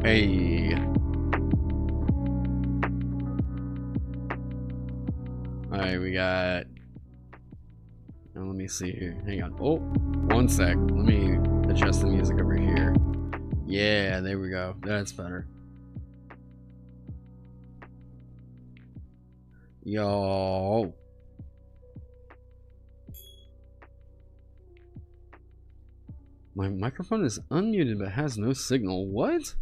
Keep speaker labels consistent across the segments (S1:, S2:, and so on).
S1: Hey. Alright, we got... Now let me see here. Hang on. Oh, one sec. Let me adjust the music over here. Yeah, there we go. That's better. Yo. My microphone is unmuted but has no signal. What?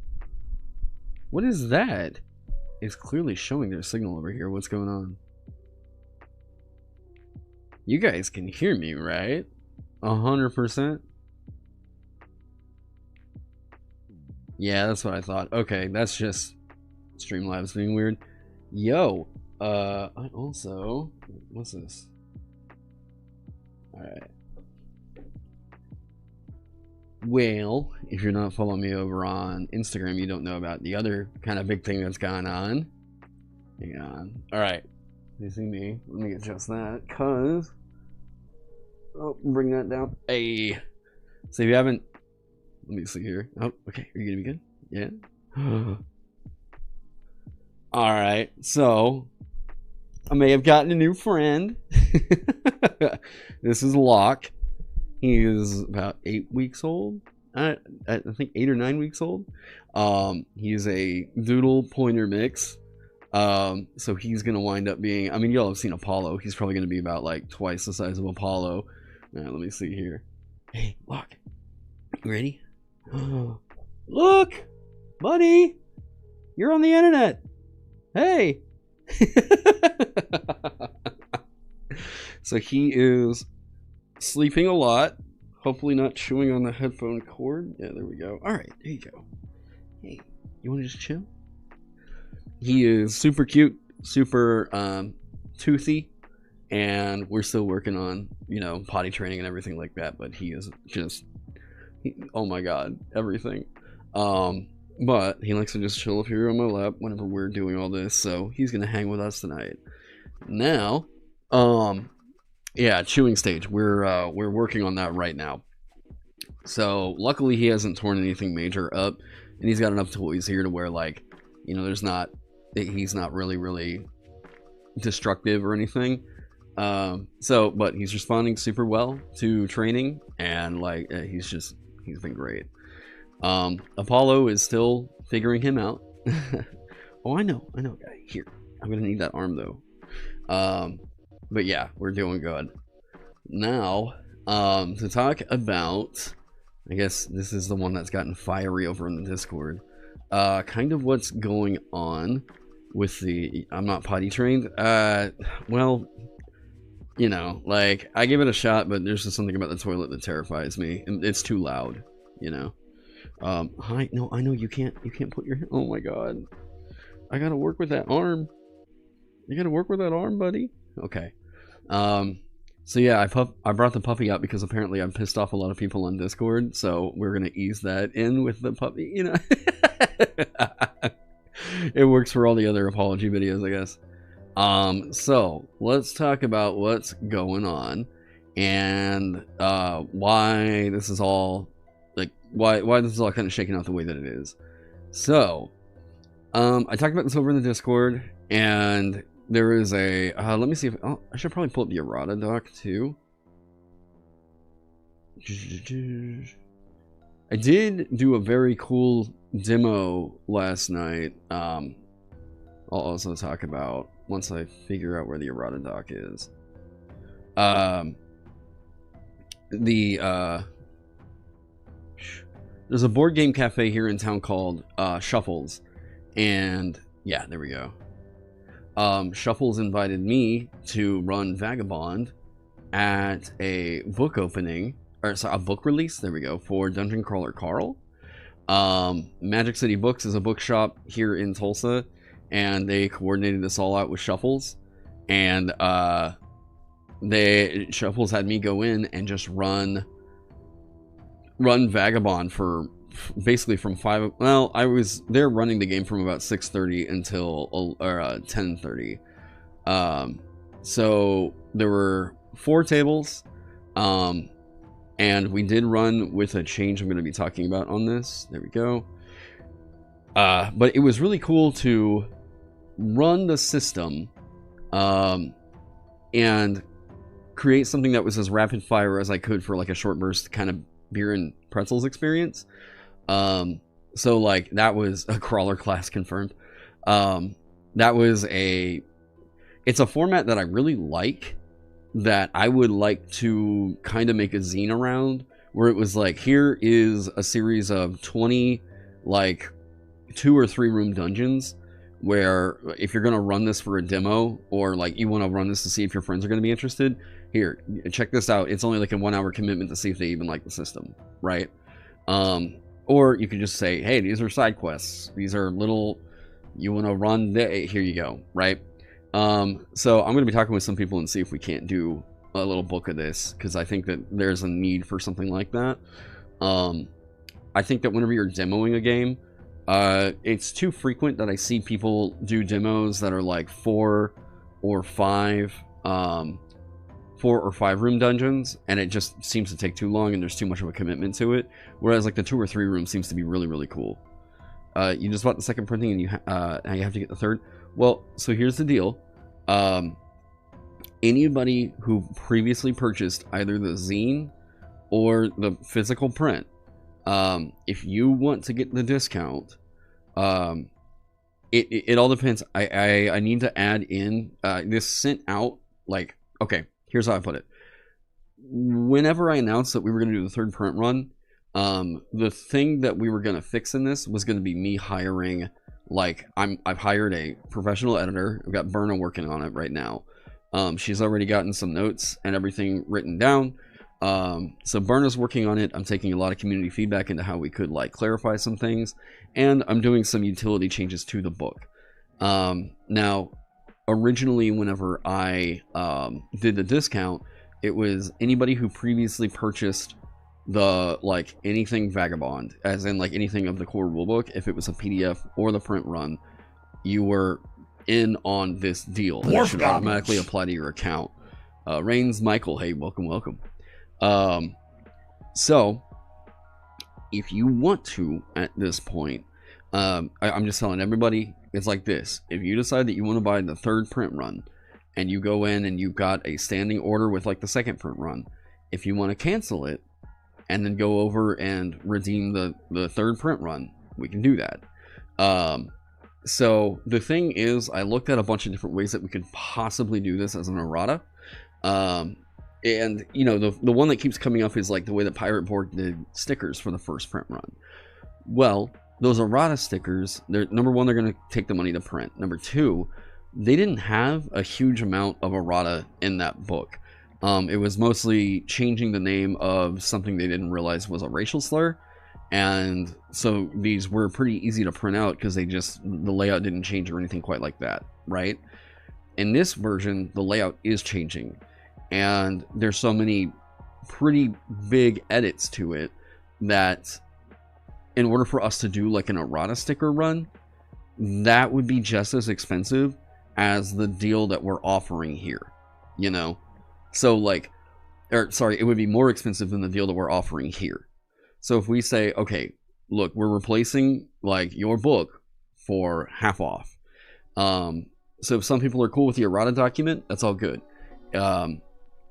S1: What is that? It's clearly showing their signal over here. What's going on? You guys can hear me, right? 100%? Yeah, that's what I thought. Okay, that's just Streamlabs being weird. Yo, I also... What's this? Alright. Well, if you're not following me over on Instagram, you don't know about the other kind of big thing that's going on. Hang on. Alright. You see me? Let me adjust that, cause... Oh, bring that down. Hey. So if you haven't... Let me see here. Oh, okay. Are you gonna be good? Yeah? Alright, so... I may have gotten a new friend. This is Locke. He is about 8 weeks old. I think 8 or 9 weeks old. He's a doodle pointer mix. So he's gonna wind up being, I mean, y'all have seen Apollo. He's probably gonna be about like twice the size of Apollo. Alright, let me see here. Hey, Locke. You ready? Look! Buddy! You're on the internet! Hey! So he is sleeping a lot. Hopefully not chewing on the headphone cord. Yeah, there we go. Alright, there you go. Hey, you wanna just chill? He is super cute, super toothy, and we're still working on, you know, potty training and everything like that, but he is just, oh my god, everything. But he likes to just chill up here on my lap whenever we're doing all this, so he's gonna hang with us tonight. Now, yeah, chewing stage. We're working on that right now. So luckily he hasn't torn anything major up, and he's got enough toys here to where, like, you know, he's not really destructive or anything. But he's responding super well to training, and like he's been great. Apollo is still figuring him out. Oh, I know, guy. Here, I'm gonna need that arm though. But yeah, we're doing good. Now, to talk about, I guess this is the one that's gotten fiery over in the Discord. Kind of what's going on with the, I'm not potty trained. Well, you know, like, I give it a shot, but there's just something about the toilet that terrifies me. It's too loud, you know. Hi, no, I know you can't put your, oh my god. I gotta work with that arm. You gotta work with that arm, buddy. Okay. So yeah, I brought the puppy out because apparently I've pissed off a lot of people on Discord, so we're gonna ease that in with the puppy, you know. It works for all the other apology videos, I guess. So let's talk about what's going on and why this is all like why this is all kind of shaking out the way that it is. So I talked about this over in the Discord, and there is a let me see if I should probably pull up the errata doc too. I did do a very cool demo last night. I'll also talk about once I figure out where the errata doc is. There's a board game cafe here in town called Shuffles, and yeah, there we go. Shuffles invited me to run Vagabond at a book opening, or sorry, a book release, there we go, for Dungeon Crawler Carl. Magic City Books is a bookshop here in Tulsa, and they coordinated this all out with Shuffles, and Shuffles had me go in and just run Vagabond for basically from 5, well, I was there running the game from about 6:30 until 10:30. So there were 4 tables, and we did run with a change I'm going to be talking about on this. There we go. But it was really cool to run the system and create something that was as rapid fire as I could for like a short burst kind of beer and pretzels experience. So like that was a crawler class confirmed. That was it's a format that I really like, that I would like to kind of make a zine around, where it was like, here is a series of 20 like 2 or 3 room dungeons, where if you're going to run this for a demo, or like you want to run this to see if your friends are going to be interested, here, check this out. It's only like a 1 hour commitment to see if they even like the system, right? Or you could just say, hey, these are side quests. These are little, you want to run, here you go, right? So I'm going to be talking with some people and see if we can't do a little book of this, because I think that there's a need for something like that. I think that whenever you're demoing a game, it's too frequent that I see people do demos that are like 4 or 5 room dungeons, and it just seems to take too long and there's too much of a commitment to it, whereas like the 2 or 3 room seems to be really, really cool. You just bought the second printing and you have to get the third. Well, so here's the deal. Anybody who previously purchased either the zine or the physical print, if you want to get the discount, it all depends. I need to add in this sent out, like, okay, here's how I put it. Whenever I announced that we were going to do the third print run, the thing that we were going to fix in this was going to be me hiring, like, I've hired a professional editor. I've got Berna working on it right now. She's already gotten some notes and everything written down. So Berna's working on it. I'm taking a lot of community feedback into how we could like clarify some things, and I'm doing some utility changes to the book. Now, originally, whenever I did the discount, it was anybody who previously purchased the like anything Vagabond, as in like anything of the core rulebook. If it was a PDF or the print run, you were in on this deal. That should automatically apply to your account. Rains Michael, hey, welcome. So if you want to at this point, I'm just telling everybody, it's like this. If you decide that you want to buy the third print run and you go in and you've got a standing order with like the second print run, if you want to cancel it and then go over and redeem the third print run, we can do that. So the thing is, I looked at a bunch of different ways that we could possibly do this as an errata. And, you know, the one that keeps coming up is like the way that Pirate Board did stickers for the first print run. Well, those errata stickers, number one, they're going to take the money to print. Number two, they didn't have a huge amount of errata in that book. It was mostly changing the name of something they didn't realize was a racial slur. And so these were pretty easy to print out because the layout didn't change or anything quite like that, right? In this version, the layout is changing. And there's so many pretty big edits to it that in order for us to do like an errata sticker run, that would be just as expensive as the deal that we're offering here, you know? So like, it would be more expensive than the deal that we're offering here. So if we say, okay, look, we're replacing like your book for half off. So if some people are cool with the errata document, that's all good.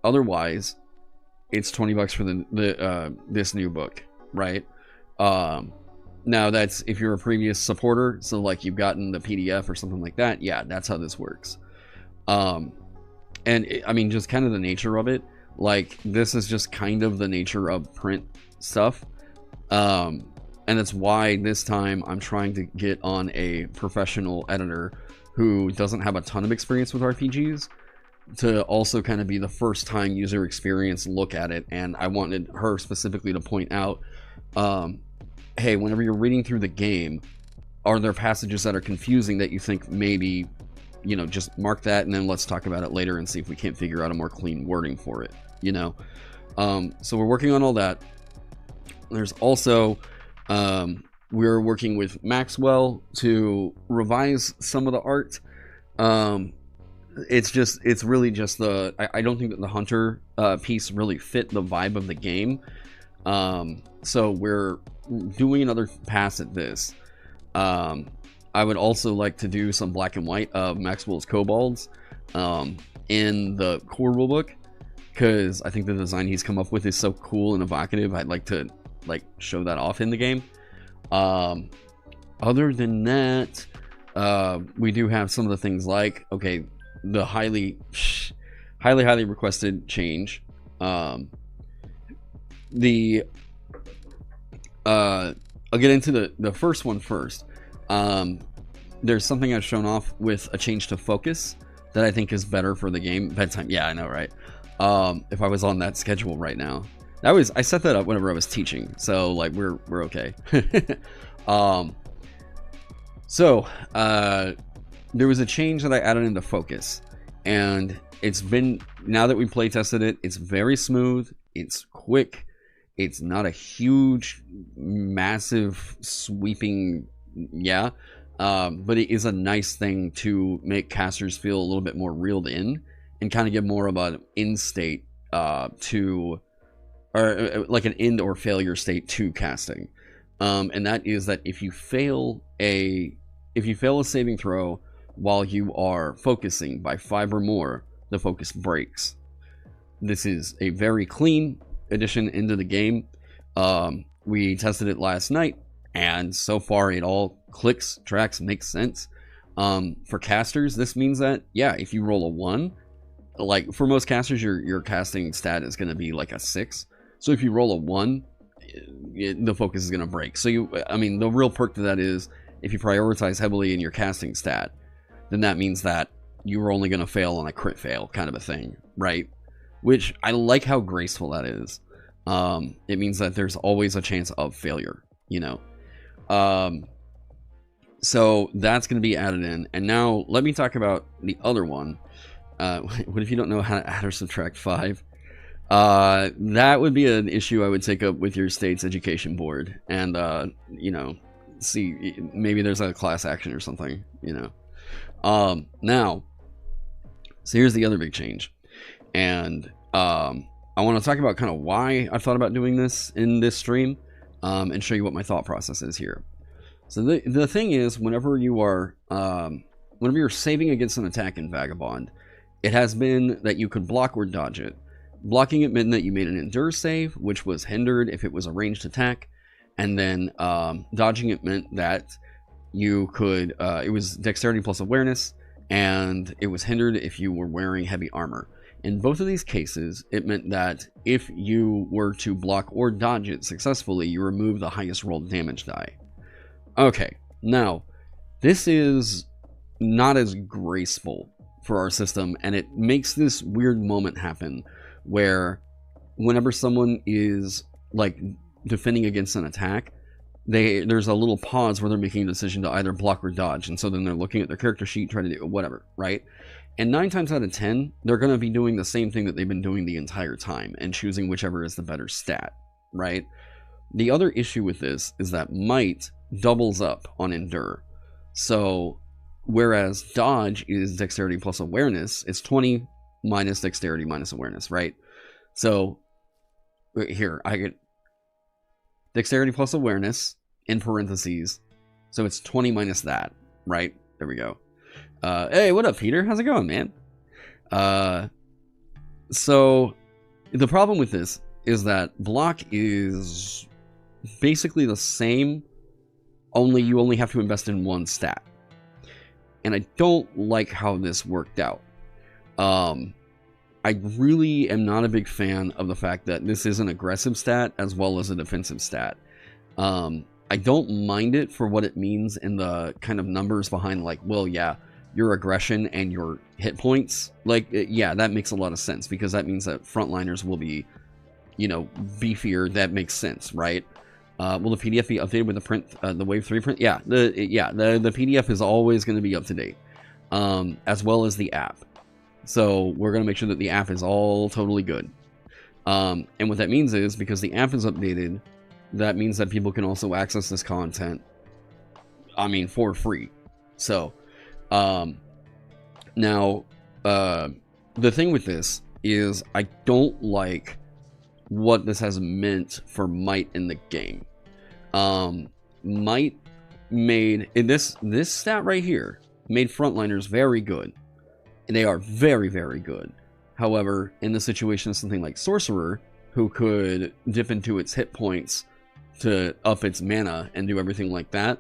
S1: Otherwise, it's $20 for this new book, right? Now that's if you're a previous supporter, so like you've gotten the PDF or something like that. Yeah, that's how this works. And I mean, just kind of the nature of it. Like, this is just kind of the nature of print stuff. And that's why this time I'm trying to get on a professional editor who doesn't have a ton of experience with RPGs to also kind of be the first time user experience look at it. And I wanted her specifically to point out, hey, whenever you're reading through the game, are there passages that are confusing that you think maybe, you know, just mark that and then let's talk about it later and see if we can't figure out a more clean wording for it, you know? So we're working on all that. There's also, we're working with Maxwell to revise some of the art. It's really just I don't think that the Hunter piece really fit the vibe of the game. So we're doing another pass at this. I would also like to do some black and white of Maxwell's kobolds in the core rulebook, because I think the design he's come up with is so cool and evocative. I'd like to show that off in the game. Other than that, we do have some of the things like, okay, the highly requested change. I'll get into the first one first. There's something I've shown off with a change to focus that I think is better for the game. Bedtime, yeah, I know, right? If I was on that schedule right now, I set that up whenever I was teaching, so like we're okay. There was a change that I added into focus, and it's been, now that we play tested it, it's very smooth, it's quick, it's not a huge, massive, sweeping, but it is a nice thing to make casters feel a little bit more reeled in and kind of give more of an end state or like an end or failure state to casting. And that is that if you fail a saving throw while you are focusing by 5 or more, the focus breaks. This is a very clean addition into the game. We tested it last night, and so far it all clicks, tracks, makes sense. For casters, this means that, yeah, if you roll a 1, like for most casters, your casting stat is going to be like a 6. So if you roll a 1, the focus is going to break. So the real perk to that is if you prioritize heavily in your casting stat, then that means that you're only going to fail on a crit fail kind of a thing, right? Which I like how graceful that is. It means that there's always a chance of failure, you know. So that's going to be added in. And now let me talk about the other one. What if you don't know how to add or subtract 5? That would be an issue I would take up with your state's education board, and see, maybe there's a class action or something, you know. Now, so here's the other big change, and I want to talk about kind of why I thought about doing this in this stream, and show you what my thought process is here. So the thing is, whenever you're saving against an attack in Vagabond, it has been that you could block or dodge it. Blocking it meant that you made an endure save, which was hindered if it was a ranged attack, and then dodging it meant that you could, it was dexterity plus awareness, and it was hindered if you were wearing heavy armor. In both of these cases, it meant that if you were to block or dodge it successfully, you remove the highest rolled damage die. Okay, now, this is not as graceful for our system, and it makes this weird moment happen where whenever someone is like defending against an attack, there's a little pause where they're making a decision to either block or dodge, and so then they're looking at their character sheet, trying to do whatever, right? And 9 times out of 10, they're going to be doing the same thing that they've been doing the entire time and choosing whichever is the better stat, right? The other issue with this is that might doubles up on endure. So whereas dodge is dexterity plus awareness, it's 20 minus dexterity minus awareness, right? So here, I get dexterity plus awareness in parentheses, so it's 20 minus that, right? There we go. Hey, what up, Peter? How's it going, man? So the problem with this is that block is basically the same, only you only have to invest in 1 stat. And I don't like how this worked out. I really am not a big fan of the fact that this is an aggressive stat as well as a defensive stat. I don't mind it for what it means in the kind of numbers behind, like, well, yeah, your aggression and your hit points, like, yeah, that makes a lot of sense, because that means that frontliners will be, you know, beefier. That makes sense, right? Will the PDF be updated with the print, the Wave 3 print? Yeah, the PDF is always going to be up to date, as well as the app. So we're going to make sure that the app is all totally good. And what that means is, because the app is updated, that means that people can also access this content, I mean, for free. So, now, the thing with this is I don't like what this has meant for might in the game. Might made this stat right here made frontliners very good, and they are very, very good. However, in the situation of something like sorcerer, who could dip into its hit points to up its mana and do everything like that,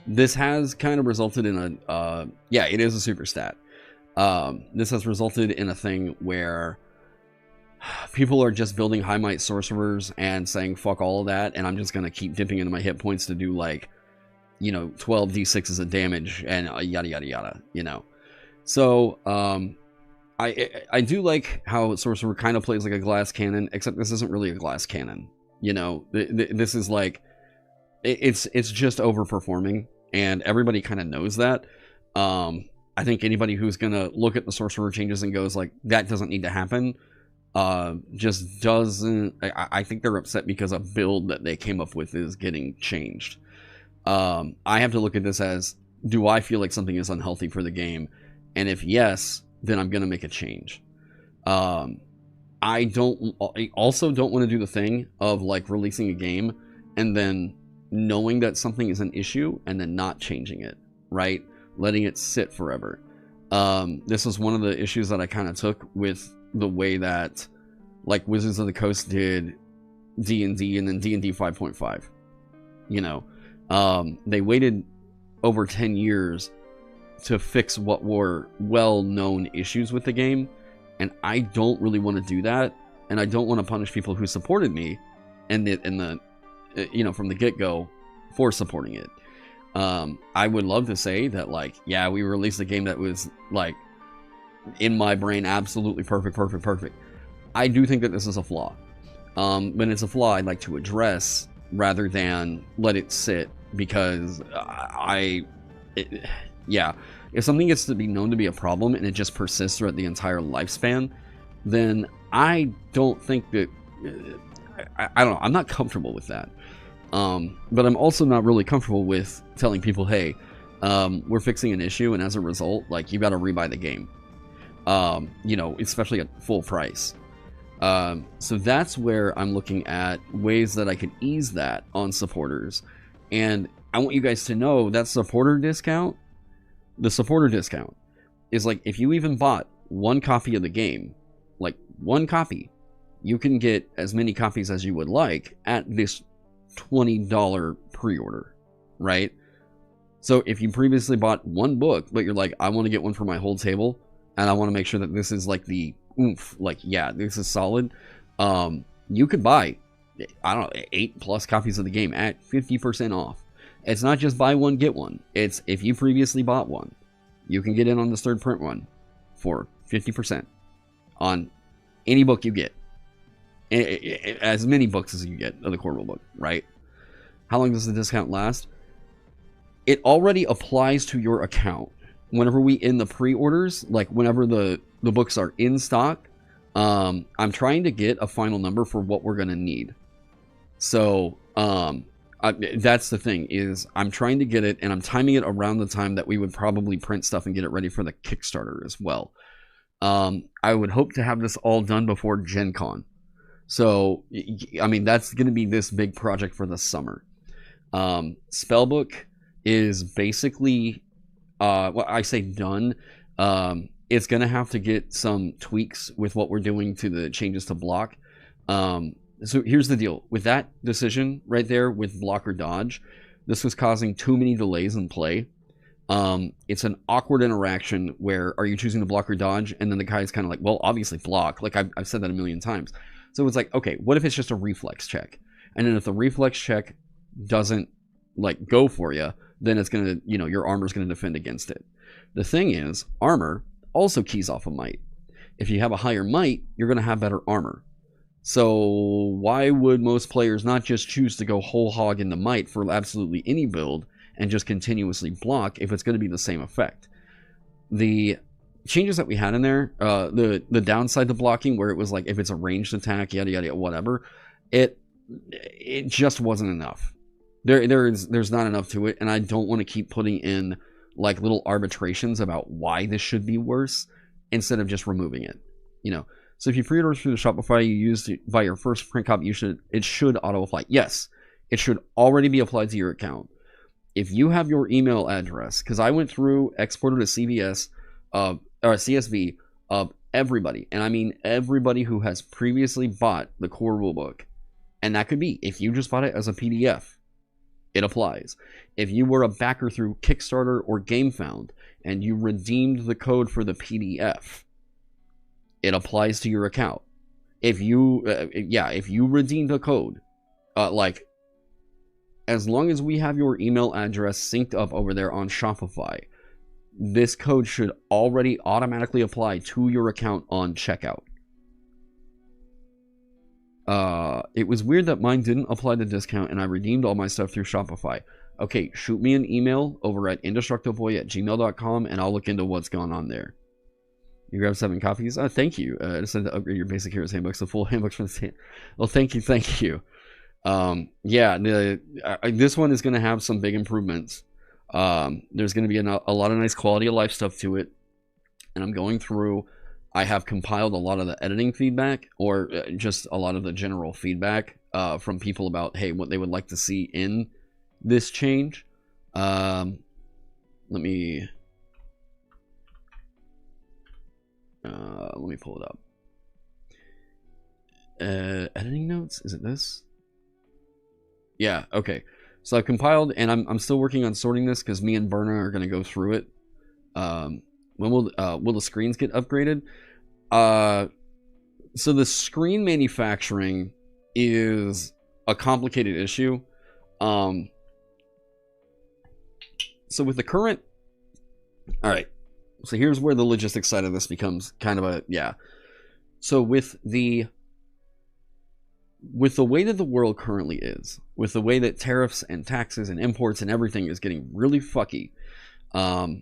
S1: this has kind of resulted in a yeah, it is a super stat. This has resulted in a thing where people are just building high might sorcerers and saying fuck all of that, and I'm just gonna keep dipping into my hit points to do, like, you know, 12 d6s of damage and yada yada yada, you know. So I do like how sorcerer kind of plays like a glass cannon, except this isn't really a glass cannon, you know. This is like, it's just overperforming, and everybody kind of knows that. I think anybody who's gonna look at the sorcerer changes and goes like, that doesn't need to happen, just doesn't. I think they're upset because a build that they came up with is getting changed. I have to look at this as, do I feel like something is unhealthy for the game? And if yes, then I'm gonna make a change. I also don't want to do the thing of like releasing a game and then knowing that something is an issue and then not changing it, right? Letting it sit forever. This was one of the issues that I kind of took with the way that, like, Wizards of the Coast did D&D and then D&D 5.5. You know, they waited over 10 years to fix what were well-known issues with the game, and I don't really want to do that, and I don't want to punish people who supported me and the you know, from the get-go for supporting it. I would love to say that, like, yeah, we released a game that was, like, in my brain, absolutely perfect. I do think that this is a flaw. When it's a flaw, I'd like to address rather than let it sit, because yeah, if something gets to be known to be a problem and it just persists throughout the entire lifespan, then I don't think that, I don't know, I'm not comfortable with that. But I'm also not really comfortable with telling people, hey, we're fixing an issue, and as a result, like, you got to rebuy the game. You know, especially at full price. So that's where I'm looking at ways that I can ease that on supporters. And I want you guys to know that supporter discount, the supporter discount is like, if you even bought one copy of the game, like one copy, you can get as many copies as you would like at this $20 pre-order, right? So if you previously bought one book, but you're like, I want to get one for my whole table, and I want to make sure that this is like the oomph, like, yeah, this is solid, you could buy, I don't know, 8+ copies of the game at 50% off. It's not just buy one, get one. It's, if you previously bought one, you can get in on this third print one for 50% on any book you get. As many books as you get of the core rulebook, right? How long does the discount last? It already applies to your account. Whenever we end the pre-orders, like whenever the books are in stock, I'm trying to get a final number for what we're going to need. So, that's the thing, is I'm trying to get it, and I'm timing it around the time that we would probably print stuff and get it ready for the Kickstarter as well. I would hope to have this all done before Gen Con. So, I mean, that's going to be this big project for the summer. Spellbook is basically, well, I say done. It's going to have to get some tweaks with what we're doing to the changes to block. So here's the deal. With that decision right there with block or dodge, this was causing too many delays in play. It's an awkward interaction where, are you choosing to block or dodge? And then the guy's kind of like, well, obviously block. Like, I've said that a million times. So it's like, okay, what if it's just a reflex check? And then if the reflex check doesn't, like, go for you, then it's going to, you know, your armor's going to defend against it. The thing is, armor also keys off of might. If you have a higher might, you're going to have better armor. So why would most players not just choose to go whole hog in the might for absolutely any build and just continuously block if it's going to be the same effect? The changes that we had in there, the downside to blocking, where it was like, if it's a ranged attack, yada yada, whatever, it just wasn't enough. There's not enough to it, and I don't want to keep putting in like little arbitrations about why this should be worse instead of just removing it, you know. So if you pre-order through the Shopify, you use to buy your first print copy, it should auto apply. Yes, it should already be applied to your account. if you have your email address, because I went through, exported a CVS, or a CSV of everybody, and I mean everybody who has previously bought the core rulebook. And that could be, if you just bought it as a PDF, it applies. If you were a backer through Kickstarter or GameFound, and you redeemed the code for the PDF, it applies to your account. If you, if you redeemed a code, like, as long as we have your email address synced up over there on Shopify, this code should already automatically apply to your account on checkout. It was weird that mine didn't apply the discount and I redeemed all my stuff through Shopify. Okay, shoot me an email over at indestructoboy@gmail.com and I'll look into what's going on there. You grab 7 copies? Thank you. I decided to upgrade your basic heroes handbooks, the full handbooks from the Well, thank you. Yeah, this one is going to have some big improvements. There's going to be a lot of nice quality of life stuff to it. And I'm going through, I have compiled a lot of the editing feedback, or just a lot of the general feedback from people about, hey, what they would like to see in this change. Let me pull it up. Editing notes? Is it this? Yeah, okay. So I've compiled, and I'm still working on sorting this because me and Berna are going to go through it. When will the screens get upgraded? So the screen manufacturing is a complicated issue. So with the current... Alright. So here's where the logistics side of this becomes kind of a... Yeah. So with the way that the world currently is, with the way that tariffs and taxes and imports and everything is getting really fucky, the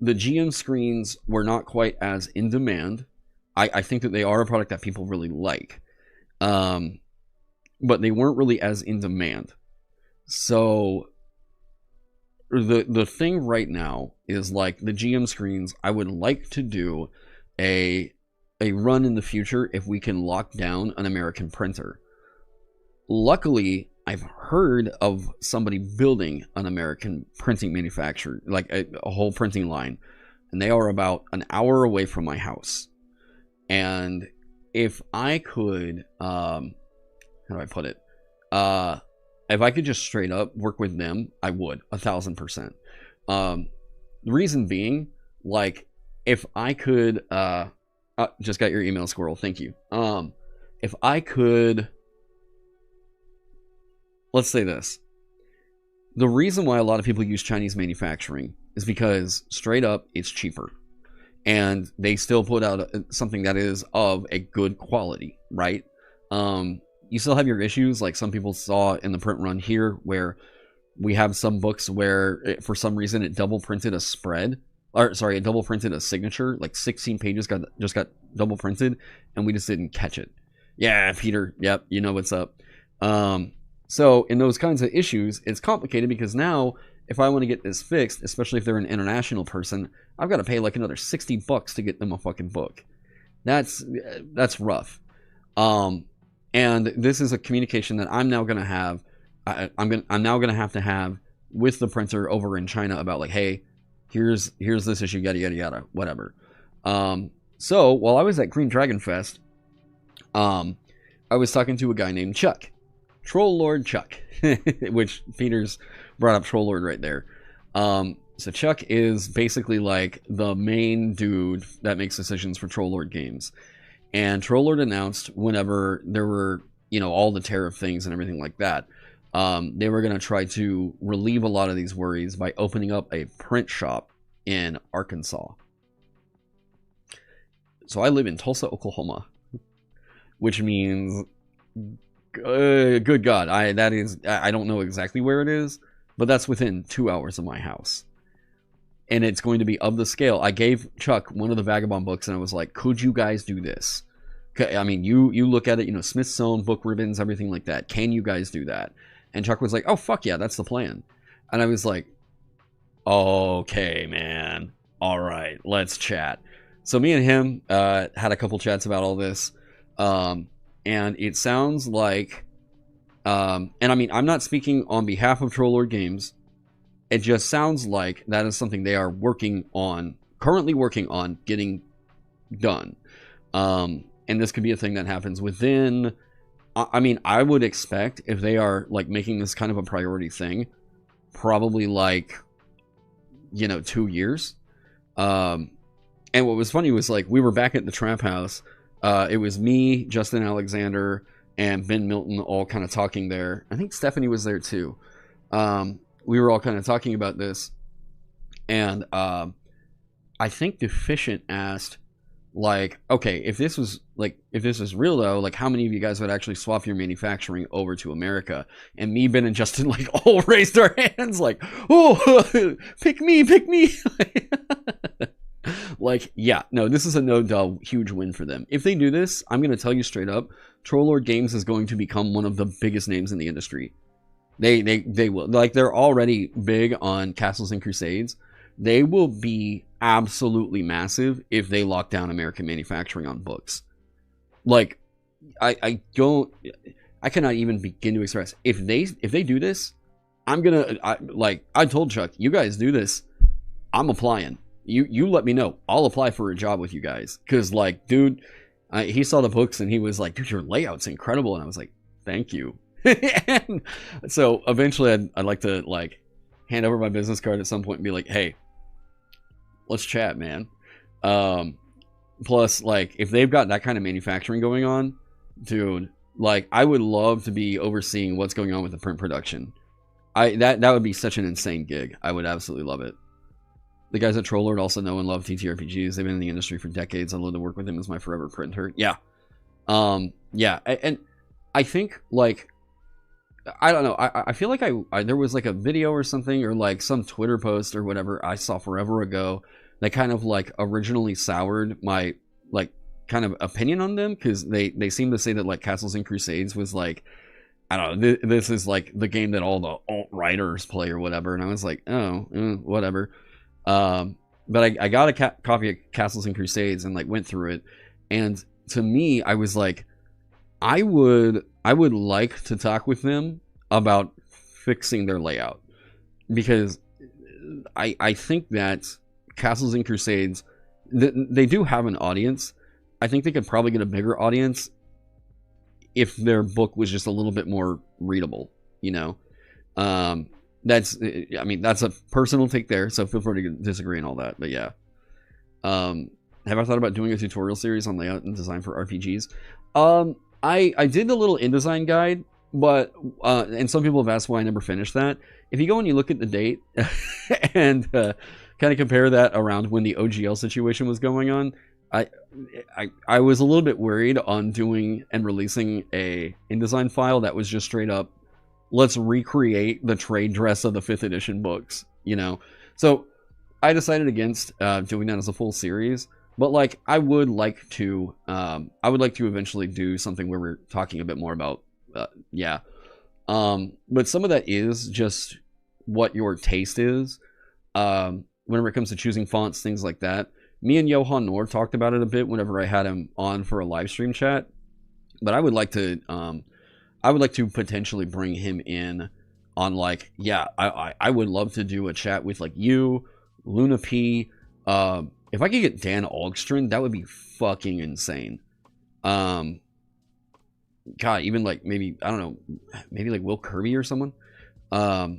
S1: GM screens were not quite as in demand. I think that they are a product that people really like, but they weren't really as in demand. So the thing right now is, like, the GM screens, I would like to do a run in the future if we can lock down an American printer. Luckily, I've heard of somebody building an American printing manufacturer, like a whole printing line, and they are about an hour away from my house. And if I could, how do I put it? If I could just straight up work with them, I would, 1000%. The reason being, like, if I could, just got your email, Squirrel, thank you. If I could, let's say this. The reason why a lot of people use Chinese manufacturing is because, straight up, it's cheaper. And they still put out something that is of a good quality, right? You still have your issues, like some people saw in the print run here, where we have some books where, for some reason, it double printed a spread. Or, sorry, it double printed a signature. Like 16 pages just got double printed, and we just didn't catch it. Yeah, Peter, yep, you know what's up. So in those kinds of issues, it's complicated because now, if I want to get this fixed, especially if they're an international person, I've got to pay like another $60 to get them a fucking book. That's rough. And this is a communication that I'm now gonna have. I'm now gonna have to have with the printer over in China about, like, hey, here's this issue, yada yada yada, whatever. So while I was at Green Dragon Fest, I was talking to a guy named Chuck. Troll Lord Chuck, which Peter's brought up Troll Lord right there. So Chuck is basically like the main dude that makes decisions for Troll Lord games. And Troll Lord announced whenever there were, all the tariff things and everything like that, they were going to try to relieve a lot of these worries by opening up a print shop in Arkansas. So I live in Tulsa, Oklahoma, which means... good God, I don't know exactly where it is, but that's within 2 hours of my house. And it's going to be of the scale. I gave Chuck one of the Vagabond books, and I was like, could you guys do this? I mean, you look at it, Smithsonian, book ribbons, everything like that. Can you guys do that? And Chuck was like, oh, fuck yeah, that's the plan. And I was like, okay, man. All right, let's chat. So me and him had a couple chats about all this. And it sounds like, and I mean, I'm not speaking on behalf of Troll Lord Games, it just sounds like that is something they are currently working on getting done. And this could be a thing that happens within, I mean, I would expect if they are like making this kind of a priority thing, probably like, 2 years. And what was funny was like, we were back at the trap house. It was me, Justin Alexander, and Ben Milton all kind of talking there. I think Stephanie was there too. We were all kind of talking about this. And I think Deficient asked, like, okay, if this was real though, like how many of you guys would actually swap your manufacturing over to America? And me, Ben, and Justin like all raised our hands like, oh, pick me. Like, yeah, no, this is a no doubt huge win for them. If they do this, I'm going to tell you straight up, Trollord Games is going to become one of the biggest names in the industry. They will. Like, they're already big on Castles and Crusades. They will be absolutely massive if they lock down American manufacturing on books. Like, I cannot even begin to express. If they do this, I told Chuck, you guys do this, I'm applying. You let me know. I'll apply for a job with you guys. Because, like, dude, he saw the books and he was like, dude, your layout's incredible. And I was like, thank you. And so eventually I'd like to, like, hand over my business card at some point and be like, hey, let's chat, man. Plus, like, if they've got that kind of manufacturing going on, dude, like, I would love to be overseeing what's going on with the print production. That would be such an insane gig. I would absolutely love it. The guys at Trollord also know and love TTRPGs. They've been in the industry for decades. I'd love to work with them as my forever printer. Yeah. Yeah. And I think, like, I don't know. I feel like there was like a video or something, or like some Twitter post or whatever I saw forever ago that kind of like originally soured my like kind of opinion on them, because they seem to say that like Castles and Crusades was like, I don't know, this is like the game that all the alt-writers play or whatever. And I was like, oh, whatever. But I got a copy of Castles and Crusades and like went through it. And to me, I was like, I would like to talk with them about fixing their layout, because I think that Castles and Crusades, they do have an audience. I think they could probably get a bigger audience if their book was just a little bit more readable, that's a personal take there, so feel free to disagree and all that. But yeah, have I thought about doing a tutorial series on layout and design for RPGs? I did the little InDesign guide, but and some people have asked why I never finished that. If you go and you look at the date and kind of compare that around when the OGL situation was going on, I was a little bit worried on doing and releasing a InDesign file that was just straight up, let's recreate the trade dress of the 5th edition books, So I decided against doing that as a full series. But like, I would like to eventually do something where we're talking a bit more about, but some of that is just what your taste is. Whenever it comes to choosing fonts, things like that. Me and Johan Noor talked about it a bit whenever I had him on for a live stream chat. But I would like to potentially bring him in on like, I would love to do a chat with like you, Luna P. If I could get Dan Algstrand, that would be fucking insane. God, even like maybe, I don't know, maybe like Will Kirby or someone, to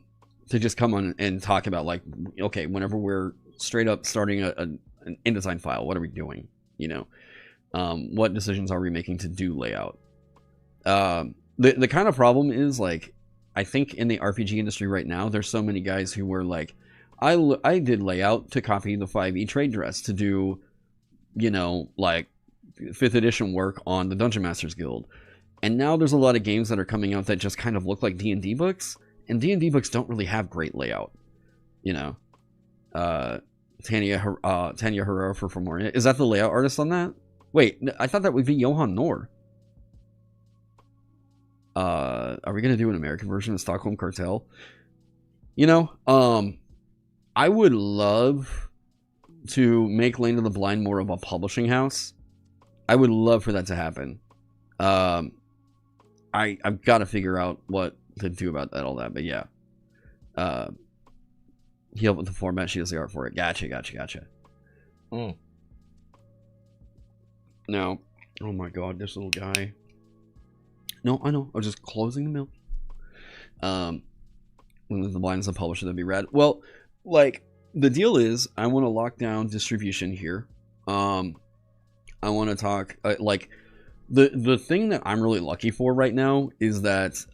S1: just come on and talk about like, okay, whenever we're straight up starting an InDesign file, what are we doing? What decisions are we making to do layout? The kind of problem is like, I think in the RPG industry right now, there's so many guys who were like, I did layout to copy the 5e trade dress to do, like 5th edition work on the Dungeon Masters Guild. And now there's a lot of games that are coming out that just kind of look like D&D books, and D&D books don't really have great layout. Tanya Herrera for Moria. Is that the layout artist on that? Wait, I thought that would be Johan Noor. Are we going to do an American version of Stockholm Cartel? I would love to make Lane of the Blind more of a publishing house. I would love for that to happen. I've got to figure out what to do about that, all that, but yeah. He helped with the format. She does the art for it. Gotcha. Now, oh my god, this little guy. No, I know. I was just closing the mill. When the blindness of publisher, that'd be rad. Well, like, the deal is, I want to lock down distribution here. I want to talk, like, the thing that I'm really lucky for right now is that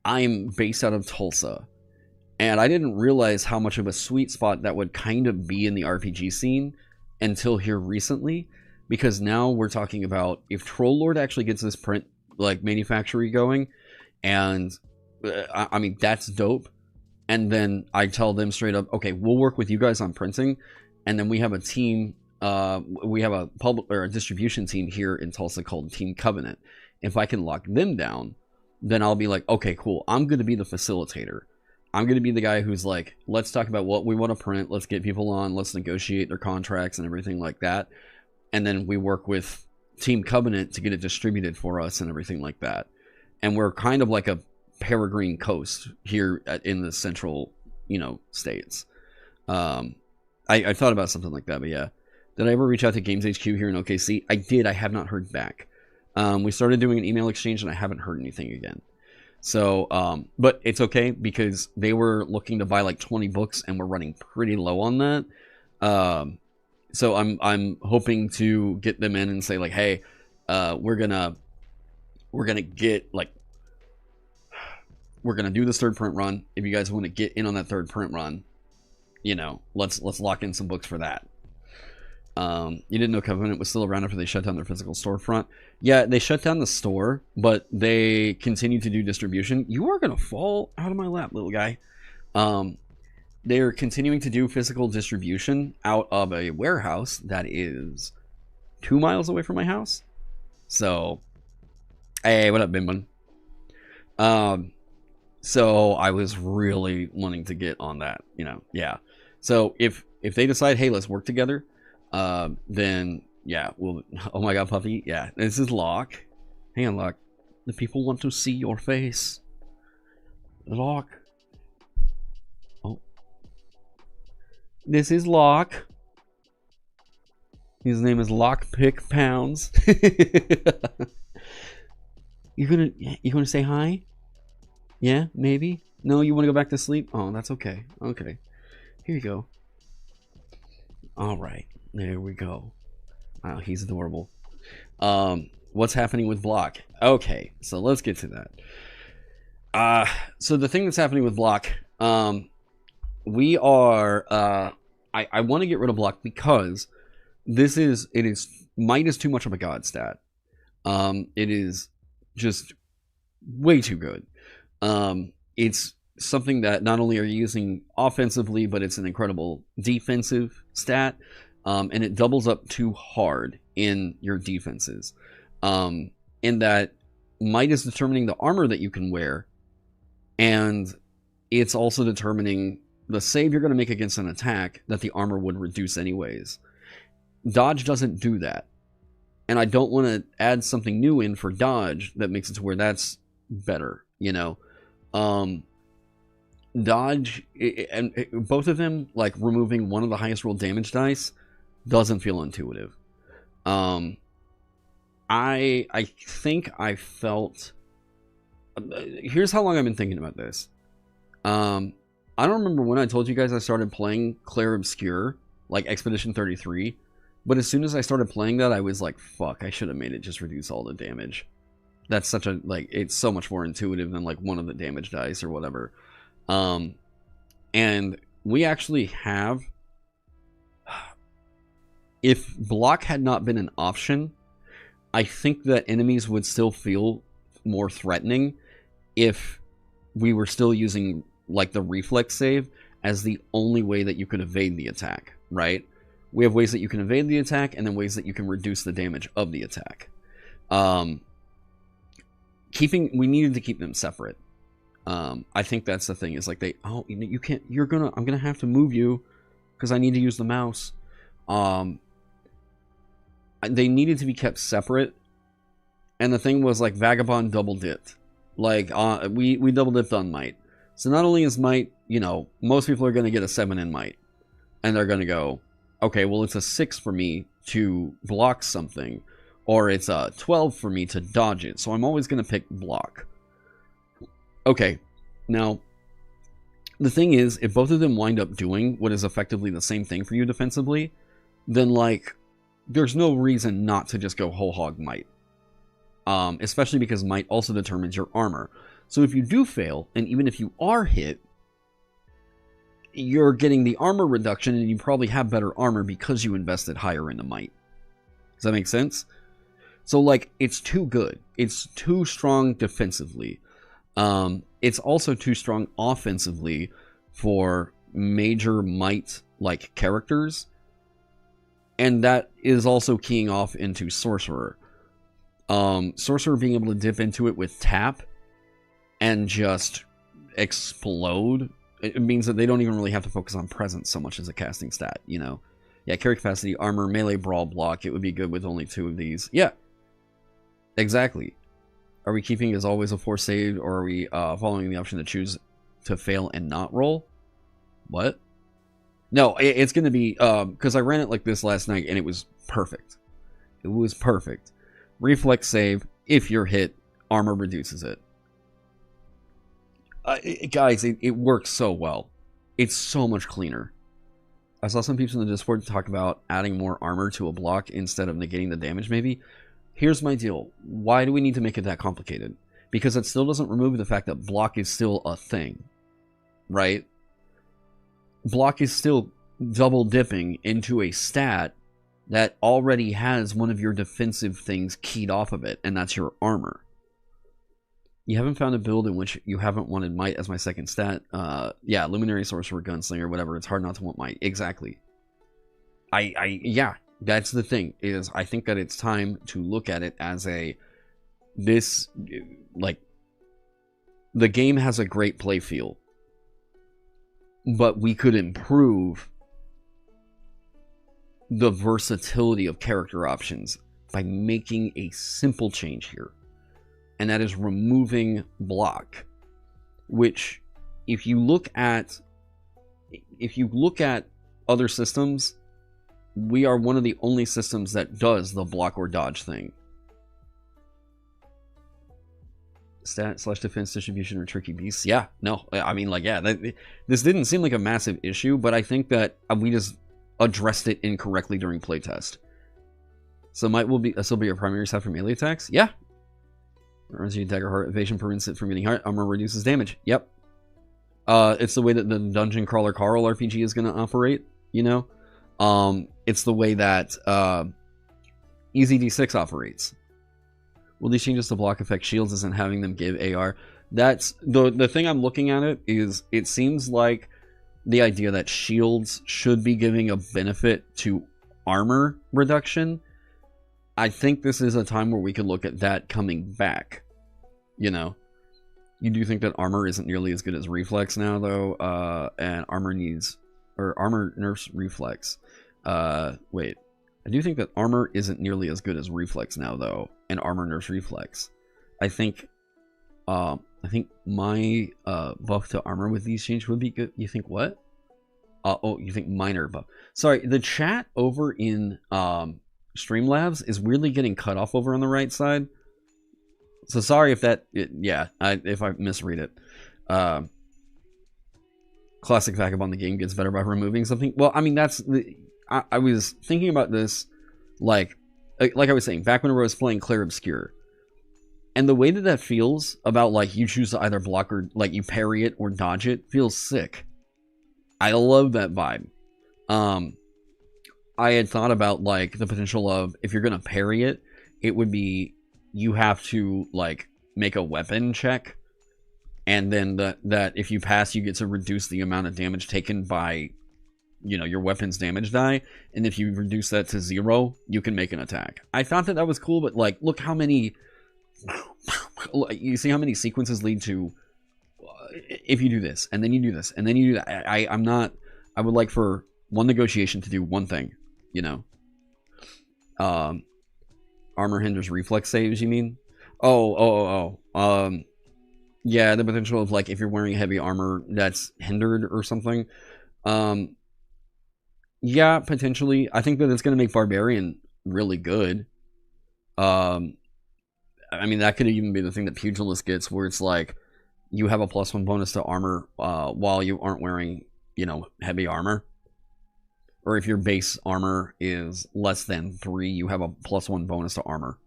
S1: I'm based out of Tulsa. And I didn't realize how much of a sweet spot that would kind of be in the RPG scene until here recently. Because now we're talking about if Troll Lord actually gets this print, like, manufacturing going, and I mean, that's dope. And then I tell them straight up, okay, we'll work with you guys on printing. And then we have a team, we have a public or a distribution team here in Tulsa called Team Covenant. If I can lock them down, then I'll be like, okay, cool. I'm going to be the facilitator. I'm going to be the guy who's like, let's talk about what we want to print. Let's get people on. Let's negotiate their contracts and everything like that. And then we work with Team Covenant to get it distributed for us and everything like that. And we're kind of like a peregrine coast here in the central, states. I thought about something like that, but yeah. Did I ever reach out to Games HQ here in OKC? I did. I have not heard back. We started doing an email exchange and I haven't heard anything again. So, but it's okay because they were looking to buy like 20 books and we're running pretty low on that. So I'm hoping to get them in and say like, hey, we're gonna get like, we're gonna do this third print run. If you guys want to get in on that third print run, let's lock in some books for that. You didn't know Covenant was still around after they shut down their physical storefront? Yeah, they shut down the store, but they continue to do distribution. You are gonna fall out of my lap, little guy. They're continuing to do physical distribution out of a warehouse that is 2 miles away from my house. So, hey, what up, Bimbun? So I was really wanting to get on that, yeah. So if they decide, hey, let's work together, then yeah, we'll. Oh my god, Puffy, yeah, this is Locke. Hang on, Locke. The people want to see your face. Locke. Oh, this is Locke. His name is Lockpick Pounds. You gonna say hi? Yeah, maybe. No, you want to go back to sleep? Oh, that's okay. Okay, here you go. All right, there we go. Wow, he's adorable. What's happening with Block? Okay, so let's get to that. So the thing that's happening with Block, we are. I want to get rid of Block because might is too much of a god stat. It is just way too good. It's something that not only are you using offensively, but it's an incredible defensive stat. And it doubles up too hard in your defenses. In that might is determining the armor that you can wear, and it's also determining the save you're going to make against an attack that the armor would reduce anyways. Dodge doesn't do that. And I don't want to add something new in for dodge that makes it to where that's better, Dodge, and both of them, like removing one of the highest rolled damage dice, doesn't feel intuitive. I think I felt... Here's how long I've been thinking about this. I don't remember when I told you guys I started playing Clair Obscure, like Expedition 33, but as soon as I started playing that, I was like, fuck, I should have made it just reduce all the damage. That's such a, like, it's so much more intuitive than, like, one of the damage dice or whatever. And we actually have... If block had not been an option, I think that enemies would still feel more threatening if we were still using, like, the reflex save as the only way that you could evade the attack, right? We have ways that you can evade the attack, and then ways that you can reduce the damage of the attack. We needed to keep them separate. I think that's the thing, is like you can't, I'm gonna have to move you because I need to use the mouse. They needed to be kept separate, and the thing was, like, Vagabond double dipped. Like, we double dipped on Might. So not only is Might, you know, most people are going to get a 7 in might. And they're going to go, okay, well, it's a 6 for me to block something. Or it's a 12 for me to dodge it. So I'm always going to pick block. Okay, now, the thing is, if both of them wind up doing what is effectively the same thing for you defensively, then, like, there's no reason not to just go whole hog might. Especially because might also determines your armor. So if you do fail, and even if you are hit, you're getting the armor reduction, and you probably have better armor because you invested higher into might. Does that make sense? So, like, it's too good. It's too strong defensively. It's also too strong offensively for major might, like, characters. And that is also keying off into sorcerer. Sorcerer being able to dip into it with tap and just explode. It means that they don't even really have to focus on presence so much as a casting stat, you know? Yeah, carry capacity, armor, melee, brawl, block. It would be good with only 2 of these. Yeah. Exactly. Are we keeping as always a 4 saved, or are we following the option to choose to fail and not roll? What? No, it's going to be, because I ran it like this last night, and it was perfect. It was perfect. Reflex save, if you're hit, armor reduces it. Guys, it works so well. It's so much cleaner. I saw some people in the Discord talk about adding more armor to a block instead of negating the damage, maybe. Here's my deal. Why do we need to make it that complicated? Because it still doesn't remove the fact that block is still a thing. Right? Block is still double dipping into a stat that already has one of your defensive things keyed off of it, and that's your armor. You haven't found a build in which you haven't wanted might as my second stat. Yeah, luminary, sorcerer, gunslinger, whatever. It's hard not to want might. Exactly. Yeah, that's the thing, is I think that it's time to look at it as like, the game has a great play feel, but we could improve the versatility of character options by making a simple change here. And that is removing block, which if you look at other systems, we are one of the only systems that does the block or dodge thing. Stat/defense distribution or tricky beasts. Yeah, no, I mean, like, yeah, this didn't seem like a massive issue, but I think that we just addressed it incorrectly during playtest. So might will be still be your primary stat for melee attacks. Yeah. Runs you dagger heart, evasion prevents it from getting heart, armor reduces damage. Yep. It's the way that the Dungeon Crawler Carl RPG is going to operate, you know? It's the way that Easy D6 operates. Will these changes to block affect shields isn't having them give AR? That's the thing I'm looking at it is it seems like the idea that shields should be giving a benefit to armor reduction. I think this is a time where we could look at that coming back. You know, you do think that armor isn't nearly as good as reflex now, though, and armor nerfs reflex. Wait, I do think that armor isn't nearly as good as reflex now, though, and armor nerfs reflex. I think my buff to armor with these changes would be good. You think what? Oh, you think minor buff? Sorry, the chat over in Streamlabs is weirdly getting cut off over on the right side. So sorry if if I misread it. Classic Vagabond the game gets better by removing something. Well, I mean, I was thinking about this like I was saying back when I was playing Clair Obscure, and the way that feels about, like, you choose to either block or, like, you parry it or dodge it feels sick. I love that vibe. I had thought about, like, the potential of, if you're gonna parry it, it would be you have to, like, make a weapon check, and then that if you pass, you get to reduce the amount of damage taken by, you know, your weapon's damage die, and if you reduce that to 0, you can make an attack. I thought that was cool, but, like, look how many... you see how many sequences lead to... if you do this, and then you do this, and then you do that. I would like for one negotiation to do one thing, you know? Armor hinders reflex saves, you mean? Yeah, the potential of like if you're wearing heavy armor that's hindered or something. Yeah, potentially. I think that it's going to make Barbarian really good. I mean, that could even be the thing that Pugilist gets, where it's like you have a +1 bonus to armor while you aren't wearing, heavy armor. Or if your base armor is less than 3, you have a +1 bonus to armor.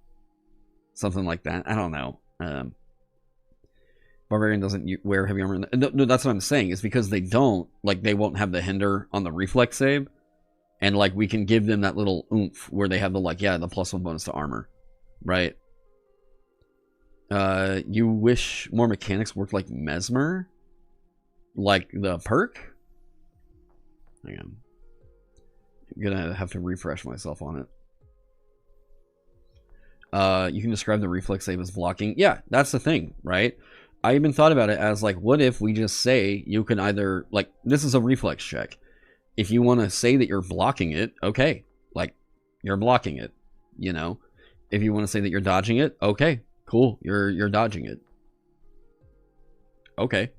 S1: Something like that. I don't know. Barbarian doesn't wear heavy armor. No, that's what I'm saying. It's because they don't. Like, they won't have the hinder on the reflex save. And, like, we can give them that little oomph where they have the, like, yeah, the +1 bonus to armor. Right? You wish more mechanics worked like Mesmer? Like the perk? Hang on. I'm gonna have to refresh myself on it. You can describe the reflex save as blocking. Yeah, that's the thing, right? I even thought about it as like, what if we just say you can either, like, this is a reflex check. If you want to say that you're blocking it, okay. Like, you're blocking it, If you want to say that you're dodging it, okay, cool. You're dodging it. Okay.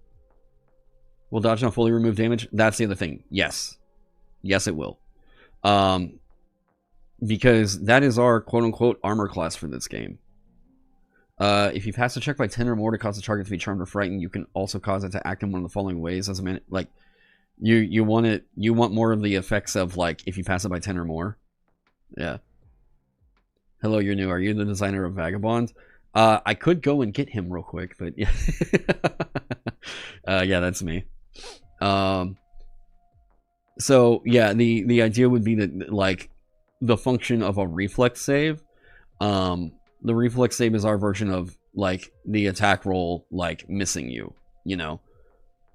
S1: Will dodge not fully remove damage? That's the other thing. Yes. Yes, it will. Because that is our quote-unquote armor class for this game. If you pass a check by 10 or more to cause the target to be charmed or frightened, you can also cause it to act in one of the following ways. As a minute, like, you want more of the effects of, like, if you pass it by 10 or more. Yeah. Hello, you're new. Are you the designer of Vagabond? I could go and get him real quick, but yeah. Yeah, that's me. So yeah, the idea would be that, like, the function of a reflex save, the reflex save is our version of, like, the attack roll, like, missing you,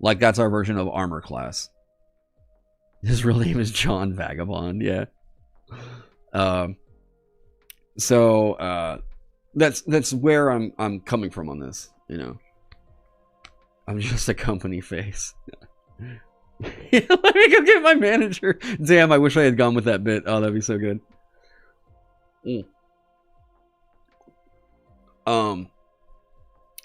S1: like, that's our version of armor class. His real name is John Vagabond. Yeah. So that's where I'm coming from on this, I'm just a company face. Let me go get my manager. Damn, I wish I had gone with that bit. Oh, that'd be so good.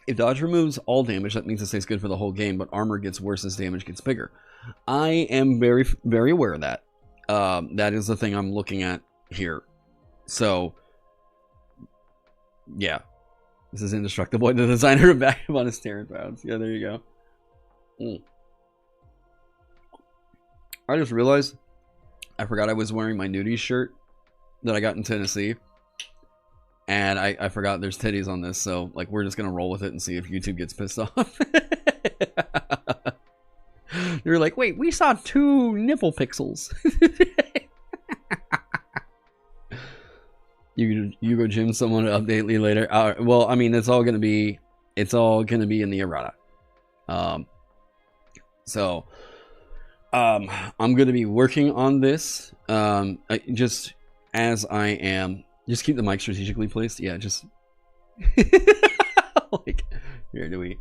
S1: If dodge removes all damage, that means it stays good for the whole game, but armor gets worse as damage gets bigger. I am very, very aware of that. That is the thing I'm looking at here. So, yeah. This is Indestructoboy, the designer of Vagabond is Taron Pounds. Yeah, there you go. I just realized I forgot I was wearing my nudies shirt that I got in Tennessee. And I forgot there's titties on this, so, like, we're just gonna roll with it and see if YouTube gets pissed off. You're like, wait, we saw 2 nipple pixels. You go gym someone to update me later. Well, I mean, it's all gonna be in the errata. So I'm gonna be working on this. Just as I am. Just keep the mic strategically placed. Yeah, just like, here, do we?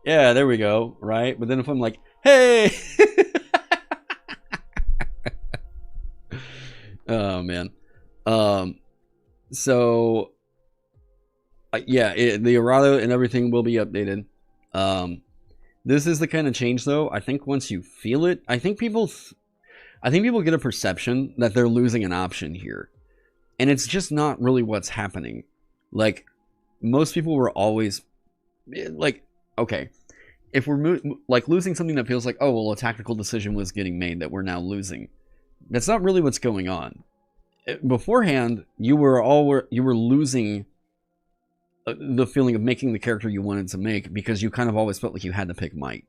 S1: Yeah, there we go. Right, but then if I'm like, hey. Oh man. So yeah, the errata and everything will be updated. This is the kind of change, though. I think once you feel it, I think people get a perception that they're losing an option here, and it's just not really what's happening. Like, most people were always like, okay, if we're like losing something that feels like, oh well, a tactical decision was getting made that we're now losing. That's not really what's going on. Beforehand, you were losing the feeling of making the character you wanted to make because you kind of always felt like you had to pick might,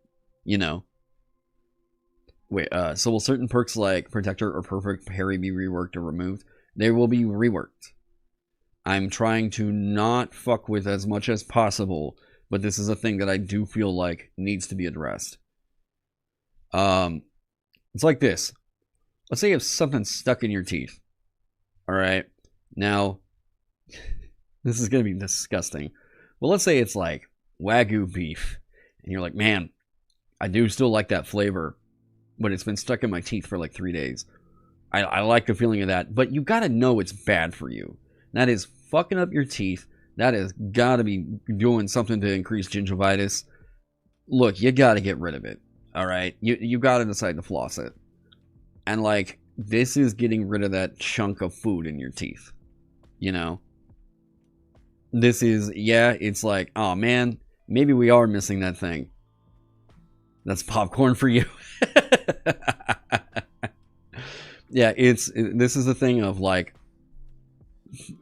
S1: Wait, so will certain perks like Protector or Perfect Parry be reworked or removed? They will be reworked. I'm trying to not fuck with as much as possible, but this is a thing that I do feel like needs to be addressed. It's like this. Let's say you have something stuck in your teeth. Alright, now, this is going to be disgusting. Well, let's say it's like Wagyu beef, and you're like, man, I do still like that flavor, but it's been stuck in my teeth for like 3 days. I like the feeling of that, but you got to know it's bad for you. That is fucking up your teeth. That has got to be doing something to increase gingivitis. Look, you got to get rid of it. All right, you got to decide to floss it. And like, this is getting rid of that chunk of food in your teeth. You know, this is, yeah, it's like, oh man, maybe we are missing that thing. That's popcorn for you. Yeah, this is the thing of like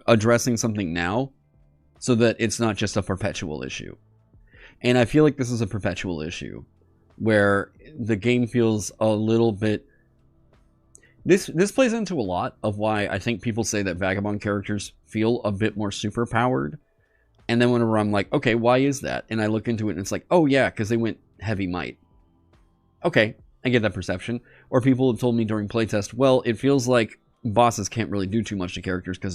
S1: addressing something now so that it's not just a perpetual issue. And I feel like this is a perpetual issue where the game feels a little bit... This plays into a lot of why I think people say that Vagabond characters feel a bit more super powered. And then whenever I'm like, okay, why is that? And I look into it and it's like, oh yeah, because they went heavy might. Okay, I get that perception. Or people have told me during playtest, well, it feels like bosses can't really do too much to characters because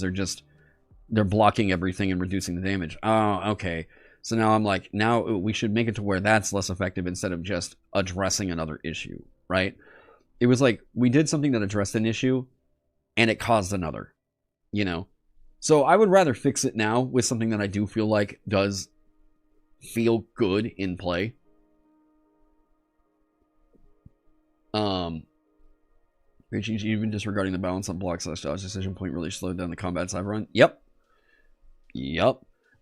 S1: they're blocking everything and reducing the damage. Oh, okay. So now I'm like, now we should make it to where that's less effective instead of just addressing another issue, right? It was like, we did something that addressed an issue and it caused another, you know? So I would rather fix it now with something that I do feel like does feel good in play. Even disregarding the balance on block / dodge decision point really slowed down the combats I've run. Yep.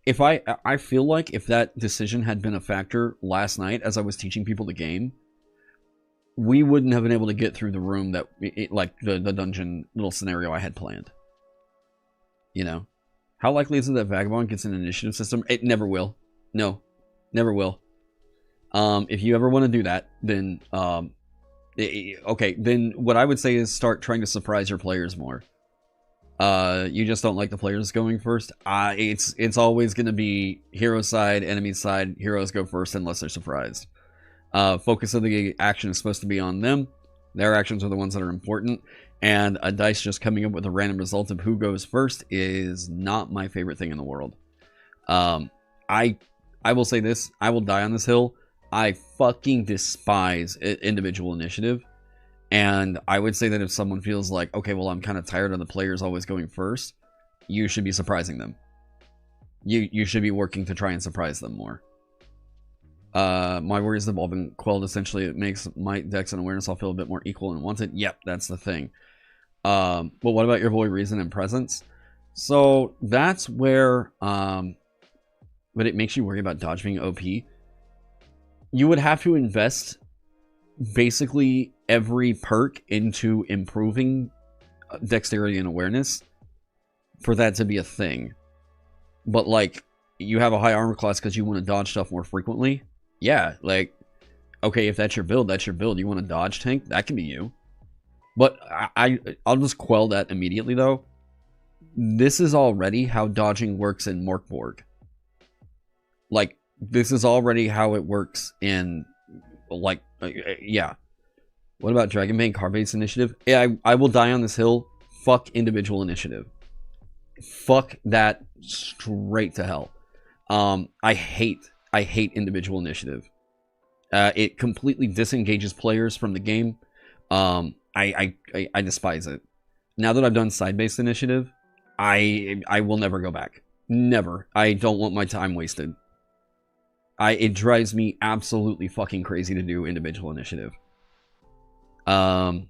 S1: If I feel like if that decision had been a factor last night as I was teaching people the game, we wouldn't have been able to get through the room that like the dungeon little scenario I had planned. You know, how likely is it that Vagabond gets an initiative system? It never will. No, never will. If you ever want to do that, then okay, then what I would say is start trying to surprise your players more. You just don't like the players going first. It's always going to be hero side, enemy side. Heroes go first unless they're surprised. Focus of the action is supposed to be on them. Their actions are the ones that are important. And a dice just coming up with a random result of who goes first is not my favorite thing in the world. I will say this. I will die on this hill. I fucking despise individual initiative. And I would say that if someone feels like, okay, well, I'm kind of tired of the players always going first, you should be surprising them. You should be working to try and surprise them more. My worries have all been quelled. Essentially, it makes my dex and awareness all feel a bit more equal and wanted. Yep, that's the thing. But what about your void reason and presence? So that's where, but it makes you worry about dodge being OP. You would have to invest basically every perk into improving dexterity and awareness for that to be a thing. But like, you have a high armor class because you want to dodge stuff more frequently. Yeah, like, okay, if that's your build, that's your build. You want a dodge tank? That can be you. But I'll just quell that immediately, though. This is already how dodging works in Morkborg. Like, this is already how it works in, like, yeah. What about Dragonbane card-based initiative? Yeah, I will die on this hill. Fuck individual initiative. Fuck that straight to hell. I hate individual initiative. It completely disengages players from the game. I despise it. Now that I've done side-based initiative, I will never go back. Never. I don't want my time wasted. It drives me absolutely fucking crazy to do individual initiative. So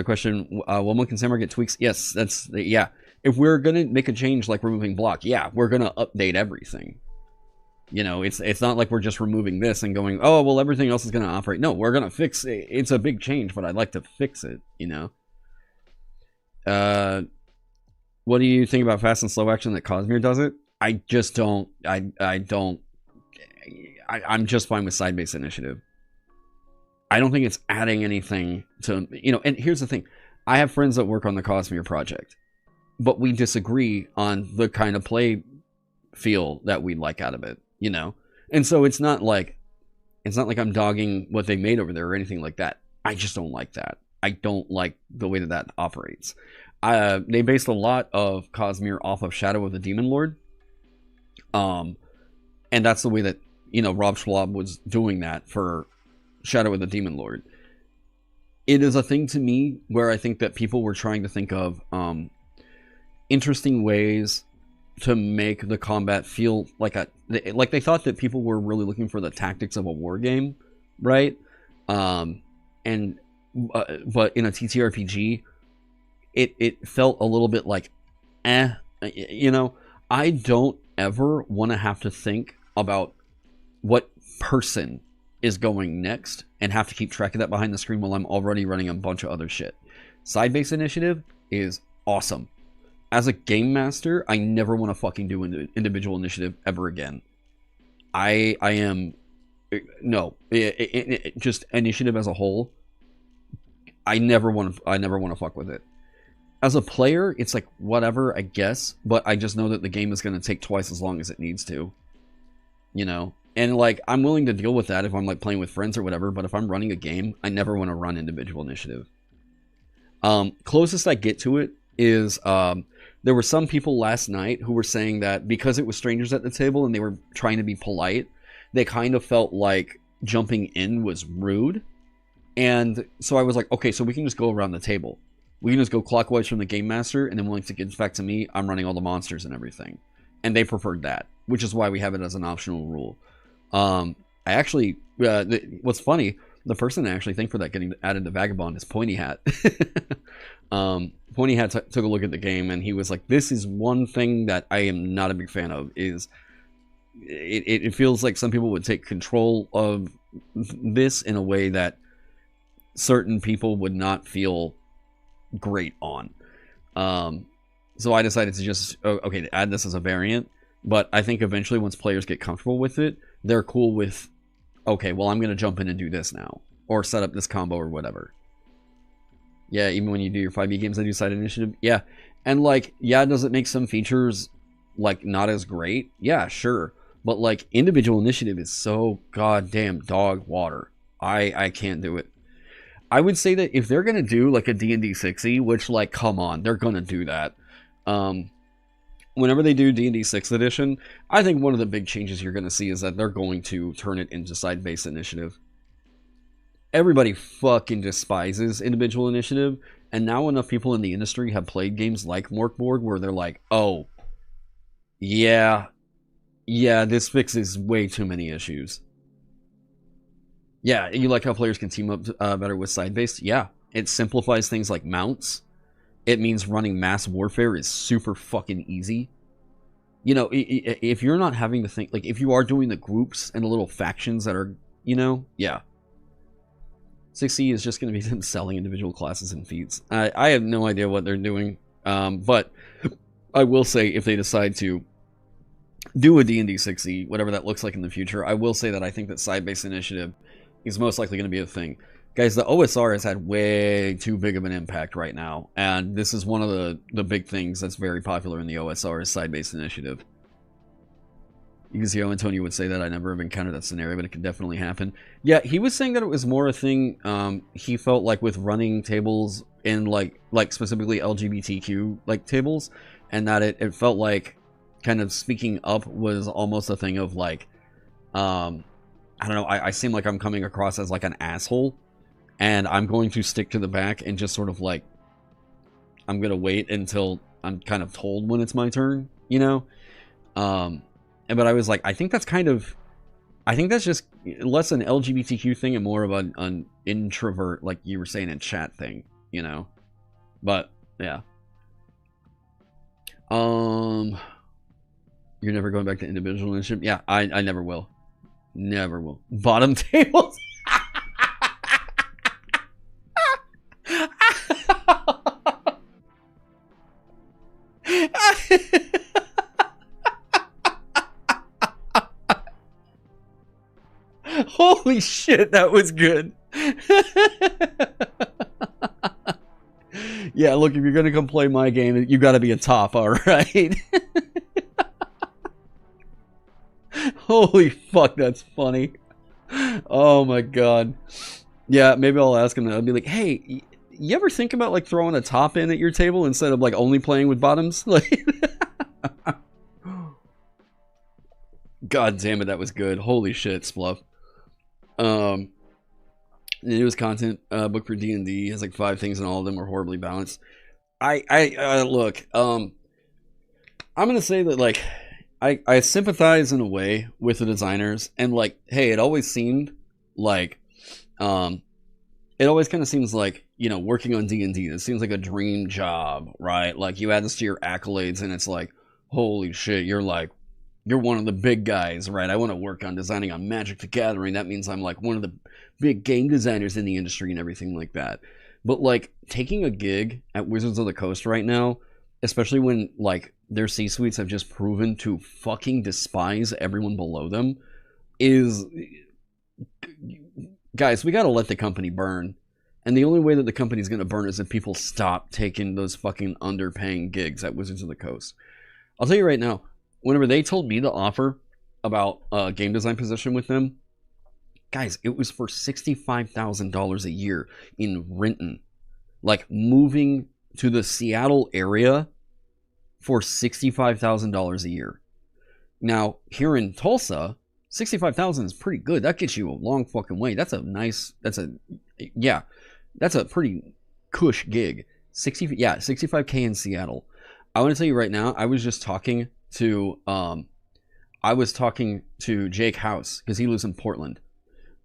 S1: question, one can Samurai get tweaks? Yes, yeah. If we're gonna make a change like removing block, yeah, we're gonna update everything. You know, it's not like we're just removing this and going, oh, well, everything else is gonna operate. No, we're gonna fix it. It's a big change, but I'd like to fix it, you know? What do you think about fast and slow action that Cosmere does it? I just don't, I'm just fine with side-based initiative. I don't think it's adding anything to, you know, and here's the thing. I have friends that work on the Cosmere project, but we disagree on the kind of play feel that we'd like out of it, you know? And so it's not like I'm dogging what they made over there or anything like that. I just don't like that. I don't like the way that operates. They based a lot of Cosmere off of Shadow of the Demon Lord. And that's the way that, you know, Rob Schwab was doing that for Shadow of the Demon Lord. It is a thing to me where I think that people were trying to think of interesting ways to make the combat feel like they thought that people were really looking for the tactics of a war game, right? But in a TTRPG, it felt a little bit like, you know. I don't ever want to have to think about what person is going next and have to keep track of that behind the screen while I'm already running a bunch of other shit. Side-based initiative is awesome. As a game master, I never want to fucking do individual initiative ever again. I am... No. Just initiative as a whole, I never want to fuck with it. As a player, it's like, whatever, I guess, but I just know that the game is going to take twice as long as it needs to. You know? And, like, I'm willing to deal with that if I'm, like, playing with friends or whatever, but if I'm running a game, I never want to run individual initiative. Closest I get to it is, there were some people last night who were saying that because it was strangers at the table and they were trying to be polite, they kind of felt like jumping in was rude. And so I was like, okay, so we can just go around the table. We can just go clockwise from the game master, and then once it gets back to me, I'm running all the monsters and everything. And they preferred that, which is why we have it as an optional rule. I actually, what's funny, the person I actually think for that getting added to Vagabond is Pointy Hat. Pointy Hat took a look at the game, and he was like, this is one thing that I am not a big fan of, is it feels like some people would take control of this in a way that certain people would not feel great on. So I decided to just to add this as a variant, but I think eventually once players get comfortable with it, they're cool with, okay, well, I'm gonna jump in and do this now, or set up this combo or whatever. Yeah, even when you do your 5e games, I do side initiative. Yeah, and like, yeah, does it make some features like not as great? Yeah, sure, but like individual initiative is so goddamn dog water. I can't do it. I would say that if they're going to do like a D&D 6e, which, like, come on, they're going to do that. Whenever they do D&D 6th edition, I think one of the big changes you're going to see is that they're going to turn it into side-based initiative. Everybody fucking despises individual initiative, and now enough people in the industry have played games like Morkborg where they're like, oh, yeah, this fixes way too many issues. Yeah, you like how players can team up better with side-based? Yeah, it simplifies things like mounts. It means running mass warfare is super fucking easy. You know, if you're not having to think, like, if you are doing the groups and the little factions that are, you know, yeah. 6e is just going to be them selling individual classes and feats. I have no idea what they're doing, but I will say if they decide to do a D&D 6e, whatever that looks like in the future, I will say that I think that side-based initiative is most likely going to be a thing. Guys, the OSR has had way too big of an impact right now, and this is one of the big things that's very popular in the OSR is side-based initiative. You can see how Antonio would say that. I never have encountered that scenario, but it could definitely happen. Yeah, he was saying that it was more a thing he felt like with running tables in like specifically LGBTQ like tables, and that it felt like kind of speaking up was almost a thing of like I don't know, I seem like I'm coming across as like an asshole, and I'm going to stick to the back and just sort of like, I'm going to wait until I'm kind of told when it's my turn, you know? But I was like, I think that's just less an LGBTQ thing and more of an introvert, like you were saying in chat thing, you know? But, yeah. You're never going back to individual initiative? Yeah, I never will. Never will. Bottom tables? Holy shit, that was good. Yeah, look, if you're gonna come play my game, you gotta be a top, alright? Holy fuck, that's funny. Oh my god. Yeah, maybe I'll ask him that. I'll be like, hey, you ever think about like throwing a top in at your table instead of like only playing with bottoms? Like, god damn it, that was good. Holy shit, Spluff. The newest content book for D&D has like 5 things and all of them are horribly balanced. I look, I'm gonna say that like I sympathize in a way with the designers, and like, hey, it always seemed like it always kind of seems like, you know, working on D&D, it seems like a dream job, right? Like you add this to your accolades and it's like, holy shit, you're one of the big guys, right? I want to work on designing on Magic the Gathering. That means I'm like one of the big game designers in the industry and everything like that. But like taking a gig at Wizards of the Coast right now, especially when like their C-suites have just proven to fucking despise everyone below them, is, guys, we gotta let the company burn. And the only way that the company's gonna burn is if people stop taking those fucking underpaying gigs at Wizards of the Coast. I'll tell you right now, whenever they told me the offer about a game design position with them, guys, it was for $65,000 a year in Renton. Like moving to the Seattle area for $65,000 a year. Now, here in Tulsa, $65,000 is pretty good. That gets you a long fucking way. That's a pretty cush gig. 65K in Seattle. I want to tell you right now, I was talking to Jake House because he lives in Portland.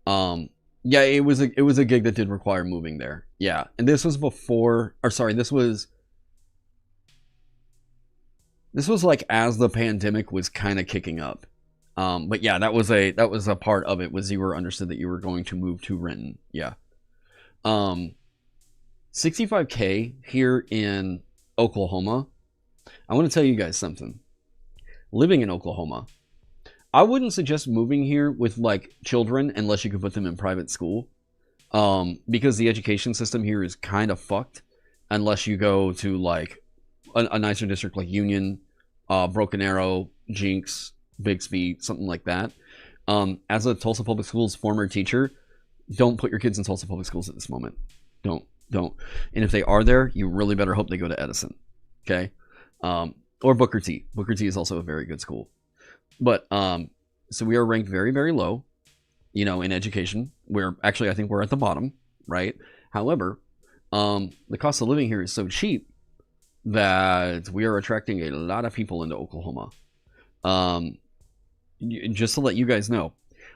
S1: Yeah, it was a gig that did require moving there. Yeah, and this was this was like as the pandemic was kind of kicking up. But yeah, that was a part of it, was you were understood that you were going to move to Renton. Yeah. 65K here in Oklahoma. I want to tell you guys something. Living in Oklahoma, I wouldn't suggest moving here with like children unless you could put them in private school. Because the education system here is kind of fucked unless you go to like a nicer district like Union, Broken Arrow, Jinx, Bixby, something like that. As a Tulsa Public Schools former teacher, don't put your kids in Tulsa Public Schools at this moment. Don't. And if they are there, you really better hope they go to Edison. Okay? Or Booker T. Booker T is also a very good school. But, so we are ranked very, very low, you know, in education. I think we're at the bottom, right? However, the cost of living here is so cheap that we are attracting a lot of people into Oklahoma. Just to let you guys know,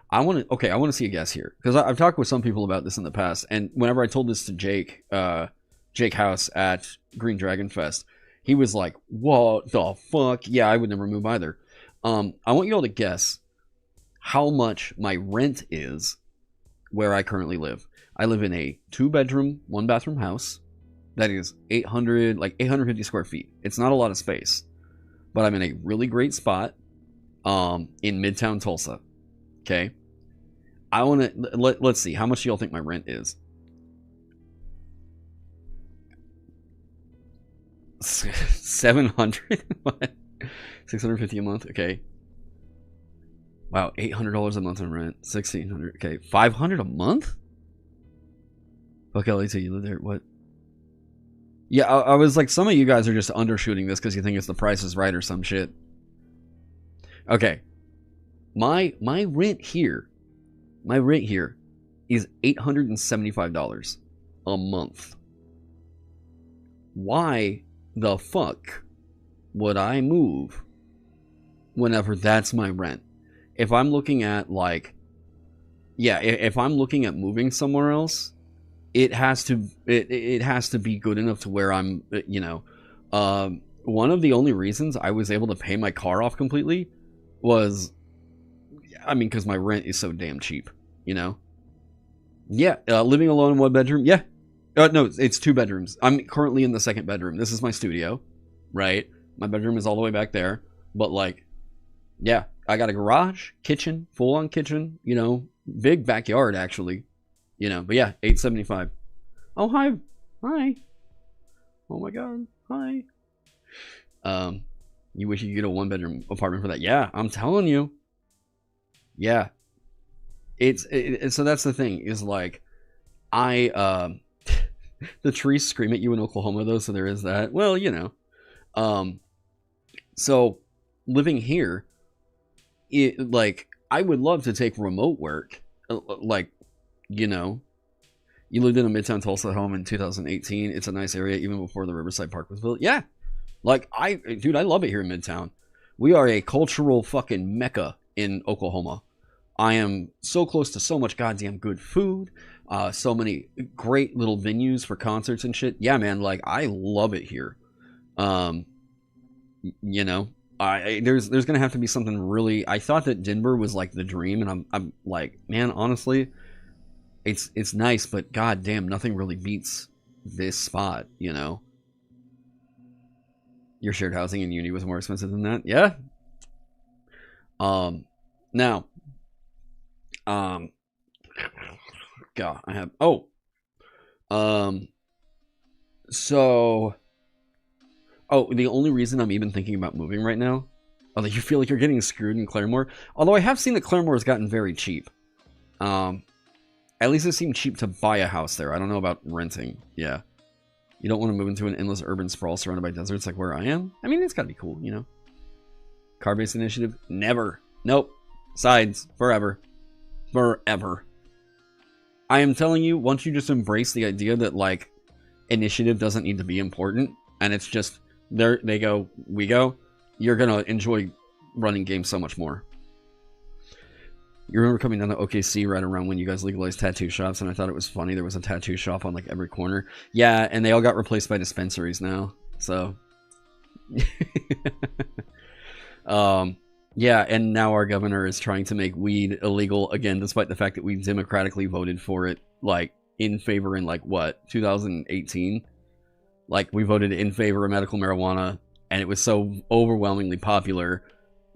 S1: I want to see a guess here, because I've talked with some people about this in the past, and whenever I told this to Jake House at Green Dragon Fest, he was like, "What the fuck? Yeah, I would never move either." I want you all to guess how much my rent is where I currently live. I live in a 2-bedroom, 1-bathroom house that is 850 square feet. It's not a lot of space, but I'm in a really great spot in Midtown Tulsa. Okay, I want to let's see, how much do y'all think my rent is? 700. What? 650 a month. Okay. Wow, $800 a month in rent. 1,600. Okay, 500 a month. Fuck LA, you live there. What? Yeah, I was like, some of you guys are just undershooting this because you think it's The Price is Right or some shit. Okay. My rent here is $875 a month. Why the fuck would I move whenever that's my rent? If I'm looking at if I'm looking at moving somewhere else, it has to be good enough to where I'm, one of the only reasons I was able to pay my car off completely was, because my rent is so damn cheap, you know? Yeah, living alone in 1 bedroom, yeah. No, it's 2 bedrooms. I'm currently in the 2nd bedroom. This is my studio, right? My bedroom is all the way back there. But, yeah, I got a garage, kitchen, full-on kitchen, big backyard, actually. But yeah, $875. Oh, hi. Oh, my God. Hi. You wish you could get a 1-bedroom apartment for that. Yeah, I'm telling you. Yeah. So that's the thing, is the trees scream at you in Oklahoma, though, so there is that. Well, so living here, I would love to take remote work. You lived in a Midtown Tulsa home in 2018. It's a nice area, even before the Riverside Park was built. Yeah, Like, dude, I love it here in Midtown. We are a cultural fucking mecca in Oklahoma. I am so close to so much goddamn good food, so many great little venues for concerts and shit. Yeah, man, like, I love it here. You know, there's gonna have to be something really. I thought that Denver was like the dream, and I'm like, man, honestly, it's nice, but goddamn, nothing really beats this spot. You know, your shared housing in uni was more expensive than that. Yeah. Now, God, I have. So. Oh, the only reason I'm even thinking about moving right now, although you feel like you're getting screwed in Claremore, although I have seen that Claremore has gotten very cheap. At least it seemed cheap to buy a house there. I don't know about renting. Yeah. You don't want to move into an endless urban sprawl surrounded by deserts like where I am? I mean, it's got to be cool, you know? Car-based initiative? Never. Nope. Sides. Forever. Forever. I am telling you, once you just embrace the idea that, like, initiative doesn't need to be important, and it's just, there they go, we go, you're gonna enjoy running games so much more. You remember coming down to OKC right around when you guys legalized tattoo shops, and I thought it was funny there was a tattoo shop on like every corner. Yeah, and they all got replaced by dispensaries now. So yeah, and now our governor is trying to make weed illegal again, despite the fact that we democratically voted for it, like, in favor in, like, what, 2018? Like, we voted in favor of medical marijuana, and it was so overwhelmingly popular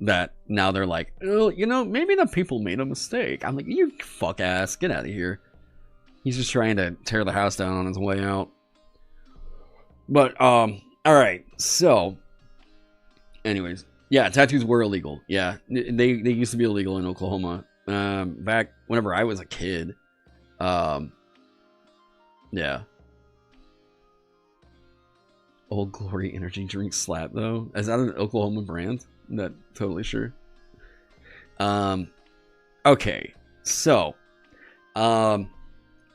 S1: that now they're like, oh, you know, maybe the people made a mistake. I'm like, you fuck ass, get out of here. He's just trying to tear the house down on his way out. But, alright, so, anyways, yeah, tattoos were illegal. Yeah, they used to be illegal in Oklahoma, back whenever I was a kid. Yeah. Old Glory energy drink slap, though. Is that an Oklahoma brand? Not totally sure. Okay, so I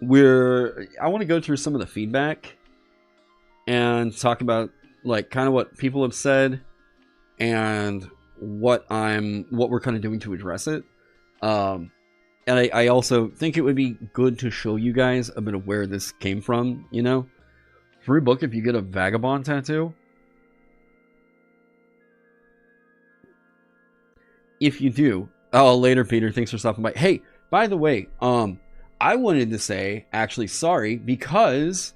S1: want to go through some of the feedback and talk about, like, kind of what people have said and what we're kind of doing to address it. And I also think it would be good to show you guys a bit of where this came from, you know? Free book if you get a Vagabond tattoo. If you do. Oh, later, Peter. Thanks for stopping by. Hey, by the way, I wanted to say, actually, sorry, because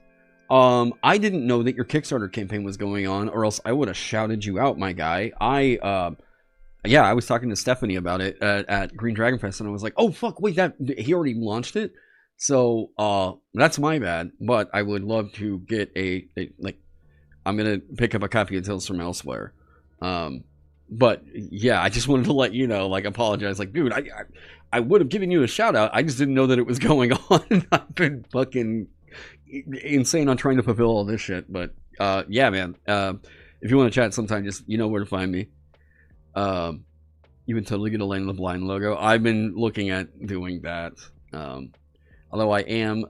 S1: I didn't know that your Kickstarter campaign was going on, or else I would have shouted you out, my guy. Yeah, I was talking to Stephanie about it at Green Dragon Fest, and I was like, oh, fuck, wait, he already launched it? So, that's my bad, but I would love to get I'm gonna pick up a copy of Tales from Elsewhere. But, yeah, I just wanted to let you know, like, apologize, like, dude, I would have given you a shout out, I just didn't know that it was going on. I've been fucking insane on trying to fulfill all this shit, but, yeah, man, if you want to chat sometime, just, you know where to find me. You would totally get a Lane of the Blind logo. I've been looking at doing that, although I am,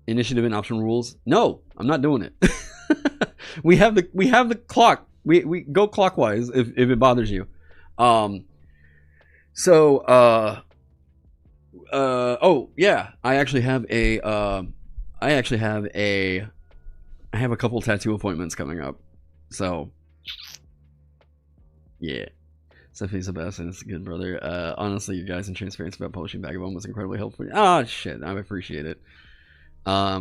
S1: initiative and option rules. No, I'm not doing it. we have the clock. We go clockwise if it bothers you. Oh yeah, I have a couple tattoo appointments coming up. So yeah. Stephanie's the best, and it's a good brother. Honestly, you guys and transparency about publishing Vagabond was incredibly helpful. Oh shit, I appreciate it. Yeah,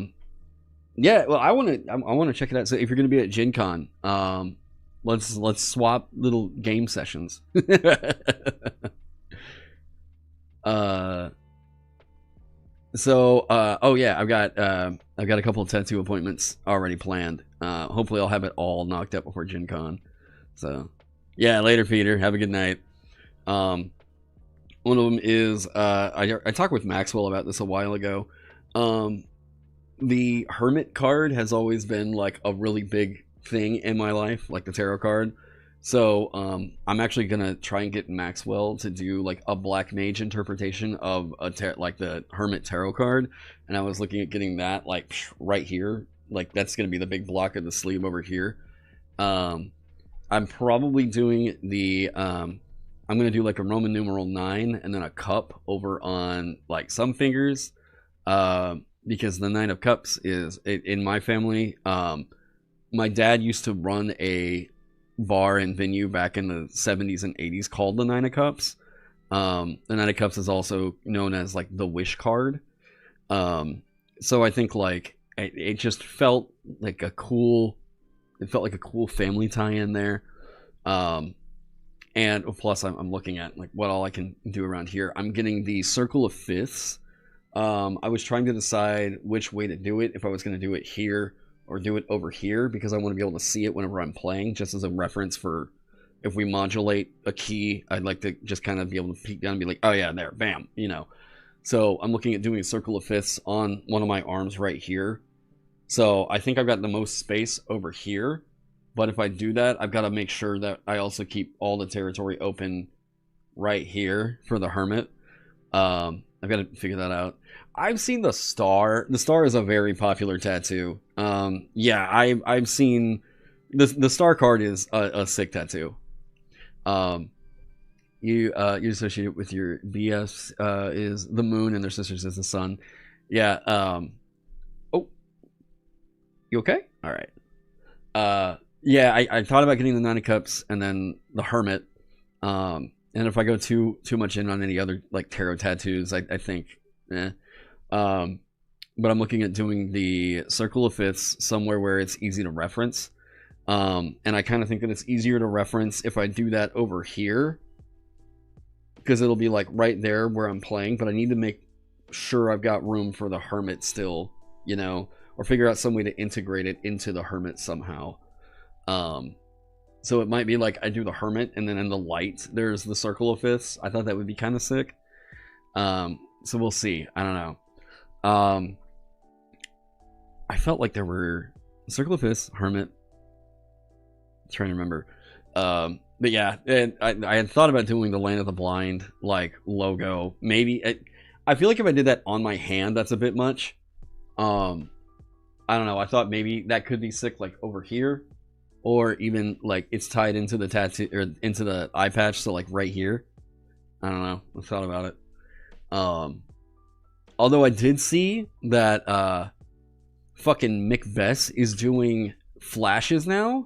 S1: well, I want to check it out. So if you're gonna be at Gen Con, let's swap little game sessions. Oh yeah, I've got a couple of tattoo appointments already planned. Hopefully I'll have it all knocked up before Gen Con. So yeah, later, Peter. Have a good night. One of them is I talked with Maxwell about this a while ago. The Hermit card has always been like a really big thing in my life, like the tarot card. So I'm actually gonna try and get Maxwell to do like a Black Mage interpretation of like the Hermit tarot card, and I was looking at getting that like right here. Like that's gonna be the big block of the sleeve over here. I'm probably doing the I'm gonna do like a Roman numeral 9 and then a cup over on like some fingers, because the 9 of cups is in my family. My dad used to run a bar and venue back in the 70s and 80s called the 9 of cups. The 9 of cups is also known as like the wish card. So I think like it just felt like a cool family tie-in there. And plus I'm looking at like what all I can do around here. I'm getting the circle of fifths. I was trying to decide which way to do it, if I was going to do it here or do it over here, because I want to be able to see it whenever I'm playing, just as a reference for if we modulate a key. I'd like to just kind of be able to peek down and be like, oh yeah, there, bam, you know. So I'm looking at doing a circle of fifths on one of my arms right here. So I think I've got the most space over here. But if I do that, I've got to make sure that I also keep all the territory open right here for the hermit. I've got to figure that out. I've seen the star. The star is a very popular tattoo. Yeah, I've seen the star card is a sick tattoo. You associate it with your BFs is the moon and their sisters is the sun. Yeah. Oh, you okay? All right. Yeah, I thought about getting the 9 of cups and then the hermit. And if I go too much in on any other like tarot tattoos, I think, but I'm looking at doing the circle of fifths somewhere where it's easy to reference. And I kind of think that it's easier to reference if I do that over here, because it'll be like right there where I'm playing, but I need to make sure I've got room for the hermit still, you know, or figure out some way to integrate it into the hermit somehow. So it might be like I do the hermit and then in the light there's the circle of fifths. I thought that would be kind of sick. So we'll see. I don't know. I felt like there were circle of fifths, hermit. I'm trying to remember. But yeah, and I had thought about doing the Land of the Blind like logo. Maybe I feel like if I did that on my hand, that's a bit much. I don't know. I thought maybe that could be sick, like over here. Or even like it's tied into the tattoo or into the eye patch, so like right here. I don't know. I thought about it. Although I did see that fucking Macbeth is doing flashes now.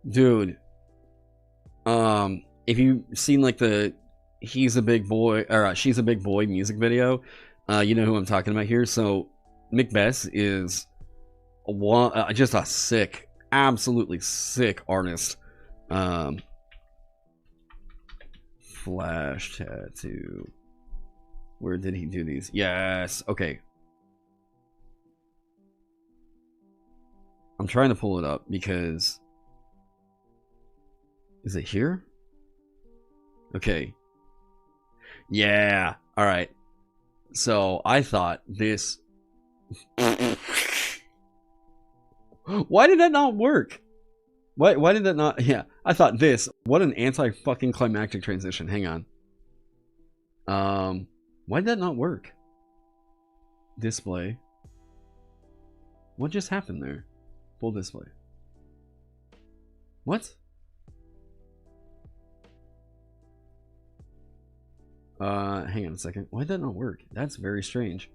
S1: Dude. If you've seen like the He's a Big Boy or She's a Big Boy music video, you know who I'm talking about here. So Macbeth is just a sick, absolutely sick artist. Flash tattoo. Where did he do these? Yes. Okay. I'm trying to pull it up because... Is it here? Okay. Yeah. All right. So I thought this... Why did that not work? Why did that not... Yeah, I thought this... What an anti-fucking climactic transition. Hang on. Why did that not work? Display. What just happened there? Full display. What? Hang on a second. Why did that not work? That's very strange.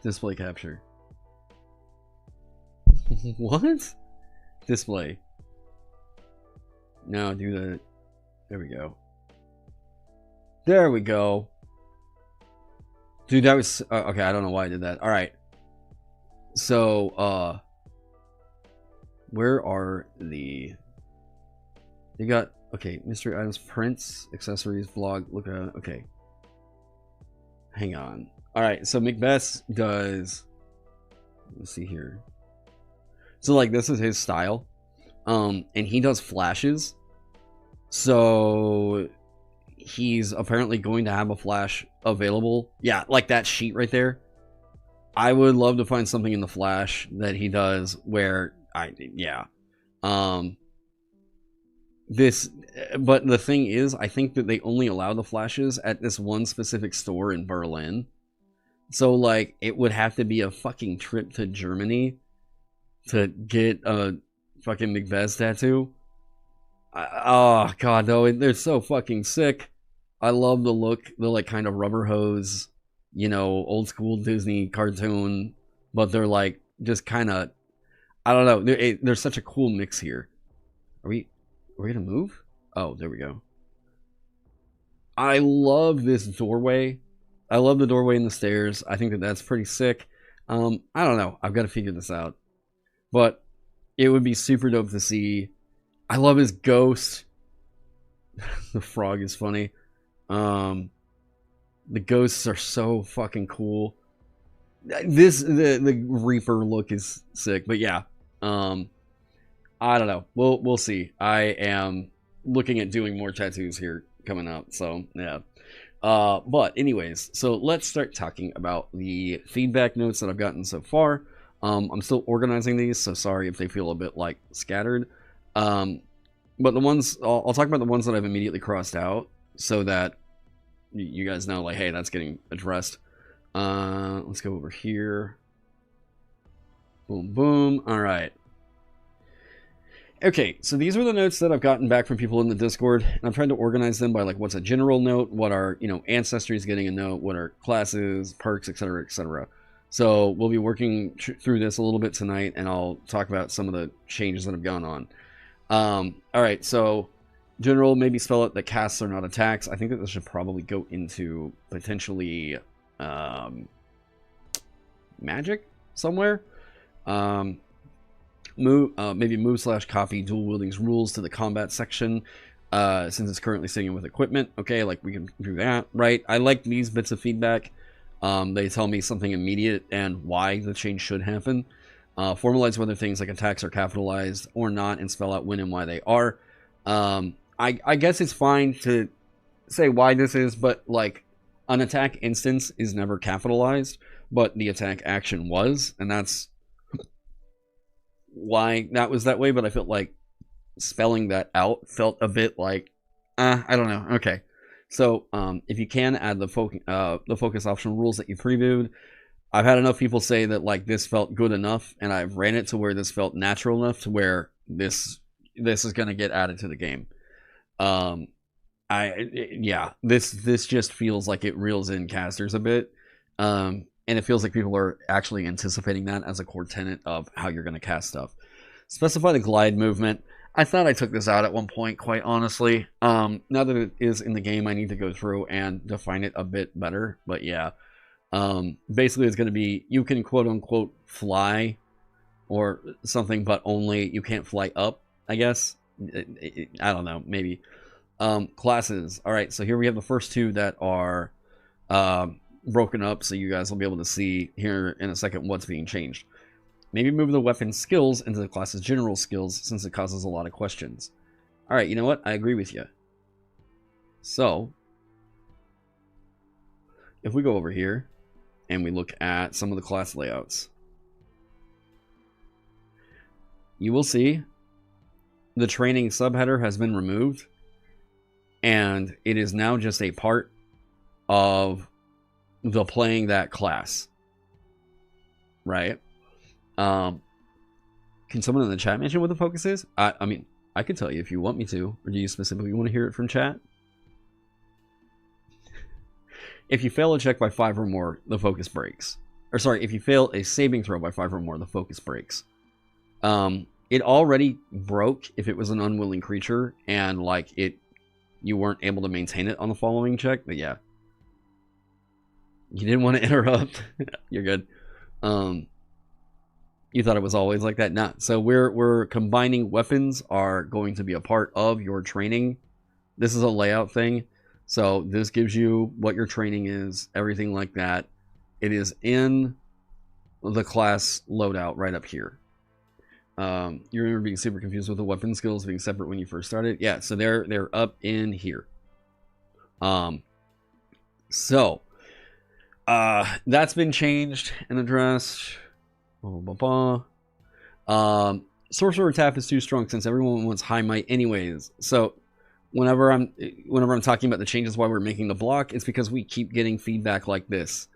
S1: Display capture. What? Display. Now do the... There we go. There we go. Dude, that was... okay, I don't know why I did that. Alright. So, where are the... They got... Okay, mystery items, prints, accessories, blog, look at... Okay. Hang on. Alright, so Macbeth does... Let's see here. So, like, this is his style. And he does flashes. So... He's apparently going to have a flash available. Yeah, like that sheet right there. I would love to find something in the Flash that he does where but the thing is, I think that they only allow the Flashes at this one specific store in Berlin. So, like, it would have to be a fucking trip to Germany to get a fucking McVez tattoo. Oh, God, no, they're so fucking sick. I love the look, the, like, kind of rubber hose, you know, old school Disney cartoon, but they're, like, just kind of, I don't know, there's such a cool mix here. Are we gonna move? Oh, there we go. I love this doorway. I love the doorway and the stairs. I think that that's pretty sick. I don't know. I've got to figure this out. But it would be super dope to see. I love his ghost. The frog is funny. The ghosts are so fucking cool. The Reaper look is sick. But yeah. I don't know. We'll see. I am looking at doing more tattoos here coming up. So yeah. But anyways, so let's start talking about the feedback notes that I've gotten so far. I'm still organizing these, so sorry if they feel a bit like scattered. But the ones I'll talk about the ones that I've immediately crossed out, so that you guys know, like, hey, that's getting addressed. Let's go over here. Boom, boom. All right. Okay, so these are the notes that I've gotten back from people in the Discord, and I'm trying to organize them by, like, what's a general note, what are, you know, ancestries getting a note, what are classes, perks, etc., etc. So we'll be working through this a little bit tonight, and I'll talk about some of the changes that have gone on. All right, so general, maybe spell it that casts are not attacks. I think that this should probably go into potentially magic somewhere. Maybe move/copy dual wielding's rules to the combat section, since it's currently sitting with equipment. Okay, like, we can do that, right? I like these bits of feedback. They tell me something immediate and why the change should happen. Formalize whether things like attacks are capitalized or not, and spell out when and why they are. I guess it's fine to say why this is, but, like, an attack instance is never capitalized, but the attack action was, and that's why that was that way. But I felt like spelling that out felt a bit like, I don't know. Okay, so if you can add the focus optional rules that you previewed. I've had enough people say that, like, this felt good enough, and I've ran it to where this felt natural enough to where this is going to get added to the game. This just feels like it reels in casters a bit, and it feels like people are actually anticipating that as a core tenet of how you're going to cast stuff. Specify the glide movement. I thought I took this out at one point, quite honestly. Now that it is in the game, I need to go through and define it a bit better. But yeah, basically it's going to be, you can quote-unquote fly or something, but only you can't fly up, I guess. I don't know, maybe. Classes. All right, so here we have the first two that are broken up, so you guys will be able to see here in a second what's being changed. Maybe move the weapon skills into the class's general skills, since it causes a lot of questions. All right, you know what? I agree with you. So if we go over here and we look at some of the class layouts, you will see the training subheader has been removed, and it is now just a part of the playing that class, right? Can someone in the chat mention what the focus is? I mean, I could tell you if you want me to, or do you specifically want to hear it from chat? If you fail a check by 5 or more, the focus breaks. Or sorry, if you fail a saving throw by 5 or more, the focus breaks. It already broke if it was an unwilling creature, and, like, you weren't able to maintain it on the following check. But yeah, you didn't want to interrupt. You're good. You thought it was always like that? Nah. So we're combining weapons are going to be a part of your training. This is a layout thing. So this gives you what your training is, everything like that. It is in the class loadout right up here. You remember being super confused with the weapon skills being separate when you first started? Yeah, so they're up in here. So That's been changed and addressed. Sorcerer tap is too strong since everyone wants high might anyways. So whenever I'm talking about the changes why we're making the block, it's because we keep getting feedback like this.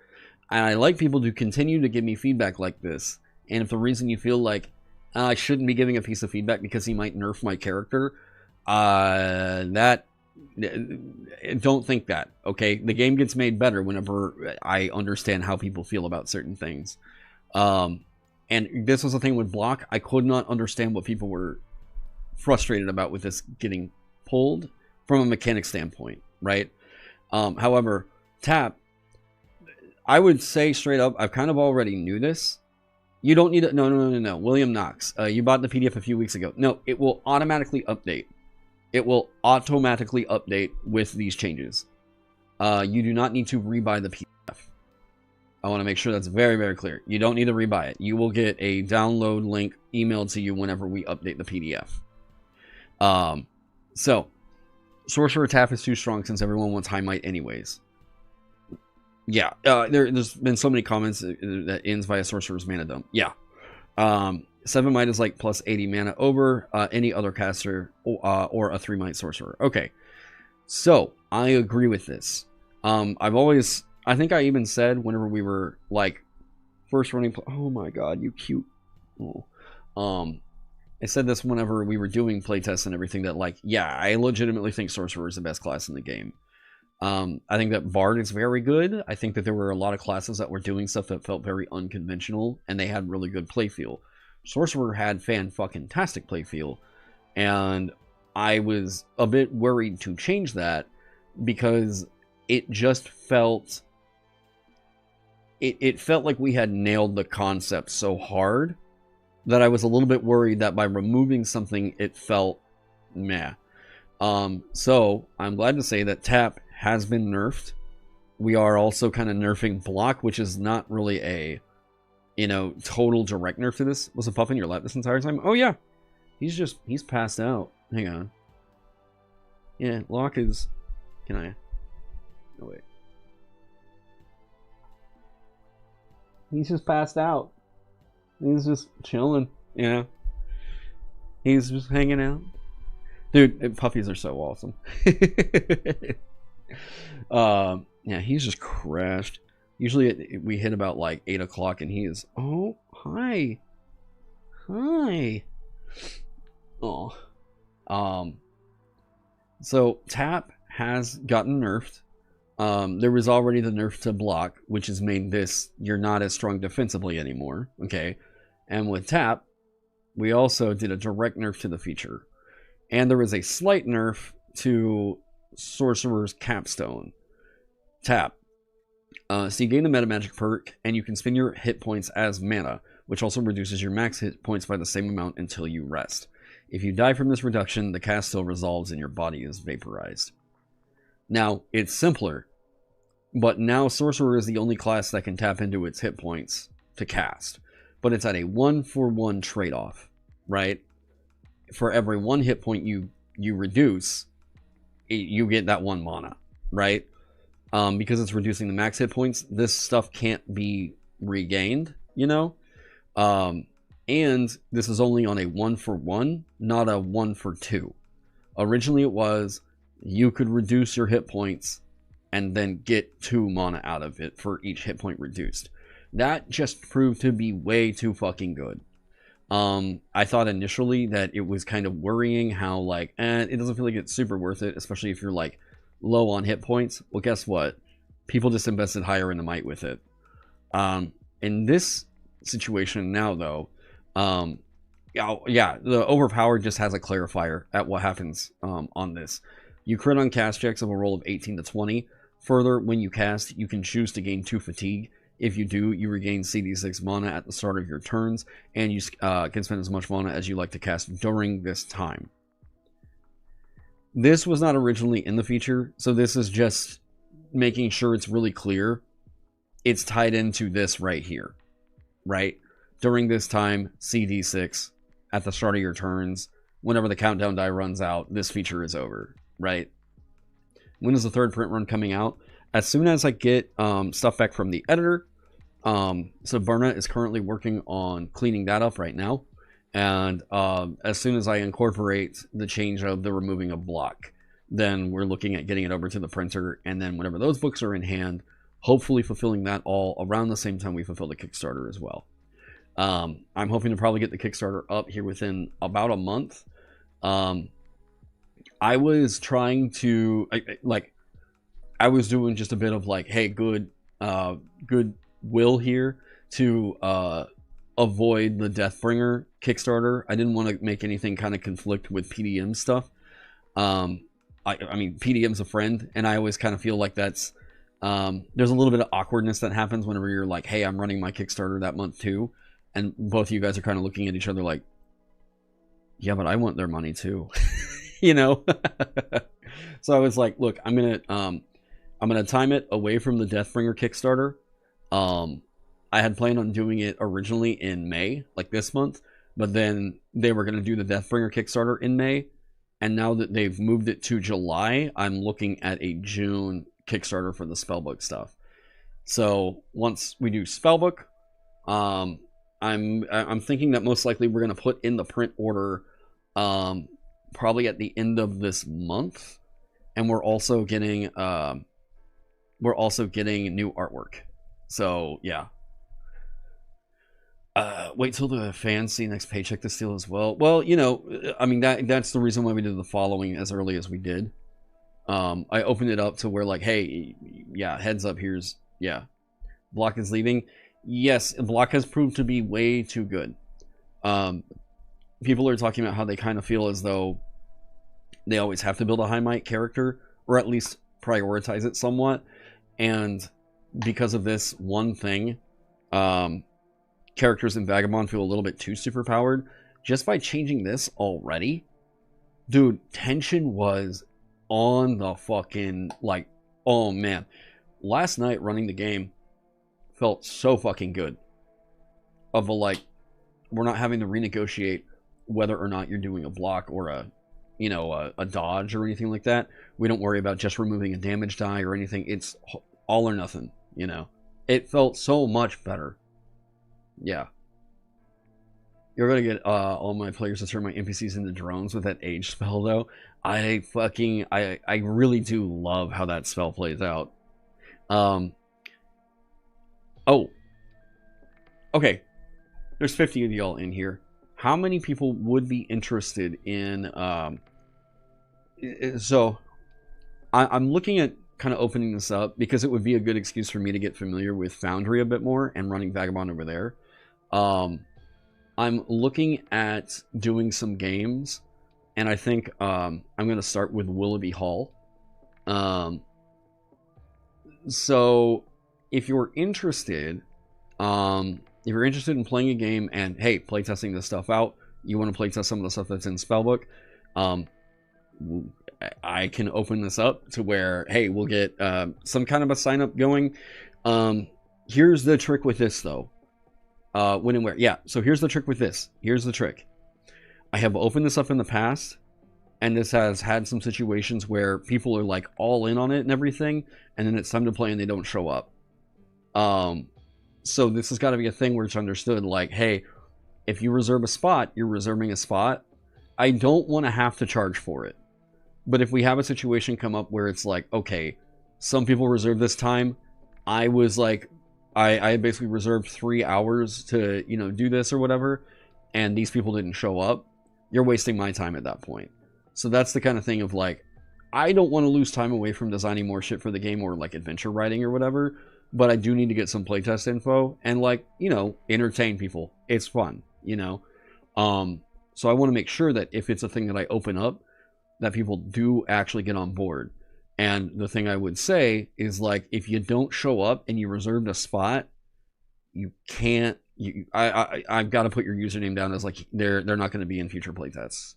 S1: And I like people to continue to give me feedback like this. And if the reason you feel like I shouldn't be giving a piece of feedback because he might nerf my character, don't think that, okay? The game gets made better whenever I understand how people feel about certain things. And this was the thing with block. I could not understand what people were frustrated about with this getting pulled from a mechanic standpoint, right? However, tap, I would say straight up, I kind of already knew this. You don't need it. No. William Knox, you bought the PDF a few weeks ago. No, it will automatically update. It will automatically update with these changes. You do not need to rebuy the PDF. I want to make sure that's very, very clear. You don't need to rebuy it. You will get a download link emailed to you whenever we update the PDF. So, Sorcerer tap is too strong since everyone wants high might anyways. Yeah, there's been so many comments that ends via Sorcerer's mana dump. Yeah. 7 might is like plus 80 mana over any other caster or a 3 might sorcerer. Okay, so I agree with this. I think I even said whenever we were like first running, oh my god, you cute. Oh. I said this whenever we were doing playtests and everything that like, yeah, I legitimately think sorcerer is the best class in the game. I think that Bard is very good. I think that there were a lot of classes that were doing stuff that felt very unconventional and they had really good play feel. Sorcerer had fan-fucking-tastic playfeel, and I was a bit worried to change that because it just felt... It felt like we had nailed the concept so hard that I was a little bit worried that by removing something, it felt meh. So, I'm glad to say that tap has been nerfed. We are also kind of nerfing block, which is not really a... total direct nerf to this. Was a puff in your lap this entire time? Oh, yeah. He's passed out. Hang on. Yeah, Locke is... Can I... Oh, wait. He's just passed out. He's just chilling. Yeah. He's just hanging out. Dude, puppies are so awesome. Yeah, he's just crashed. Usually we hit about like 8 o'clock and he is... Oh, hi. Hi. Oh. So, tap has gotten nerfed. There was already the nerf to block, which has made this... You're not as strong defensively anymore. Okay. And with tap, we also did a direct nerf to the feature. And there was a slight nerf to Sorcerer's Capstone. Tap. So you gain the meta magic perk, and you can spend your hit points as mana, which also reduces your max hit points by the same amount until you rest. If you die from this reduction, the cast still resolves and your body is vaporized. Now, it's simpler, but now Sorcerer is the only class that can tap into its hit points to cast. But it's at a 1-for-1 trade-off, right? For every 1 hit point you reduce, you get that 1 mana, right? Because it's reducing the max hit points, this stuff can't be regained, and this is only on a 1-for-1, not a 1-for-2. Originally it was, you could reduce your hit points and then get 2 mana out of it for each hit point reduced. That just proved to be way too fucking good. I thought initially that it was kind of worrying how, like, it doesn't feel like it's super worth it, especially if you're, like, low on hit points. Well, guess what? People just invested higher in the might with it. In this situation now, though, yeah, the overpowered just has a clarifier at what happens on this. You crit on cast checks of a roll of 18 to 20. Further, when you cast, you can choose to gain 2 fatigue. If you do, you regain CD6 mana at the start of your turns, and you can spend as much mana as you like to cast during this time. This was not originally in the feature, so this is just making sure it's really clear. It's tied into this right here, right? During this time, CD6 at the start of your turns. Whenever the countdown die runs out, this feature is over, right? when is the third print run coming out? As soon as I get stuff back from the editor. So Berna is currently working on cleaning that up right now. And as soon as I incorporate the change of the removing a block, then we're looking at getting it over to the printer. And then whenever those books are in hand, hopefully fulfilling that all around the same time we fulfill the Kickstarter as well. I'm hoping to probably get the Kickstarter up here within about a month. I was trying to, I was doing just a bit of like, hey, good will here to avoid the Deathbringer Kickstarter. I didn't want to make anything kind of conflict with PDM stuff. I mean, PDM's a friend, and I always kind of feel like that's there's a little bit of awkwardness that happens whenever you're like, hey, I'm running my Kickstarter that month too, and both of you guys are kind of looking at each other like, yeah, but I want their money too. You know. So I was like, look, I'm gonna time it away from the Deathbringer Kickstarter. I had planned on doing it originally in May, like this month, but then they were going to do the Deathbringer Kickstarter in May, and now that they've moved it to July, I'm looking at a June Kickstarter for the Spellbook stuff. So once we do Spellbook, I'm thinking that most likely we're going to put in the print order probably at the end of this month, and we're also getting new artwork. So yeah. Wait till the fans see next paycheck to steal as well. Well, you know, I mean, that's the reason why we did the following as early as we did. I opened it up to where like, hey, yeah, heads up, here's, yeah, Block is leaving. Yes, Block has proved to be way too good. People are talking about how they kind of feel as though they always have to build a high might character, or at least prioritize it somewhat. And because of this one thing, characters in Vagabond feel a little bit too superpowered. Just by changing this already, dude, tension was on the fucking, like, oh man. Last night running the game felt so fucking good. Of a, like, we're not having to renegotiate whether or not you're doing a block or a, you know, a dodge or anything like that. We don't worry about just removing a damage die or anything. It's all or nothing, you know. It felt so much better. Yeah. You're gonna get all my players to turn my NPCs into drones with that age spell, though. I really do love how that spell plays out. Oh. Okay. There's 50 of y'all in here. How many people would be interested in... So, I'm looking at kind of opening this up because it would be a good excuse for me to get familiar with Foundry a bit more and running Vagabond over there. I'm looking at doing some games, and I think I'm going to start with Willoughby Hall. So if you're interested in playing a game and, hey, playtesting this stuff out, you want to playtest some of the stuff that's in Spellbook, I can open this up to where, hey, we'll get some kind of a sign up going. Here's the trick with this, though. When and where. Yeah, so here's the trick with this. Here's the trick. I have opened this up in the past, and this has had some situations where people are like all in on it and everything, and then it's time to play and they don't show up. So this has got to be a thing where it's understood, like, hey, if you reserve a spot, you're reserving a spot. I don't want to have to charge for it. But if we have a situation come up where it's like, okay, some people reserve this time. I was like, I basically reserved 3 hours to, you know, do this or whatever, and these people didn't show up. You're wasting my time at that point. So that's the kind of thing of like, I don't want to lose time away from designing more shit for the game or like adventure writing or whatever, but I do need to get some playtest info and, like, you know, entertain people. It's fun, you know. So I want to make sure that if it's a thing that I open up, that people do actually get on board. And the thing I would say is, like, if you don't show up and you reserved a spot, you can't. I've got to put your username down as like they're not going to be in future playtests.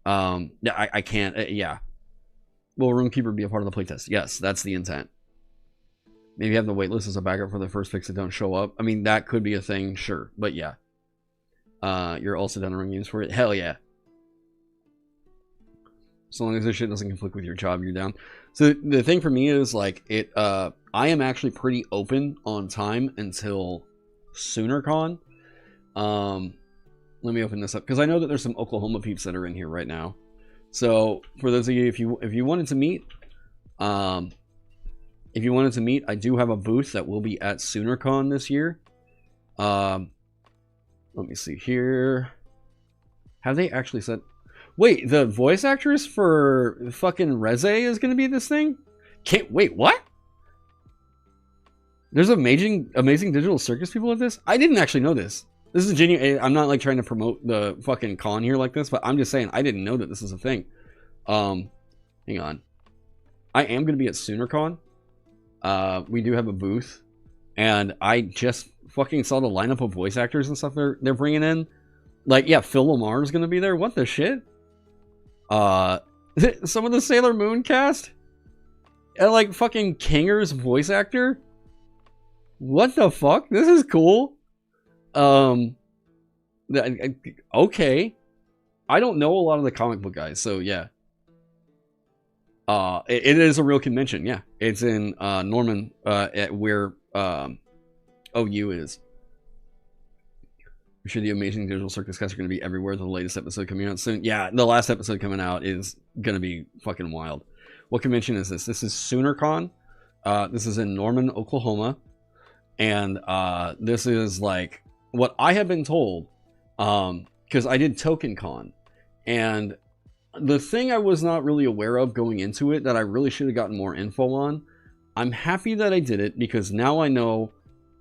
S1: Yeah, I can't. Yeah. Will Runekeeper be a part of the playtest? Yes, that's the intent. Maybe have the waitlist as a backup for the first picks that don't show up. I mean, that could be a thing, sure. But yeah. You're also done running games for it? Hell yeah. So long as this shit doesn't conflict with your job, you're down. So the thing for me is like I am actually pretty open on time until SoonerCon. Let me open this up because I know that there's some Oklahoma peeps that are in here right now. So for those of you, if you wanted to meet, I do have a booth that will be at SoonerCon this year. Let me see here. Have they actually said? Wait, the voice actress for fucking Reze is going to be this thing? Wait, what? There's amazing digital circus people at this? I didn't actually know this. This is genuine. I'm not like trying to promote the fucking con here like this, but I'm just saying I didn't know that this is a thing. Hang on. I am going to be at SoonerCon. We do have a booth, and I just fucking saw the lineup of voice actors and stuff they're bringing in. Like, yeah, Phil Lamar is going to be there. What the shit? Some of the Sailor Moon cast? And like fucking Kinger's voice actor? What the fuck? This is cool. Okay. I don't know a lot of the comic book guys, so yeah. It is a real convention, yeah. It's in Norman, at where OU is. I'm sure the amazing digital circus casts are going to be everywhere. The latest episode coming out soon. Yeah, the last episode coming out is going to be fucking wild. What convention is this? This is SoonerCon. This is in Norman, Oklahoma. And this is like what I have been told, because I did TokenCon. And the thing I was not really aware of going into it that I really should have gotten more info on, I'm happy that I did it because now I know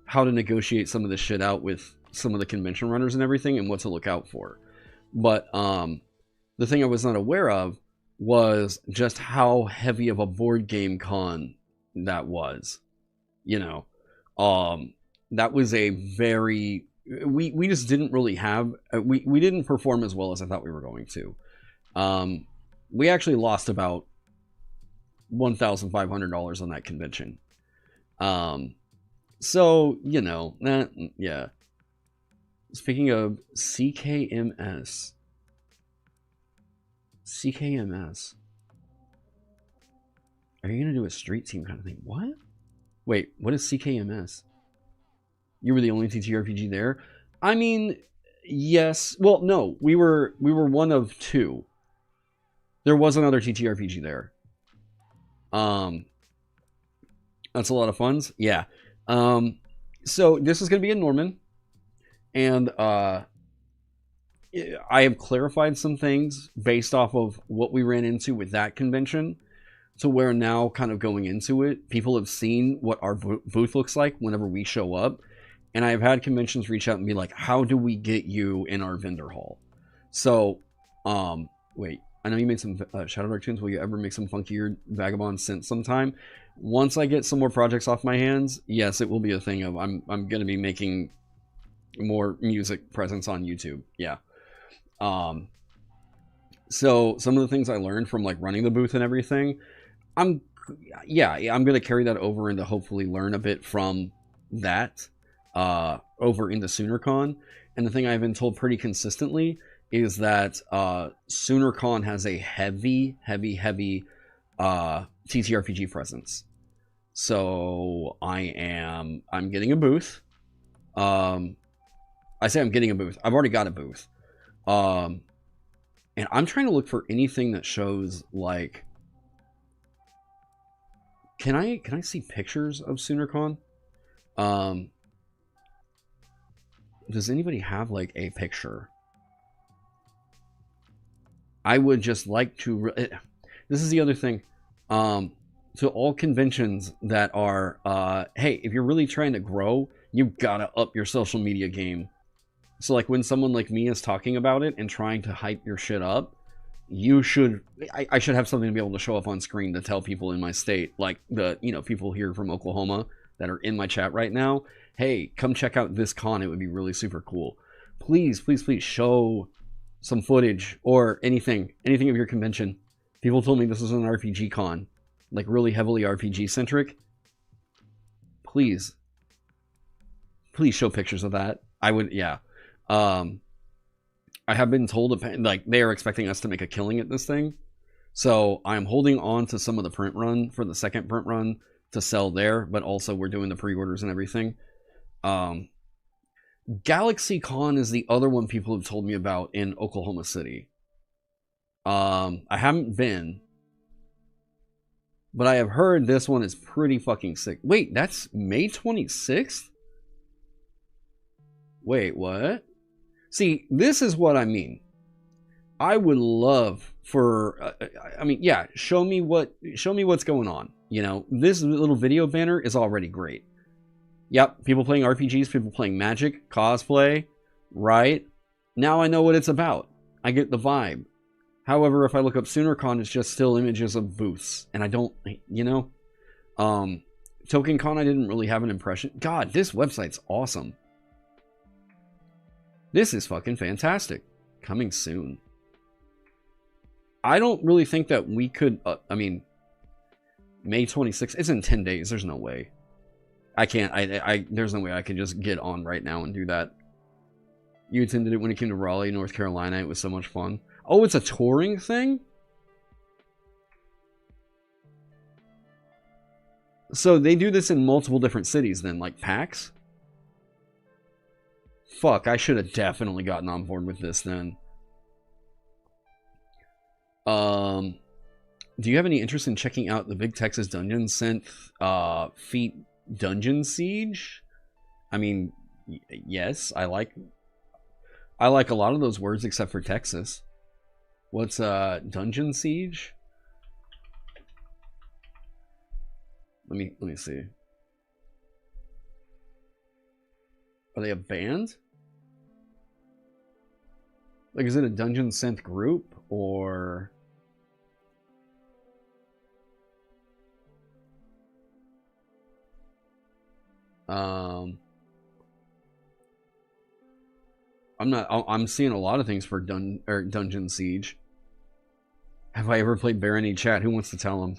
S1: how to negotiate some of this shit out with some of the convention runners and everything and what to look out for. But the thing I was not aware of was just how heavy of a board game con that was. You know, that was a very, we just didn't really have, we didn't perform as well as I thought we were going to. We actually lost about $1,500 on that convention. So, you know, that, yeah. Speaking of CKMS. CKMS. Are you going to do a street team kind of thing? What? Wait, what is CKMS? You were the only TTRPG there? I mean, yes. Well, no. We were one of two. There was another TTRPG there. That's a lot of funds. Yeah. So this is going to be in Norman. And I have clarified some things based off of what we ran into with that convention to where now kind of going into it, people have seen what our booth looks like whenever we show up. And I've had conventions reach out and be like, how do we get you in our vendor hall? So, wait, I know you made some Shadowdark tunes. Will you ever make some funkier Vagabond synth sometime? Once I get some more projects off my hands, yes, it will be a thing of I'm going to be making more music presence on YouTube. Yeah. So some of the things I learned from like running the booth and everything, I'm going to carry that over and to hopefully learn a bit from that over into SoonerCon. And the thing I've been told pretty consistently is that SoonerCon has a heavy TTRPG presence. So I'm getting a booth. I say I'm getting a booth. I've already got a booth. And I'm trying to look for anything that shows like, can I see pictures of SoonerCon? Does anybody have like a picture? I would just like to, this is the other thing. To all conventions that are, hey, if you're really trying to grow, you gotta up your social media game. So like when someone like me is talking about it and trying to hype your shit up, you should, I should have something to be able to show up on screen to tell people in my state, like the, you know, people here from Oklahoma that are in my chat right now, hey, come check out this con. It would be really super cool. Please, please, please show some footage or anything of your convention. People told me this was an RPG con, like really heavily RPG centric. Please show pictures of that. I would, yeah. I have been told, like, they are expecting us to make a killing at this thing. So I'm holding on to some of the print run for the second print run to sell there, but also we're doing the pre-orders and everything. Galaxy Con is the other one people have told me about in Oklahoma City. I haven't been, but I have heard this one is pretty fucking sick. Wait, that's May 26th? Wait, what? See, this is what I mean. I would love for, I mean, yeah, show me what's going on. You know, this little video banner is already great. Yep, people playing RPGs, people playing Magic, cosplay, right? Now I know what it's about. I get the vibe. However, if I look up SoonerCon, it's just still images of booths. And I don't, you know? TokenCon, I didn't really have an impression. God, this website's awesome. This is fucking fantastic. Coming soon. I don't really think that we could, I mean, May 26th, it's in 10 days, there's no way. I can't, there's no way I can just get on right now and do that. You attended it when it came to Raleigh, North Carolina, it was so much fun. Oh, it's a touring thing? So they do this in multiple different cities then, like PAX? Fuck, I should have definitely gotten on board with this then. Do you have any interest in checking out the Big Texas Dungeon Synth Feat Dungeon Siege? I mean, yes, I like a lot of those words except for Texas. What's Dungeon Siege? Let me see. Are they a band? Like, is it a Dungeon Synth group or? I'm seeing a lot of things for Dungeon Siege. Have I ever played Barony Chat? Who wants to tell him?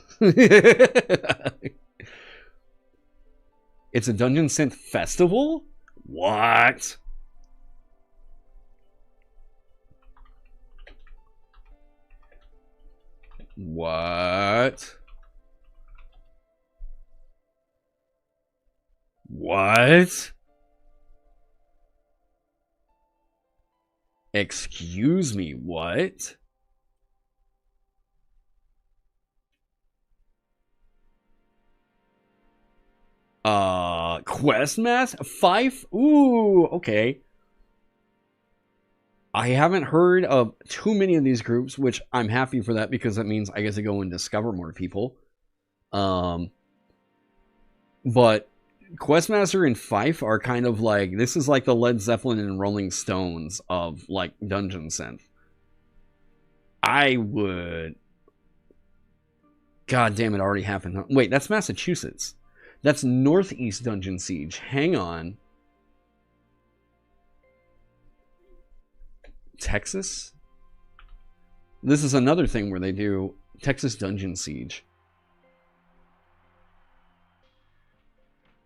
S1: It's a Dungeon Synth festival? What? What? What? Excuse me, what? Questmaster? Fife? Ooh, okay. I haven't heard of too many of these groups, which I'm happy for that because that means I get to go and discover more people. But Questmaster and Fife are kind of like, this is like the Led Zeppelin and Rolling Stones of like Dungeon Synth. I would. God damn, it already happened. Wait, that's Massachusetts. That's Northeast Dungeon Siege. Hang on. Texas? This is another thing where they do Texas Dungeon Siege.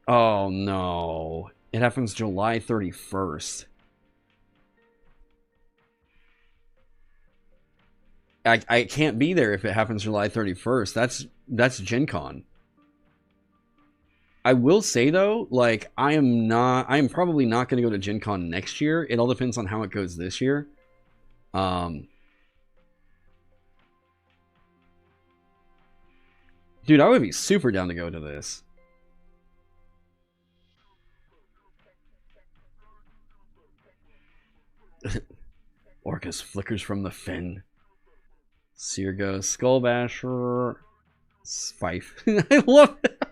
S1: Oh no. It happens July 31st. I can't be there if it happens July 31st. That's Gen Con. I will say though, like I am probably not going to go to Gen Con next year. It all depends on how it goes this year. Dude, I would be super down to go to this. Orcus flickers from the fin. Sirga, Skullbasher, Fife. I love it.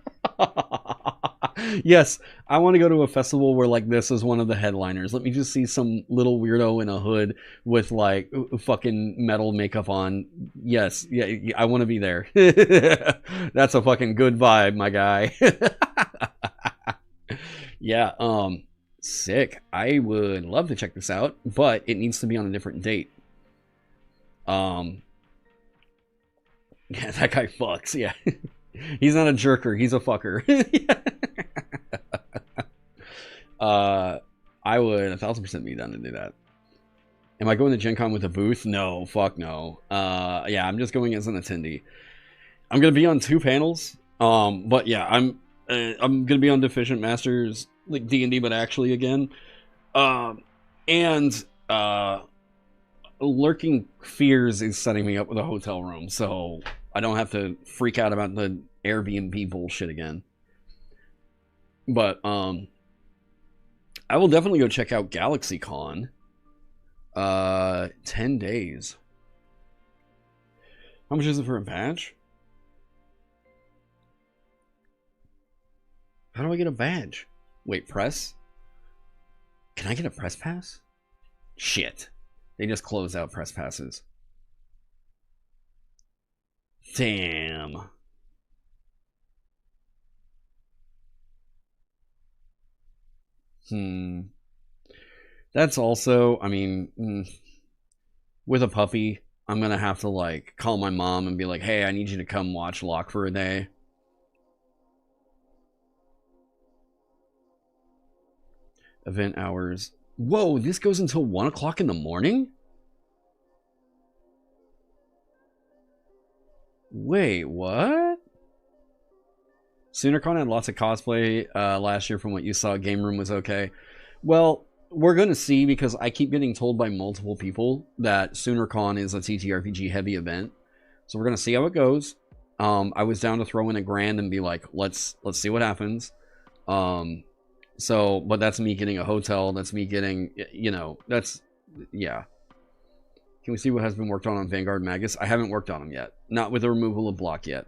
S1: Yes, I want to go to a festival where like this is one of the headliners. Let me just see some little weirdo in a hood with like fucking metal makeup on. Yes, yeah, I want to be there. That's a fucking good vibe, my guy. Yeah, sick. I would love to check this out, but it needs to be on a different date. Yeah, that guy fucks, yeah. He's not a jerker, he's a fucker. I would 1000% be down to do that. Am I going to Gen Con with a booth? No, fuck no. Yeah, I'm just going as an attendee. I'm gonna be on 2 panels. But yeah, I'm gonna be on Deficient Masters, like D&D, but actually again. And Lurking Fears is setting me up with a hotel room, so I don't have to freak out about the Airbnb bullshit again. But I will definitely go check out GalaxyCon. 10 days. How much is it for a badge? How do I get a badge? Wait, press? Can I get a press pass? Shit. They just closed out press passes. Damn. That's also, I mean, with a puppy, I'm gonna have to, like, call my mom and be like, hey, I need you to come watch Locke for a day. Event hours. Whoa, this goes until 1 o'clock in the morning? Wait, what? SoonerCon had lots of cosplay last year from what you saw. Game Room was okay. Well, we're going to see, because I keep getting told by multiple people that SoonerCon is a TTRPG heavy event. So we're going to see how it goes. I was down to throw in $1,000 and be like, let's see what happens. So, but that's me getting a hotel. That's me getting, you know, that's, yeah. Can we see what has been worked on Vanguard Magus? I haven't worked on them yet. Not with the removal of block yet.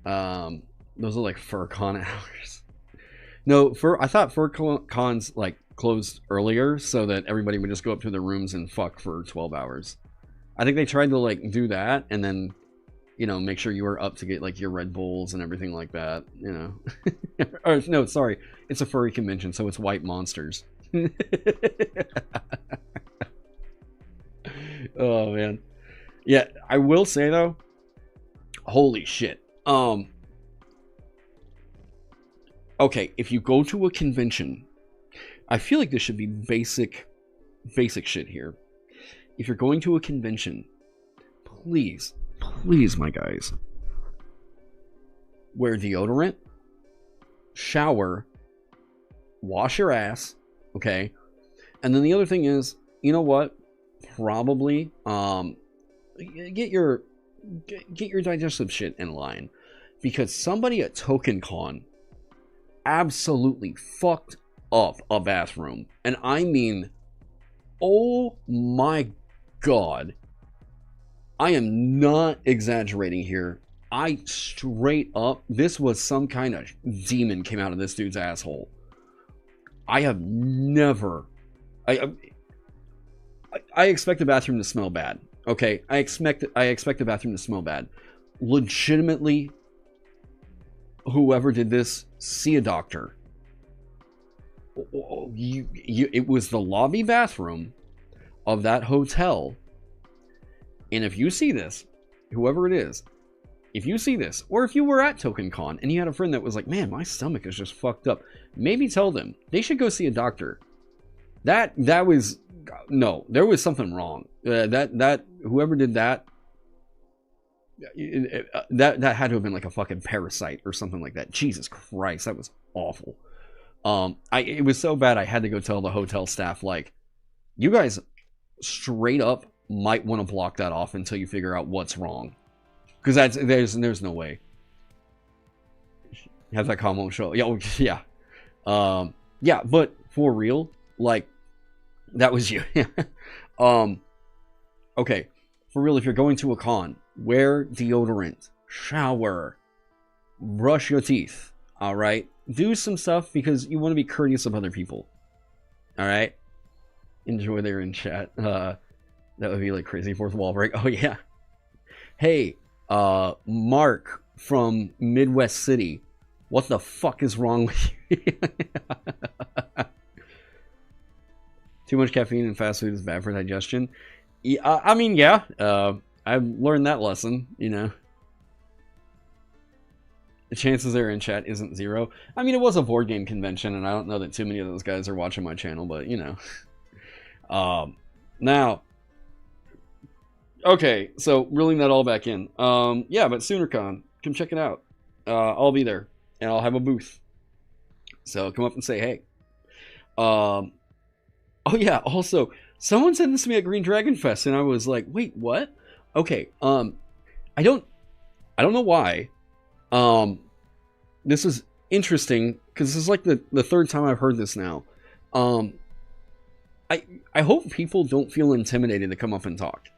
S1: Those are like FurCon hours. No, I thought FurCons like closed earlier so that everybody would just go up to their rooms and fuck for 12 hours. I think they tried to like do that and then, you know, make sure you were up to get like your Red Bulls and everything like that, you know. Or no, sorry, it's a furry convention, so it's white monsters. Oh man. Yeah, I will say though, holy shit. Okay, if you go to a convention, I feel like this should be basic shit here. If you're going to a convention, please, my guys, wear deodorant, shower, wash your ass, okay? And then the other thing is, you know what? Probably get your digestive shit in line, because somebody at TokenCon absolutely fucked up a bathroom, and I mean, oh my god, I am not exaggerating here. I straight up, this was some kind of demon came out of this dude's asshole. I have never, I expect the bathroom to smell bad. Okay, I expect the bathroom to smell bad. Legitimately, whoever did this, see a doctor. It was the lobby bathroom of that hotel. And if you see this, whoever it is, if you see this, or if you were at TokenCon and you had a friend that was like, man, my stomach is just fucked up, maybe tell them they should go see a doctor. That was, no, there was something wrong. That whoever did that, that had to have been like a fucking parasite or something like that. Jesus Christ, that was awful. It was so bad I had to go tell the hotel staff, like, you guys straight up might want to block that off until you figure out what's wrong, because there's no way. Have that comment show. Yeah. Yeah, but for real, like, that was you. Okay, for real, if you're going to a con, wear deodorant, shower, brush your teeth, alright? Do some stuff because you want to be courteous of other people, alright? Enjoy their in chat. That would be like crazy fourth wall break. Oh yeah. Hey, Mark from Midwest City, what the fuck is wrong with you? Too much caffeine and fast food is bad for digestion. Yeah, I mean, yeah. I've learned that lesson, you know. The chances they're in chat isn't zero. I mean, it was a board game convention, and I don't know that too many of those guys are watching my channel, but, you know. Now, okay, so reeling that all back in. Yeah, but SoonerCon, come check it out. I'll be there, and I'll have a booth. So come up and say hey. Oh yeah, also, someone said this to me at Green Dragon Fest, and I was like, wait, what? Okay, I don't know why. This is interesting, because this is like the third time I've heard this now. I hope people don't feel intimidated to come up and talk.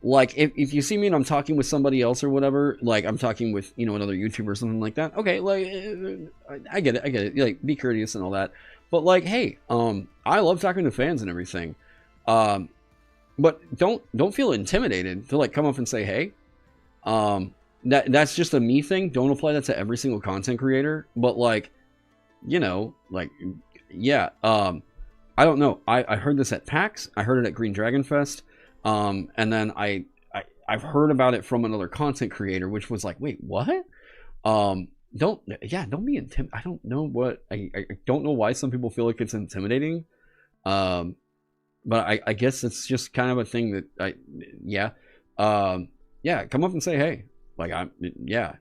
S1: Like, if you see me and I'm talking with somebody else or whatever, like, I'm talking with, you know, another YouTuber or something like that, okay, like, I get it, like, be courteous and all that, but, like, hey, I love talking to fans and everything, but don't feel intimidated to, like, come up and say, hey, that's just a me thing. Don't apply that to every single content creator, but, like, you know, like, yeah, I don't know, I heard this at PAX, I heard it at Green Dragon Fest, and then I've heard about it from another content creator, which was like, wait, what? Don't be intimidated. I don't know what, I don't know why some people feel like it's intimidating. But I guess it's just kind of a thing that yeah, come up and say, hey, like, yeah.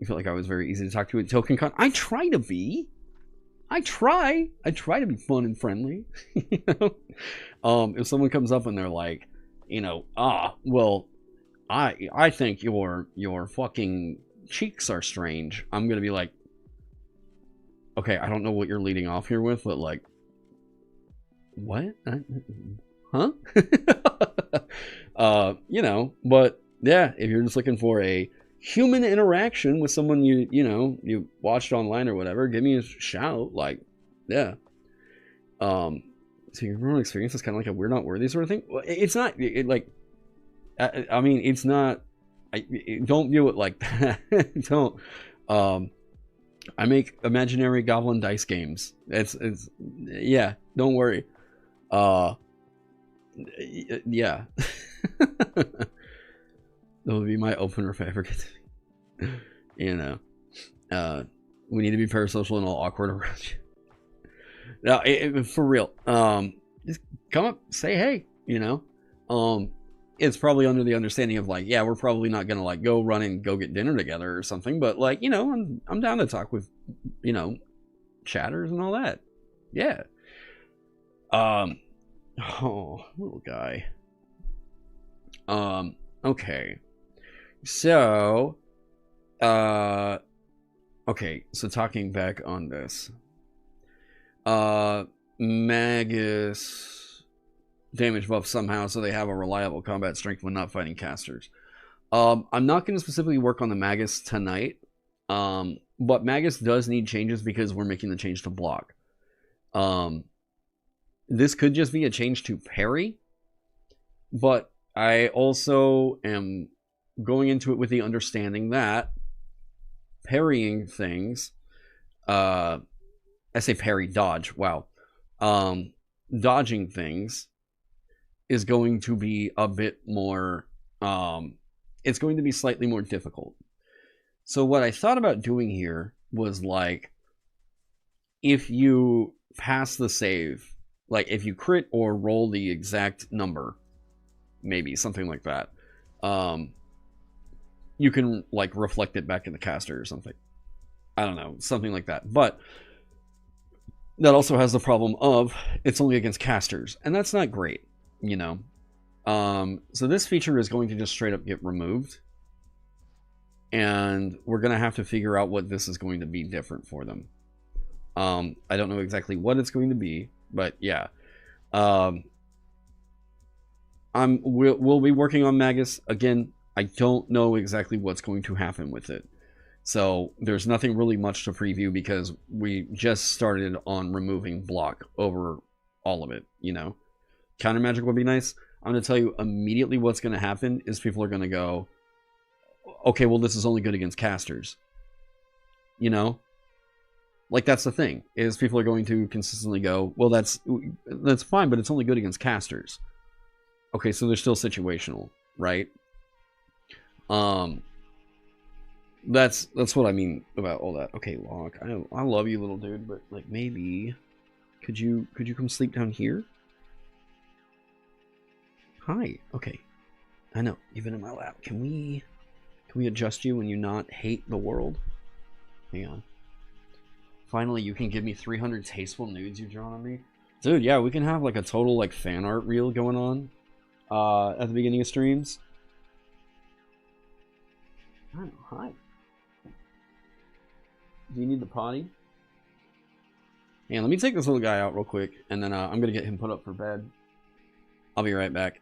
S1: You feel like I was very easy to talk to at TokenCon. I try to be. I try to be fun and friendly. You know? If someone comes up and they're like, you know, well, I think your fucking cheeks are strange, I'm gonna be like, okay, I don't know what you're leading off here with, but, like, what? Huh? You know, but yeah, if you're just looking for a human interaction with someone you know you watched online or whatever, give me a shout. Like, yeah. So your real experience is kind of like a we're not worthy sort of thing. Well, it's not like, I mean, it's not. Don't view it like that. Don't. I make imaginary goblin dice games. It's yeah. Don't worry. Yeah. That would be my opener if I ever get to, you know, we need to be parasocial and all awkward around you. Now, for real, just come up, say hey, you know. It's probably under the understanding of, like, yeah, we're probably not gonna, like, go run and go get dinner together or something, but, like, you know, I'm down to talk with, you know, chatters and all that. Yeah. Oh, little guy. Okay. So, okay, so talking back on this. Magus damage buff somehow, so they have a reliable combat strength when not fighting casters. I'm not going to specifically work on the Magus tonight, but Magus does need changes because we're making the change to block. This could just be a change to parry, but I also am going into it with the understanding that parrying things, I say parry, dodge, wow, dodging things is going to be a bit more, it's going to be slightly more difficult. So what I thought about doing here was, like, if you pass the save, like, if you crit or roll the exact number, maybe something like that, you can, like, reflect it back in the caster or something. I don't know, something like that. But that also has the problem of it's only against casters, and that's not great, you know. So this feature is going to just straight up get removed, and we're going to have to figure out what this is going to be different for them. I don't know exactly what it's going to be, but yeah. We'll be working on Magus again. I don't know exactly what's going to happen with it, so there's nothing really much to preview because we just started on removing block over all of it, you know. Counter magic would be nice. I'm going to tell you immediately what's going to happen is people are going to go, okay, well, this is only good against casters, you know. Like, that's the thing, is people are going to consistently go, well, that's fine, but it's only good against casters. Okay, so they're still situational, right? That's what I mean about all that. Okay, Locke, I love you, little dude, but, like, maybe Could you come sleep down here? Hi. Okay. I know, you've been in my lap. Can we adjust you when you not hate the world? Hang on. Finally, you can give me 300 tasteful nudes you've drawn on me. Dude, yeah, we can have like a total like fan art reel going on at the beginning of streams. I don't know, hi. Do you need the potty? Hang on, let me take this little guy out real quick, and then I'm gonna get him put up for bed. I'll be right back.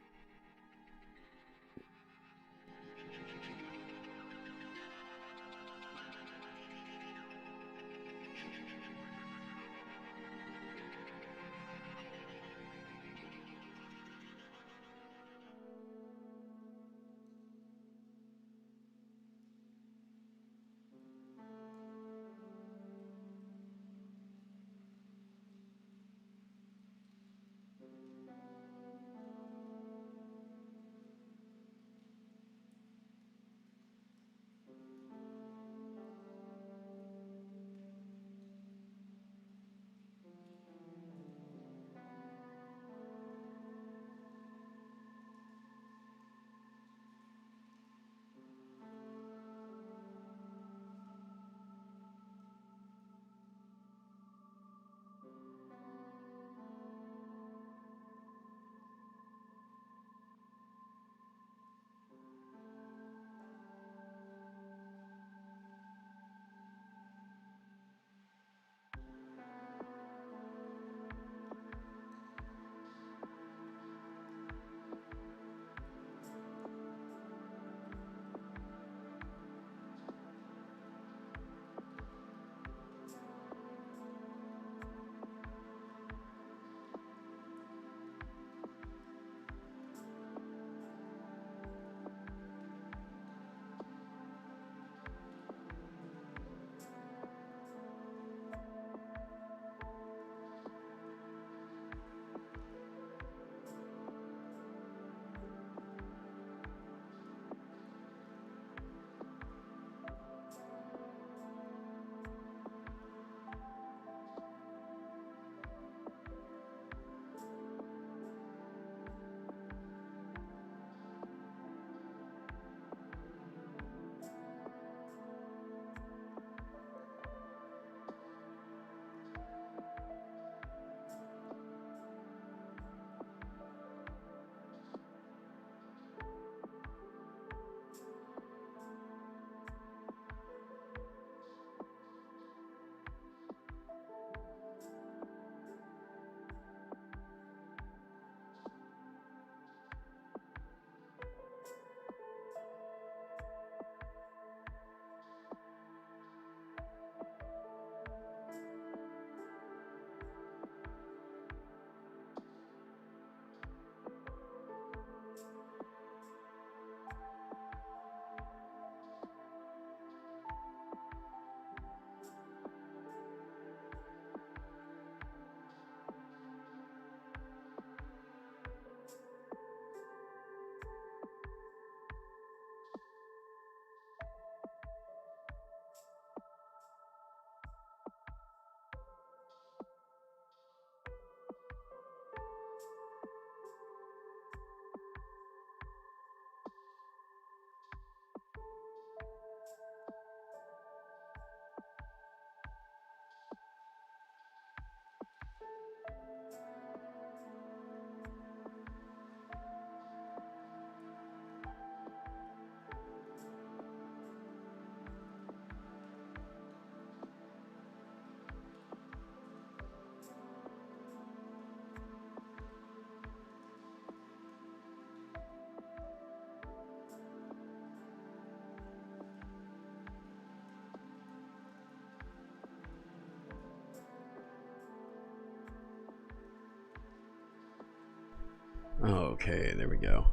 S1: Okay, there we go.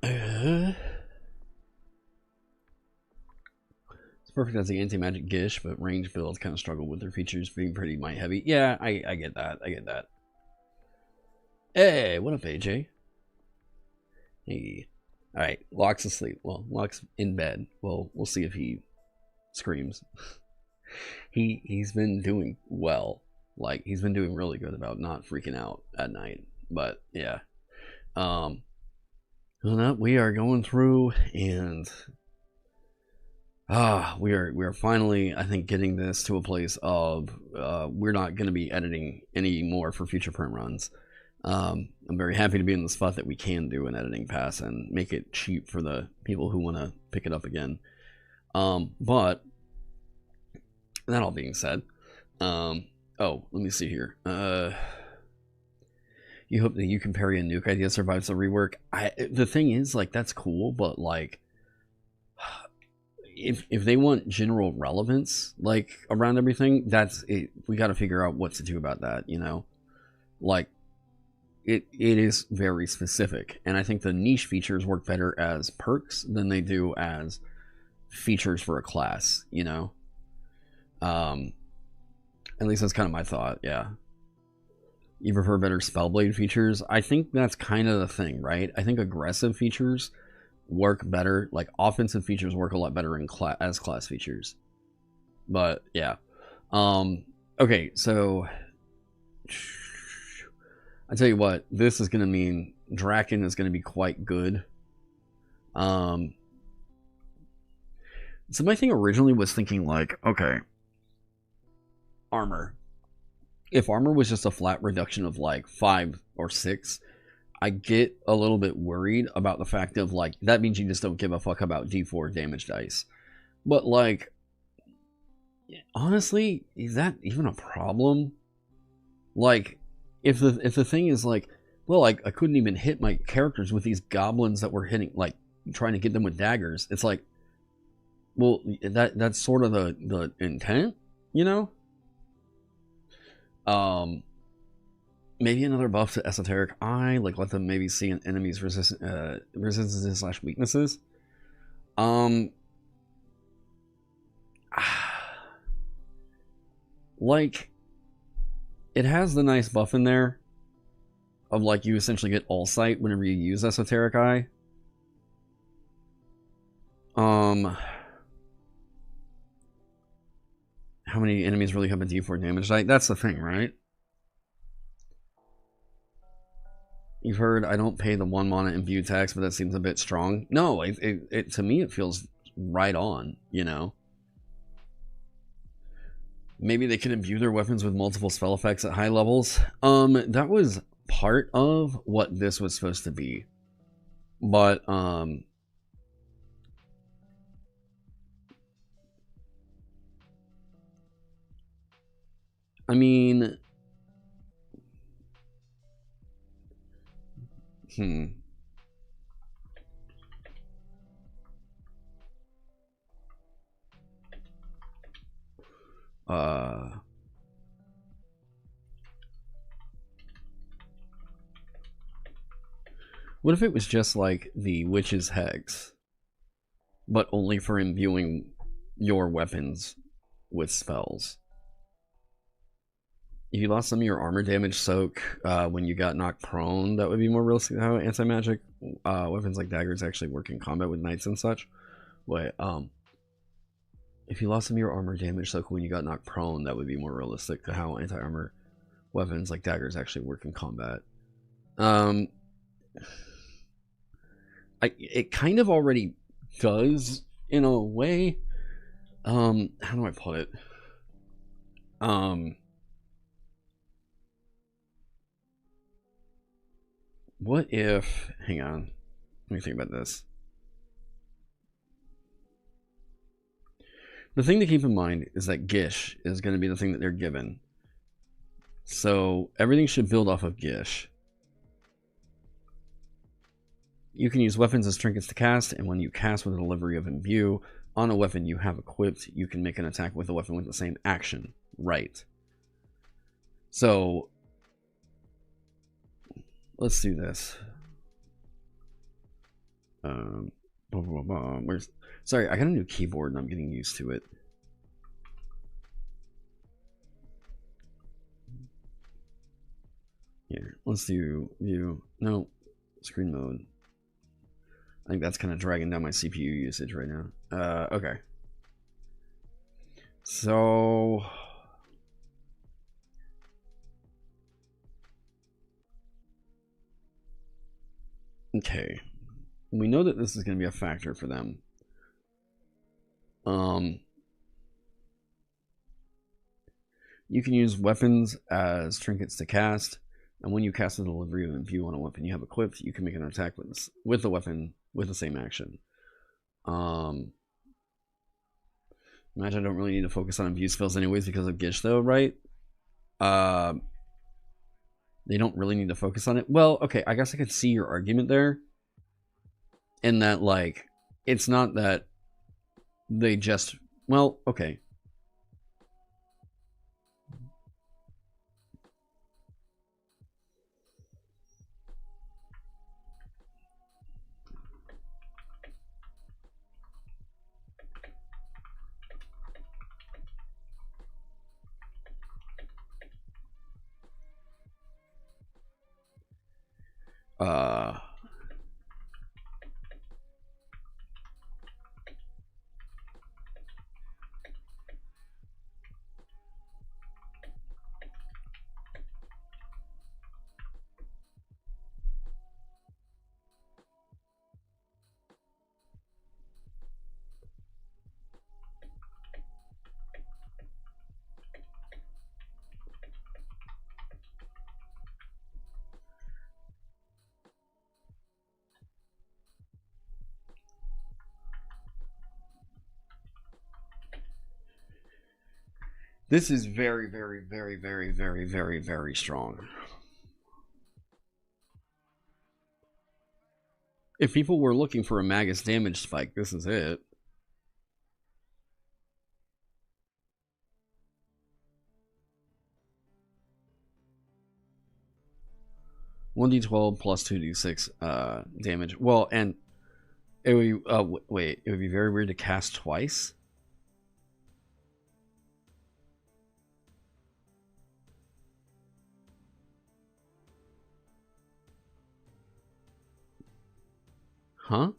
S1: It's perfect as the anti-magic Gish, but range builds kind of struggle with their features being pretty might heavy. Yeah, I get that. I get that. Hey, what up, AJ? Hey. Alright, Locke's asleep. Well, Locke's in bed. Well, we'll see if he screams. He's been doing well. Like, he's been doing really good about not freaking out at night. But yeah. We are going through, and we are finally, I think, getting this to a place of we're not going to be editing anymore for future print runs. I'm very happy to be in the spot that we can do an editing pass and make it cheap for the people who want to pick it up again. But that all being said, oh, let me see here. You hope that you can parry a nuke idea survives the rework. The thing is, like, that's cool, but like, if they want general relevance, like, around everything, that's it. We got to figure out what to do about that, you know? Like, it is very specific, and I think the niche features work better as perks than they do as features for a class, you know? At least that's kind of my thought, yeah. You prefer better Spellblade features? I think that's kind of the thing, right? I think aggressive features work better. Like, offensive features work a lot better in as class features. But, yeah. Okay, so I tell you what, this is going to mean Draken is going to be quite good. So my thing originally was thinking, like, okay, armor. If armor was just a flat reduction of like 5 or 6, I get a little bit worried about the fact of, like, that means you just don't give a fuck about D4 damage dice. But, like, honestly, is that even a problem? Like, if the thing is like, well, like, I couldn't even hit my characters with these goblins that were hitting, like, trying to get them with daggers. It's like, well, that's sort of the intent, you know? Maybe another buff to Esoteric Eye, like, let them maybe see an enemy's resistances / weaknesses. Like, it has the nice buff in there of, like, you essentially get all sight whenever you use Esoteric Eye. How many enemies really have a D4 damage die? That's the thing, right? You've heard I don't pay the 1 mana imbue tax, but that seems a bit strong. No, it to me it feels right on, you know? Maybe they can imbue their weapons with multiple spell effects at high levels. That was part of what this was supposed to be. But, I mean, what if it was just like the Witch's Hex, but only for imbuing your weapons with spells? If you lost some of your armor damage soak when you got knocked prone, that would be more realistic how anti-magic weapons like daggers actually work in combat with knights and such. Wait, if you lost some of your armor damage soak when you got knocked prone, that would be more realistic to how anti-armor weapons like daggers actually work in combat. It kind of already does in a way. How do I put it? What if, hang on, let me think about this. The thing to keep in mind is that Gish is going to be the thing that they're given. So everything should build off of Gish. You can use weapons as trinkets to cast, and when you cast with a delivery of imbue on a weapon you have equipped, you can make an attack with a weapon with the same action. Right. So let's do this. Where's... Sorry, I got a new keyboard and I'm getting used to it. Here, let's do view. No, screen mode. I think that's kind of dragging down my CPU usage right now. Okay. So okay, we know that this is going to be a factor for them. You can use weapons as trinkets to cast, and when you cast a delivery of view on a weapon you have equipped, you can make an attack with the weapon with the same action. Imagine I don't really need to focus on abuse spells anyways because of Gish though, right? They don't really need to focus on it. Well, okay, I guess I could see your argument there. In that, like, it's not that they just... Well, okay. This is very, very, very, very, very, very, very strong. If people were looking for a Magus damage spike, this is it. (1d12 plus 2d6 damage). Well, and it would be, wait, it would be very weird to cast twice. Huh?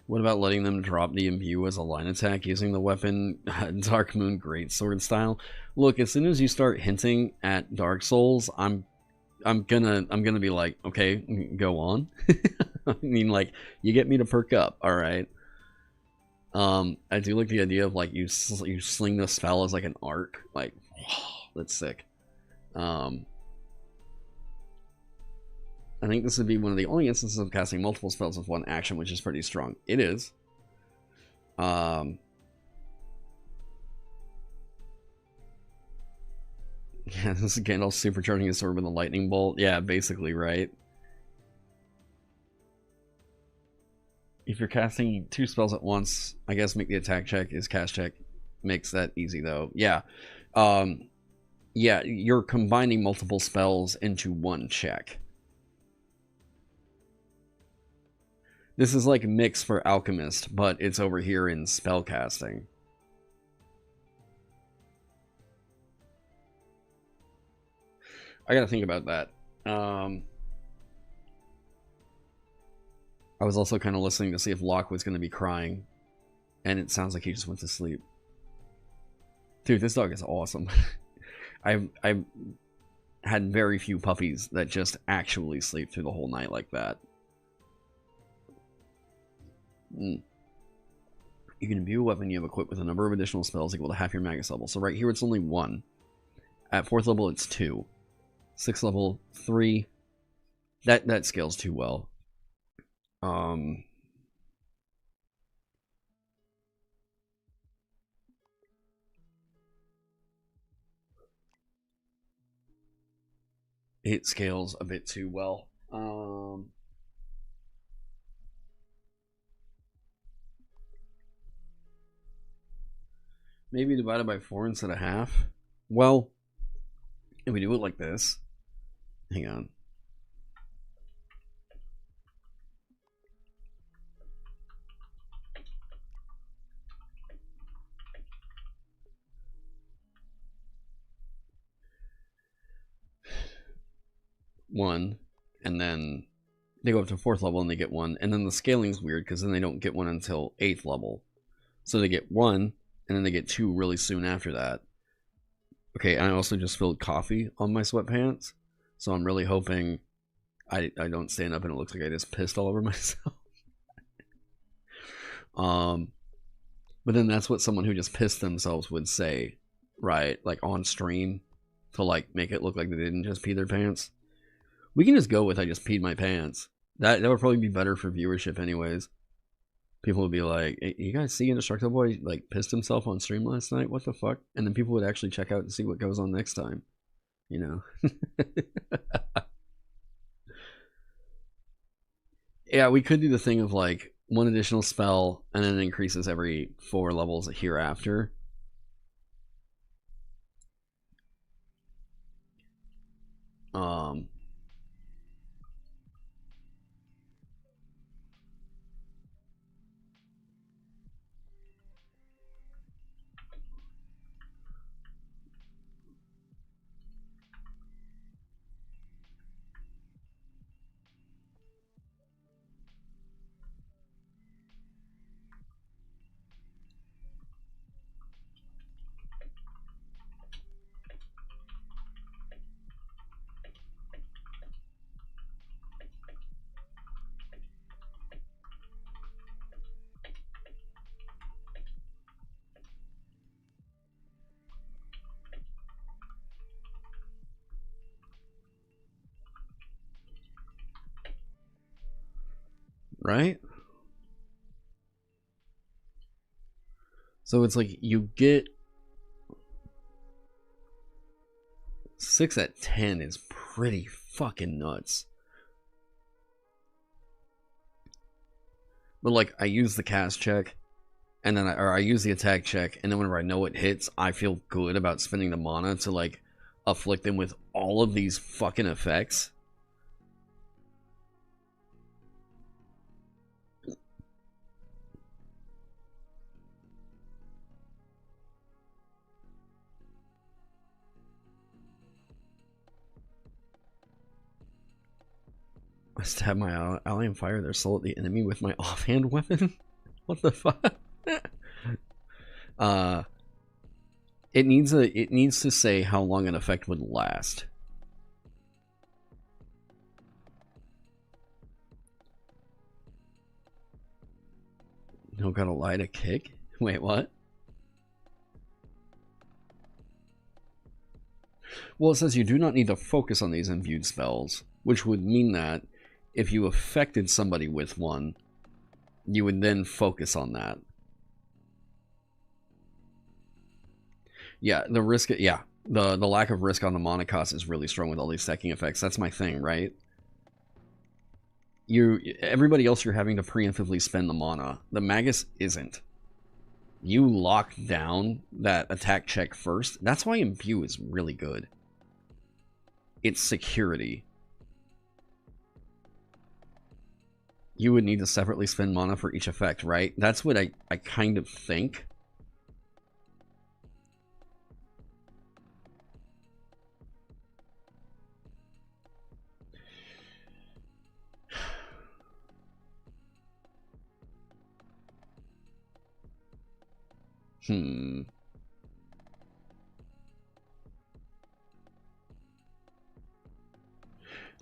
S1: What about letting them drop the imbue as a line attack using the weapon Dark Moon Greatsword style? Look, as soon as you start hinting at Dark Souls, I'm gonna be like, okay, go on. I mean, like, you get me to perk up, all right. I do like the idea of like you sling the spell as like an arc, like that's sick. I think this would be one of the only instances of casting multiple spells with one action, which is pretty strong. It is. Yeah, this is Gandalf supercharging his sword with a lightning bolt. Yeah, basically, right? If you're casting 2 spells at once, I guess make the attack check is cast check. Makes that easy, though. Yeah. Yeah, you're combining multiple spells into one check. This is like Mix for Alchemist, but it's over here in spellcasting. I gotta think about that. I was also kind of listening to see if Locke was going to be crying, and it sounds like he just went to sleep. Dude, this dog is awesome. I've had very few puppies that just actually sleep through the whole night like that. You can imbue a weapon you have equipped with a number of additional spells equal to half your Magus level. So right here it's only 1. At 4th level it's 2. 6th level 3. That scales too well. It scales a bit too well. Maybe divided by 4 instead of half. Well, if we do it like this, hang on. One, and then they go up to 4th level and they get 1, and then the scaling's weird because then they don't get 1 until 8th level. So they get 1, and then they get 2 really soon after that. Okay, and I also just spilled coffee on my sweatpants, so I'm really hoping I don't stand up and it looks like I just pissed all over myself. But then that's what someone who just pissed themselves would say, right? Like on stream, to like make it look like they didn't just pee their pants. We can just go with I just peed my pants. That would probably be better for viewership anyways. People would be like, hey, you guys see Indestructoboy like pissed himself on stream last night? What the fuck? And then people would actually check out and see what goes on next time. You know? Yeah, we could do the thing of like 1 additional spell and then it increases every 4 levels hereafter. Right? So it's like you get 6 at 10 is pretty fucking nuts. But like I use the cast check and then I use the attack check, and then whenever I know it hits, I feel good about spending the mana to like afflict them with all of these fucking effects. I stab my ally and fire their soul at the enemy with my offhand weapon. What the fuck? It needs to say how long an effect would last. No, gotta lie to kick? Wait, what? Well, it says you do not need to focus on these imbued spells, which would mean that if you affected somebody with one, you would then focus on that. Yeah, the risk, yeah, the lack of risk on the mana cost is really strong with all these stacking effects. That's my thing, right? Everybody else you're having to preemptively spend the mana. The Magus isn't. You lock down that attack check first. That's why Imbue is really good. It's security. You would need to separately spend mana for each effect, right? That's what I kind of think.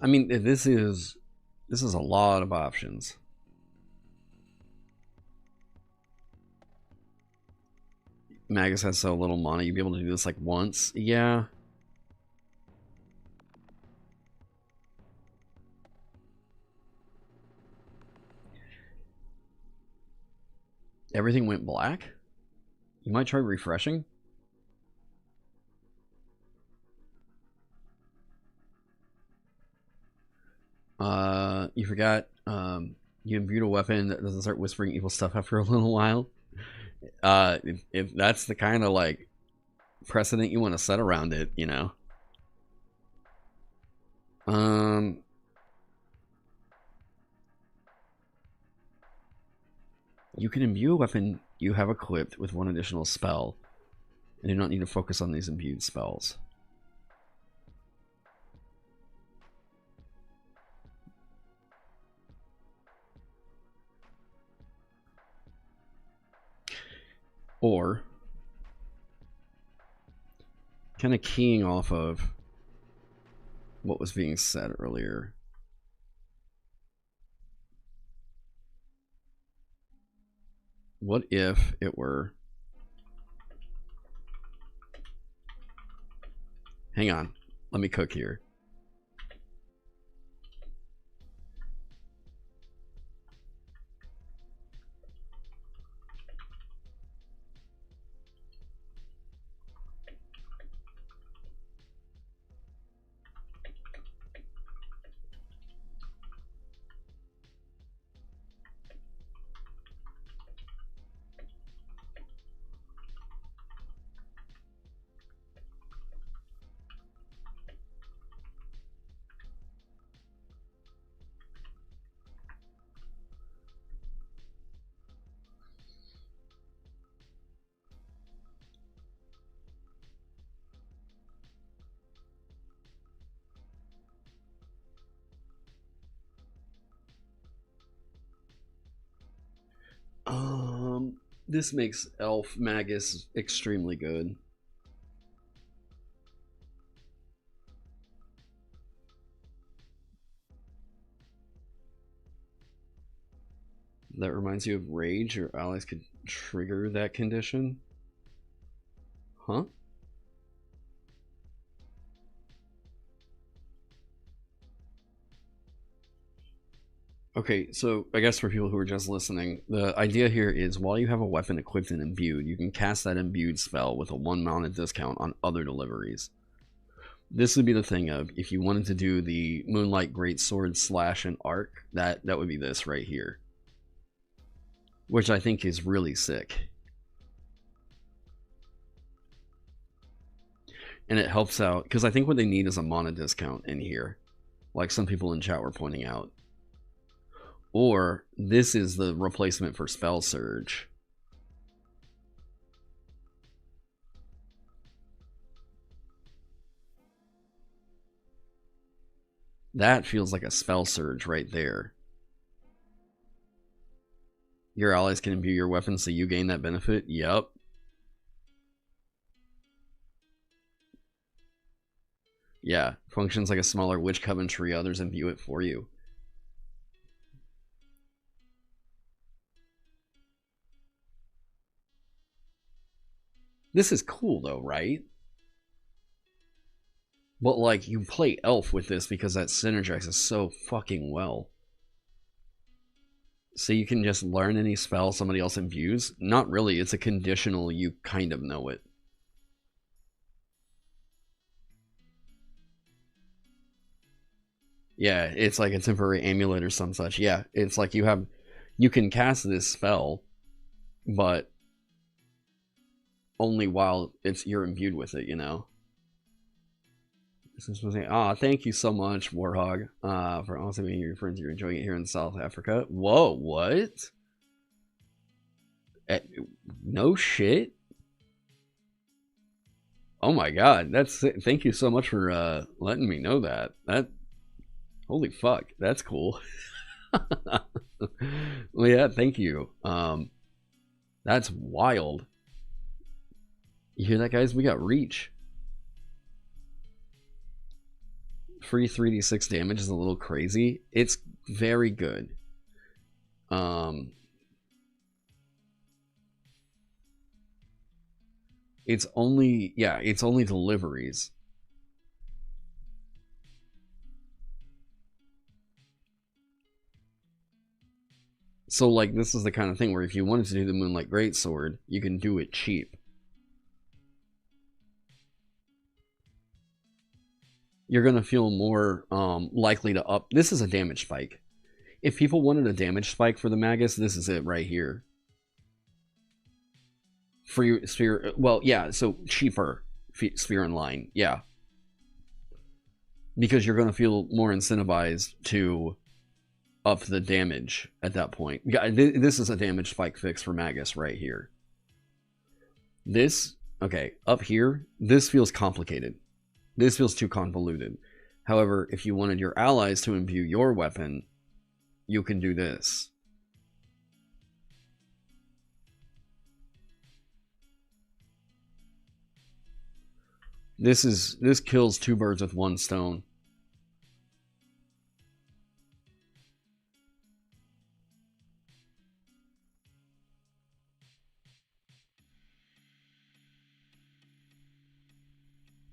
S1: I mean, this is a lot of options. Magus has so little mana, you'd be able to do this like once. Yeah. Everything went black? You might try refreshing? You forgot, you imbued a weapon that doesn't start whispering evil stuff after a little while. If that's the kind of, like, precedent you want to set around it, you know. You can imbue a weapon you have equipped with 1 additional spell, and do not need to focus on these imbued spells. Or kind of keying off of what was being said earlier. What if it were... Hang on, let me cook here. This makes Elf Magus extremely good. That reminds you of Rage. Your allies could trigger that condition. Huh? Okay, so I guess for people who are just listening, the idea here is while you have a weapon equipped and imbued, you can cast that imbued spell with a 1 mounted discount on other deliveries. This would be the thing of, if you wanted to do the Moonlight Greatsword slash and arc, that would be this right here. Which I think is really sick. And it helps out, because I think what they need is a mana discount in here. Like some people in chat were pointing out. Or this is the replacement for Spell Surge. That feels like a Spell Surge right there. Your allies can imbue your weapon so you gain that benefit. Yup. Yeah, functions like a smaller Witch Coven tree. Others imbue it for you. This is cool though, right? But like, you play Elf with this because that synergizes so fucking well. So you can just learn any spell somebody else imbues? Not really, it's a conditional, you kind of know it. Yeah, it's like a temporary amulet or some such. Yeah, it's like you can cast this spell, but only while you're imbued with it, you know? Thank you so much, Warhog, for also being your friends. You're enjoying it here in South Africa. Whoa, what? No shit? Oh my god, thank you so much for letting me know that. Holy fuck, that's cool. Well, yeah, thank you. That's wild. You hear that, guys? We got reach. Free 3d6 damage is a little crazy. It's very good. It's only deliveries. So like, this is the kind of thing where if you wanted to do the Moonlight Greatsword, you can do it cheap. You're going to feel more likely to up. This is a damage spike. If people wanted a damage spike for the Magus, this is it right here. For your sphere, well, yeah, so cheaper sphere and line, yeah. Because you're going to feel more incentivized to up the damage at that point. Yeah, this is a damage spike fix for Magus right here. This, okay, up here, this feels complicated. This feels too convoluted. However, if you wanted your allies to imbue your weapon, you can do this. This kills two birds with one stone.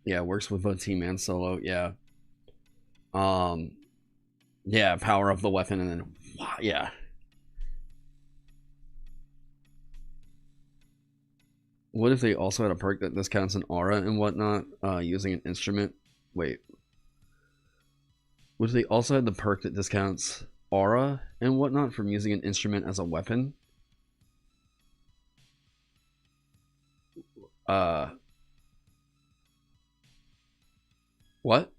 S1: Yeah, works with both team and solo. Yeah. Yeah, power up the weapon and then yeah. What if they also had a perk that discounts an aura and whatnot using an instrument? Wait. What if they also had the perk that discounts aura and whatnot from using an instrument as a weapon? What?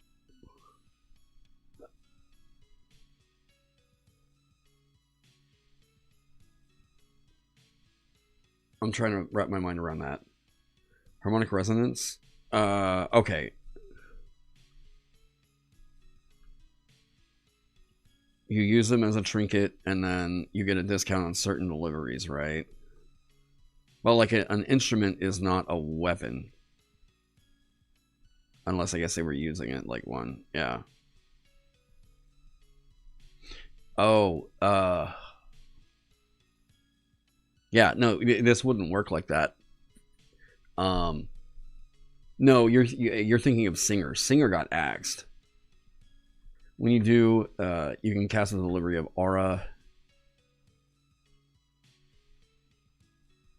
S1: I'm trying to wrap my mind around that. Harmonic resonance? Okay. You use them as a trinket, and then you get a discount on certain deliveries, right? Well, like an instrument is not a weapon. Unless I guess they were using it like one. Yeah. Oh, yeah, no, this wouldn't work like that. No, you're thinking of Singer. Singer got axed. When you do, you can cast the delivery of aura.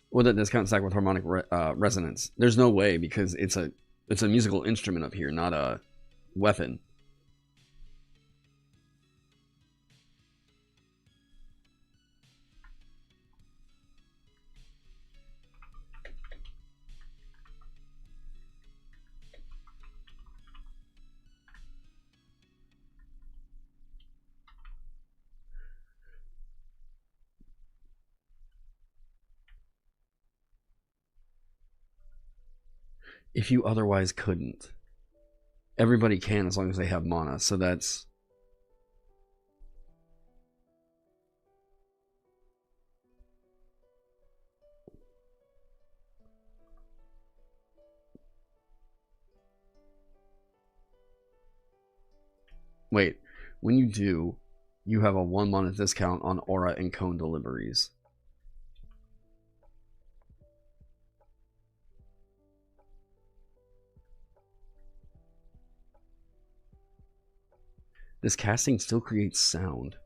S1: Well, that discount stack with harmonic resonance. There's no way because it's a musical instrument up here, not a weapon. If you otherwise couldn't. Everybody can as long as they have mana, so that's... Wait, when you do, you have a 1 mana discount on aura and cone deliveries. This casting still creates sound.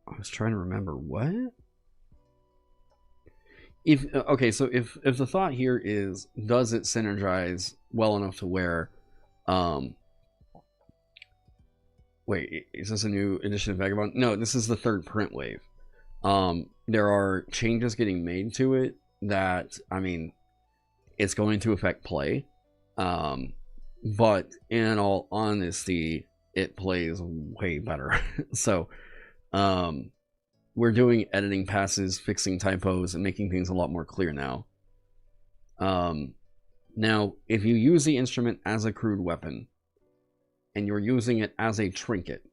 S1: I was trying to remember what? If okay, so if the thought here is, does it synergize well enough to where, wait, is this a new edition of Vagabond? No, this is the third print wave. There are changes getting made to it that, I mean, it's going to affect play. But in all honesty, it plays way better. So, we're doing editing passes, fixing typos, and making things a lot more clear now. Now, if you use the instrument as a crude weapon, and you're using it as a trinket,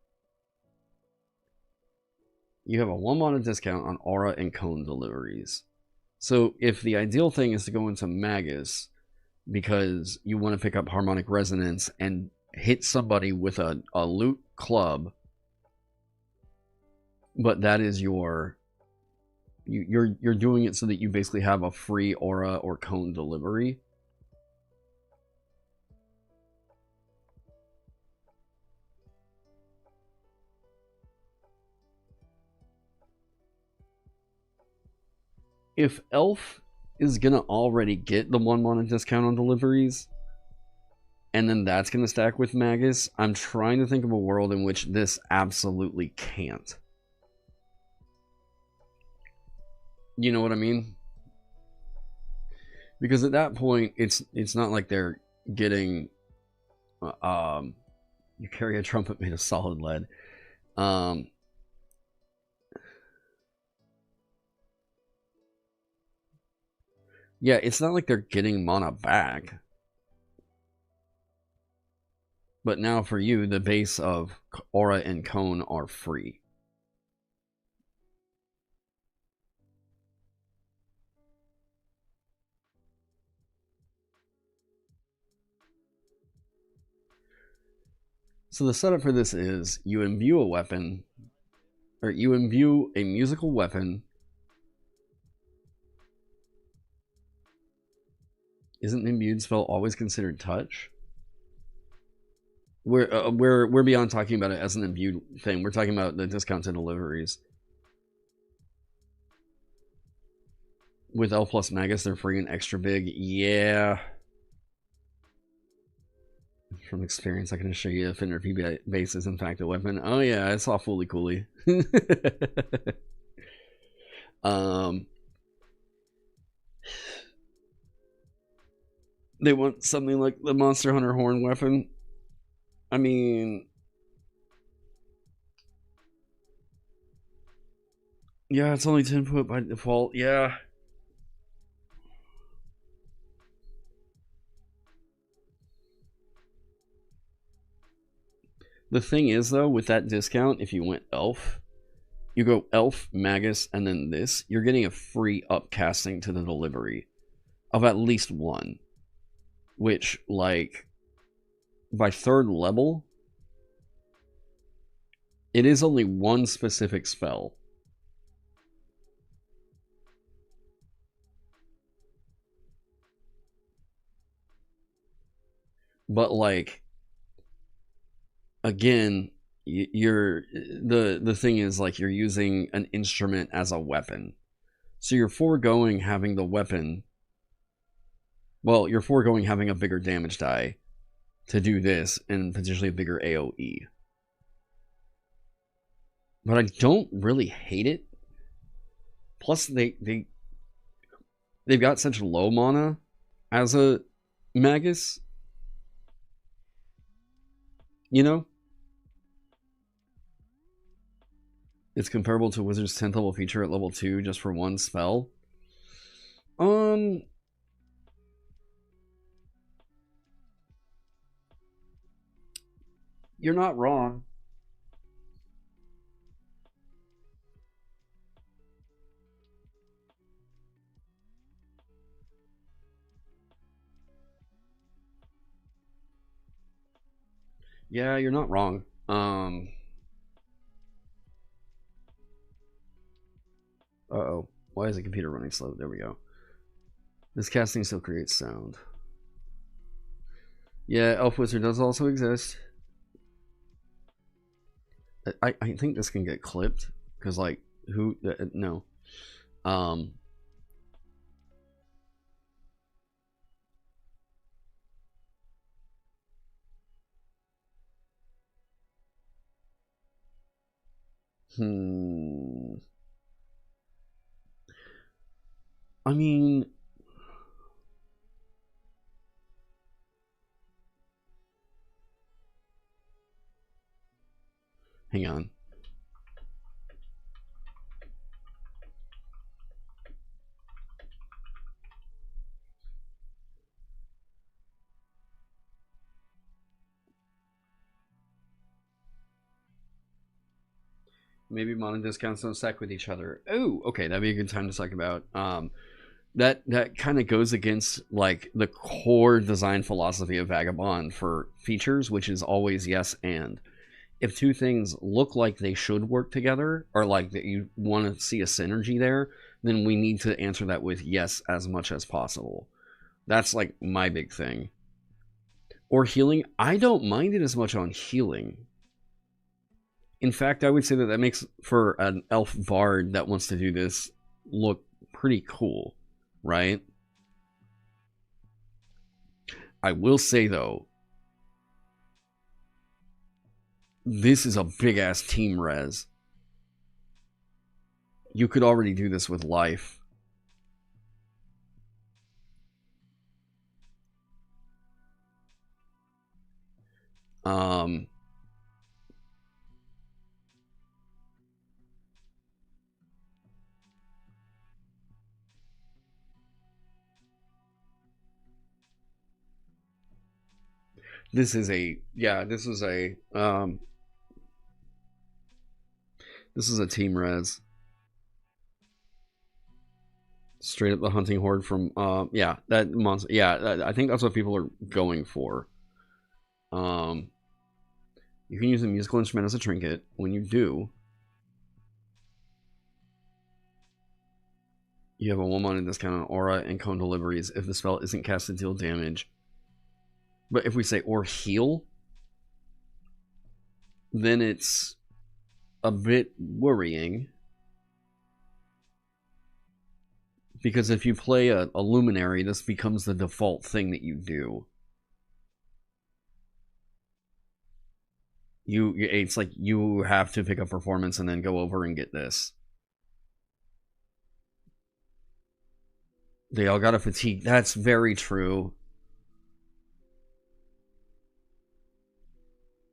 S1: you have a 1 mana discount on aura and cone deliveries. So if the ideal thing is to go into Magus, because you want to pick up harmonic resonance and hit somebody with a loot club, but that is you're doing it so that you basically have a free aura or cone delivery. If Elf is gonna already get the 1 mana discount on deliveries, and then that's gonna stack with Magus, I'm trying to think of a world in which this absolutely can't. You know what I mean? Because at that point, it's not like they're getting, you carry a trumpet made of solid lead. Yeah, it's not like they're getting mana back. But now for you, the base of aura and cone are free. So the setup for this is you imbue a weapon, or you imbue a musical weapon. Isn't an imbued spell always considered touch? We're beyond talking about it as an imbued thing. We're talking about the discounted deliveries. With L plus Magus, they're free and extra big. Yeah. From experience, I can assure you, if NRP base is in fact a weapon. Oh yeah, it's all fully cooly. They want something like the Monster Hunter Horn weapon. I mean, yeah, it's only 10 foot by default. Yeah. The thing is, though, with that discount, if you went elf, you go elf, magus, and then this, you're getting a free upcasting to the delivery of at least one. Which, like, by third level, it is only one specific spell. But, like, again, the thing is, like, you're using an instrument as a weapon. So you're foregoing having the weapon. Well, you're foregoing having a bigger damage die to do this and potentially a bigger AoE. But I don't really hate it. Plus, they've got such low mana as a Magus. You know? It's comparable to Wizard's 10th level feature at level 2 just for one spell. You're not wrong. Yeah, you're not wrong. Uh-oh. Why is the computer running slow? There we go. This casting still creates sound. Yeah, Elf Wizard does also exist. I think this can get clipped. Because, like, who... no. I mean... Hang on. Maybe mono discounts don't stack with each other. Oh, okay, that'd be a good time to talk about. That kind of goes against like the core design philosophy of Vagabond for features, which is always yes and. If two things look like they should work together, or like that you want to see a synergy there, then we need to answer that with yes as much as possible. That's like my big thing. Or healing. I don't mind it as much on healing. In fact, I would say that that makes for an elf bard that wants to do this look pretty cool, right? I will say, though, this is a big-ass team res. You could already do this with life. This is a, yeah, this is a team res. Straight up the hunting horde from, yeah, that monster, yeah, I think that's what people are going for. You can use a musical instrument as a trinket. When you do, you have a 1 mana discount on aura and cone deliveries if the spell isn't cast to deal damage. But if we say or heal, then it's a bit worrying. Because if you play a luminary, this becomes the default thing that you do. It's like you have to pick up performance and then go over and get this. They all got a fatigue. That's very true.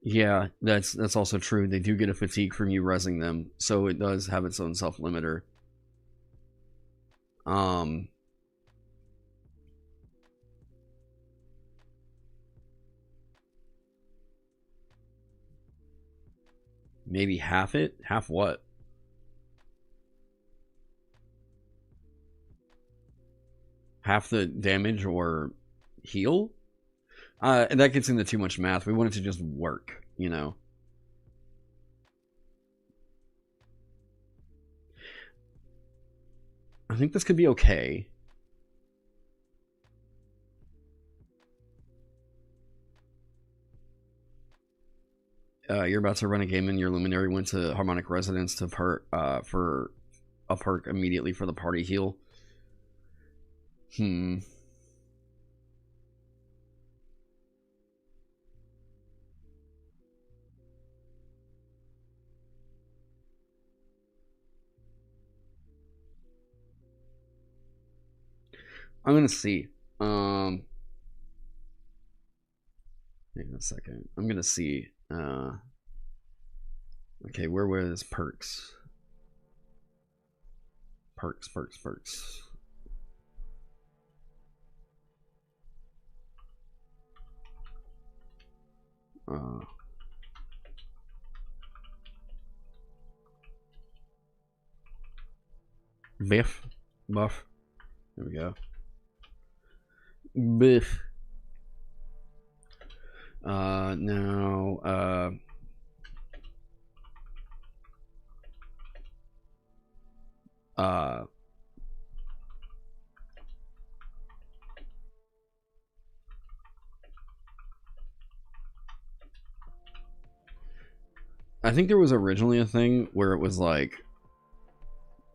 S1: Yeah, that's also true. They do get a fatigue from you rezzing them, so it does have its own self-limiter. Maybe half it? Half what? Half the damage or heal? And that gets into too much math. We want it to just work, you know? I think this could be okay. You're about to run a game and your luminary went to harmonic resonance to for a perk immediately for the party heal. I'm gonna see. Hang on a second. I'm gonna see. Okay, where was perks? Perks. Buff. There we go. Biff. Now, I think there was originally a thing where it was like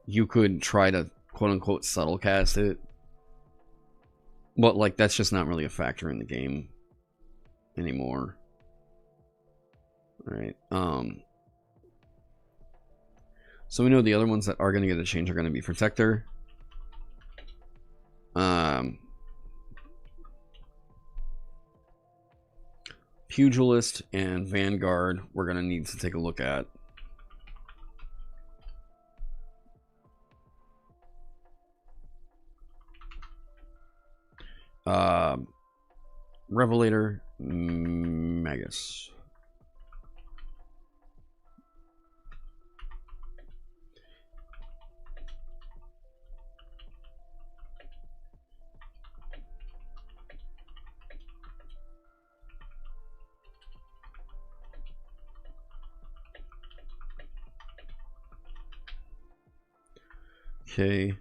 S1: you could try to quote-unquote subtle cast it, but like that's just not really a factor in the game anymore. All right. So we know the other ones that are going to get a change are going to be Protector, Pugilist, and Vanguard. We're going to need to take a look at. Revelator, Magus. Okay.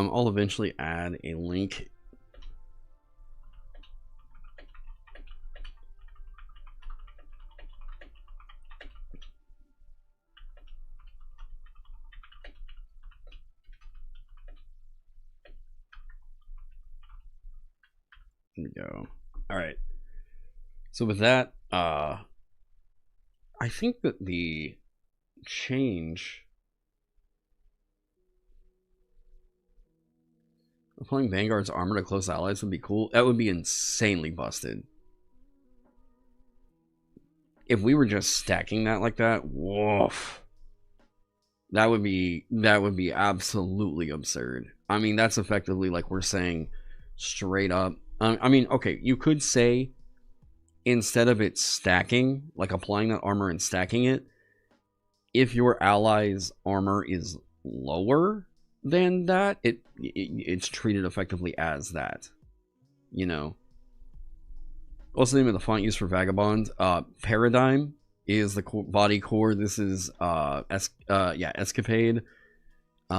S1: I'll eventually add a link. There we go. All right. So with that, I think that the change applying Vanguard's armor to close allies would be cool. That would be insanely busted. If we were just stacking that like that, woof. That would be absolutely absurd. I mean, that's effectively like we're saying straight up. I mean, okay, you could say instead of it stacking, like applying that armor and stacking it, if your ally's armor is lower than that, it's treated effectively as that. You know. What's the name of the font used for Vagabond? Paradigm is the body core. This is Escapade. The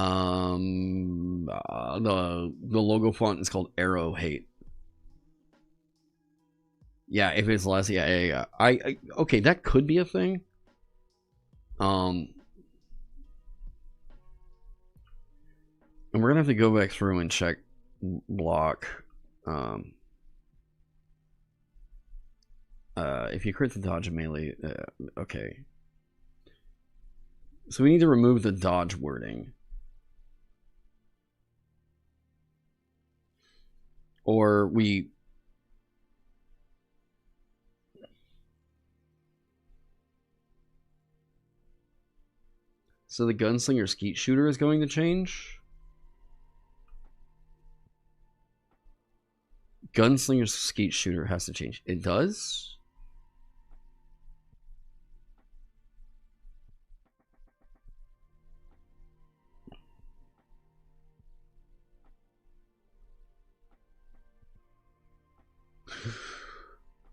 S1: logo font is called Arrow Hate. Yeah, if it's less, yeah. I okay, that could be a thing. And we're gonna have to go back through and check block. If you crit the dodge and melee, okay. So we need to remove the dodge wording. Or we... So the gunslinger skeet shooter is going to change? Gunslinger skeet shooter has to change. It does?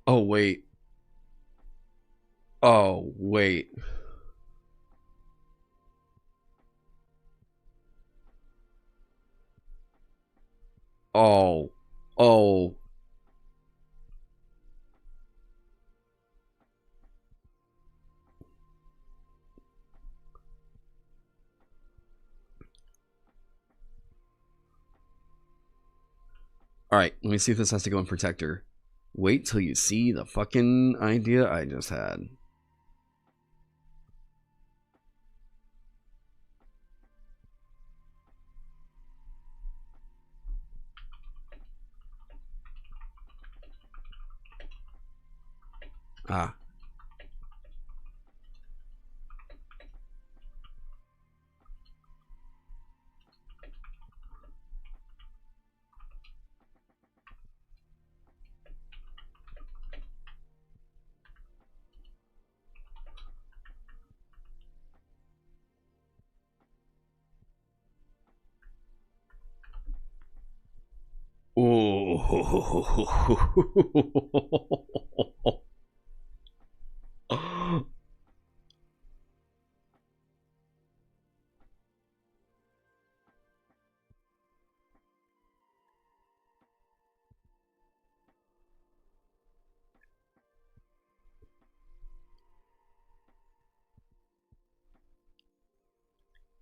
S1: Oh, wait. Oh, wait. Oh. Oh. Alright, let me see if this has to go in Protector. Wait till you see the fucking idea I just had. Ah. Oh.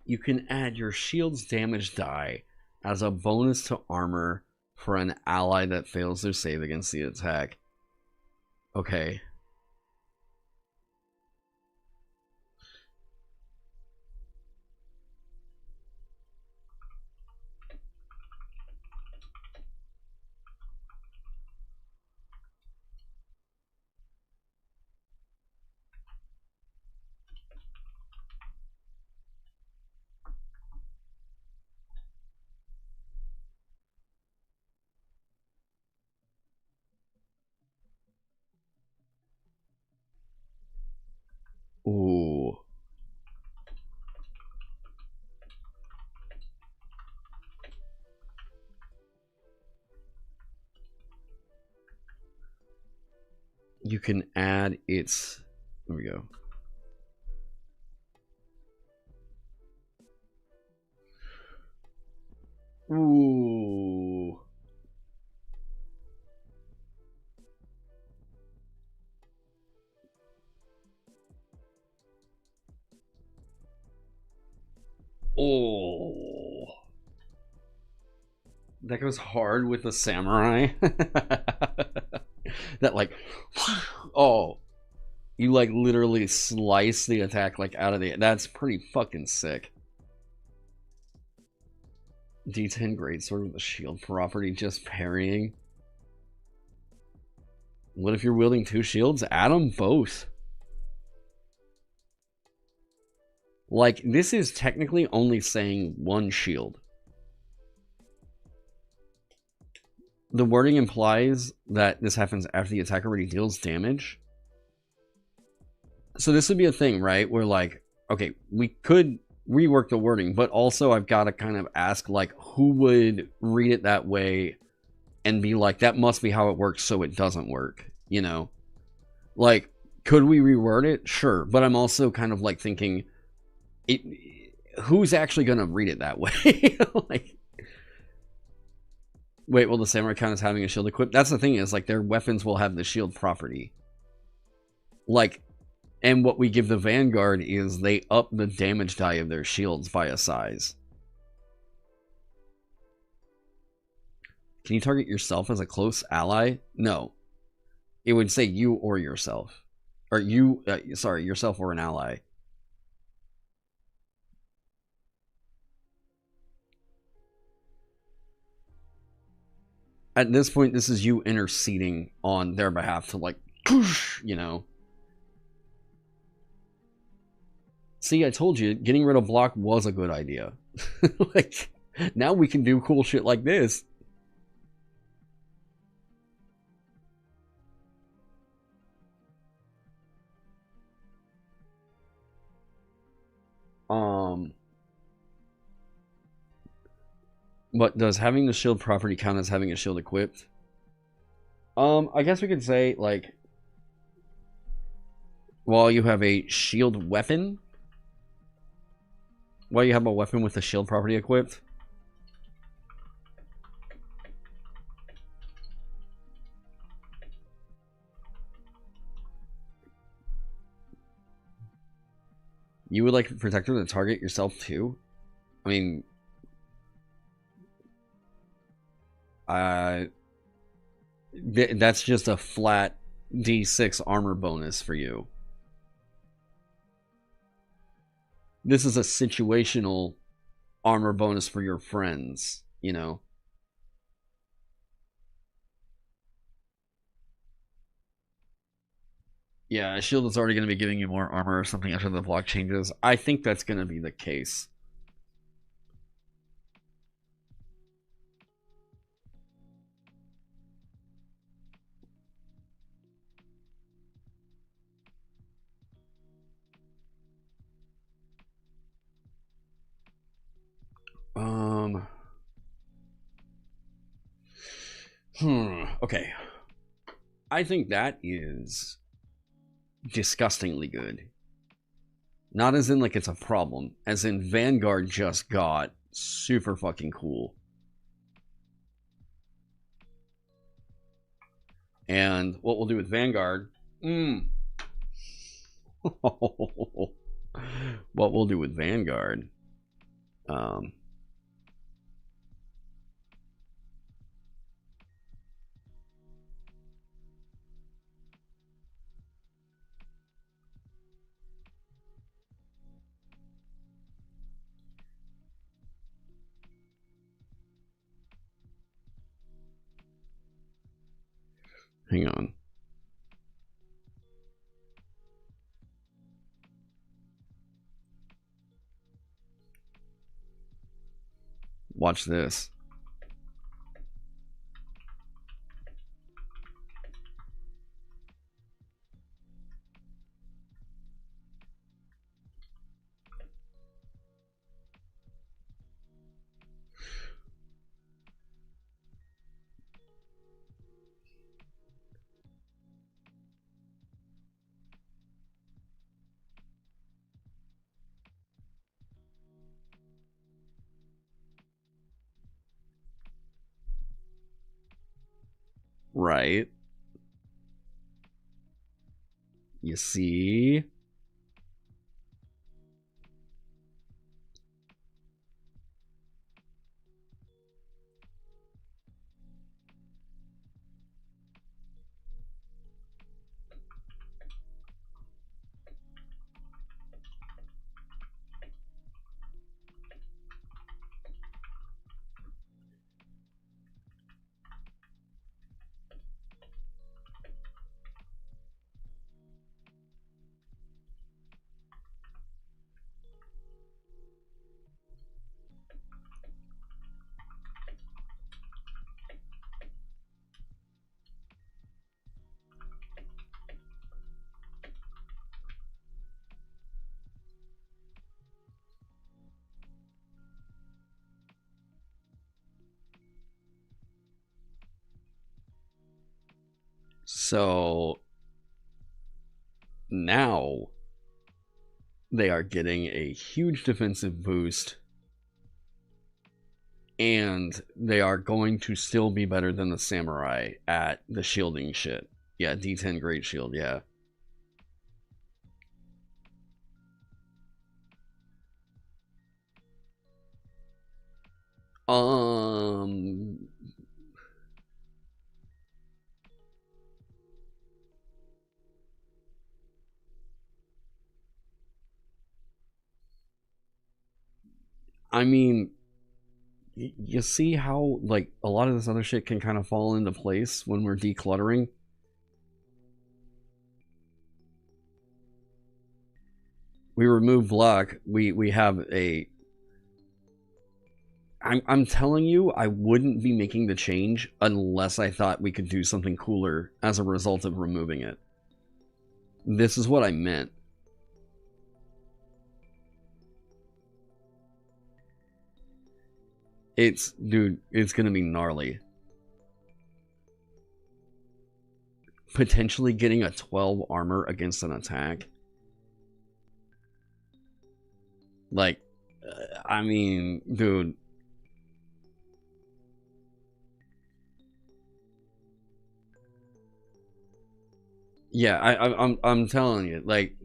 S1: You can add your shield's damage die as a bonus to armor for an ally that fails their save against the attack. Okay. Ooh. You can add its... There we go. Ooh. Oh. That goes hard with the samurai. That like... Oh. You like literally slice the attack like out of the. That's pretty fucking sick. D10 greatsword with a shield property, just parrying. What if you're wielding 2 shields? Add them both. Like, this is technically only saying 1 shield. The wording implies that this happens after the attacker already deals damage. So this would be a thing, right? Where like, okay, we could rework the wording, but also I've got to kind of ask, like, who would read it that way and be like, that must be how it works, so it doesn't work, you know? Like, could we reword it? Sure, but I'm also kind of like thinking, who's actually going to read it that way? Like, wait, will the samurai count as having a shield equipped? That's the thing, is like their weapons will have the shield property. Like, and what we give the Vanguard is they up the damage die of their shields by a size. Can you target yourself as a close ally? No. It would say you or yourself. Or you, sorry, yourself or an ally. At this point, this is you interceding on their behalf to, like, you know. See, I told you, getting rid of block was a good idea. Like, now we can do cool shit like this. But does having the shield property count as having a shield equipped? I guess we could say, like, while you have a shield weapon, while you have a weapon with a shield property equipped, you would like protector to target yourself too? I mean, that's just a flat D6 armor bonus for you. This is a situational armor bonus for your friends, you know? Yeah, a shield is already going to be giving you more armor or something after the block changes. I think that's going to be the case. Okay. I think that is disgustingly good. Not as in like it's a problem, as in Vanguard just got super fucking cool. And what we'll do with Vanguard, what we'll do with Vanguard, hang on. Watch this. Right. You see? So now they are getting a huge defensive boost, and they are going to still be better than the samurai at the shielding shit. Yeah, D10 great shield, yeah. I mean, you see how, like, a lot of this other shit can kind of fall into place when we're decluttering? We remove block, we have a... I'm telling you, I wouldn't be making the change unless I thought we could do something cooler as a result of removing it. This is what I meant. Dude, it's gonna be gnarly. Potentially getting a 12 armor against an attack. Like, I mean, dude. Yeah, I'm telling you, like,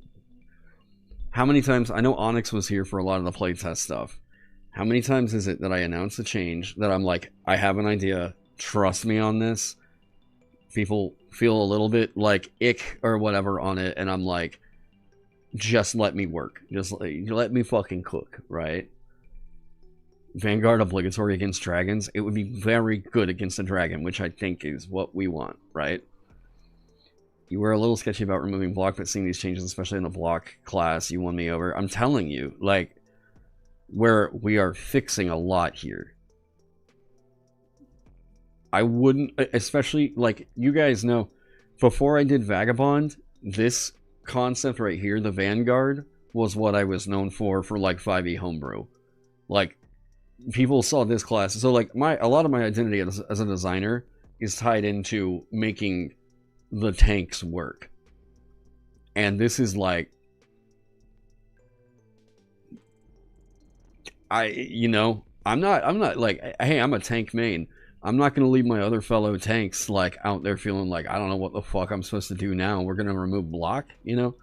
S1: how many times, I know Onyx was here for a lot of the playtest stuff. How many times is it that I announce a change that I'm like, I have an idea, trust me on this? People feel a little bit like ick or whatever on it, and I'm like, just let me work. Just let me fucking cook, right? Vanguard obligatory against dragons. It would be very good against a dragon, which I think is what we want, right? You were a little sketchy about removing block, but seeing these changes, especially in the block class, you won me over. I'm telling you, like, we are fixing a lot here. I wouldn't, especially, like, you guys know, before I did Vagabond, this concept right here, the Vanguard, was what I was known for like 5e homebrew. Like, people saw this class, so like a lot of my identity as a designer is tied into making the tanks work. And this is like, I'm not like, hey, I'm a tank main. I'm not going to leave my other fellow tanks, like, out there feeling like, I don't know what the fuck I'm supposed to do now. We're going to remove block, you know?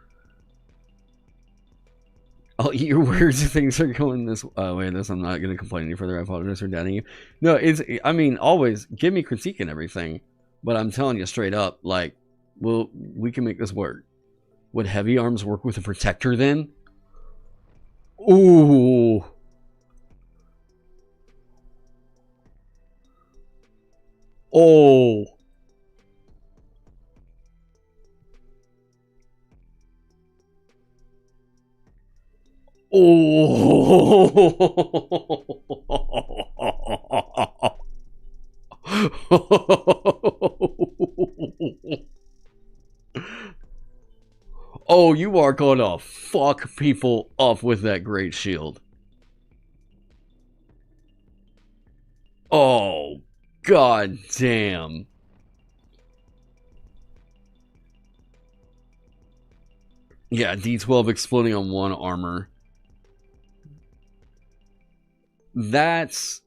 S1: I'll eat your words if things are going this way. This, I'm not going to complain any further. I apologize for doubting you. No, I mean, always give me critique and everything. But I'm telling you straight up, like, well, we can make this work. Would heavy arms work with a protector then? Ooh. Oh. Oh. Oh, you are gonna fuck people up with that great shield. Oh, god damn. Yeah, D12 exploding on 1 armor. That's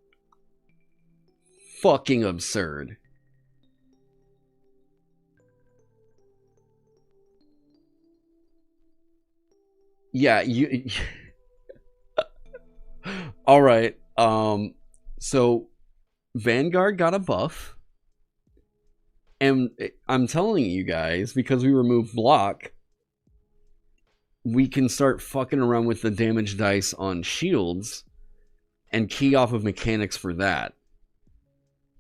S1: fucking absurd. Yeah, you... Alright, so Vanguard got a buff. And I'm telling you guys, because we removed block, we can start fucking around with the damage dice on shields and key off of mechanics for that.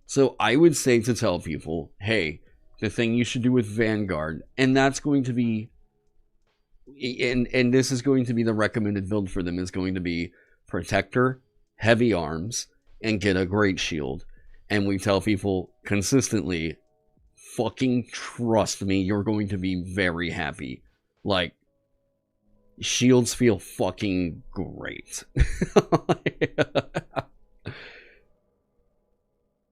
S1: So I would say to tell people, hey, the thing you should do with Vanguard, and that's going to be, and this is going to be the recommended build for them, is going to be Protector, Heavy Arms, and get a Great Shield. And we tell people consistently, fucking trust me, you're going to be very happy. Like, shields feel fucking great.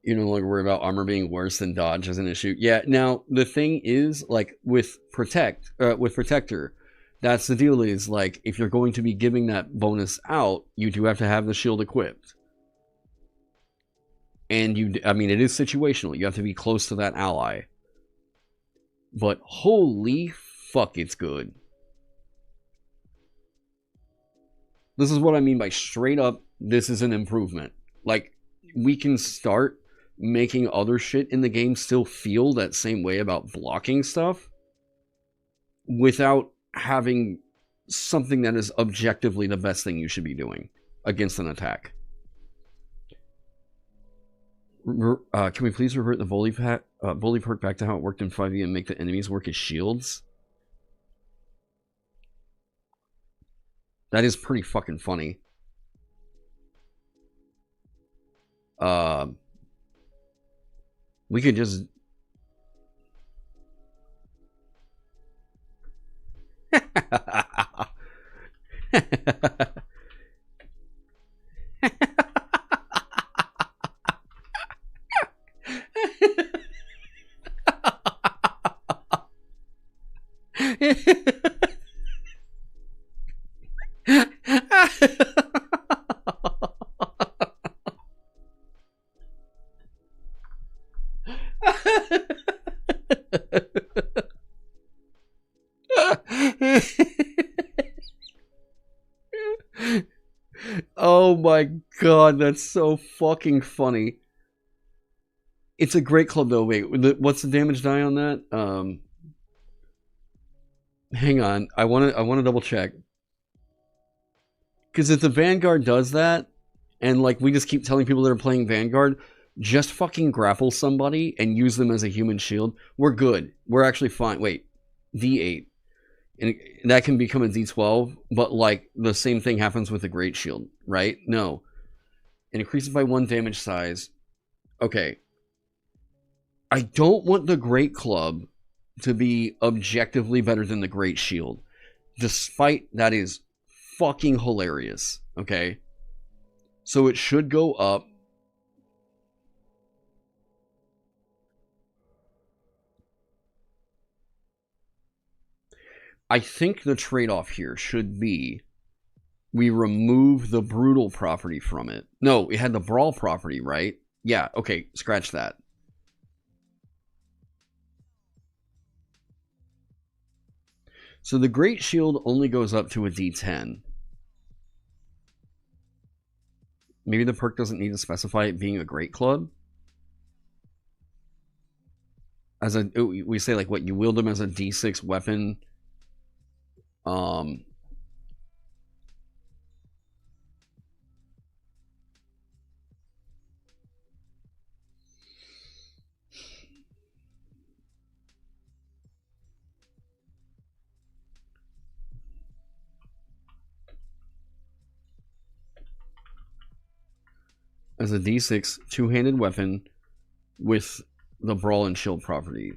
S1: You no longer worry about armor being worse than dodge as an issue. Yeah, now the thing is, like with protector, that's the deal is like if you're going to be giving that bonus out, you do have to have the shield equipped. And I mean, it is situational. You have to be close to that ally. But holy fuck, it's good. This is what I mean by straight up, this is an improvement. Like, we can start making other shit in the game still feel that same way about blocking stuff without having something that is objectively the best thing you should be doing against an attack. Can we please revert the bully perk back to how it worked in 5e and make the enemies work as shields? That is pretty fucking funny. We could just... Oh my god, that's so fucking funny. It's a great club though. Wait, what's the damage die on that? Hang on, I want to double check. Because if the Vanguard does that, and like we just keep telling people that are playing Vanguard, just fucking grapple somebody and use them as a human shield, we're good. We're actually fine. Wait, D8. And that can become a D12, but like the same thing happens with the Great Shield, right? No. It increases by 1 damage size. Okay. I don't want the Great Club to be objectively better than the Great Shield, despite that is fucking hilarious, okay? So it should go up. I think the trade-off here should be we remove the brutal property from it. No, it had the brawl property, right? Yeah, okay, scratch that. So the Great Shield only goes up to a D10. Maybe the perk doesn't need to specify it being a Great Club. As a, we say like what, you wield them as a D6 weapon. As a D6 two-handed weapon with the brawl and shield property.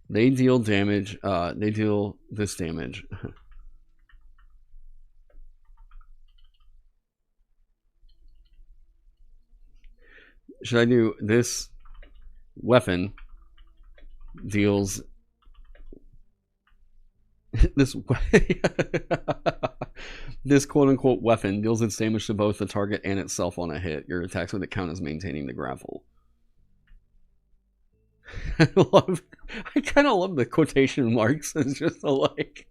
S1: They deal damage. They deal this damage. Should I do this weapon deals this this quote-unquote weapon deals its damage to both the target and itself on a hit. Your attacks with it count as maintaining the grapple. I kind of love the quotation marks. It's just a like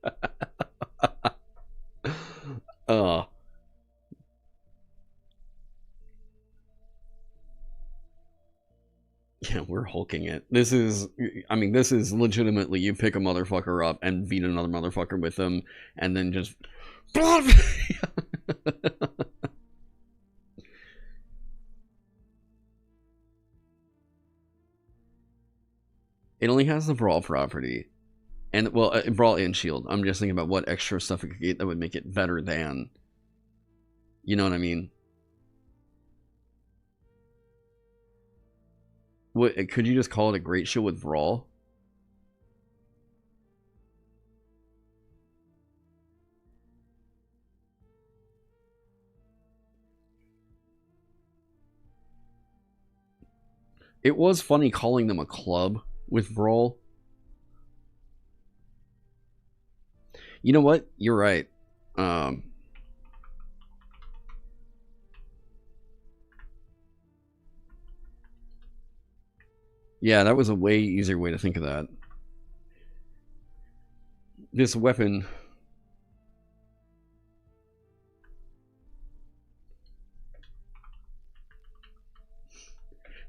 S1: yeah, we're hulking it. This is, I mean, this is legitimately you pick a motherfucker up and beat another motherfucker with them and then just it only has the brawl property. And, well, brawl and shield. I'm just thinking about what extra stuff it could get that would make it better than. You know what I mean? What, could you just call it a Great Shield with brawl? It was funny calling them a club with Brawl. You know what? You're right. Yeah, that was a way easier way to think of that. This weapon...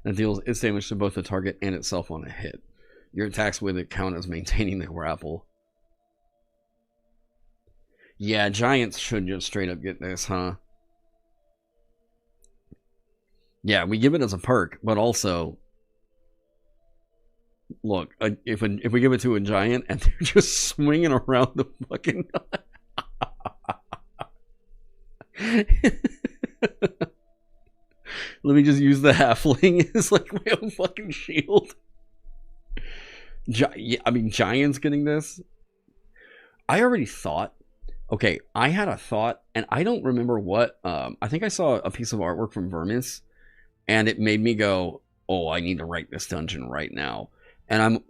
S1: that deals its damage to both the target and itself on a hit. Your attacks with it count as maintaining the grapple. Yeah, giants should just straight up get this, huh? Yeah, we give it as a perk, but also... Look, if we give it to a giant and they're just swinging around the fucking... Let me just use the halfling as like my own fucking shield. Yeah, I mean, giants getting this. I already thought. Okay, I had a thought, and I don't remember what. I think I saw a piece of artwork from Vermis, and it made me go, "Oh, I need to write this dungeon right now." And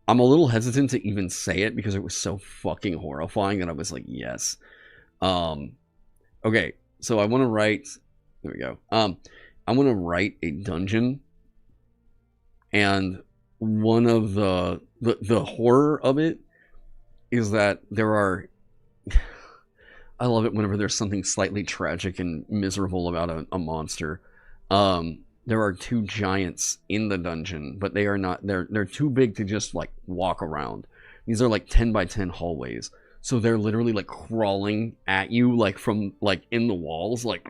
S1: I'm a little hesitant to even say it because it was so fucking horrifying that I was like, "Yes." Okay, so I want to write. There we go. I want to write a dungeon, and one of the horror of it is that there are... I love it whenever there's something slightly tragic and miserable about a monster. There are two giants in the dungeon, but they are not... They're too big to just, like, walk around. These are, like, 10 by 10 hallways. So they're literally, like, crawling at you, like, from, like, in the walls, like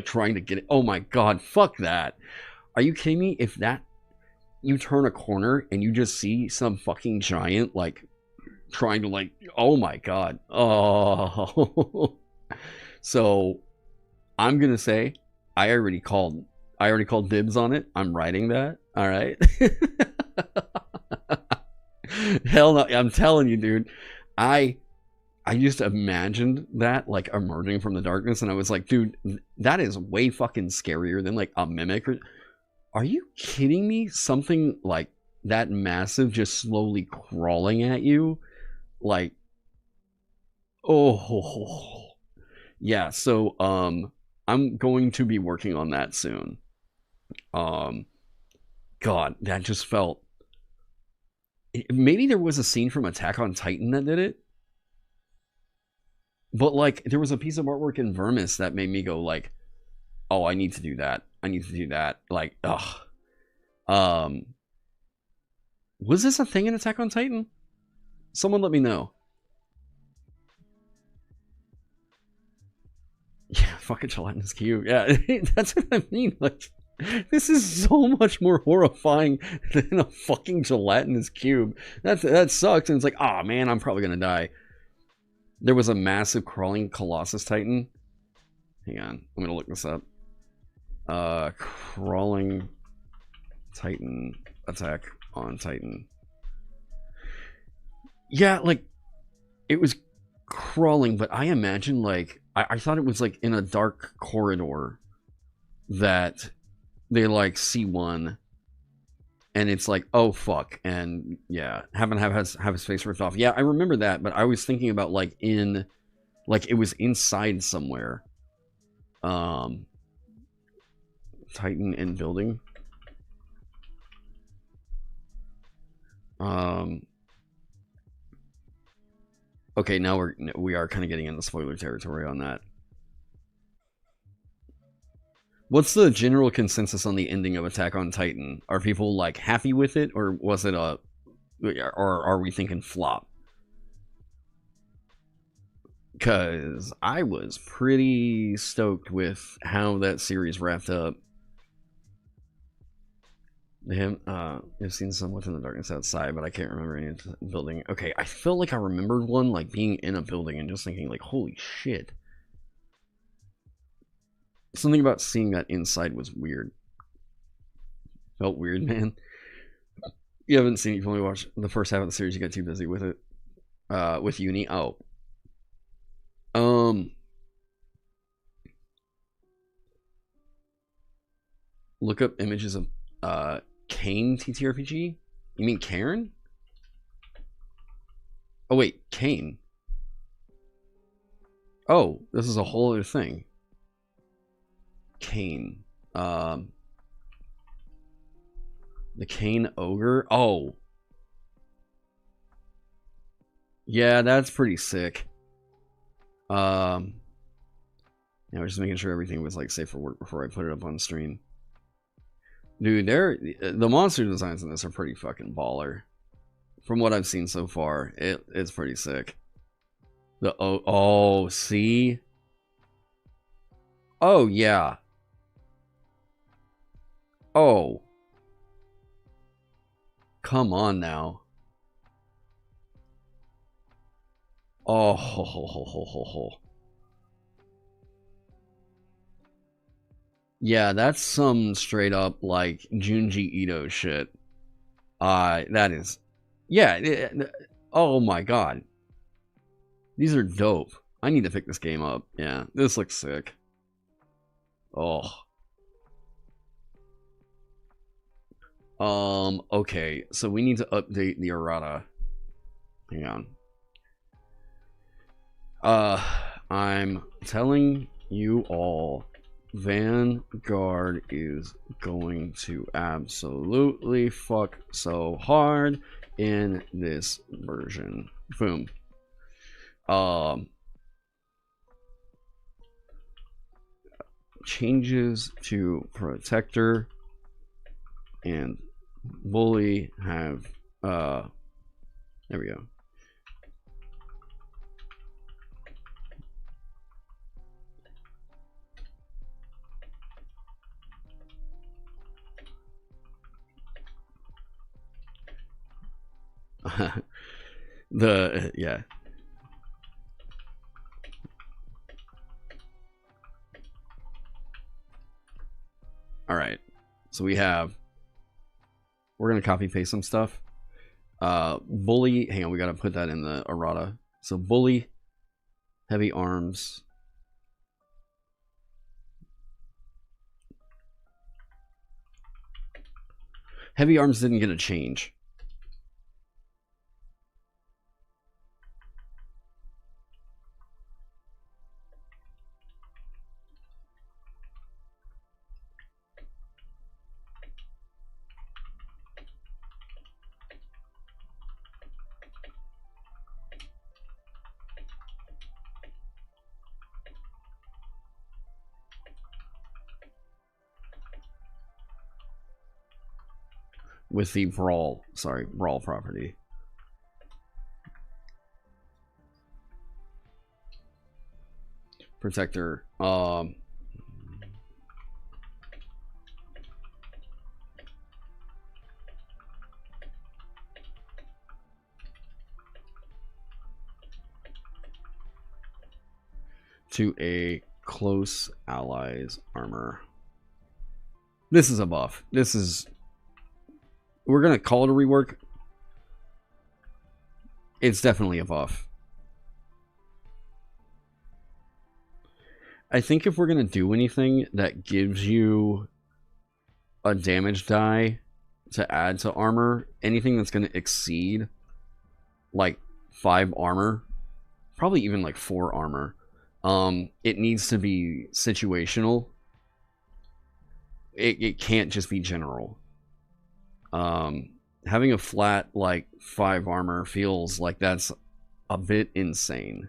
S1: trying to get it. Oh my god, fuck that. Are you kidding me? If that... You turn a corner and you just see some fucking giant, like, trying to, like... Oh my god. Oh. So, I'm gonna say, I already called dibs on it. I'm writing that. Alright? Hell no. I'm telling you, dude. I just imagined that, like, emerging from the darkness, and I was like, dude, that is way fucking scarier than, like, a mimic. Are you kidding me? Something, like, that massive just slowly crawling at you? Like, oh. Yeah, so, I'm going to be working on that soon. God, that just felt... Maybe there was a scene from Attack on Titan that did it? But, like, there was a piece of artwork in Vermis that made me go, like, oh, I need to do that. I need to do that. Like, ugh. Was this a thing in Attack on Titan? Someone let me know. Yeah, fucking gelatinous cube. Yeah, that's what I mean. Like, this is so much more horrifying than a fucking gelatinous cube. That sucks, and it's like, oh man, I'm probably gonna die. There was a massive crawling Colossus Titan. Hang on, I'm gonna look this up. Crawling Titan Attack on Titan. Yeah, like, it was crawling, but I imagine, like, I thought it was, like, in a dark corridor that they, like, see one, and it's like, oh, fuck, and, yeah, have his face ripped off. Yeah, I remember that, but I was thinking about, like, it was inside somewhere. Titan in building. Okay, now we are kind of getting into spoiler territory on that. What's the general consensus on the ending of Attack on Titan? Are people, like, happy with it, or was it or are we thinking flop? Because I was pretty stoked with how that series wrapped up. I've seen some within the darkness outside, but I can't remember any building. Okay, I felt like I remembered one, like, being in a building and just thinking, like, holy shit. Something about seeing that inside was weird. Felt weird, man. You haven't seen it, you've only watched the first half of the series, you got too busy with it. With ENnie. Oh. Look up images of Kane TTRPG? You mean Karen? Oh wait, Kane. Oh, this is a whole other thing. Kane. The Kane Ogre? Oh. Yeah, that's pretty sick. Yeah, we're just making sure everything was like safe for work before I put it up on stream. Dude, the monster designs in this are pretty fucking baller. From what I've seen so far, it's pretty sick. Oh, see? Oh, yeah. Oh. Come on now. Oh, ho, ho, ho, ho, ho, ho. Yeah, that's some straight up like Junji Ito shit. That is, yeah. Oh my god, these are dope. I need to pick this game up. Yeah, this looks sick. Oh. Okay, so we need to update the errata. Hang on. I'm telling you all, Vanguard is going to absolutely fuck so hard in this version. Boom. Changes to protector and bully have there we go. Yeah. All right. So we're gonna copy paste some stuff. Bully, hang on, we gotta put that in the errata. So bully, heavy arms. Heavy arms didn't get a change. With the brawl property. Protector. To a close ally's armor. This is a buff. We're gonna call it a rework. It's definitely a buff. I think if we're gonna do anything that gives you a damage die to add to armor, anything that's gonna exceed like 5 armor, probably even like 4 armor, it needs to be situational. It can't just be general. Having a flat like 5 armor feels like that's a bit insane,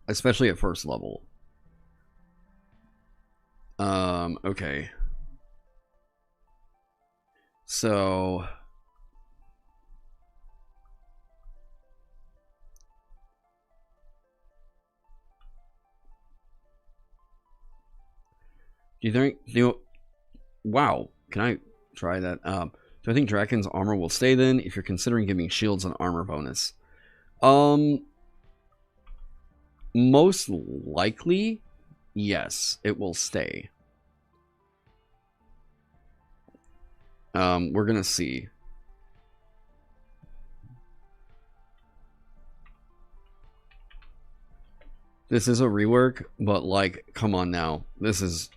S1: especially at first level. Okay, so do you wow, can I try that? Do I think Draken's armor will stay then if you're considering giving shields an armor bonus? Most likely, yes, it will stay. We're gonna see. This is a rework, but like, come on now. This is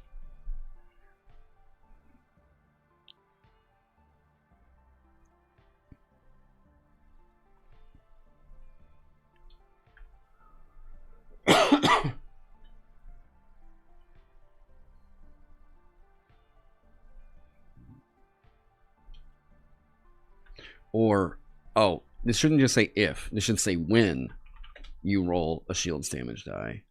S1: Or, oh, this shouldn't just say if. This should say when you roll a shield's damage die.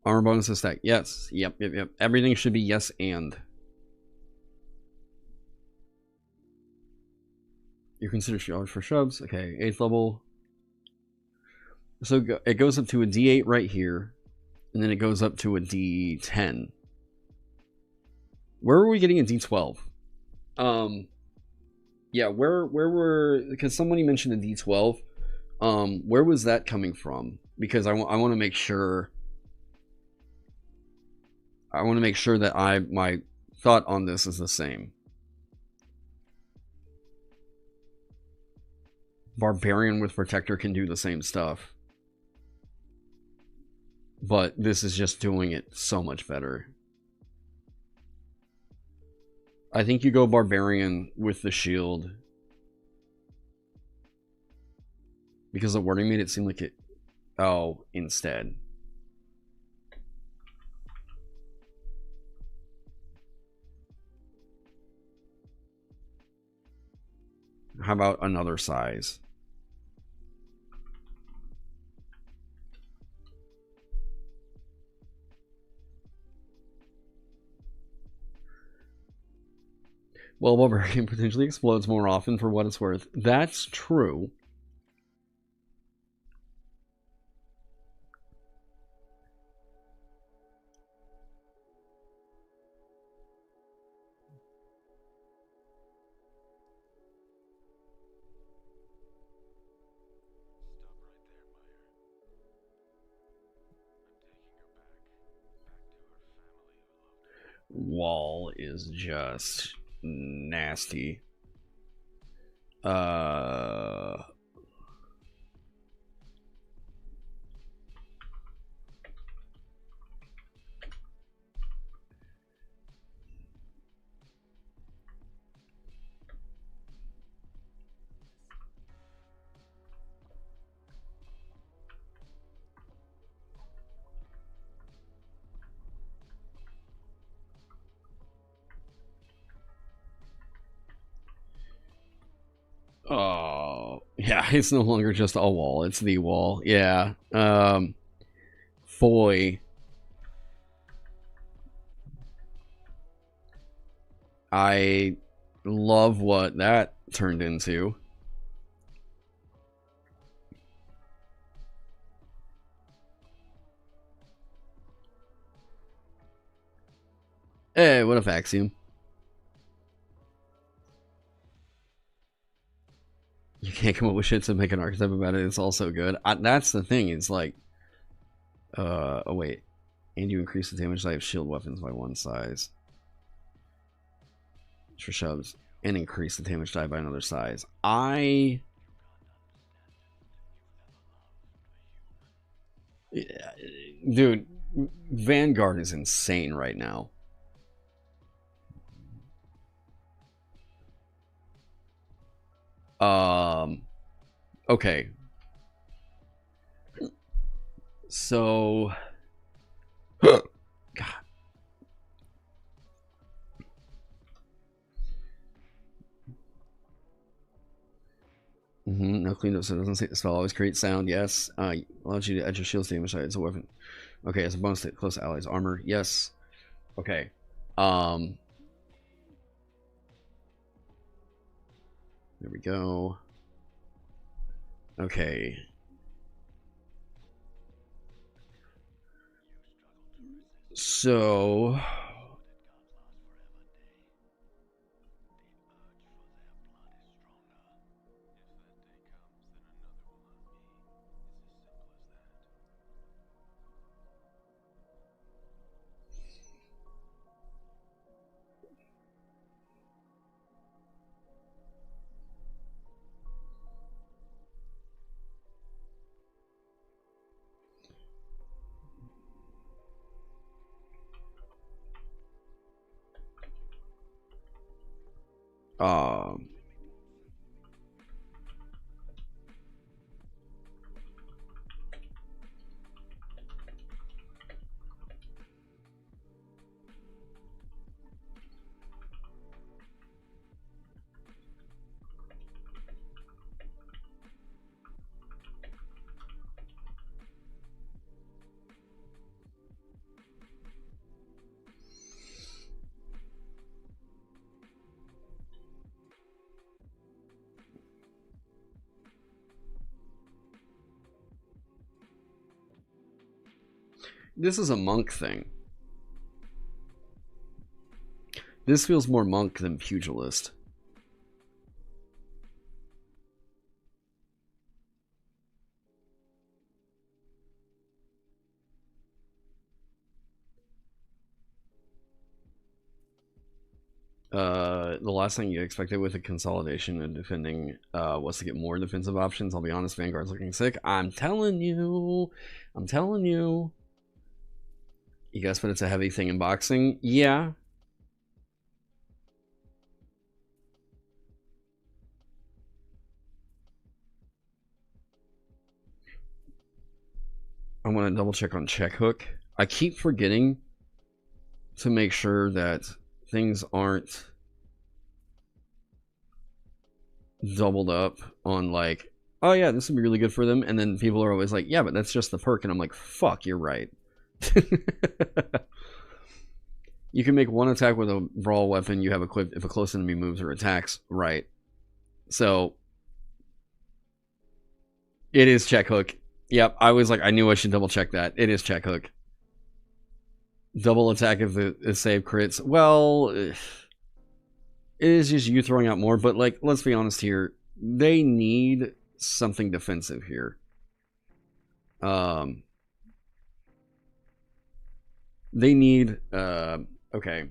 S1: Armor bonus is stack. Yes. Yep. Everything should be yes and. You consider shield for shrubs. Okay, 8th level. So it goes up to a D8 right here, and then it goes up to a D10. Where were we getting a D12? Yeah, where were, because somebody mentioned a D12. Where was that coming from? Because I want to make sure. I want to make sure that my thought on this is the same. Barbarian with Protector can do the same stuff. But this is just doing it so much better. I think you go Barbarian with the shield. Because the wording made it seem like it... Oh, instead. How about another size? Well, Barbarian potentially explodes more often for what it's worth. That's true. Wall is just nasty. Oh, yeah, it's no longer just a wall, it's the wall. Yeah. Boy. I love what that turned into. Hey, what a Axiom. You can't come up with shit to make an archetype about it. It's also good. That's the thing. It's like, oh wait, and you increase the damage die of shield weapons by 1 size for shoves, and increase the damage die by another size. Dude, Vanguard is insane right now. Okay. So, God. No cleanup, so it doesn't say the spell always creates sound. Yes. Allows you to add your shield's damage side as a weapon. Okay, as a bonus to close allies armor. Yes. Okay. There we go. Okay. So This is a monk thing. This feels more monk than pugilist. The last thing you expected with a consolidation and defending was to get more defensive options. I'll be honest, Vanguard's looking sick. I'm telling you. You guys, but it's a heavy thing in boxing. Yeah. I want to double check on check hook. I keep forgetting to make sure that things aren't doubled up on like, oh yeah, this would be really good for them, and then people are always like, yeah, but that's just the perk, and I'm like, fuck, you're right. You can make one attack with a brawl weapon you have equipped if a close enemy moves or attacks, right? So it is check hook. Yep, I was like, I knew I should double check that. It is check hook. Double attack if the save crits. Well, it is just you throwing out more, but like, let's be honest here. They need something defensive here. They need, okay.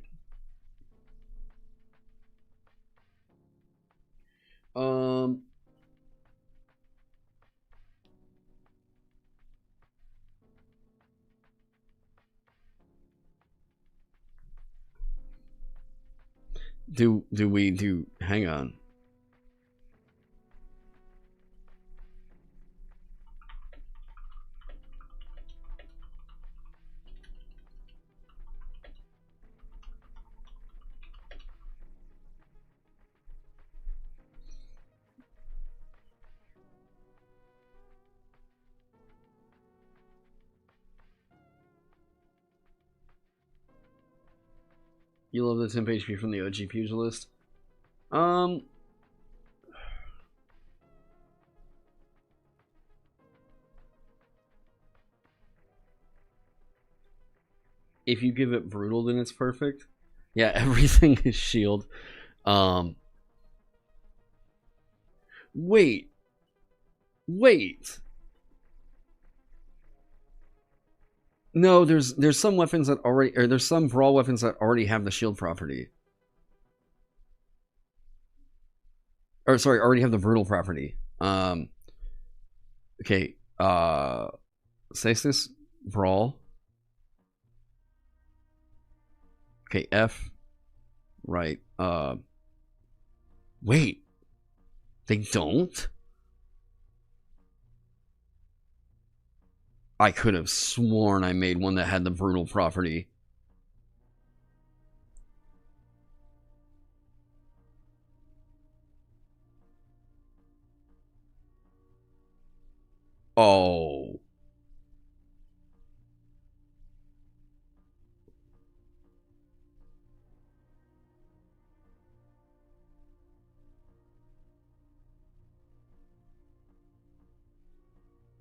S1: Hang on. You love the temp HP from the OG Pugilist? If you give it brutal, then it's perfect. Yeah, everything is shield. Wait. No, there's some weapons that already, or there's some brawl weapons that already have the shield property. Or sorry, already have the brutal property. Okay. Stasis, brawl. Okay, F. Right. Wait. They don't? I could have sworn I made one that had the brutal property. Oh.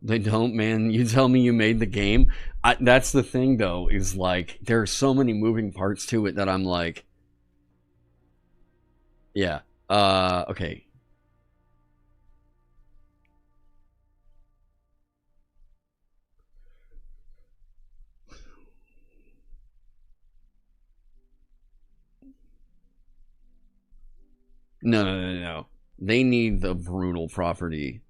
S1: They don't, man. You tell me you made the game. That's the thing, though, is like, there are so many moving parts to it that I'm like, yeah. Okay. No. They need the brutal property.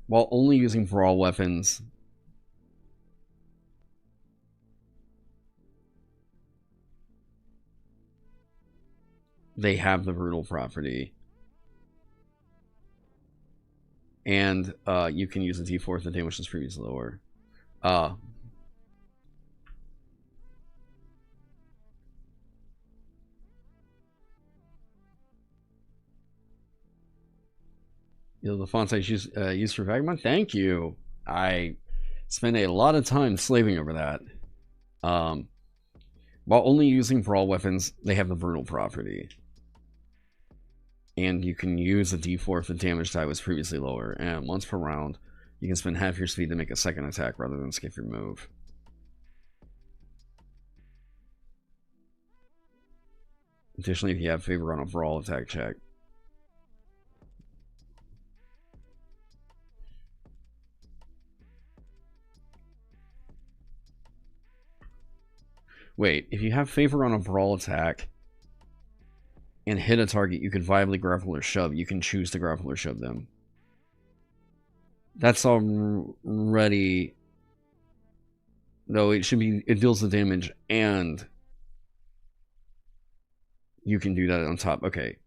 S1: While only using brawl weapons. They have the brutal property. And you can use a D4 if the damage was previously lower. The font size used for Vagabond. Thank you. I spent a lot of time slaving over that. While only using brawl weapons, they have the brutal property. And you can use a d4 if the damage die was previously lower. And once per round, you can spend half your speed to make a second attack rather than skip your move. Additionally, if you have favor on a brawl attack check. Wait, if you have favor on a brawl attack and hit a target, you can viably grapple or shove. You can choose to grapple or shove them. That's already... Though it should be... It deals the damage and... You can do that on top. Okay.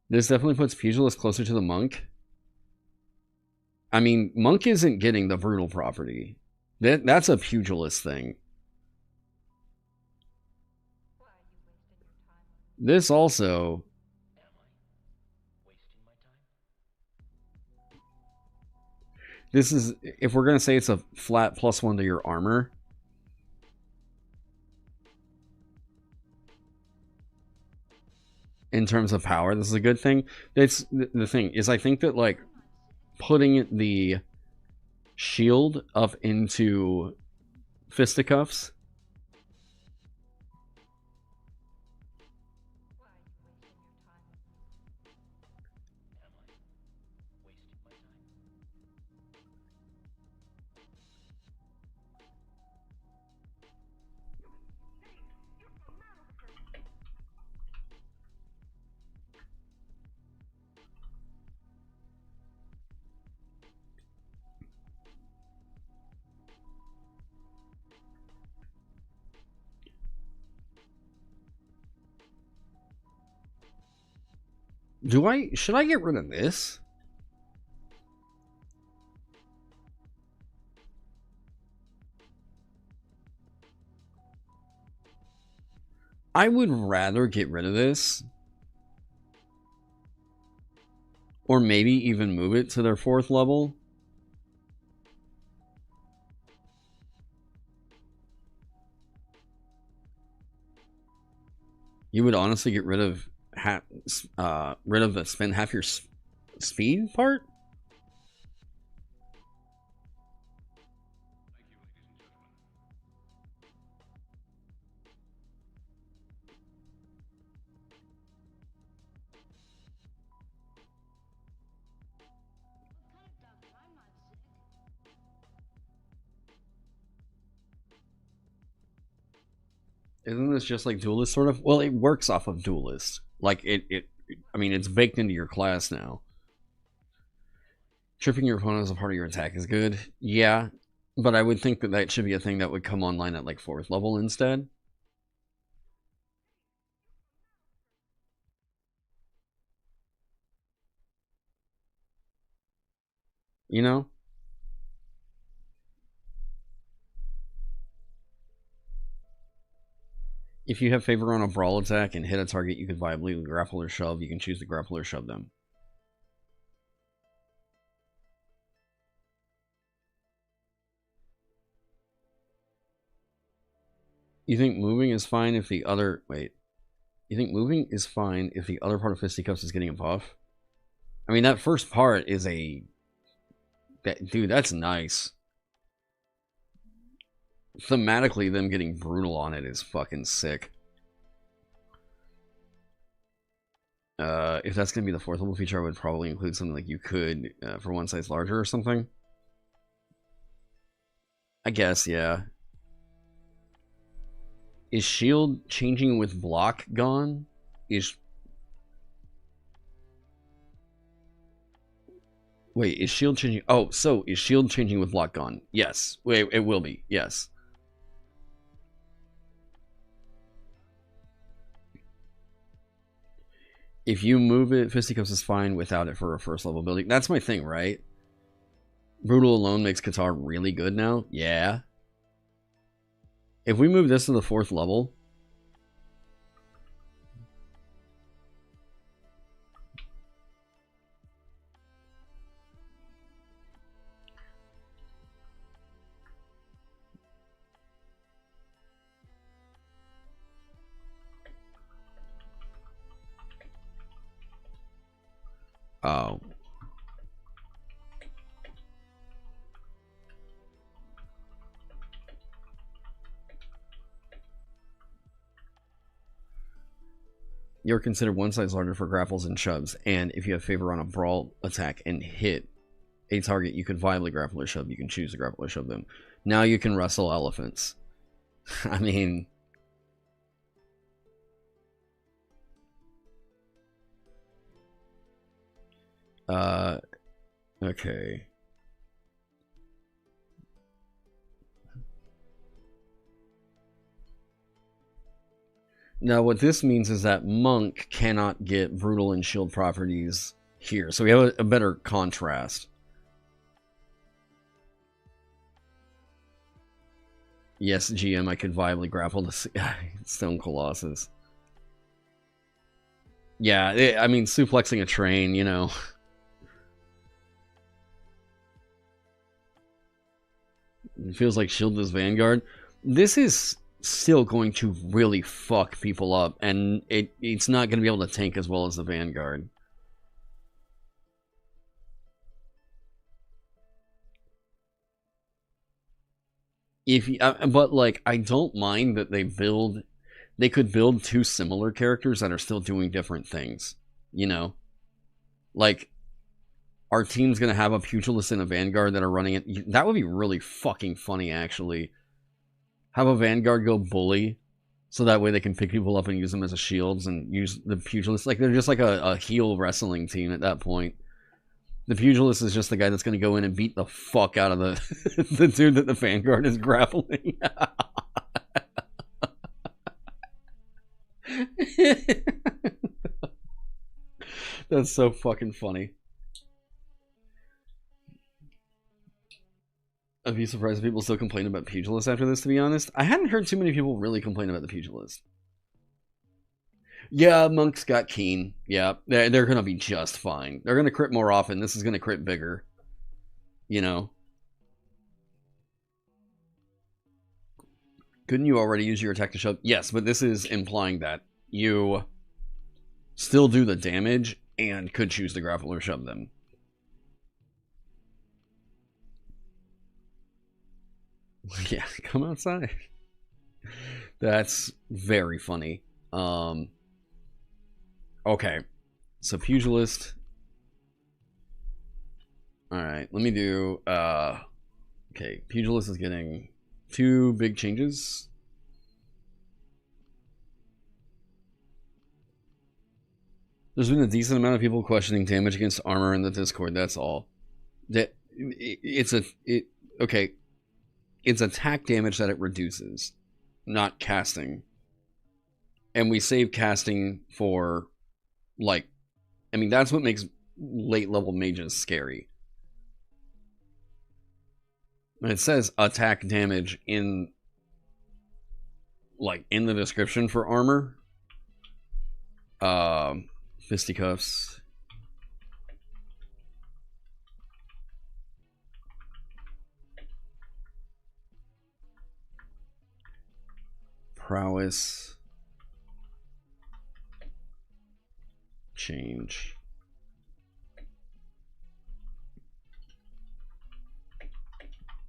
S1: This definitely puts Pugilist closer to the Monk. I mean, Monk isn't getting the brutal property. That's a Pugilist thing. This also... This is... If we're going to say it's a flat +1 to your armor... In terms of power, this is a good thing. It's the thing is, I think that like putting the shield up into fisticuffs should I get rid of this? I would rather get rid of this. Or maybe even move it to their 4th level. You would honestly get rid of the spend half your speed part? Isn't this just like Duelist, sort of? Well, it works off of Duelist. Like, I mean, it's baked into your class now. Tripping your opponent as a part of your attack is good. Yeah, but I would think that that should be a thing that would come online at, like, 4th level instead. You know? If you have favor on a brawl attack and hit a target, you can viably grapple or shove. You can choose to grapple or shove them. You think moving is fine if the other... Wait. You think moving is fine if the other part of Fisticuffs is getting a buff? I mean, that first part is a... Dude, that's nice. Thematically, them getting brutal on it is fucking sick. If that's going to be the 4th level feature, I would probably include something like you could for one size larger or something. I guess, yeah. Is shield changing with block gone? Wait, is shield changing? Oh, so is shield changing with block gone? Yes. Wait, it will be. Yes. If you move it, Fisticuffs is fine without it for a 1st level ability. That's my thing, right? Brutal alone makes Qatar really good now. Yeah. If we move this to the 4th level... Oh. You're considered one size larger for grapples and shoves, and if you have favor on a brawl attack and hit a target, you can viably grapple or shove. You can choose to grapple or shove them. Now you can wrestle elephants. I mean... okay. Now, what this means is that Monk cannot get Brutal and Shield properties here. So we have a better contrast. Yes, GM, I could viably grapple the Stone Colossus. Yeah, I mean, suplexing a train, you know. It feels like Shieldless Vanguard. This is still going to really fuck people up, and it's not going to be able to tank as well as the Vanguard. But like, I don't mind that they could build two similar characters that are still doing different things, you know? Like, our team's gonna have a Pugilist and a Vanguard that are running it. That would be really fucking funny, actually. Have a Vanguard go bully, so that way they can pick people up and use them as a shields and use the Pugilist. Like, they're just like a heel wrestling team at that point. The Pugilist is just the guy that's going to go in and beat the fuck out of the the dude that the Vanguard is grappling. That's so fucking funny. I'd be surprised if people still complain about Pugilist after this, to be honest. I hadn't heard too many people really complain about the Pugilist. Yeah, Monks got keen. Yeah, they're going to be just fine. They're going to crit more often. This is going to crit bigger. You know. Couldn't you already use your attack to shove? Yes, but this is implying that you still do the damage and could choose to grapple or shove them. Yeah, come outside. That's very funny. Okay, so Pugilist. Alright, let me do, okay, Pugilist is getting 2 big changes. There's been a decent amount of people questioning damage against armor in the Discord, that's all. Okay, it's attack damage that it reduces, not casting. And we save casting for, like, I mean, that's what makes late level mages scary. And it says attack damage in, like, in the description for armor. Fisticuffs. Prowess. Change.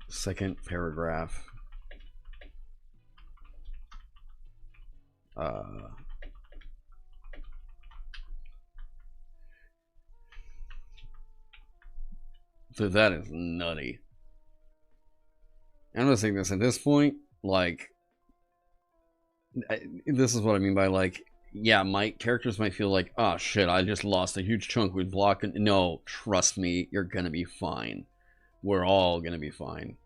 S1: Second paragraph. So that is nutty. I'm just saying this at this point, like, this is what I mean by, like, yeah, my characters might feel like, oh shit, I just lost a huge chunk with block. No, trust me, you're gonna be fine. We're all gonna be fine.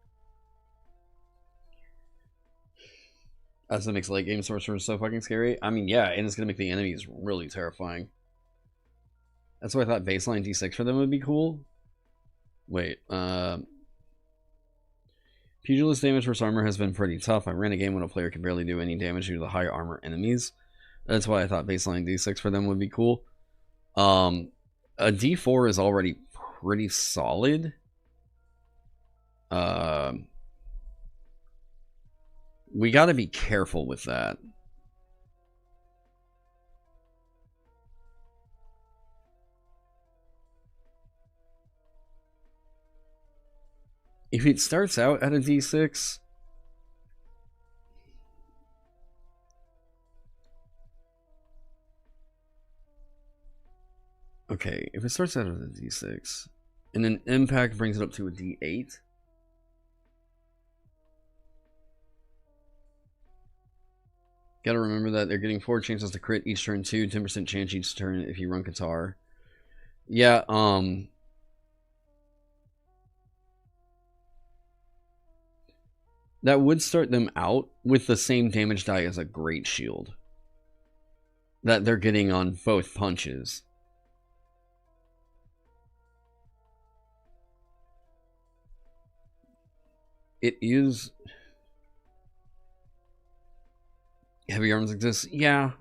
S1: That's what makes late game sorcerers so fucking scary. I mean, yeah, and it's gonna make the enemies really terrifying. That's why I thought baseline D6 for them would be cool. Wait, Pugilist damage versus armor has been pretty tough. I ran a game when a player could barely do any damage due to the high armor enemies. That's why I thought baseline D6 for them would be cool. A D4 is already pretty solid. We gotta be careful with that. If it starts out at a D6... Okay, if it starts out at a D6, and then impact brings it up to a D8... Gotta remember that they're getting 4 chances to crit each turn, 2, 10% chance each turn if you run Qatar. Yeah, that would start them out with the same damage die as a Great Shield that they're getting on both punches. It is... Heavy arms exist? Yeah.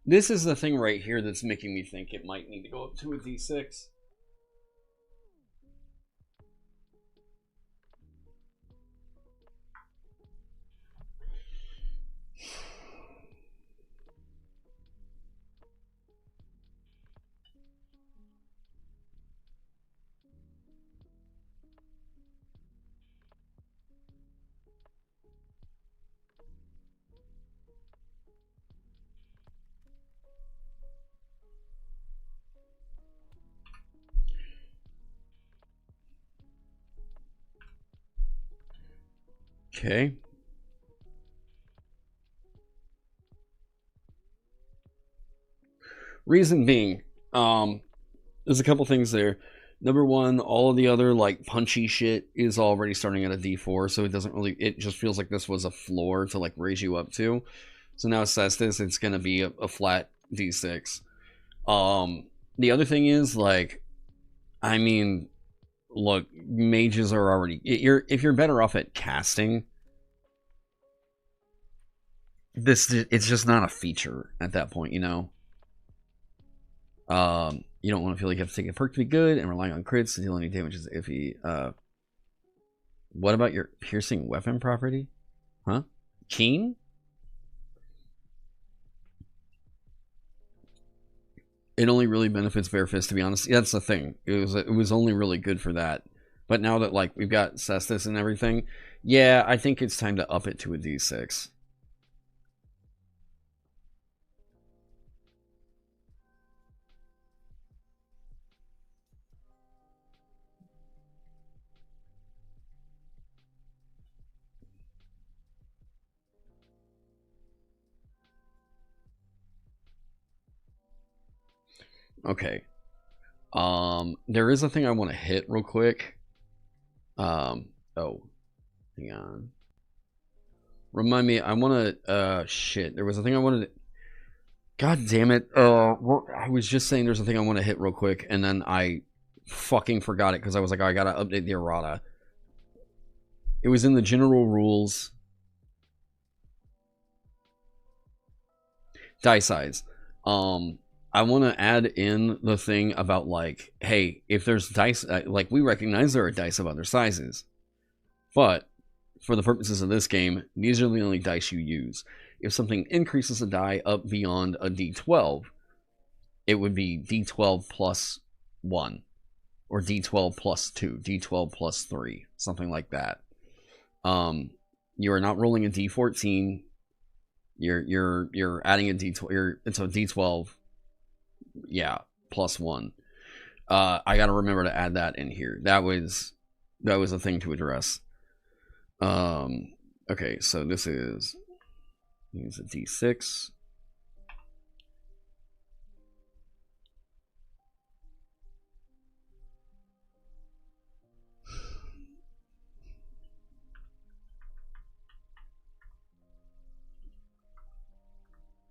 S1: This is the thing right here that's making me think it might need to go up to a D6. Okay. Reason being, there's a couple things there. Number one, all of the other like punchy shit is already starting at a D4, so it doesn't really, it just feels like this was a floor to like raise you up to. So now it says this, it's gonna be a flat D6. The other thing is like, I mean, look, mages are already, if you're better off at casting, it's just not a feature at that point, you know. You don't want to feel like you have to take a perk to be good, and relying on crits to deal any damage is iffy. What about your piercing weapon property? Huh? Keen? It only really benefits bare fist, to be honest. Yeah, that's the thing. It was only really good for that. But now that like we've got Cestus and everything, yeah, I think it's time to up it to a D6. Okay. There is a thing I want to hit real quick. Oh, hang on. Remind me, I want to, shit, there was a thing I wanted to, god damn it, well, I was just saying there's a thing I want to hit real quick, and then I fucking forgot it, because I was like, oh, I gotta update the errata. It was in the general rules. Die size. I want to add in the thing about like, hey, if there's dice, like we recognize there are dice of other sizes, but for the purposes of this game, these are the only dice you use. If something increases a die up beyond a D12, it would be D12 plus 1, or D12 plus 2, D12 plus 3, something like that. You are not rolling a D14. You're adding a D12. It's a D12. Yeah, plus 1. I gotta remember to add that in here. That was a thing to address. Okay, so this is use a D6.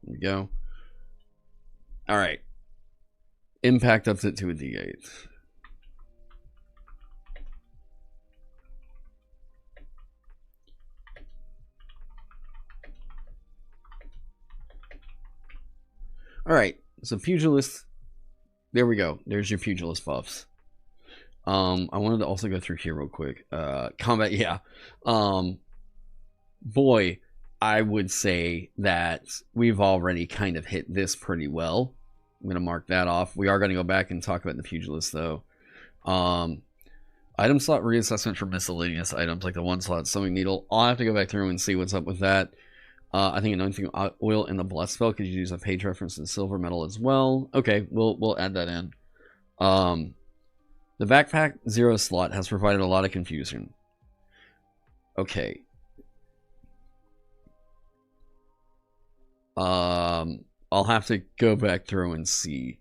S1: There we go. All right. Impact ups it to a D8. All right, so Pugilist. There we go. There's your Pugilist buffs. I wanted to also go through here real quick. Combat, yeah. Boy, I would say that we've already kind of hit this pretty well. I'm going to mark that off. We are going to go back and talk about the Pugilist, though. Item slot reassessment for miscellaneous items, like the 1 slot sewing needle. I'll have to go back through and see what's up with that. I think anointing oil in the bless spell could use a page reference in silver metal as well. Okay, we'll add that in. The backpack 0 slot has provided a lot of confusion. Okay. I'll have to go back through and see.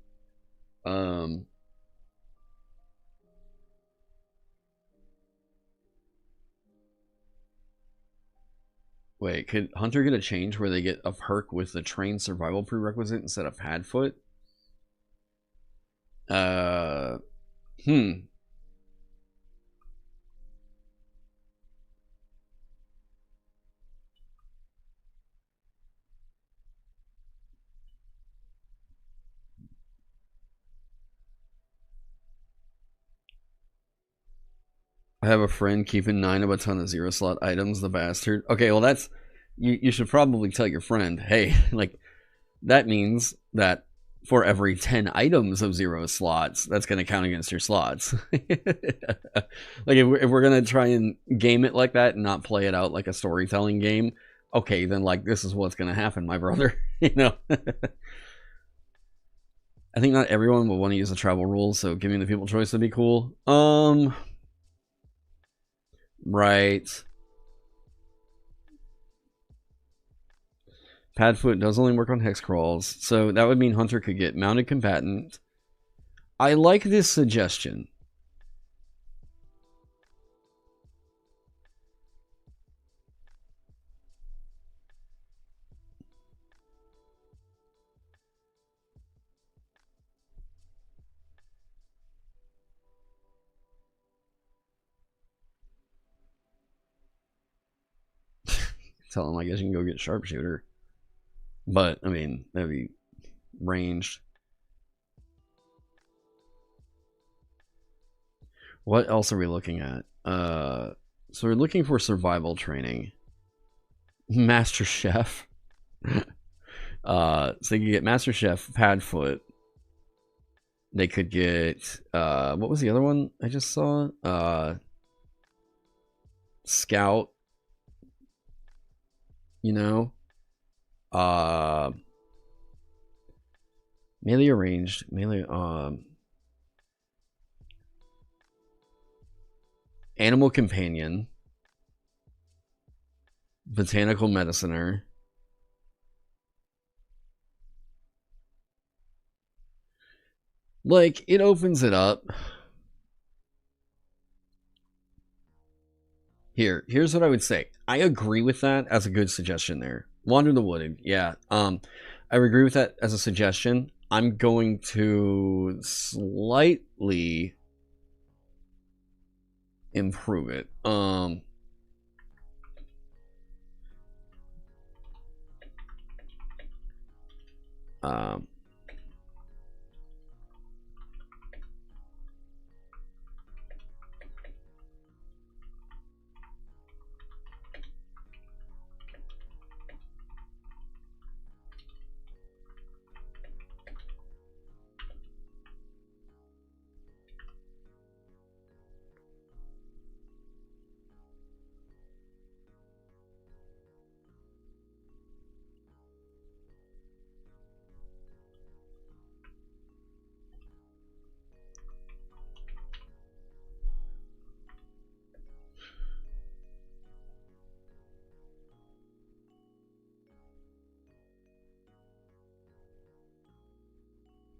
S1: Wait, could Hunter get a change where they get a perk with the trained survival prerequisite instead of Padfoot? I have a friend keeping 9 of a ton of 0 slot items, the bastard. Okay, well that's... You should probably tell your friend, hey, like, that means that for every 10 items of 0 slots, that's going to count against your slots. Like, if we're going to try and game it like that and not play it out like a storytelling game, okay, then, like, this is what's going to happen, my brother. You know? I think not everyone will want to use the travel rules, so giving the people choice would be cool. Right. Padfoot does only work on hex crawls, so that would mean Hunter could get mounted combatant. I like this suggestion. Tell him I guess you can go get sharpshooter. But, I mean, that'd be ranged. What else are we looking at? So we're looking for survival training. Master Chef. So they could get Master Chef, Padfoot. They could get, what was the other one I just saw? Scout. You know? Melee arranged, melee, animal companion, botanical mediciner, like, it opens it up. Here's what I would say. I agree with that as a good suggestion there. Wander the Wooded, yeah. I agree with that as a suggestion. I'm going to slightly improve it.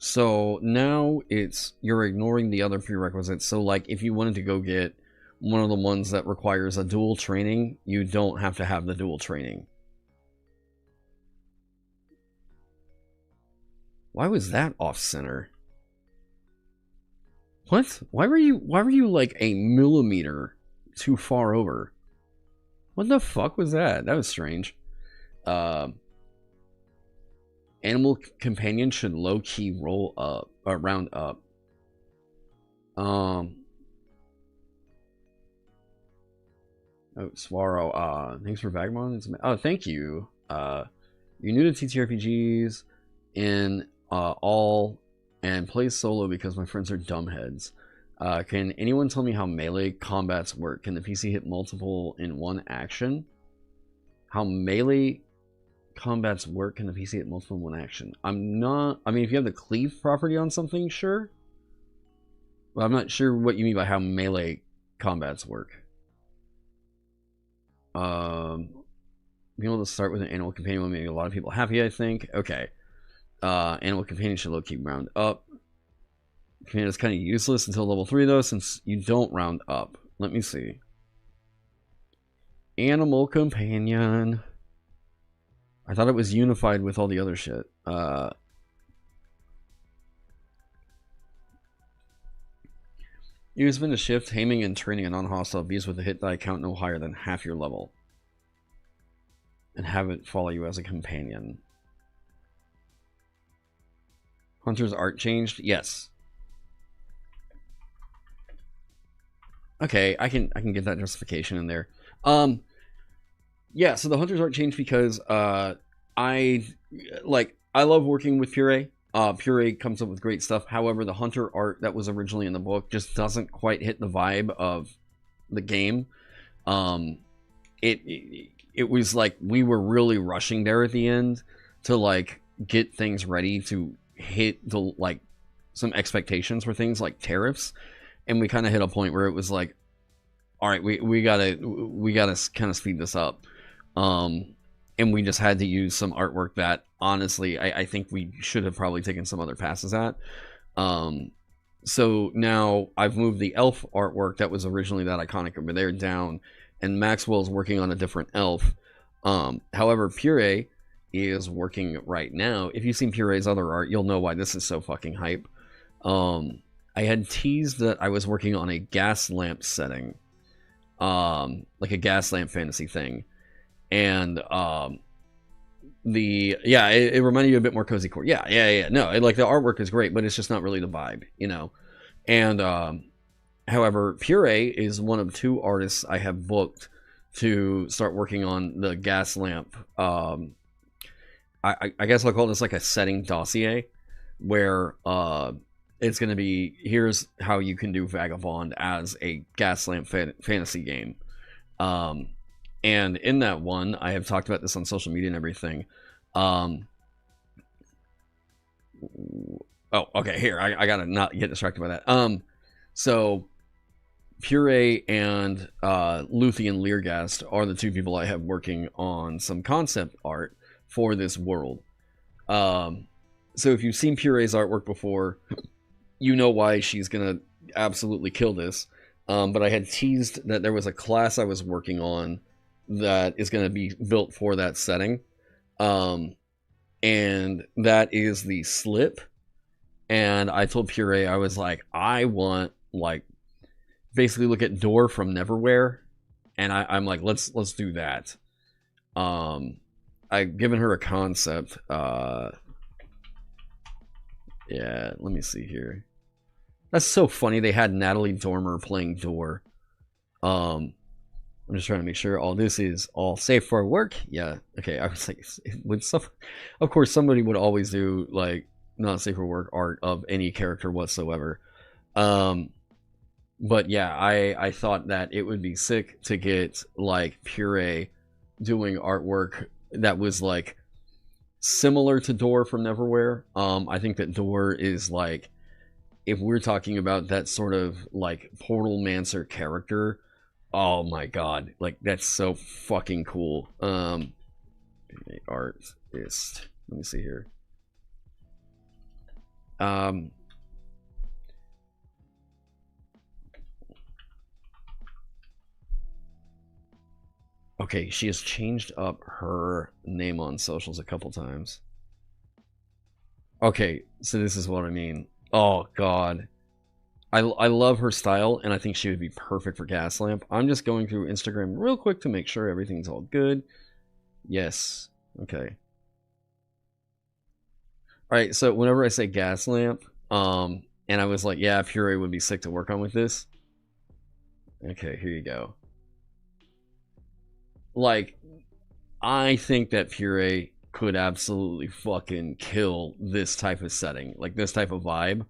S1: So now you're ignoring the other prerequisites. So like if you wanted to go get one of the ones that requires a dual training, you don't have to have the dual training. Why was that off center? What? Why were you like a millimeter too far over? What the fuck was that? That was strange. Animal companion should low-key roll up, or round up. Oh, Swaro, thanks for Vagabond. Oh, thank you. You're new to TTRPGs in all and play solo because my friends are dumbheads. Can anyone tell me how melee combats work? Can the PC hit multiple in one action? How melee combats work? Can the PC hit multiple in one action? I mean, if you have the cleave property on something, sure. But I'm not sure what you mean by how melee combats work. Being able to start with an animal companion will make a lot of people happy, I think. Okay. Animal companion should low-key round up. Companion is kind of useless until level 3, though, since you don't round up. Let me see. Animal companion. I thought it was unified with all the other shit. Use spin to shift, aiming and training a non-hostile beast with a hit die count no higher than half your level. And have it follow you as a companion. Hunter's art changed? Yes. Okay, I can get that justification in there. Yeah, so the Hunter's art changed because I love working with Puree. Puree comes up with great stuff. However, the Hunter art that was originally in the book just doesn't quite hit the vibe of the game. It was like we were really rushing there at the end to like get things ready to hit the like some expectations for things like tariffs, and we kind of hit a point where it was like, all right, we gotta kind of speed this up, and we just had to use some artwork that honestly I think we should have probably taken some other passes at. So now I've moved the elf artwork that was originally that iconic over there down, and Maxwell's working on a different elf. However, Puree is working right now. If you've seen Puree's other art, you'll know why this is so fucking hype. I had teased that I was working on a gas lamp setting, like a gas lamp fantasy thing, and it reminded you a bit more cozy core. Yeah. No, like the artwork is great, but it's just not really the vibe, you know. And however, Puree is one of 2 artists I have booked to start working on the gas lamp. I guess I'll call this like a setting dossier, where it's going to be, here's how you can do Vagabond as a gas lamp fantasy game. And in that one, I have talked about this on social media and everything. Oh, okay, here, I gotta not get distracted by that. So Puree and Luthien Leargast are the 2 people I have working on some concept art for this world. So if you've seen Puree's artwork before, you know why she's gonna absolutely kill this. But I had teased that there was a class I was working on that is going to be built for that setting. And that is the Slip. And I told Puree, I was like, I want, like, basically look at Door from Neverwhere. And I'm like, let's do that. I've given her a concept. Yeah, let me see here. That's so funny. They had Natalie Dormer playing Door. I'm just trying to make sure all this is all safe for work. Yeah. Okay. I was like, of course, somebody would always do like not safe for work art of any character whatsoever. But yeah, I thought that it would be sick to get like Puree doing artwork that was like similar to Door from Neverwhere. I think that Door is like, if we're talking about that sort of like Portal Mancer character, oh my god, like that's so fucking cool. Artist. Let me see here. Okay, she has changed up her name on socials a couple times. Okay, so this is what I mean. Oh god, I love her style, and I think she would be perfect for Gaslamp. I'm just going through Instagram real quick to make sure everything's all good. Yes. Okay. Alright, so whenever I say Gaslamp, and I was like, yeah, Puree would be sick to work on with this. Okay, here you go. like, I think that Puree could absolutely fucking kill this type of setting, like this type of vibe.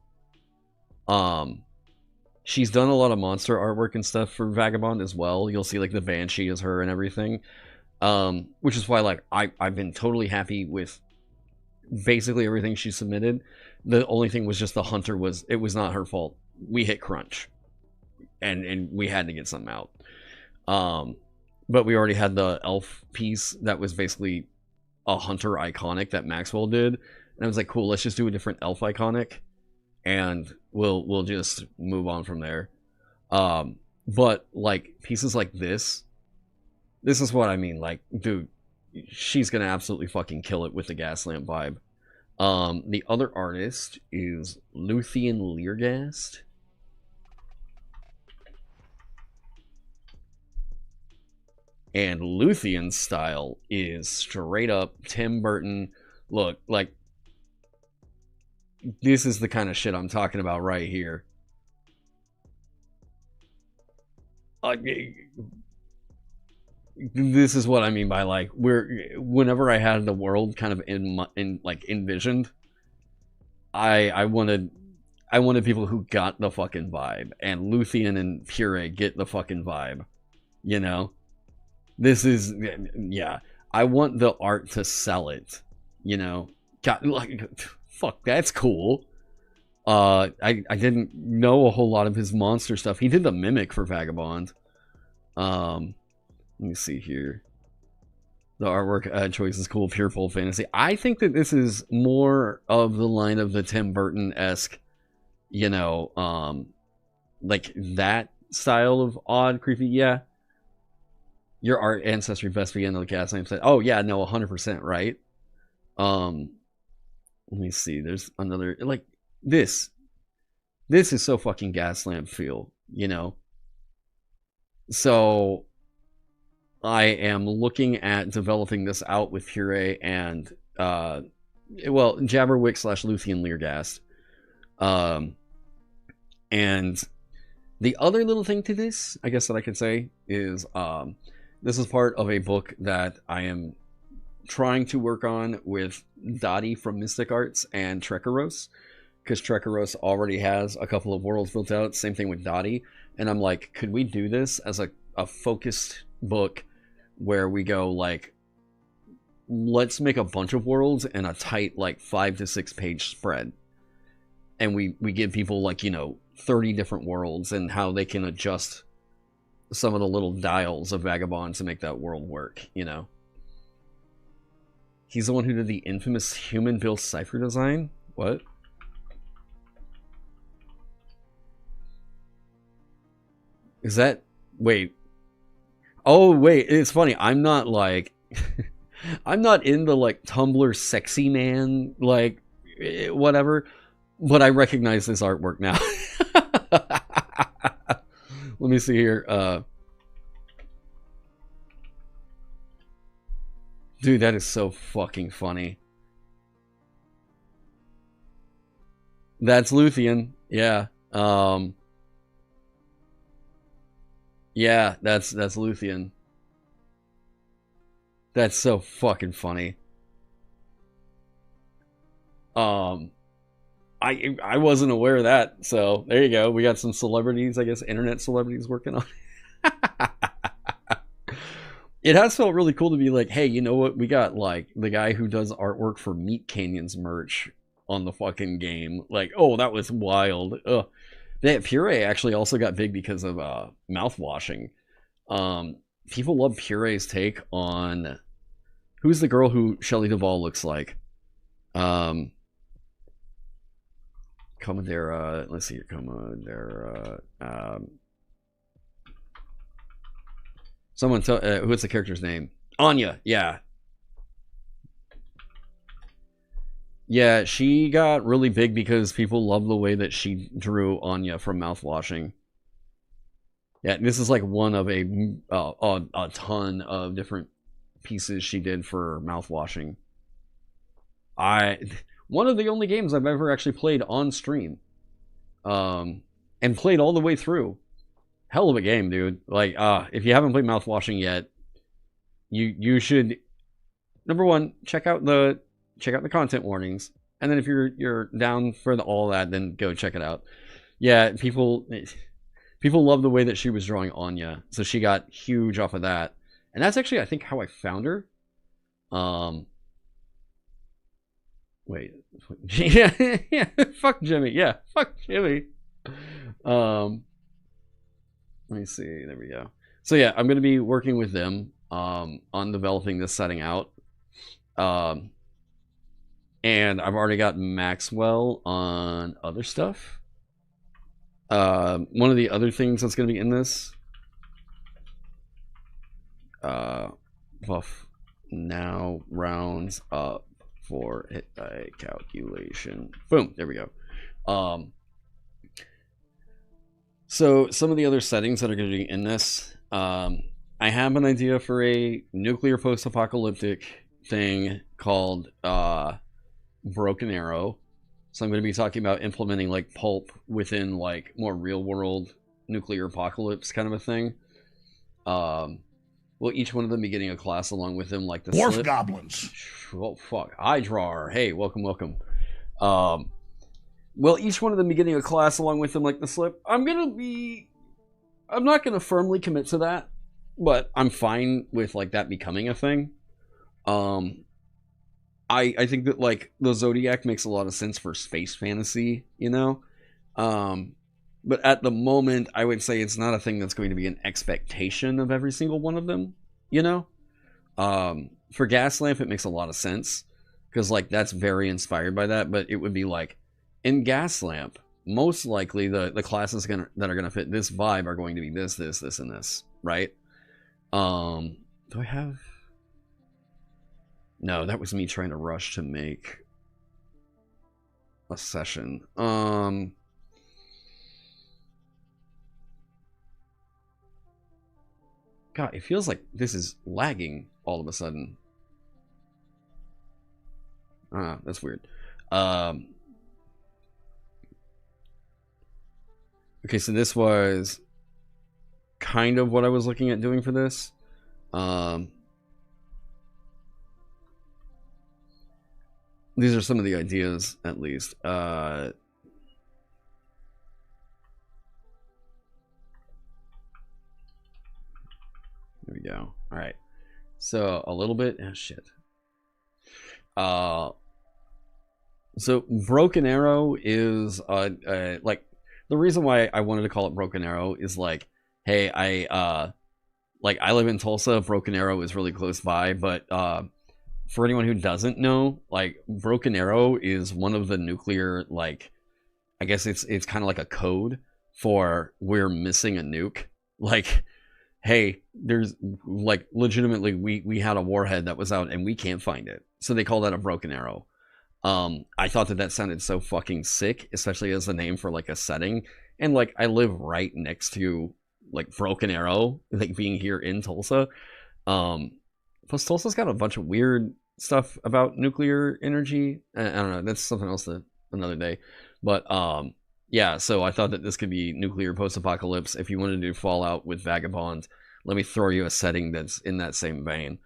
S1: She's done a lot of monster artwork and stuff for Vagabond as well. You'll see like the Banshee is her and everything. Which is why like I've been totally happy with basically everything she submitted. The only thing was just the Hunter was not her fault. We hit crunch. And we had to get something out. But we already had the elf piece that was basically a Hunter iconic that Maxwell did. And I was like, cool, let's just do a different elf iconic. And we'll just move on from there. But like pieces like this is what I mean. Like, dude, she's gonna absolutely fucking kill it with the Gaslamp vibe. The other artist is Luthien Leargast. And Luthien's style is straight up Tim Burton. Look, like, this is the kind of shit I'm talking about right here. This is what I mean by like whenever I had the world kind of envisioned, I wanted people who got the fucking vibe, and Luthien and Puree get the fucking vibe, you know. This is, yeah, I want the art to sell it, you know. God, like, fuck, that's cool. I didn't know a whole lot of his monster stuff. He did the Mimic for Vagabond. Let me see here. The artwork choice is cool. Pure full fantasy. I think that this is more of the line of the Tim Burton-esque, you know, like that style of odd, creepy. Yeah. Your art ancestry best begin to the cast name said, oh yeah, no, 100%, right? Let me see. There's another, like, this is so fucking Gaslamp feel, you know. So I am looking at developing this out with Puree and well, Jabberwick / Luthien Leargast. And the other little thing to this, I guess that I could say, is this is part of a book that I am trying to work on with Dottie from Mystic Arts and Trekaros, because Trekaros already has a couple of worlds built out. Same thing with Dottie. And I'm like, could we do this as a focused book where we go like, let's make a bunch of worlds in a tight like 5 to 6 page spread, and we give people like, you know, 30 different worlds and how they can adjust some of the little dials of Vagabond to make that world work, you know. He's the one who did the infamous human Bill Cipher design. What? Is that, wait, oh wait, it's funny, I'm not like I'm not in the like Tumblr sexy man like whatever, but I recognize this artwork now. Let me see here. Dude, that is so fucking funny. That's Luthien. Yeah. Yeah, that's Luthien. That's so fucking funny. I wasn't aware of that, so there you go. We got some celebrities, I guess, internet celebrities working on it. It has felt really cool to be like, hey, you know what? We got like the guy who does artwork for Meat Canyon's merch on the fucking game. Like, oh, that was wild. Ugh. That Puree actually also got big because of mouthwashing. People love Puree's take on who's the girl who Shelley Duvall looks like. Commodera, let's see here, Commodera. Someone tell what's the character's name? Anya, yeah. Yeah, she got really big because people love the way that she drew Anya from mouthwashing. Yeah, this is like one of a ton of different pieces she did for mouthwashing. One of the only games I've ever actually played on stream. And played all the way through. Hell of a game, dude. Like, if you haven't played mouthwashing yet, you should, number one, check out the content warnings, and then if you're down for all that, then go check it out. Yeah, people love the way that she was drawing Anya, so she got huge off of that, and that's actually, I think, how I found her. Wait, yeah, fuck Jimmy, yeah, fuck Jimmy. Let me see, there we go. So yeah, I'm gonna be working with them on developing this setting out. And I've already got Maxwell on other stuff. One of the other things that's going to be in this, buff now rounds up for hit die calculation. Boom, there we go. So some of the other settings that are going to be in this, I have an idea for a nuclear post-apocalyptic thing called Broken Arrow. So I'm going to be talking about implementing like Pulp within like more real world nuclear apocalypse kind of a thing. Well, each one of them be getting a class along with them, like the
S2: dwarf
S1: slip.
S2: Goblins.
S1: Oh fuck, eye drawer. Hey, welcome. Well, each one of them be getting a class along with them, like the slip. I'm not gonna firmly commit to that, but I'm fine with like that becoming a thing. I think that like the Zodiac makes a lot of sense for space fantasy, you know? But at the moment, I would say it's not a thing that's going to be an expectation of every single one of them, you know? For Gaslamp, it makes a lot of sense, because like that's very inspired by that, but it would be like, in Gaslamp, most likely the classes that are gonna fit this vibe are going to be this, and this, right? Do I have... No, that was me trying to rush to make a session. God, it feels like this is lagging all of a sudden. That's weird. Okay, so this was kind of what I was looking at doing for this. These are some of the ideas, at least. There we go. All right. So a little bit. Oh, shit. So Broken Arrow is like, the reason why I wanted to call it Broken Arrow is like, hey, I live in Tulsa. Broken Arrow is really close by, but for anyone who doesn't know, like Broken Arrow is one of the nuclear, like, I guess it's kind of like a code for we're missing a nuke. Like, hey, there's like legitimately we had a warhead that was out and we can't find it, so they call that a Broken Arrow. I thought that sounded so fucking sick, especially as a name for like a setting, and like I live right next to like Broken Arrow, like being here in Tulsa. Plus, Tulsa's got a bunch of weird stuff about nuclear energy. I don't know. That's something else another day. But yeah. So I thought that this could be nuclear post-apocalypse. If you wanted to do Fallout with Vagabond, let me throw you a setting that's in that same vein.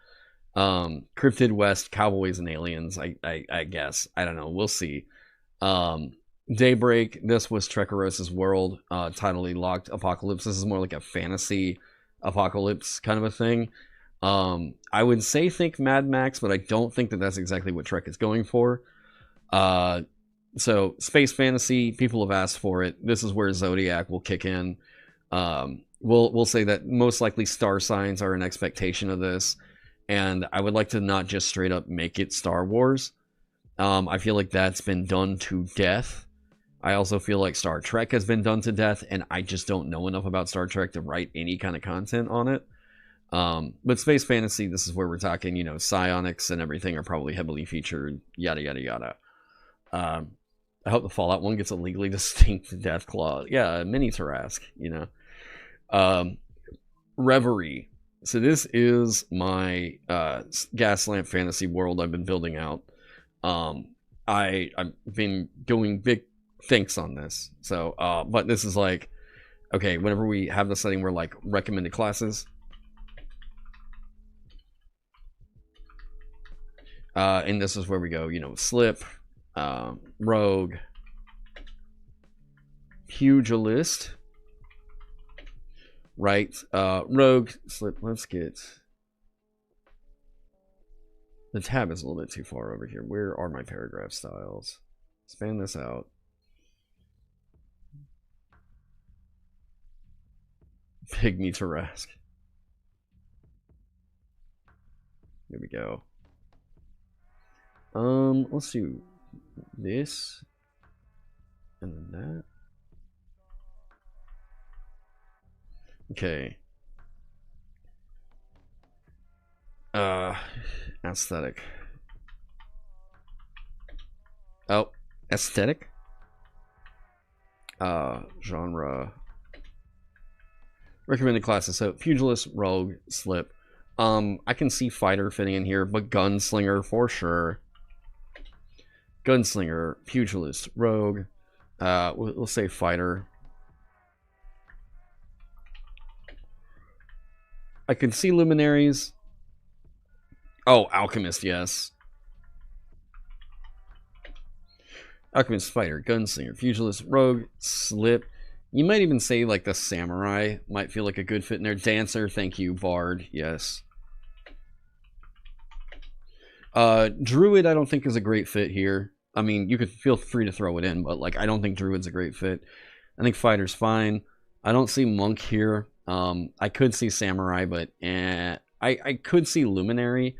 S1: Cryptid West, Cowboys and Aliens. I guess. I don't know. We'll see. Daybreak. This was Trekeros' world. Tidally locked apocalypse. This is more like a fantasy apocalypse kind of a thing. I would say think Mad Max, but I don't think that that's exactly what Trek is going for. So space fantasy, people have asked for it. This is where Zodiac will kick in. We'll say that most likely star signs are an expectation of this, and I would like to not just straight up make it Star Wars. I feel like that's been done to death. I also feel like Star Trek has been done to death, and I just don't know enough about Star Trek to write any kind of content on it. But space fantasy, this is where we're talking, you know, psionics and everything are probably heavily featured, yada yada yada. I hope the Fallout one gets a legally distinct Deathclaw. Yeah, mini Tarask, you know. Reverie. So this is my Gaslamp fantasy world I've been building out. I've been doing big thinks on this. So but this is like, okay, whenever we have the setting where like recommended classes, And this is where we go, you know, slip, rogue, pugilist, right? Rogue, slip. Let's get the tab is a little bit too far over here. Where are my paragraph styles? Span this out. Pygmy Tarask. Here we go. Let's do this and then that. Okay. Aesthetic. Oh, aesthetic. Genre. Recommended classes. So pugilist, rogue, slip. I can see fighter fitting in here, but gunslinger for sure. Gunslinger, pugilist, rogue. We'll say fighter. I can see luminaries. Oh, alchemist, yes. Alchemist, fighter, gunslinger, pugilist, rogue, slip. You might even say like the samurai might feel like a good fit in there. Dancer, thank you. Bard, yes. Druid, I don't think is a great fit here. I mean, you could feel free to throw it in, but like I don't think Druid's a great fit. I think fighter's fine. I don't see monk here. I could see samurai, but I could see luminary.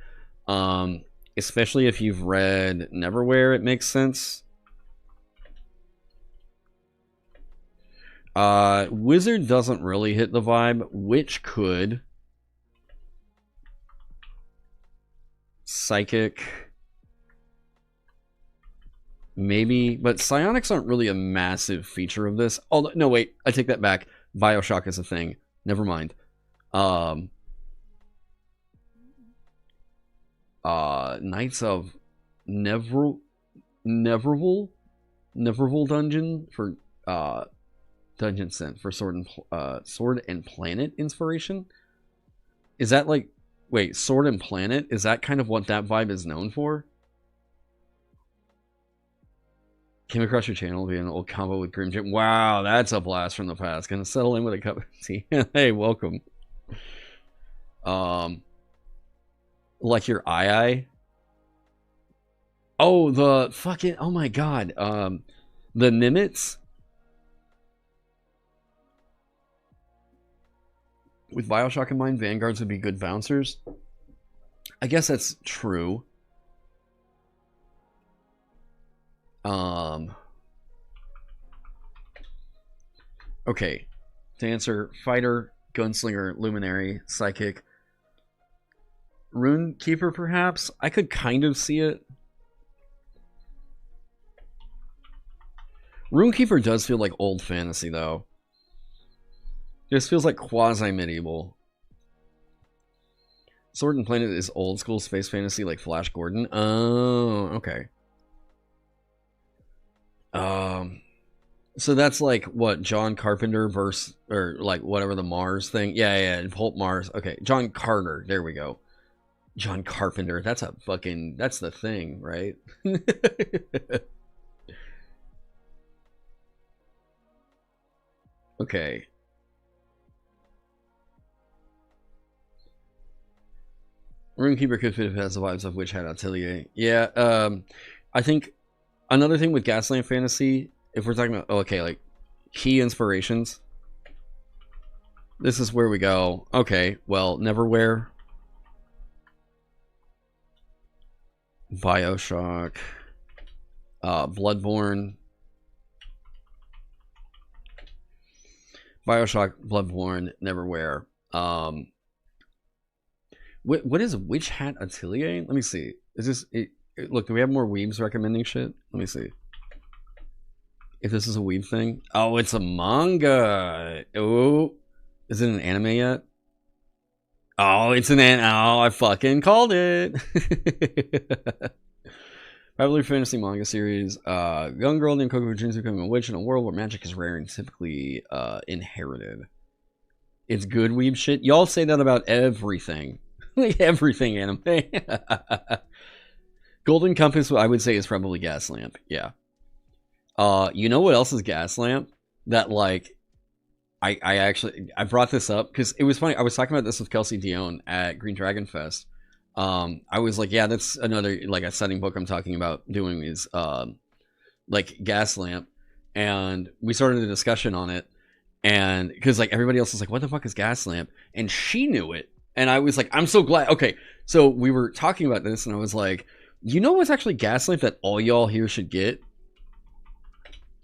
S1: Especially if you've read Neverwhere, it makes sense. Wizard doesn't really hit the vibe. Witch could. Psychic. Maybe. But psionics aren't really a massive feature of this. Although, no, wait. I take that back. Bioshock is a thing. Never mind. Knights of Neverville dungeon for dungeon scent for sword and planet inspiration. Is that like, wait, sword and planet, is that kind of what that vibe is known for? Came across your channel via an old combo with Grim Jim. Wow, that's a blast from the past. Gonna settle in with a cup of tea. Hey, welcome. Like your eye. Oh, the fucking, oh my god. The Nimitz. With Bioshock in mind, Vanguards would be good bouncers. I guess that's true. Okay. Dancer, fighter, gunslinger, luminary, psychic. Runekeeper, perhaps? I could kind of see it. Runekeeper does feel like old fantasy, though. Just feels like quasi-medieval. Sword and Planet is old school space fantasy like Flash Gordon. Oh, okay. So that's like what, John Carpenter versus, or like whatever the Mars thing. Yeah, Pulp Mars. Okay, John Carter. There we go. John Carpenter. That's a fucking, that's the thing, right? Okay. Runekeeper could fit if it has the vibes of Witch Hat Atelier. Yeah, I think another thing with Gaslamp Fantasy, if we're talking about, oh, okay, like key inspirations, this is where we go. Okay, well, Neverwhere, Bioshock, Bloodborne, Bioshock, Bloodborne, Neverwhere. What is Witch Hat Atelier? Let me see. Is this look, do we have more weebs recommending shit? Let me see. If this is a weeb thing. Oh, it's a manga. Oh, is it an anime yet? Oh, it's an anime. Oh, I fucking called it. Popular fantasy manga series. Young girl named Coco Jinzu becoming a witch in a world where magic is rare and typically inherited. It's good weeb shit. Y'all say that about everything. Like everything anime. Golden Compass, I would say, is probably Gaslamp. Yeah. You know what else is Gaslamp? That, like, I brought this up because it was funny. I was talking about this with Kelsey Dion at Green Dragon Fest. I was like, yeah, that's another, like, a setting book I'm talking about doing is, like, Gaslamp. And we started a discussion on it. And because, like, everybody else was like, what the fuck is Gaslamp? And she knew it. And I was like, I'm so glad. Okay, so we were talking about this, and I was like, you know what's actually Gaslamp that all y'all here should get?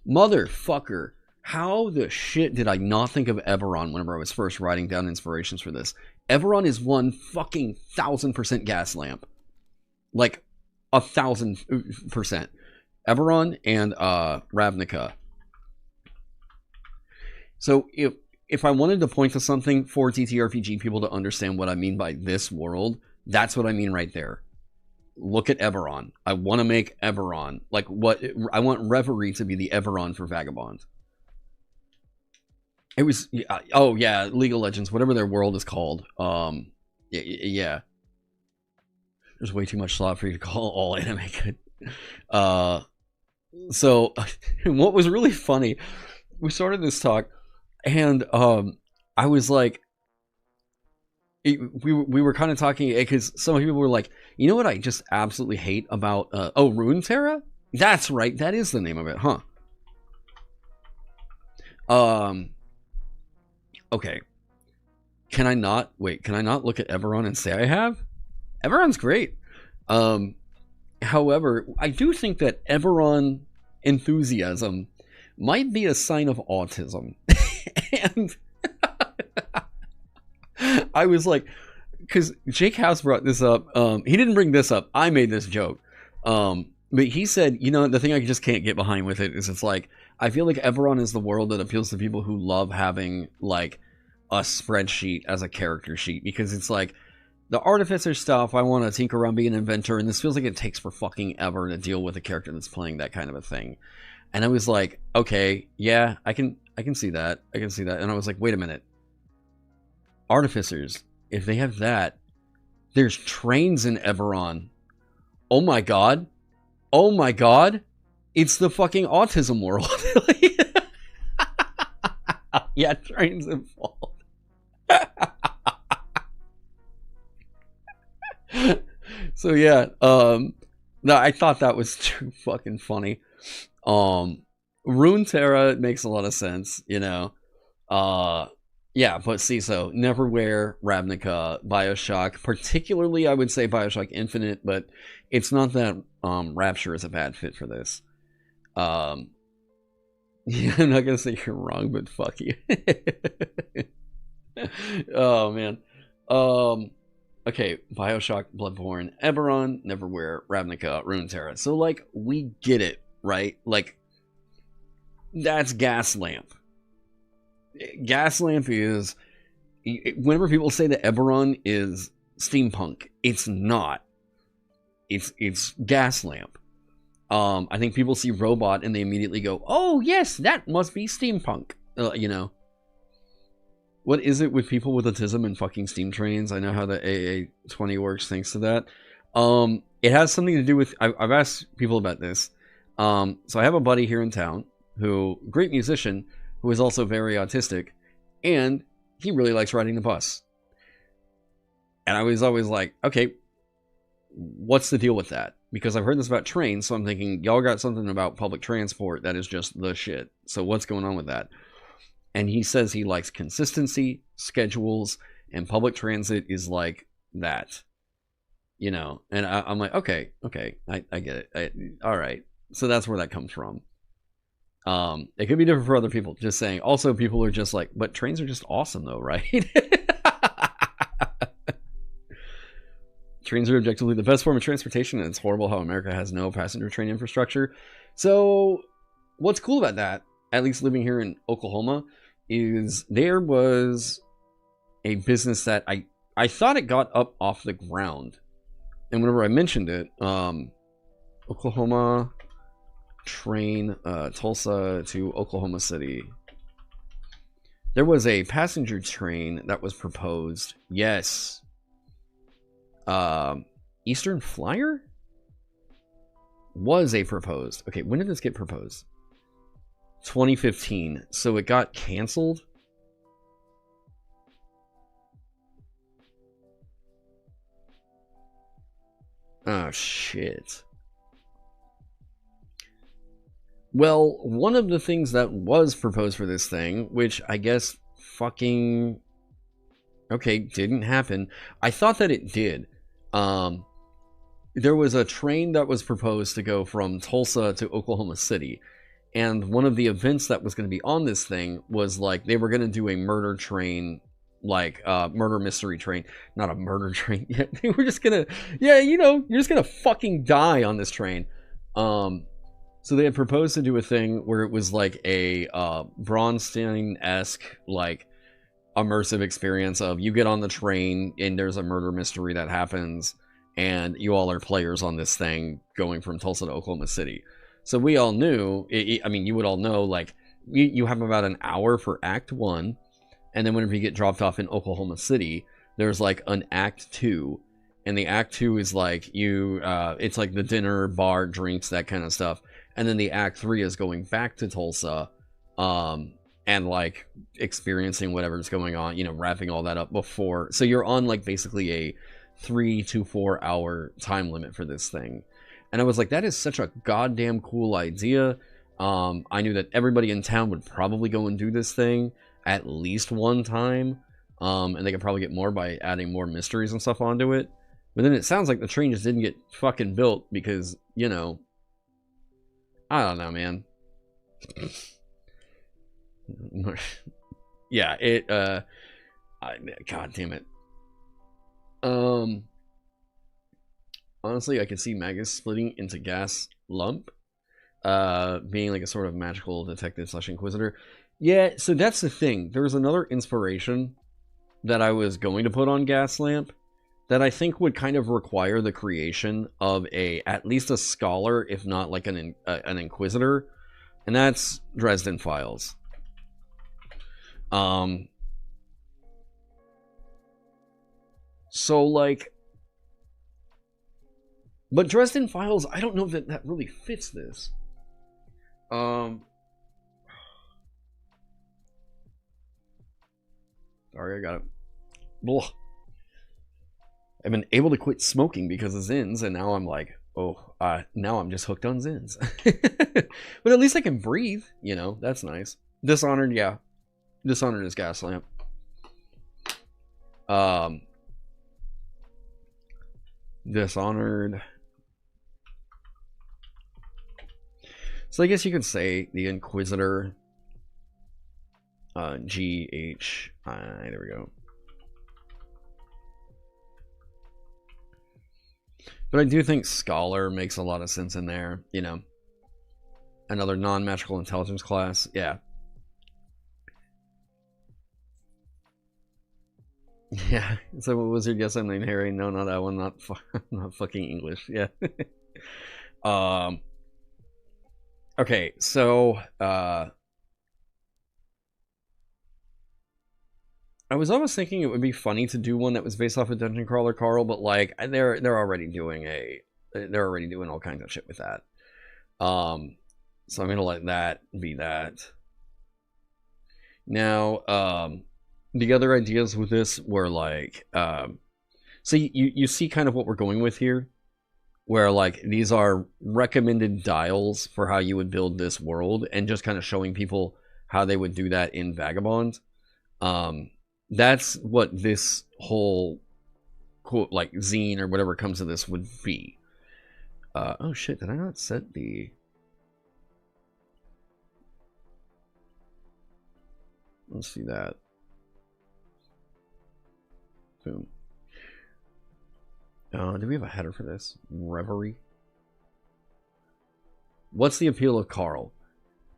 S1: Motherfucker. How the shit did I not think of Everon whenever I was first writing down inspirations for this? Everon is 1,000% Gaslamp. Like, 1,000%. Everon and Ravnica. So if I wanted to point to something for TTRPG people to understand what I mean by this world, that's what I mean right there. Look at Everon. I want to make Everon. Like, what I want Reverie to be the Everon for Vagabond. It was, oh yeah, League of Legends, whatever their world is called. Yeah. There's way too much slot for you to call all anime good. So, what was really funny, we started this talk, and I was like, we were kind of talking, because some people were like, you know what I just absolutely hate about, Runeterra? That's right, that is the name of it, huh? Okay. Can I not look at Everon and say I have? Everon's great. However, I do think that Everon enthusiasm might be a sign of autism. And I was like, because Jake House brought this up. He didn't bring this up. I made this joke. But he said, you know, the thing I just can't get behind with it is it's like, I feel like Everon is the world that appeals to people who love having, like, a spreadsheet as a character sheet, because it's like, the artificer stuff, I want to tinker around being an inventor, and this feels like it takes for fucking ever to deal with a character that's playing that kind of a thing. And I was like, okay, yeah, I can see that. I can see that. And I was like, wait a minute. Artificers, if they have that, there's trains in Everon. Oh my god. Oh my god. It's the fucking autism world. Yeah, trains involved. So yeah, no, I thought that was too fucking funny. Runeterra makes a lot of sense, you know. Yeah, but see, so Neverwhere, Ravnica, Bioshock, particularly I would say Bioshock Infinite, but it's not that Rapture is a bad fit for this. Yeah, I'm not gonna say you're wrong, but fuck you. Oh man. Okay, Bioshock, Bloodborne, Eberron, Neverwhere, Ravnica, Runeterra. So, like, we get it, right? Like, that's Gaslamp. Gaslamp is... Whenever people say that Eberron is steampunk, it's not. It's Gaslamp. I think people see robot and they immediately go, oh, yes, that must be steampunk. You know. What is it with people with autism and fucking steam trains? I know how the AA20 works thanks to that. It has something to do with... I've asked people about this. So I have a buddy here in town who... Great musician, who is also very autistic. And he really likes riding the bus. And I was always like, okay, what's the deal with that? Because I've heard this about trains, so I'm thinking, y'all got something about public transport that is just the shit. So what's going on with that? And he says he likes consistency, schedules, and public transit is like that. You know, and I'm like, okay, I get it. All right. So that's where that comes from. It could be different for other people. Just saying. Also, people are just like, but trains are just awesome though, right? Trains are objectively the best form of transportation, and it's horrible how America has no passenger train infrastructure. So what's cool about that, at least living here in Oklahoma, is there was a business that I thought it got up off the ground. And whenever I mentioned it, Oklahoma train, Tulsa to Oklahoma City. There was a passenger train that was proposed. Yes. Eastern Flyer? was a proposed. Okay, when did this get proposed? 2015. So it got canceled? Oh, shit. Well, one of the things that was proposed for this thing, which I guess fucking... Okay, didn't happen. I thought that it did. There was a train that was proposed to go from Tulsa to Oklahoma City. And one of the events that was going to be on this thing was, like, they were going to do a murder train, like, murder mystery train. Not a murder train yet. They were just going to, yeah, you know, you're just going to fucking die on this train. So they had proposed to do a thing where it was like a Bronstein-esque, like, immersive experience of you get on the train and there's a murder mystery that happens and you all are players on this thing going from Tulsa to Oklahoma City. So we all knew, I mean, you would all know, like, you have about an hour for Act 1, and then whenever you get dropped off in Oklahoma City, there's, like, an Act 2, and the Act 2 is, like, it's, like, the dinner, bar, drinks, that kind of stuff, and then the Act 3 is going back to Tulsa, and, like, experiencing whatever's going on, you know, wrapping all that up before, so you're on, like, basically a 3 to 4 hour time limit for this thing. And I was like, that is such a goddamn cool idea. I knew that everybody in town would probably go and do this thing at least one time. And they could probably get more by adding more mysteries and stuff onto it. But then it sounds like the train just didn't get fucking built because, you know, I don't know, man. Yeah, God damn it. Honestly, I could see Magus splitting into gas lump, being like a sort of magical detective / inquisitor. Yeah, so that's the thing. There was another inspiration that I was going to put on gas lamp that I think would kind of require the creation of at least a scholar, if not like an inquisitor, and that's Dresden Files. So like. But Dresden Files, I don't know that that really fits this. Sorry, I got it. Blah. I've been able to quit smoking because of Zins, and now I'm like, oh, now I'm just hooked on Zins. But at least I can breathe, you know, that's nice. Dishonored, yeah. Dishonored is gas lamp. Dishonored. So I guess you could say the Inquisitor, GHI, there we go. But I do think Scholar makes a lot of sense in there, you know. Another non-magical intelligence class, yeah. Yeah, so what was your guess? I'm named Harry. No, not that one, not fucking English, yeah. Okay, so, I was almost thinking it would be funny to do one that was based off of Dungeon Crawler Carl, but like they're already doing all kinds of shit with that. So I'm gonna let that be that. Now, the other ideas with this were like, so you see kind of what we're going with here, where like these are recommended dials for how you would build this world, and just kind of showing people how they would do that in Vagabond. That's what this whole quote, like zine or whatever comes to this would be. Oh shit, did I not set the... Let's see that. Boom. Do we have a header for this? Reverie. What's the appeal of Carl?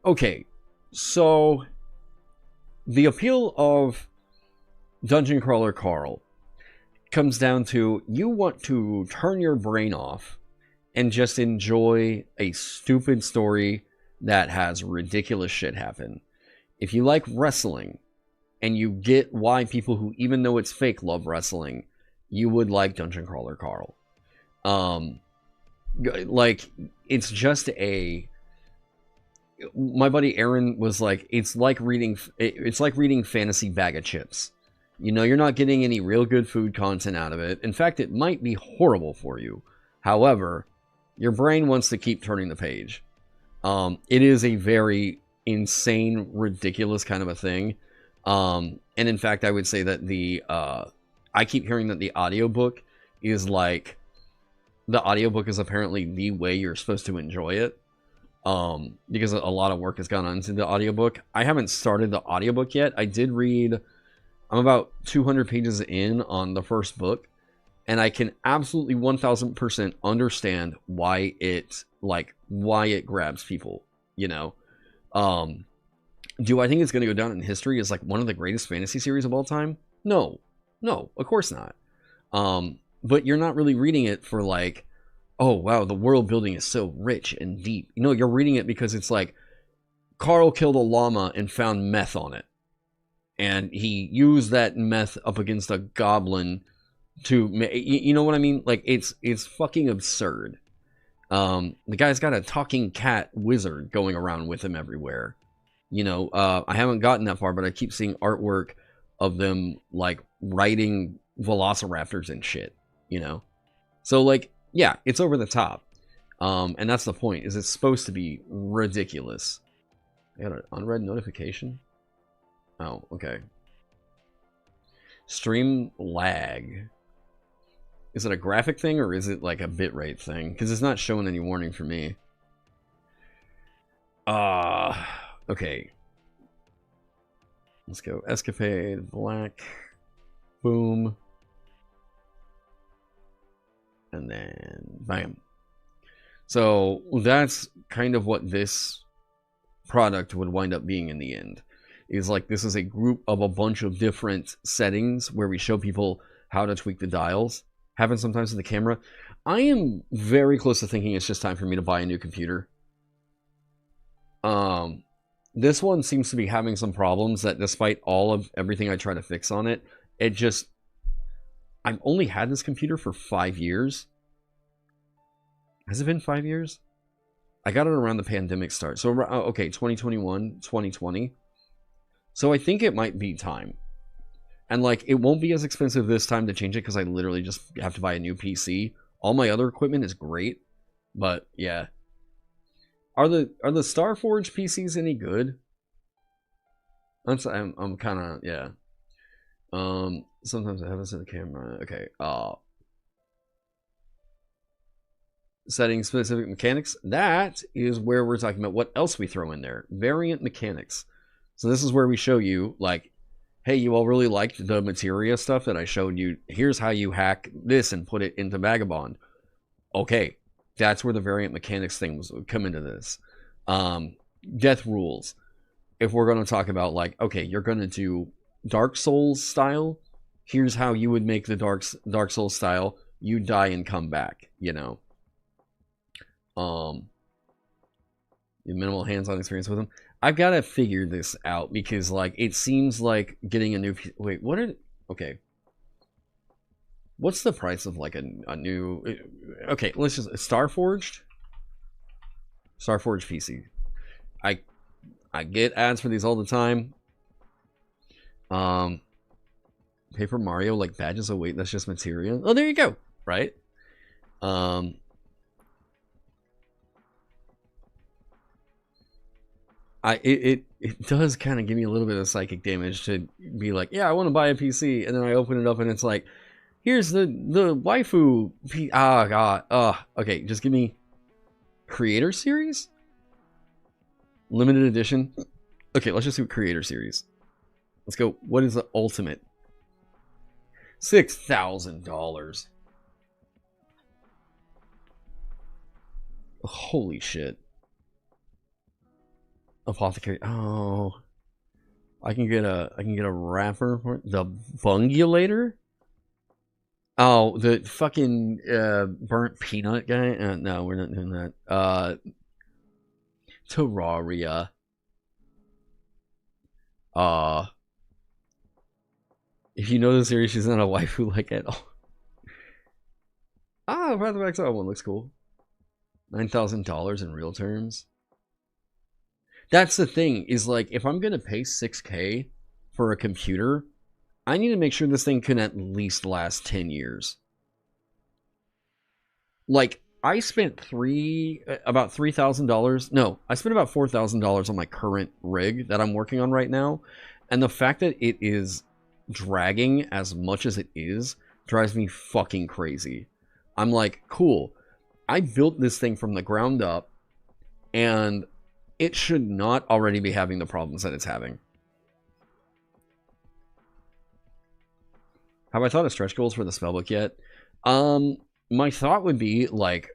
S1: Okay, so the appeal of Dungeon Crawler Carl comes down to you want to turn your brain off and just enjoy a stupid story that has ridiculous shit happen. If you like wrestling and you get why people who, even though it's fake, love wrestling, you would like Dungeon Crawler Carl. like, it's just a... My buddy Aaron was like, it's like reading fantasy bag of chips. You know, you're not getting any real good food content out of it. In fact, it might be horrible for you. However, your brain wants to keep turning the page. It is a very insane, ridiculous kind of a thing. And in fact, I would say that I keep hearing that the audiobook is like... The audiobook is apparently the way you're supposed to enjoy it. Because a lot of work has gone on into the audiobook. I haven't started the audiobook yet. I did read... I'm about 200 pages in on the first book. And I can absolutely 1000% understand why it grabs people, you know? Do I think it's going to go down in history as like one of the greatest fantasy series of all time? No, of course not. But you're not really reading it for like, oh wow, the world building is so rich and deep. You know, you're reading it because it's like, Carl killed a llama and found meth on it. And he used that meth up against a goblin to, you know what I mean? Like, it's fucking absurd. The guy's got a talking cat wizard going around with him everywhere. You know, I haven't gotten that far, but I keep seeing artwork of them, like, riding velociraptors and shit, you know? So, like, yeah, it's over the top. And that's the point, is it's supposed to be ridiculous. I got an unread notification? Oh, okay. Stream lag. Is it a graphic thing, or is it, like, a bitrate thing? Because it's not showing any warning for me. Okay. Let's go. Escapade, black, boom. And then, bam. So, that's kind of what this product would wind up being in the end. Is like, this is a group of a bunch of different settings where we show people how to tweak the dials. Happens sometimes in the camera. I am very close to thinking it's just time for me to buy a new computer. This one seems to be having some problems that despite all of everything I try to fix on it, it just... I've only had this computer for 5 years. Has it been 5 years? I got it around the pandemic start. So, okay, 2021, 2020. So I think it might be time. And, like, it won't be as expensive this time to change it because I literally just have to buy a new PC. All my other equipment is great. But, yeah. Are the Starforge PCs any good? I'm kind of, yeah. Sometimes I haven't set the camera. Okay. Setting specific mechanics. That is where we're talking about what else we throw in there. Variant mechanics. So this is where we show you, like, hey, you all really liked the materia stuff that I showed you. Here's how you hack this and put it into Vagabond. Okay, that's where the variant mechanics things come into this. Death rules. If we're going to talk about, like, okay, you're going to do Dark Souls style. Here's how you would make the Dark Souls style. You die and come back, you know. Minimal hands-on experience with them. I've got to figure this out because, like, it seems like getting a new... Wait, what are... Okay. What's the price of, like, a new... Okay, let's just... Starforged PC. I get ads for these all the time. Paper Mario, like, badges. Oh, wait, that's just materia. Oh, there you go. Right? It does kind of give me a little bit of psychic damage to be like, yeah, I want to buy a PC, and then I open it up and it's like, here's the waifu god. Okay, just give me Creator Series? Limited edition? Okay, let's just do Creator Series. Let's go. What is the ultimate? $6,000. Holy shit. Apothecary. Oh, I can get a wrapper for it. The Bungulator. Oh, the fucking burnt peanut guy. No, we're not doing that. Terraria. If you know the series, she's not a waifu like at all. Breath of Exile one looks cool. $9,000 in real terms. That's the thing, is like, if I'm gonna pay $6K for a computer, I need to make sure this thing can at least last 10 years. Like, I spent about $3,000. No, I spent about $4,000 on my current rig that I'm working on right now. And the fact that it is dragging as much as it is drives me fucking crazy. I'm like, cool. I built this thing from the ground up, and it should not already be having the problems that it's having. Have I thought of stretch goals for the spellbook yet? My thought would be, like,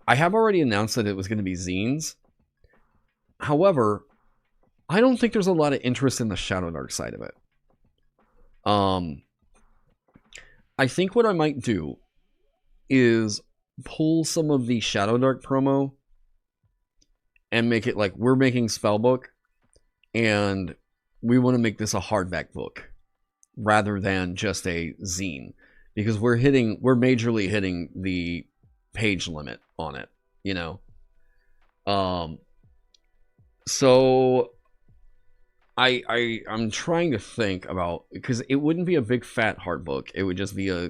S1: I have already announced that it was going to be zines. However, I don't think there's a lot of interest in the Shadowdark side of it. I think what I might do is pull some of the Shadowdark promo and make it like, we're making spellbook and we want to make this a hardback book rather than just a zine, because we're majorly hitting the page limit on it, you know. So I'm trying to think about, because it wouldn't be a big fat hard book, it would just be I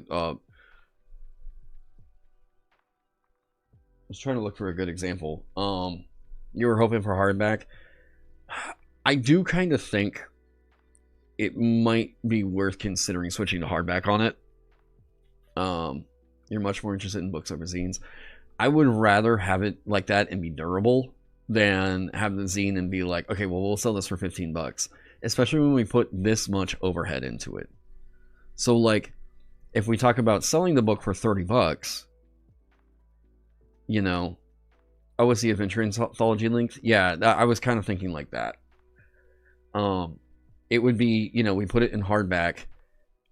S1: was trying to look for a good example. You were hoping for hardback. I do kind of think it might be worth considering switching to hardback on it. You're much more interested in books over zines. I would rather have it like that and be durable than have the zine and be like, okay, well, we'll sell this for $15, especially when we put this much overhead into it. So, like, if we talk about selling the book for $30, you know, oh, was the adventure anthology linked? Yeah, I was kind of thinking like that. It would be, you know, we put it in hardback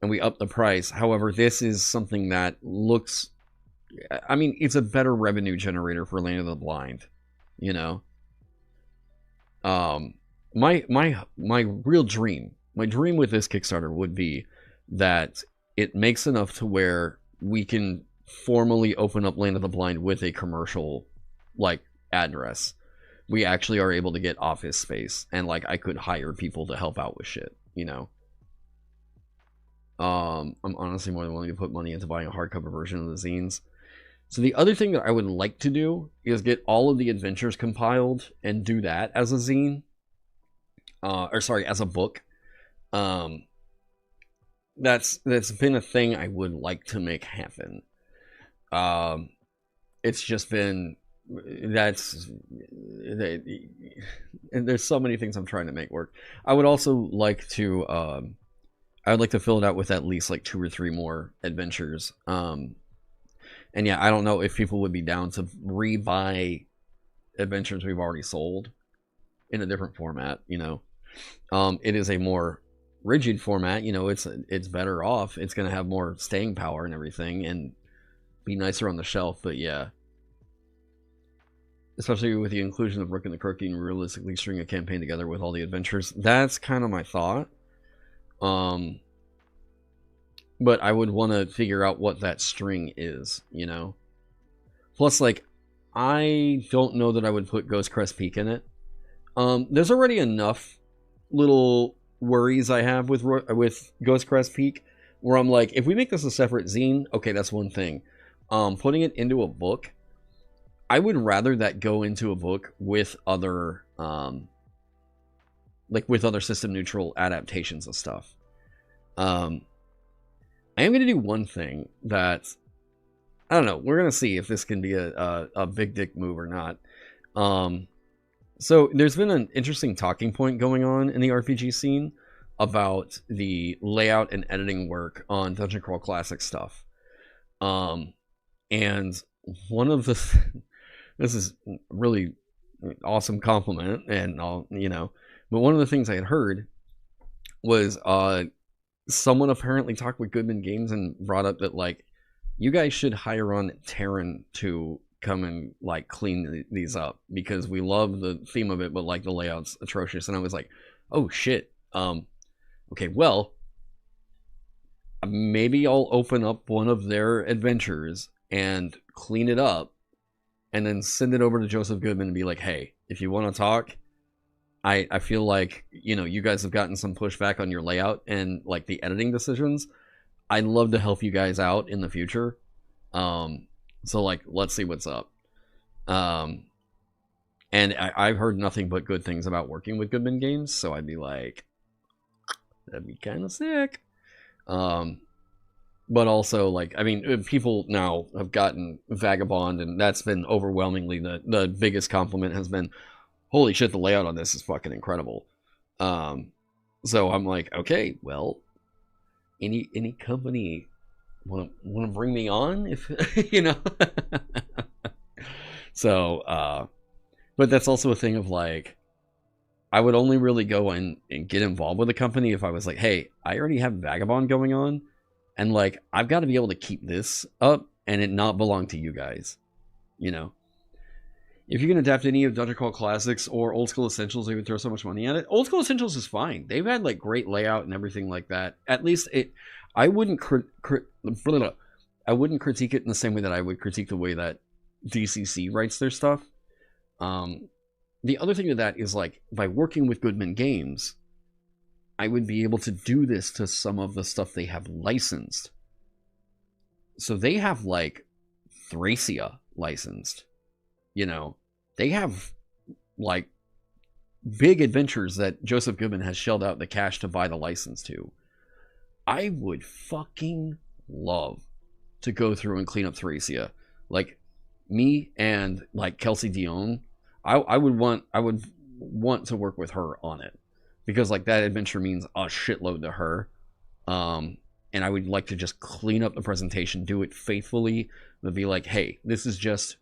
S1: and we up the price. However, this is something that looks, I mean, it's a better revenue generator for Land of the Blind, you know. My real dream, my dream with this Kickstarter would be that it makes enough to where we can formally open up Land of the Blind with a commercial, like, address. We actually are able to get office space, and, like, I could hire people to help out with shit, you know. I'm honestly more than willing to put money into buying a hardcover version of the zines. So the other thing that I would like to do is get all of the adventures compiled and do that as a zine. Or sorry, as a book. That's been a thing I would like to make happen. It's just been, and there's so many things I'm trying to make work. I would also like to, I would like to fill it out with at least like 2 or 3 more adventures. And yeah, I don't know if people would be down to rebuy adventures we've already sold in a different format, you know. It is a more rigid format, you know, it's better off. It's going to have more staying power and everything and be nicer on the shelf, but yeah. Especially with the inclusion of Rook and the Crook, and realistically string a campaign together with all the adventures. That's kind of my thought. But I would want to figure out what that string is, you know? Plus, like, I don't know that I would put Ghostcrest Peak in it. There's already enough little worries I have with Ghostcrest Peak, where I'm like, if we make this a separate zine, okay, that's one thing. Putting it into a book, I would rather that go into a book with other, with other system-neutral adaptations of stuff. I am going to do one thing that, I don't know, we're going to see if this can be a big dick move or not. So there's been an interesting talking point going on in the RPG scene about the layout and editing work on Dungeon Crawl Classic stuff. And one of the, this is a really awesome compliment, and all, you know, but one of the things I had heard was, someone apparently talked with Goodman Games and brought up that, like, you guys should hire on Taron to come and, like, clean these up, because we love the theme of it, but, like, the layout's atrocious. And I was like, oh shit. Okay, well, maybe I'll open up one of their adventures and clean it up and then send it over to Joseph Goodman and be like, hey, if you want to talk, I feel like, you know, you guys have gotten some pushback on your layout and like the editing decisions. I'd love to help you guys out in the future. So like, let's see what's up. And I've heard nothing but good things about working with Goodman Games, so I'd be like, that'd be kind of sick. But also, like, I mean, people now have gotten Vagabond, and that's been overwhelmingly the biggest compliment has been, holy shit, the layout on this is fucking incredible. So I'm like, okay, well, any company want to bring me on if you know. So, but that's also a thing of like, I would only really go in and get involved with a company if I was like, hey, I already have Vagabond going on. And, like, I've got to be able to keep this up and it not belong to you guys, you know? If you can adapt any of Dungeon Crawl Classics or Old School Essentials, they would throw so much money at it. Old School Essentials is fine. They've had, like, great layout and everything like that. At least I wouldn't I wouldn't critique it in the same way that I would critique the way that DCC writes their stuff. The other thing with that is, like, by working with Goodman Games, I would be able to do this to some of the stuff they have licensed. So they have, like, Thracia licensed. You know, they have, like, big adventures that Joseph Goodman has shelled out the cash to buy the license to. I would fucking love to go through and clean up Thracia. Like, me and, like, Kelsey Dion, I would want to work with her on it. Because, like, that adventure means a shitload to her. And I would like to just clean up the presentation, do it faithfully, but be like, hey, this is just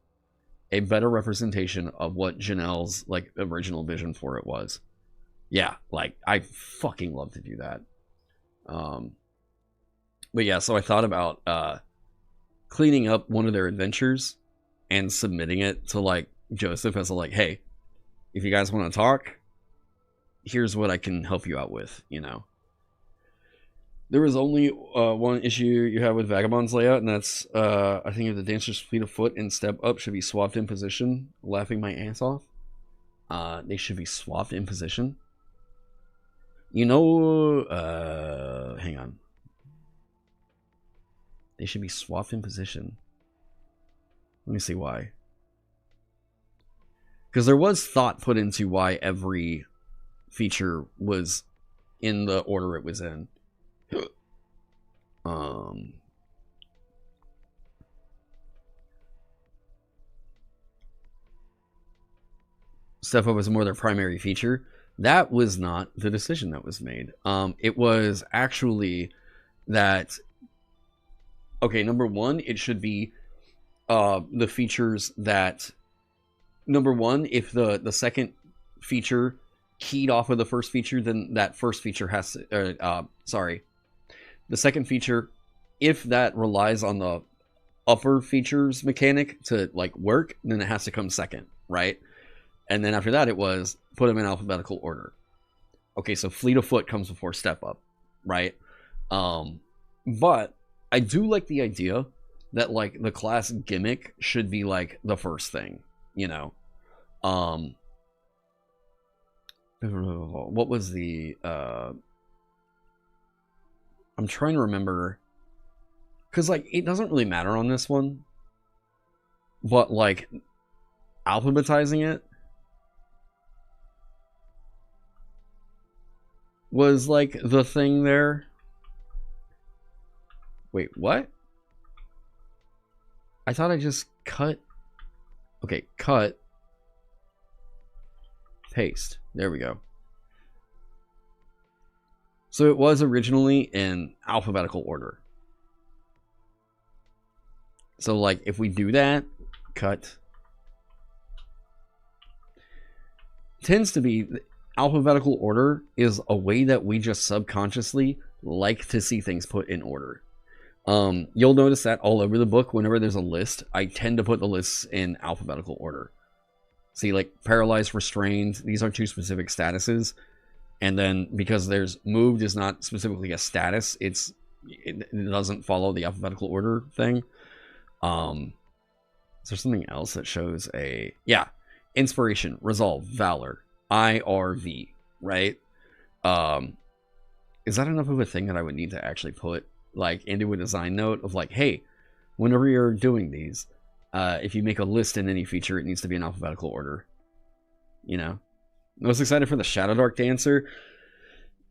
S1: a better representation of what Janelle's, like, original vision for it was. Yeah, like, I fucking love to do that. But yeah, so I thought about cleaning up one of their adventures and submitting it to, like, Joseph as a, like, hey, if you guys want to talk, here's what I can help you out with, you know. There was only one issue you have with Vagabond's layout, and that's, I think if the dancer's fleet of foot and step up should be swapped in position. Laughing my ass off. They should be swapped in position. You know, hang on. They should be swapped in position. Let me see why. Because there was thought put into why every feature was in the order it was in. Step up was more their primary feature. That was not the decision that was made. It was actually that, okay, number one, it should be the features that, number one, if the second feature keyed off of the first feature, then that first feature has to, the second feature, if that relies on the upper features mechanic to, like, work, then it has to come second, right? And then after that, it was put them in alphabetical order. Okay, so Fleet of Foot comes before Step Up, right? But I do like the idea that, like, the class gimmick should be, like, the first thing, you know? What was the, I'm trying to remember, because, like, it doesn't really matter on this one, but, like, alphabetizing it was, like, the thing there. Wait, what? I thought I just cut. Okay, cut. Paste. There we go. So it was originally in alphabetical order. So, like, if we do that, cut. Tends to be, alphabetical order is a way that we just subconsciously like to see things put in order. You'll notice that all over the book, whenever there's a list, I tend to put the lists in alphabetical order. See, like, paralyzed, restrained, these are two specific statuses. And then, because there's moved is not specifically a status, it Is there something else that shows a... Yeah. Inspiration, resolve, valor, IRV, right? Is that enough of a thing that I would need to actually put like into a design note of like, hey, whenever you're doing these, if you make a list in any feature, it needs to be in alphabetical order. You know? Most excited for the Shadowdark Dancer.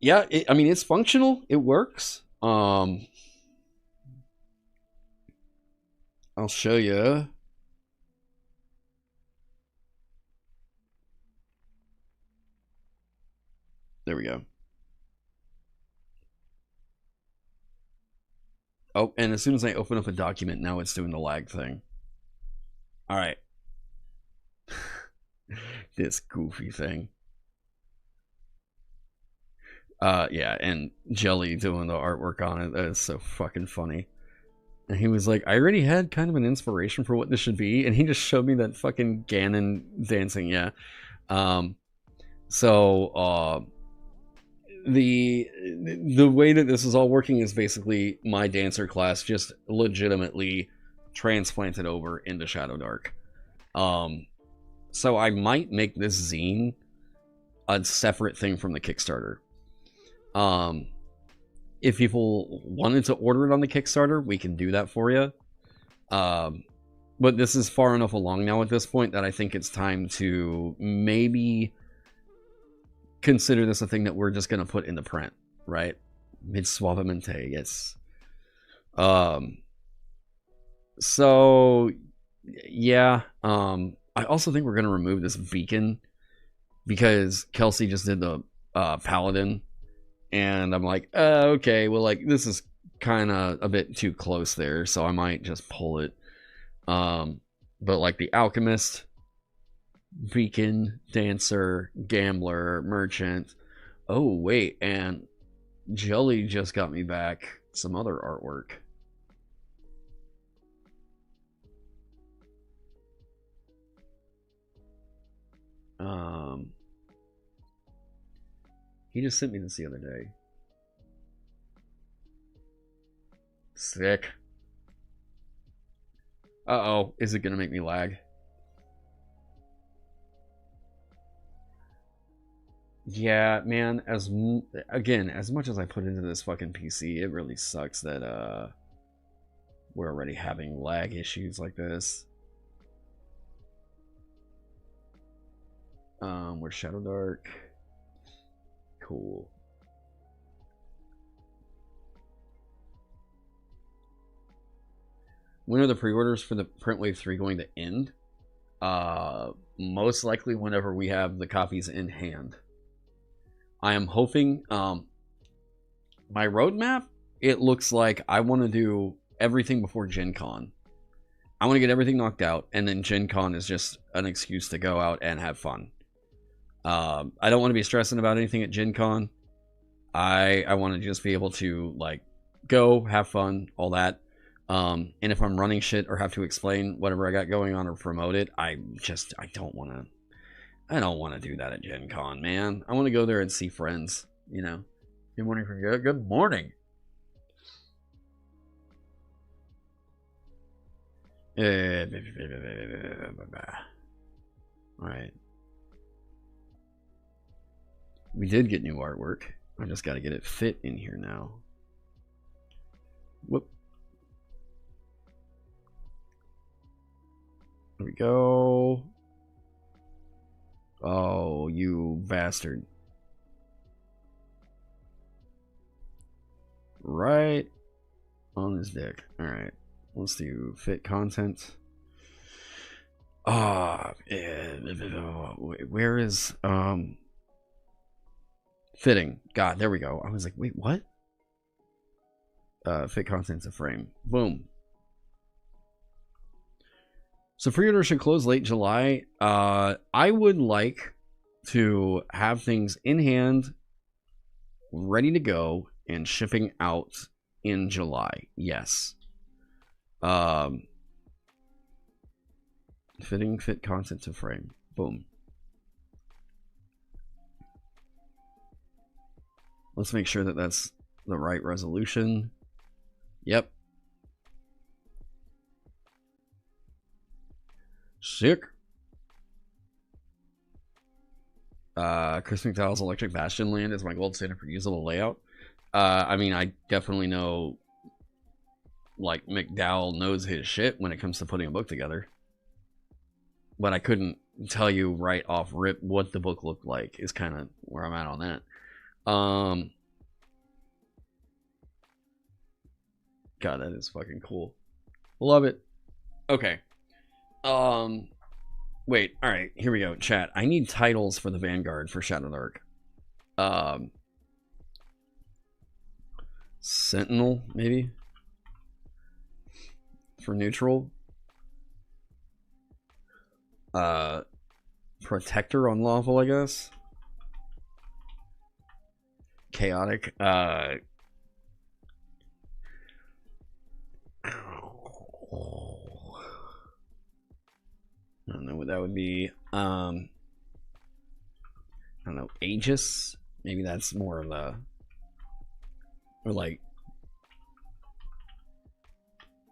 S1: Yeah, I mean, it's functional. It works. I'll show you. There we go. Oh, and as soon as I open up a document, now it's doing the lag thing. All right. This goofy thing. Yeah, and Jelly doing the artwork on it. That is so fucking funny. And he was like, I already had kind of an inspiration for what this should be, and he just showed me that fucking Ganon dancing, yeah. The way that this is all working is basically my dancer class just legitimately transplanted over into Shadowdark. So I might make this zine a separate thing from the Kickstarter. If people wanted to order it on the Kickstarter, we can do that for you. But this is far enough along now at this point that I think it's time to maybe consider this a thing that we're just going to put in the print, right? Mid suavemente, yes. So, yeah. I also think we're going to remove this beacon because Kelsey just did the paladin. And I'm like, okay, well, like, this is kind of a bit too close there, so I might just pull it. But, like, the alchemist, beacon, dancer, gambler, merchant. Oh, wait, and Jelly just got me back some other artwork. He just sent me this the other day. Sick. Uh-oh, is it gonna make me lag? Yeah, man, again, as much as I put into this fucking PC, it really sucks that we're already having lag issues like this. We're Shadowdark. Cool. When are the pre-orders for the Print Wave 3 going to end? Most likely whenever we have the copies in hand. I am hoping, my roadmap, it looks like I want to do everything before Gen Con. I want to get everything knocked out, and then Gen Con is just an excuse to go out and have fun. I don't want to be stressing about anything at Gen Con. I want to just be able to, like, go, have fun, all that. And if I'm running shit or have to explain whatever I got going on or promote it, I don't want to do that at Gen Con, man. I want to go there and see friends, you know. Good morning from you. Good morning. Alright. We did get new artwork. I just got to get it fit in here now. Whoop. There we go. Oh, you bastard. Right on his dick. Alright. Let's do fit content. Where is fitting? God, there we go. I was like, wait, what? Fit content to frame. Boom. So pre-order should close late July. I would like to have things in hand, ready to go, and shipping out in July. Yes. Fitting fit content to frame. Boom. Let's make sure that that's the right resolution. Yep. Sick. Chris McDowell's Electric Bastion land is my gold standard for usable layout. I mean, I definitely know, like, McDowell knows his shit when it comes to putting a book together. But I couldn't tell you right off rip what the book looked like, is kind of where I'm at on that. God, that is fucking cool. Love it. Okay. Wait, alright, here we go. Chat. I need titles for the Vanguard for Shadowdark. Sentinel, maybe? For neutral. Protector unlawful, I guess. Chaotic. I don't know what that would be. I don't know. Aegis? Maybe that's more of a... Or like...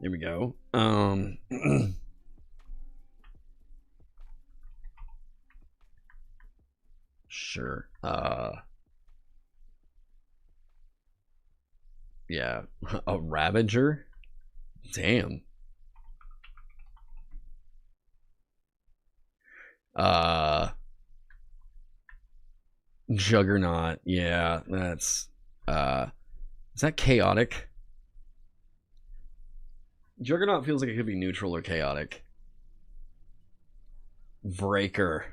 S1: There we go. Sure. Yeah. A Ravager? Damn. Juggernaut. Yeah, that's is that chaotic? Juggernaut feels like it could be neutral or chaotic. Breaker.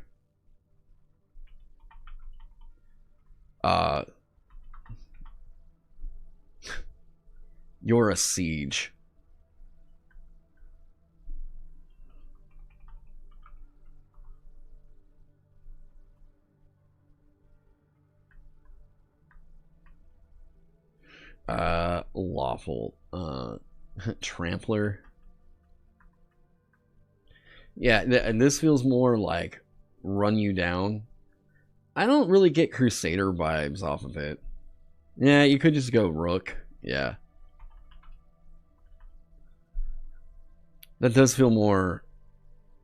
S1: You're a siege. Lawful. Trampler. Yeah, and this feels more like run you down. I don't really get Crusader vibes off of it. Yeah, you could just go Rook. Yeah. That does feel more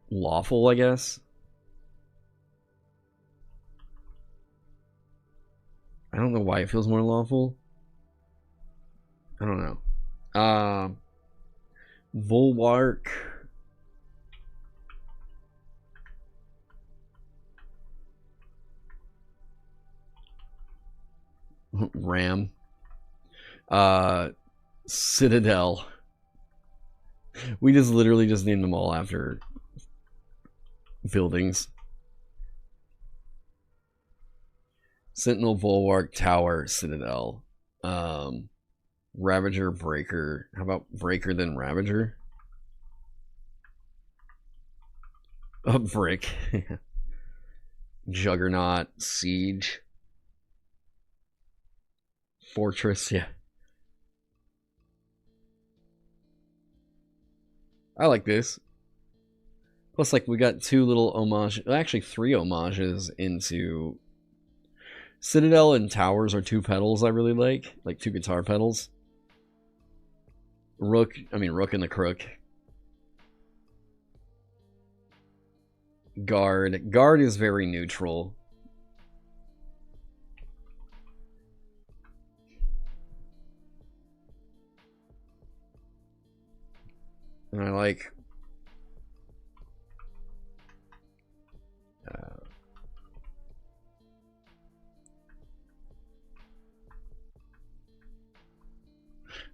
S1: lawful, I guess. I don't know why it feels more lawful. I don't know. Bulwark. Ram. Citadel. We just literally just named them all after buildings. Sentinel, Bulwark, Tower, Citadel. Ravager, Breaker. How about Breaker then Ravager? A Brick. Juggernaut, Siege. Fortress, yeah. I like this. Plus, like, we got two little homages, actually 3 homages into Citadel and Towers are 2 pedals I really like 2 guitar pedals. Rook and the Crook. Guard. Guard is very neutral. And I like...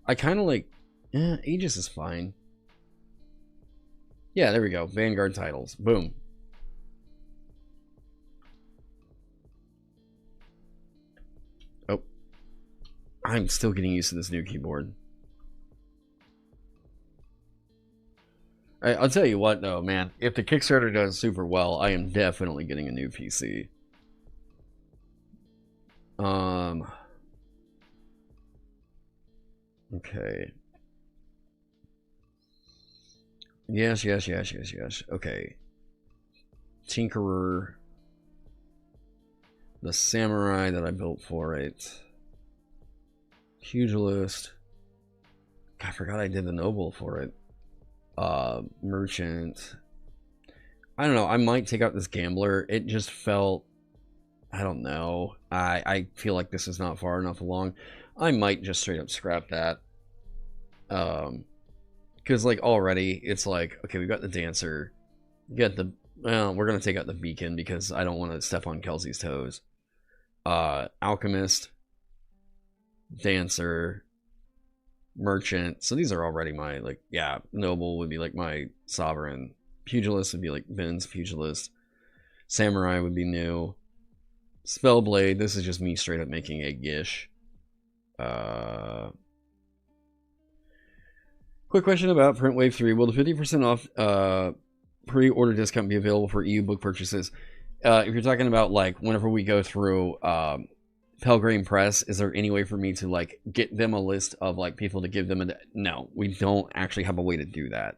S1: I kind of like... Aegis is fine. Yeah, there we go. Vanguard titles. Boom. Oh. I'm still getting used to this new keyboard. I'll tell you what, though, man. If the Kickstarter does super well, I am definitely getting a new PC. Okay. Yes. Okay. Tinkerer. The Samurai that I built for it. Pugilist. I forgot I did the Noble for it. Merchant. I don't know. I might take out this gambler. It just felt, I don't know. I feel like this is not far enough along. I might just straight up scrap that. Because like already it's like, okay, we've got the dancer. We got the, well, we're gonna take out the beacon because I don't want to step on Kelsey's toes. Alchemist, dancer, merchant. So these are already my, like, yeah, noble would be like my sovereign. Pugilist would be like Ben's pugilist. Samurai would be new. Spellblade, this is just me straight up making a gish. Quick question about Print Wave 3. Will the 50% off pre-order discount be available for EU book purchases? If you're talking about like whenever we go through Pelgrane Press, is there any way for me to like get them a list of like people to give them a... No, we don't actually have a way to do that.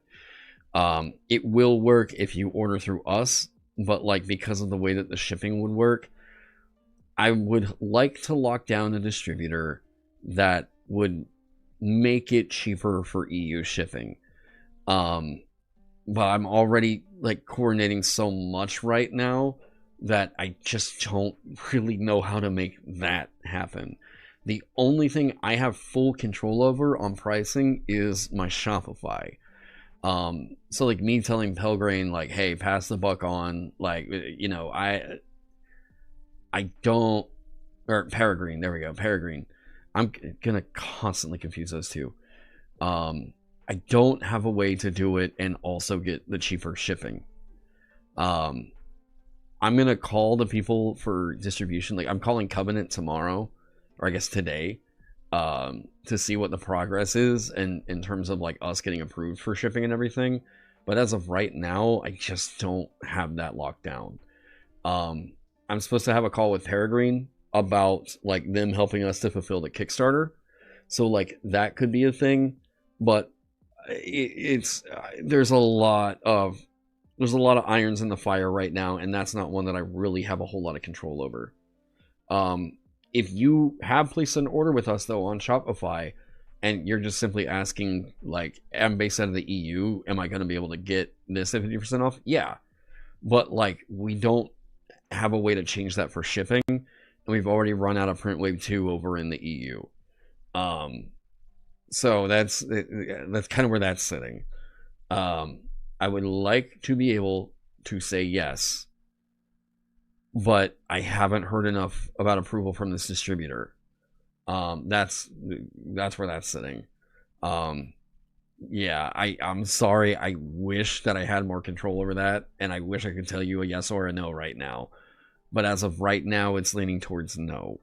S1: It will work if you order through us, but like because of the way that the shipping would work, I would like to lock down a distributor that would make it cheaper for EU shipping. But I'm already like coordinating so much right now that I just don't really know how to make that happen. The only thing I have full control over on pricing is my Shopify. So like me telling Pelgrane like, hey, pass the buck on, like, you know, I don't, or Peregrine, there we go, Peregrine. I'm gonna constantly confuse those two. I don't have a way to do it and also get the cheaper shipping. I'm gonna call the people for distribution. Like I'm calling Covenant tomorrow, or I guess today, to see what the progress is and in terms of like us getting approved for shipping and everything. But as of right now, I just don't have that locked down. I'm supposed to have a call with Peregrine about like them helping us to fulfill the Kickstarter, so like that could be a thing. But there's a lot of irons in the fire right now, and that's not one that I really have a whole lot of control over. If you have placed an order with us though on Shopify, and you're just simply asking like, I'm based out of the EU, am I going to be able to get this at 50% off? Yeah, but like we don't have a way to change that for shipping, and we've already run out of Print Wave 2 over in the EU. So that's kind of where that's sitting. I would like to be able to say yes, but I haven't heard enough about approval from this distributor. That's where that's sitting. Yeah, I'm sorry. I wish that I had more control over that, and I wish I could tell you a yes or a no right now. But as of right now, it's leaning towards no.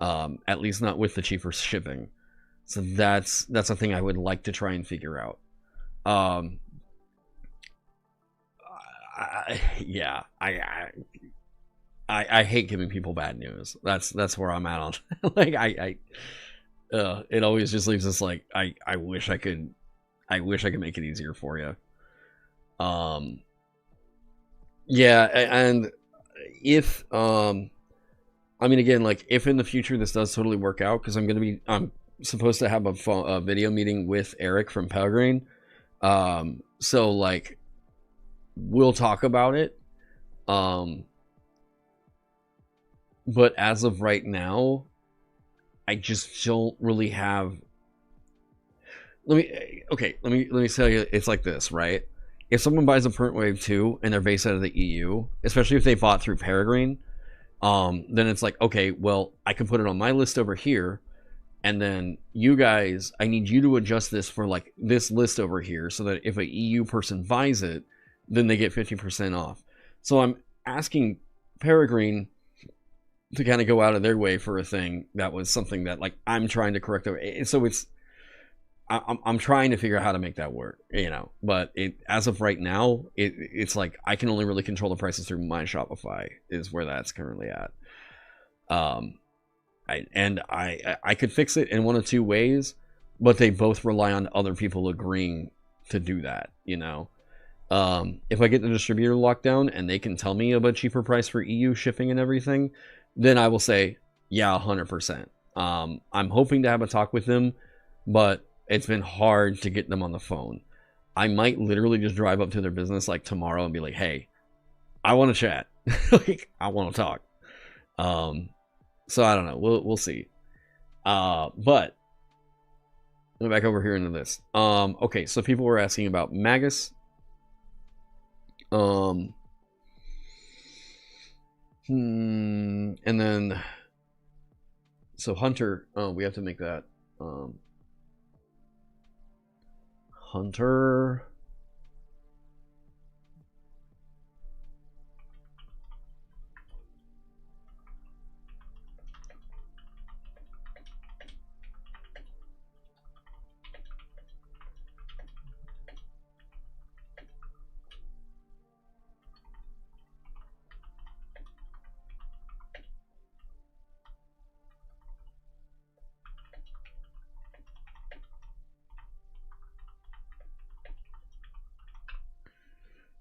S1: At least not with the cheaper shipping. So that's a thing I would like to try and figure out. Yeah, I hate giving people bad news. That's where I'm at on. Like it always just leaves us like I wish I could make it easier for you. Yeah, and if I mean, again, like if in the future this does totally work out, because I'm supposed to have a video meeting with Eric from Pelgrane, so like we'll talk about it. But as of right now, I just don't really have. Let me tell you, it's like this, right? If someone buys a Print Wave 2 and they're based out of the EU, especially if they bought through Peregrine, then it's like, okay, well, I can put it on my list over here, and then you guys, I need you to adjust this for like this list over here, so that if a EU person buys it, then they get 50% off. So I'm asking Peregrine to kind of go out of their way for a thing that was something that like I'm trying to correct. So I'm trying to figure out how to make that work, you know. But as of right now, it's like I can only really control the prices through my Shopify is where that's currently at. I could fix it in one of two ways, but they both rely on other people agreeing to do that, you know. If I get the distributor locked down and they can tell me about cheaper price for EU shipping and everything, then I will say, yeah, 100%. I'm hoping to have a talk with them, but it's been hard to get them on the phone. I might literally just drive up to their business like tomorrow and be like, hey, I want to chat. Like, I want to talk. So I don't know. We'll see. But let me back over here into this. Okay, so people were asking about Magus. And then so Hunter, we have to make that Hunter.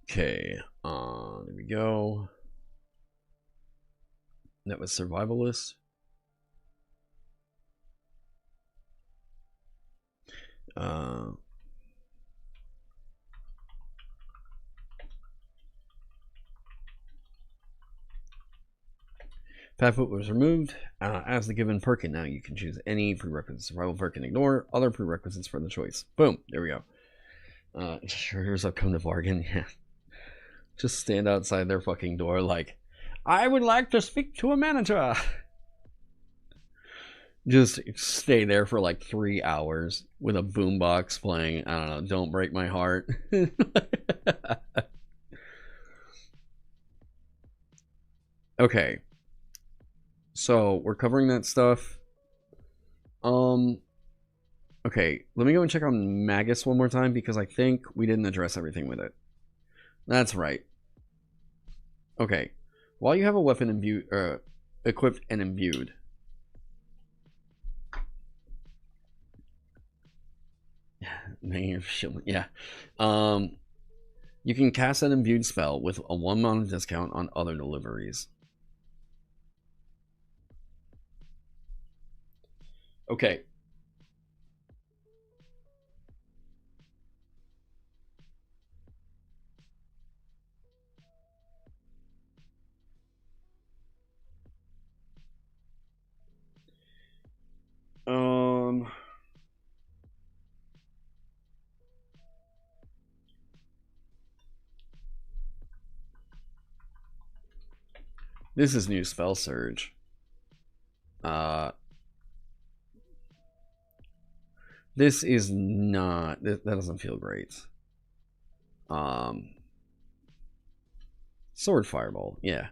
S1: Okay, there we go. That was survivalist. Fatfoot was removed as the given perk, and now you can choose any prerequisite survival perk and ignore other prerequisites for the choice. Boom, there we go. Here's a come to bargain. Yeah. Just stand outside their fucking door like, I would like to speak to a manager. Just stay there for like 3 hours with a boombox playing, I don't know, Don't Break My Heart. Okay. So we're covering that stuff. Okay, let me go and check on Magus one more time because I think we didn't address everything with it. That's right. Okay. While you have a weapon imbued, equipped and imbued, yeah, you can cast an imbued spell with a 1 mana discount on other deliveries. Okay. This is new spell surge. This is not, that doesn't feel great. Sword fireball, yeah.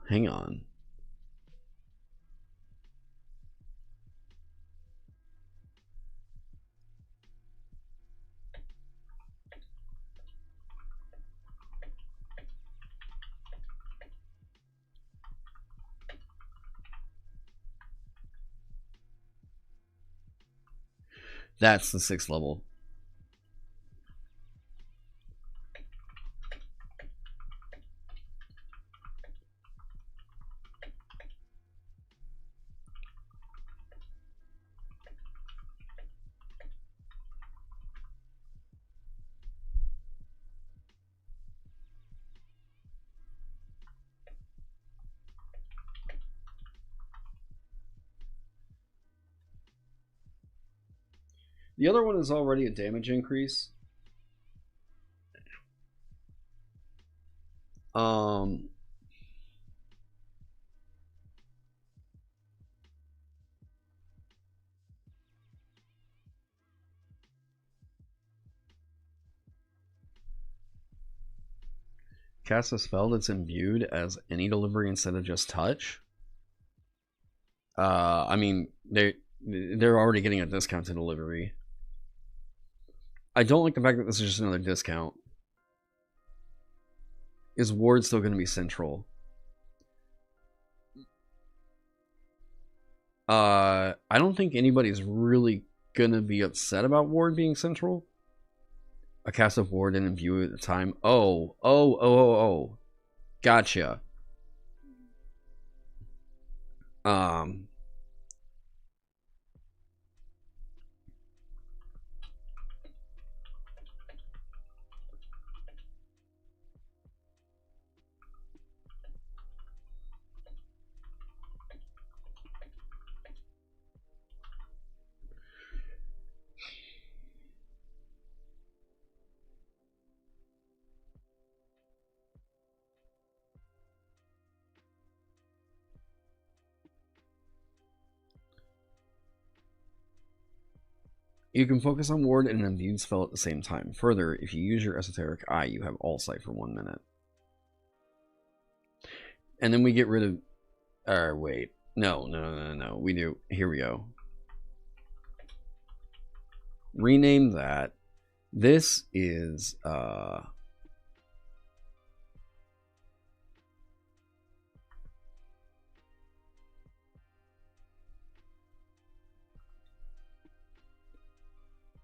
S1: Hang on. That's the 6th level. The other one is already a damage increase. Cast a spell that's imbued as any delivery instead of just touch. I mean, they're already getting a discount to delivery. I don't like the fact that this is just another discount. Is Ward still going to be central? I don't think anybody's really gonna be upset about Ward being central. A cast of Ward and imbue at the time. Oh. Gotcha. You can focus on Ward and an imbued spell at the same time. Further, if you use your Esoteric Eye, you have all sight for 1 minute. And then we get rid of... wait. No. We do... Here we go. Rename that. This is...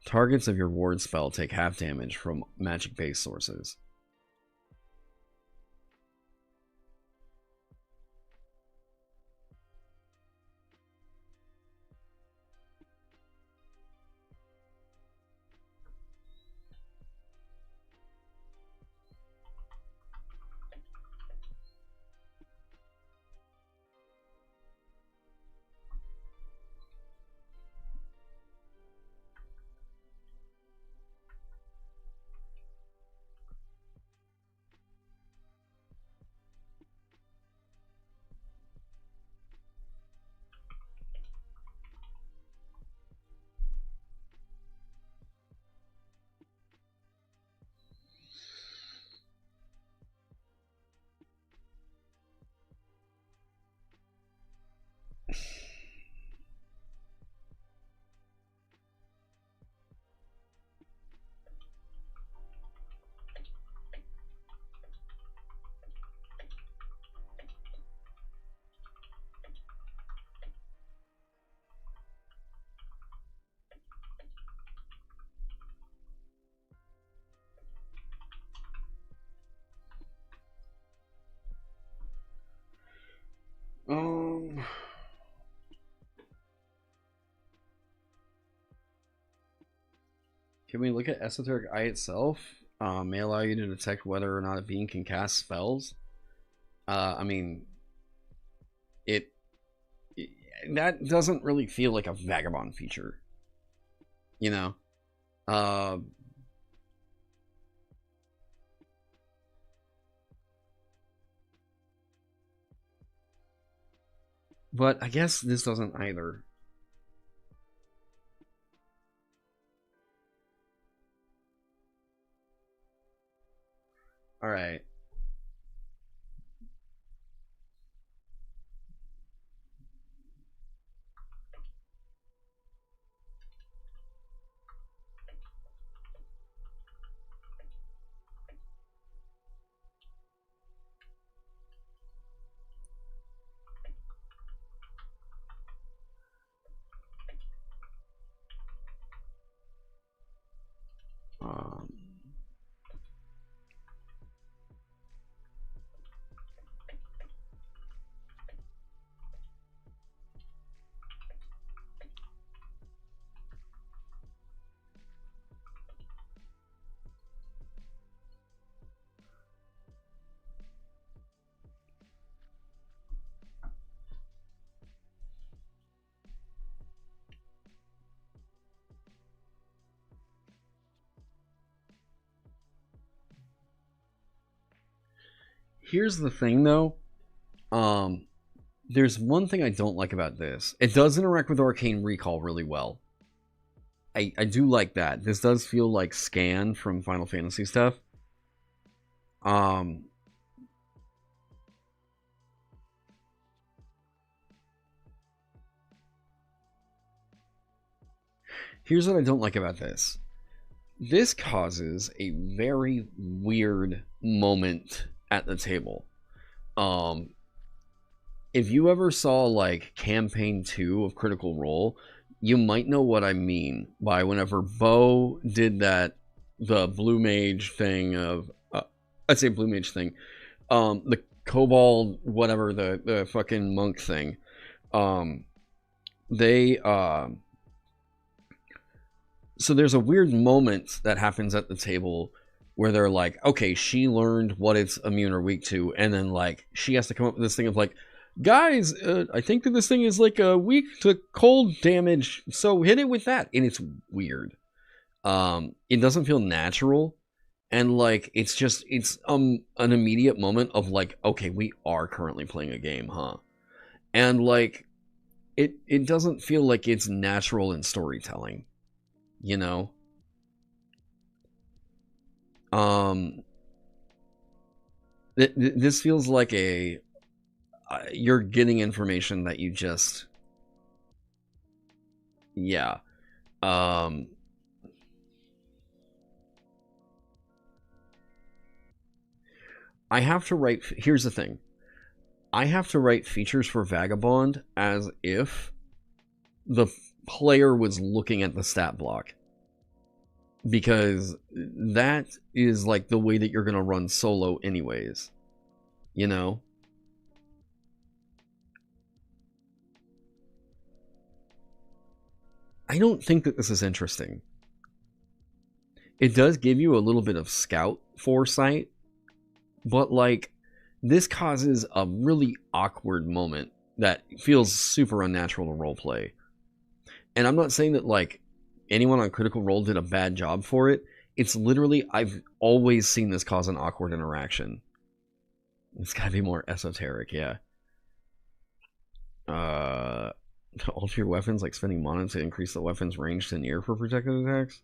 S1: Targets of your ward spell take half damage from magic-based sources. Can we look at Esoteric Eye itself? May allow you to detect whether or not a being can cast spells. I mean, that doesn't really feel like a Vagabond feature, you know. But I guess this doesn't either. All right. Here's the thing, though. There's one thing I don't like about this. It does interact with Arcane Recall really well. I do like that. This does feel like Scan from Final Fantasy stuff. Here's what I don't like about this. This causes a very weird moment at the table. if you ever saw like campaign 2 of Critical Role, you might know what I mean by whenever Bo did that, the blue mage thing of I'd say blue mage thing, the kobold whatever, the fucking monk thing, they so there's a weird moment that happens at the table where they're like, okay, she learned what it's immune or weak to, and then like she has to come up with this thing of like, guys, I think that this thing is like weak to cold damage, so hit it with that. And it's weird. It doesn't feel natural, and like it's an immediate moment of like, okay, we are currently playing a game, huh? And like it doesn't feel like it's natural in storytelling, you know? This feels like a you're getting information that you just, yeah. I have to write, here's the thing, I have to write features for Vagabond as if the player was looking at the stat block, because that is like the way that you're gonna run solo anyways, you know? I don't think that this is interesting. It does give you a little bit of scout foresight, but like this causes a really awkward moment that feels super unnatural to roleplay. And I'm not saying that like anyone on Critical Role did a bad job for it. It's literally, I've always seen this cause an awkward interaction. It's gotta be more esoteric, yeah. Alter your weapons, like spending mana to increase the weapon's range to near for protected attacks.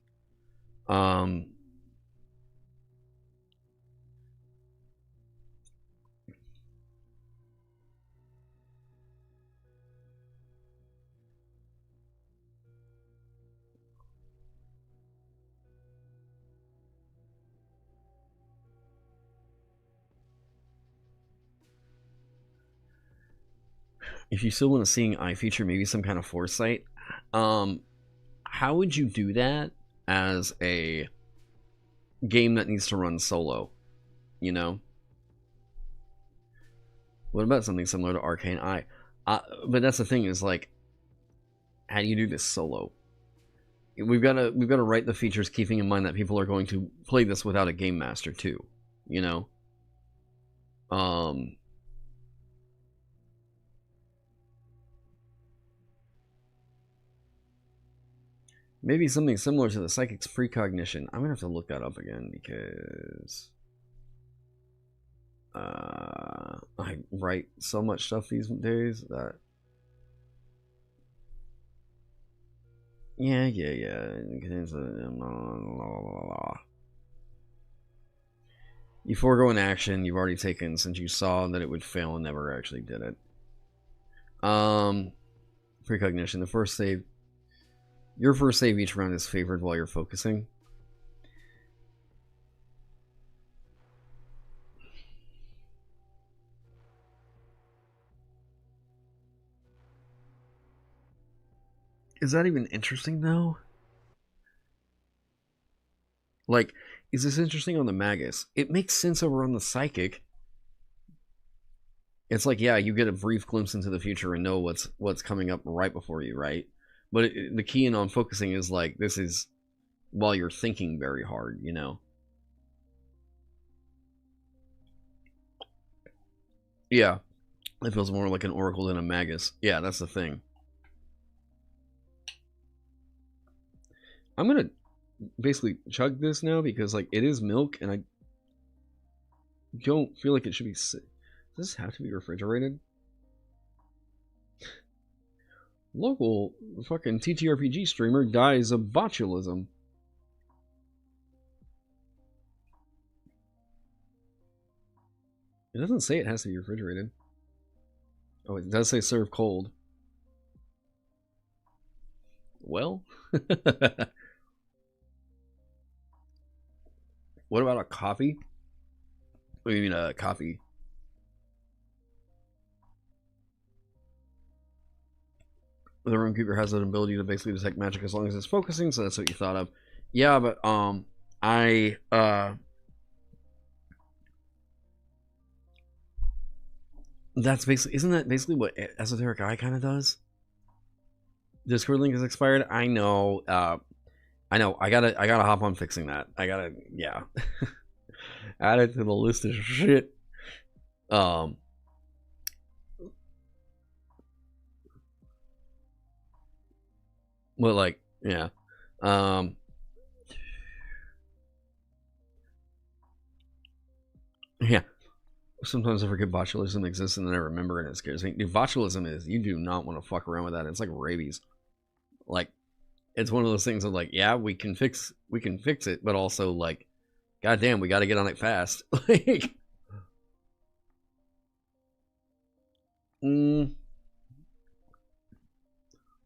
S1: If you still want to seeing eye feature, maybe some kind of foresight. How would you do that as a game that needs to run solo? You know? What about something similar to Arcane Eye? But that's the thing, is like, how do you do this solo? We've got to write the features keeping in mind that people are going to play this without a game master too, you know? Maybe something similar to the psychic's precognition. I'm gonna have to look that up again because I write so much stuff these days that yeah. You forego an action you've already taken since you saw that it would fail and never actually did it. Precognition. The first save. Your first save each round is favored while you're focusing. Is that even interesting though? Like, is this interesting on the Magus? It makes sense over on the Psychic. It's like, yeah, you get a brief glimpse into the future and know what's coming up right before you, right? But the key in on focusing is like, this is while you're thinking very hard, you know? Yeah. It feels more like an Oracle than a Magus. Yeah, that's the thing. I'm gonna basically chug this now because like it is milk and I don't feel like it should be. Does this have to be refrigerated? Local fucking TTRPG streamer dies of botulism. It doesn't say it has to be refrigerated. Oh, it does say serve cold. Well, what about a coffee? What do you mean a coffee? The Roomkeeper has an ability to basically detect magic as long as it's focusing, so that's what you thought of. Yeah, but that's basically, isn't that basically what Esoteric Eye kind of does? Discord link is expired. I know. I gotta hop on fixing that. Yeah. Add it to the list of shit. But like, yeah. Yeah. Sometimes I forget botulism exists and then I remember and it scares me. Dude, botulism is, you do not want to fuck around with that. It's like rabies. Like, it's one of those things of like, yeah, we can fix it, but also like, goddamn, we got to get on it fast. Like,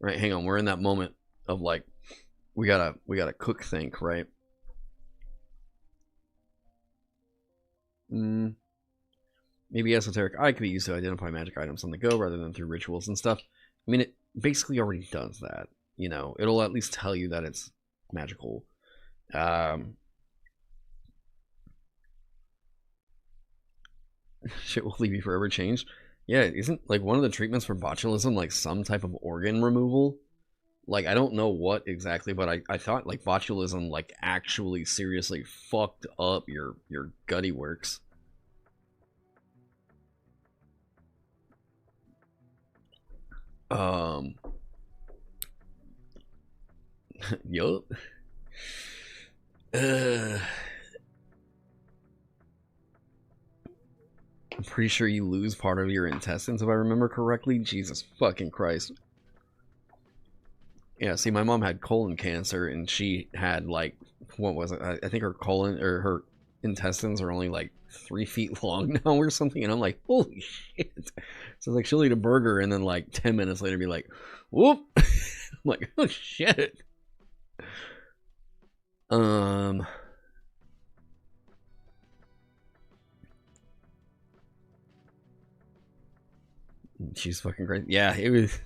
S1: right, hang on, we're in that moment of like, we gotta cook think, right? Maybe Esoteric Eye could be used to identify magic items on the go rather than through rituals and stuff. I mean, it basically already does that. You know, it'll at least tell you that it's magical. Shit will leave you forever changed. Yeah, isn't like one of the treatments for botulism like some type of organ removal? Like, I don't know what exactly, but I thought like botulism like actually seriously fucked up your gutty works. Yup. I'm pretty sure you lose part of your intestines if I remember correctly. Jesus fucking Christ. Yeah, see, my mom had colon cancer and she had like, what was it? I think her colon or her intestines are only like 3 feet long now or something, and I'm like, holy shit. So like she'll eat a burger and then like 10 minutes later be like, whoop. I'm like, oh shit. She's fucking great. Yeah, it was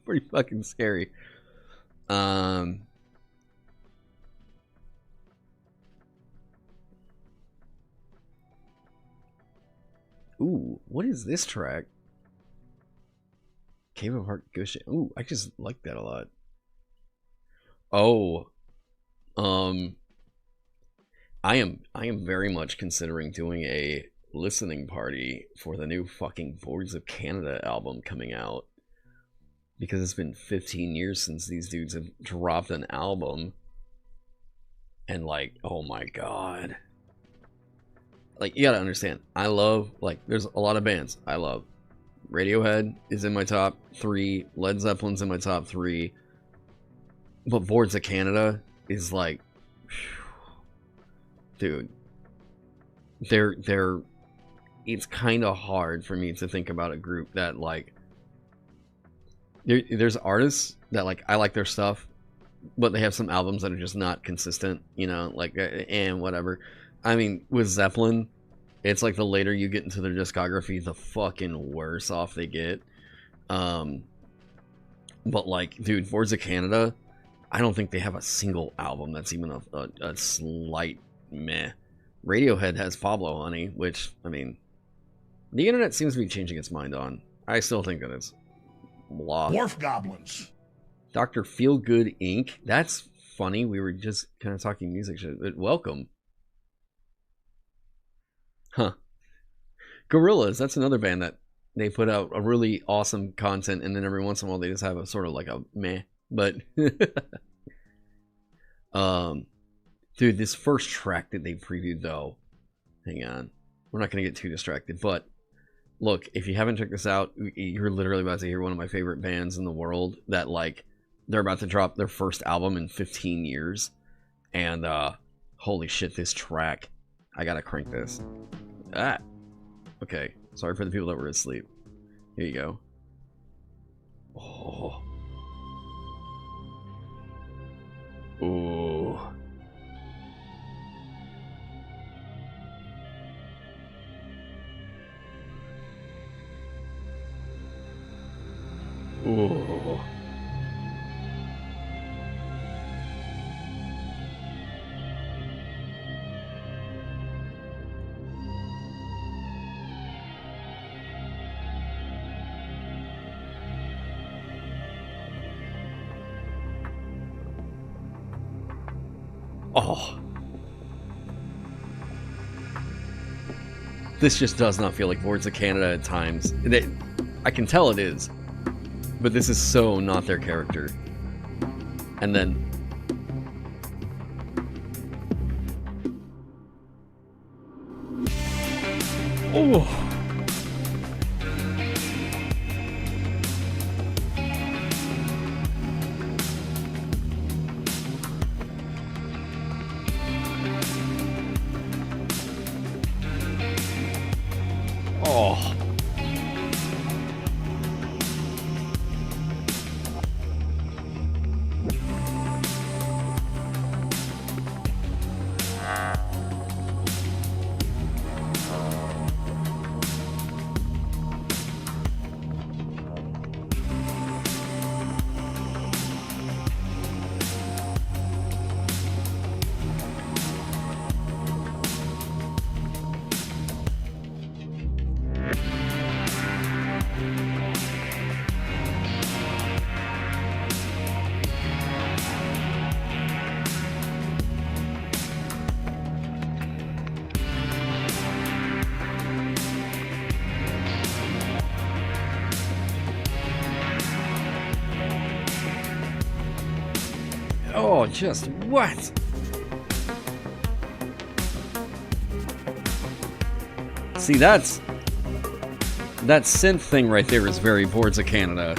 S1: pretty fucking scary. Ooh, what is this track? Cave of Heart Ghost. Ooh, I just like that a lot. Oh, I am very much considering doing a listening party for the new fucking Boards of Canada album coming out, because it's been 15 years since these dudes have dropped an album, and like, oh my god, like, you gotta understand, I love, like, there's a lot of bands I love. Radiohead is in my top 3, Led Zeppelin's in my top 3, but Boards of Canada is like, dude, they're it's kind of hard for me to think about a group that like, there's artists that like, I like their stuff, but they have some albums that are just not consistent, you know, like, and whatever. I mean, with Zeppelin, it's like the later you get into their discography, the fucking worse off they get. But like, dude, Boards of Canada, I don't think they have a single album that's even a slight meh. Radiohead has Pablo Honey, which, I mean, the internet seems to be changing its mind on. I still think that it's blah.
S2: Dwarf Goblins.
S1: Dr. Feelgood Inc. That's funny. We were just kind of talking music shit. But welcome. Huh. Gorillaz. That's another band that they put out a really awesome content, and then every once in a while they just have a sort of like a meh. But dude, this first track that they previewed though, hang on, we're not gonna get too distracted, but look, if you haven't checked this out, you're literally about to hear one of my favorite bands in the world that, like, they're about to drop their first album in 15 years, and holy shit, this track, I gotta crank this. Okay, sorry for the people that were asleep. Here you go. Oh. Ooh. Ooh. Oh. This just does not feel like Boards of Canada at times. I can tell it is. But this is so not their character. And then... Oh! Oh. Oh, just what? See, that synth thing right there is very Boards of Canada.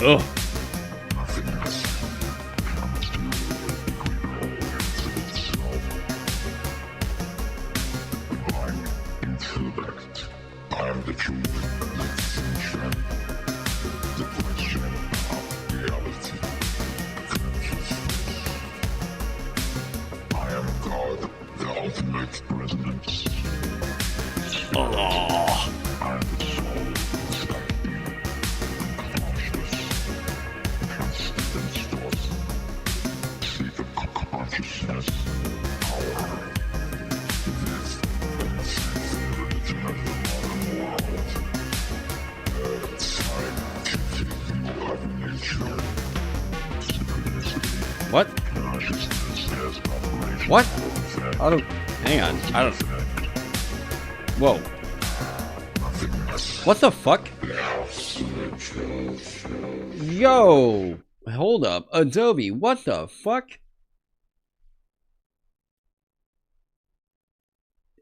S1: Ugh. What? What? I don't... Hang on. I don't... Whoa. What the fuck? Yo! Hold up. Adobe, what the fuck?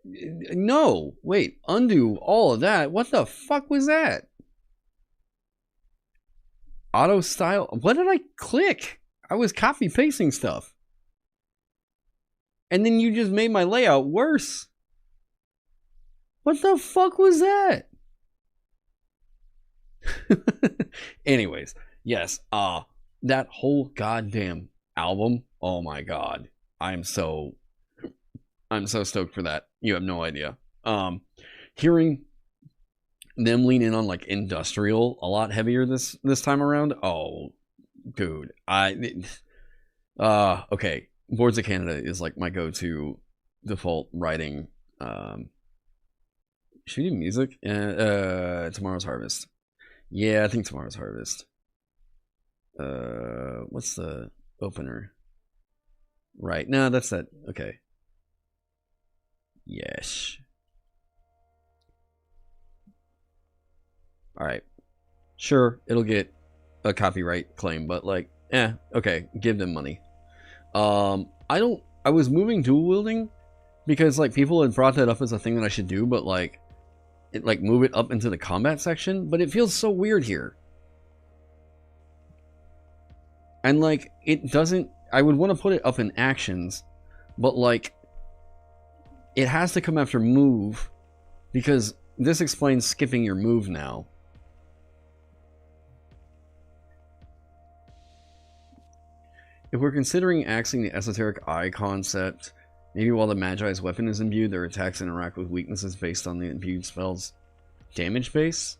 S1: No! Wait, undo all of that. What the fuck was that? Auto style? What did I click? I was copy pasting stuff. And then you just made my layout worse. What the fuck was that? Anyways, yes, that whole goddamn album, oh my god. I'm so stoked for that. You have no idea. Hearing them lean in on like industrial a lot heavier this time around. Oh, dude. Okay. Boards of Canada is like my go-to default writing. Should we do music? Tomorrow's Harvest. Yeah, I think Tomorrow's Harvest. What's the opener? Right. No, that's that. Okay. Yes. Alright. Sure, it'll get a copyright claim, but like, okay, give them money. I was moving dual wielding because like people had brought that up as a thing that I should do, but like move it up into the combat section, but it feels so weird here. And like it doesn't, I would want to put it up in actions, but like it has to come after move because this explains skipping your move now. If we're considering axing the esoteric eye concept, maybe while the Magi's weapon is imbued, their attacks interact with weaknesses based on the imbued spell's damage base?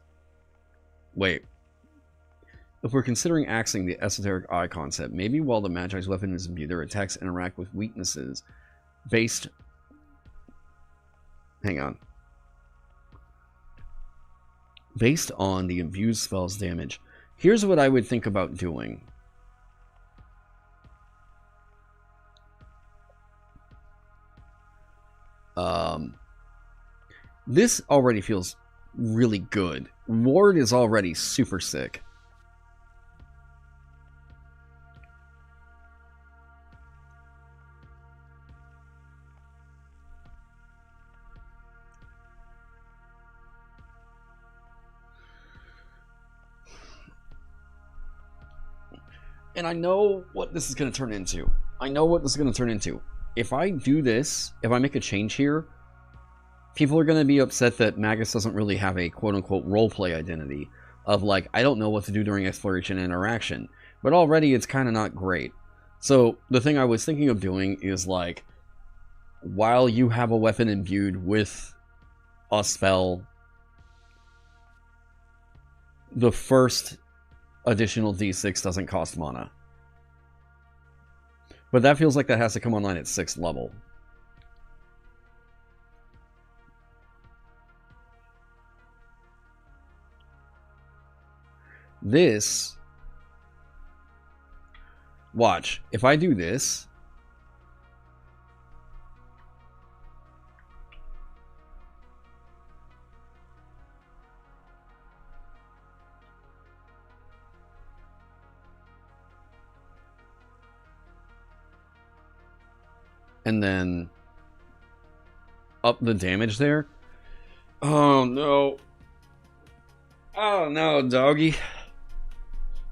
S1: Wait. If we're considering axing the esoteric eye concept, maybe while the Magi's weapon is imbued, their attacks interact with weaknesses based hang on. Based on the imbued spell's damage, here's what I would think about doing. This already feels really good. Ward is already super sick. And I know what this is going to turn into. If I do this, if I make a change here, people are going to be upset that Magus doesn't really have a quote-unquote roleplay identity of, like, I don't know what to do during exploration and interaction. But already it's kind of not great. So the thing I was thinking of doing is, like, while you have a weapon imbued with a spell, the first additional d6 doesn't cost mana. But that feels like that has to come online at 6th level. This... Watch. If I do this... and then up the damage there. Oh no. Oh no, doggy.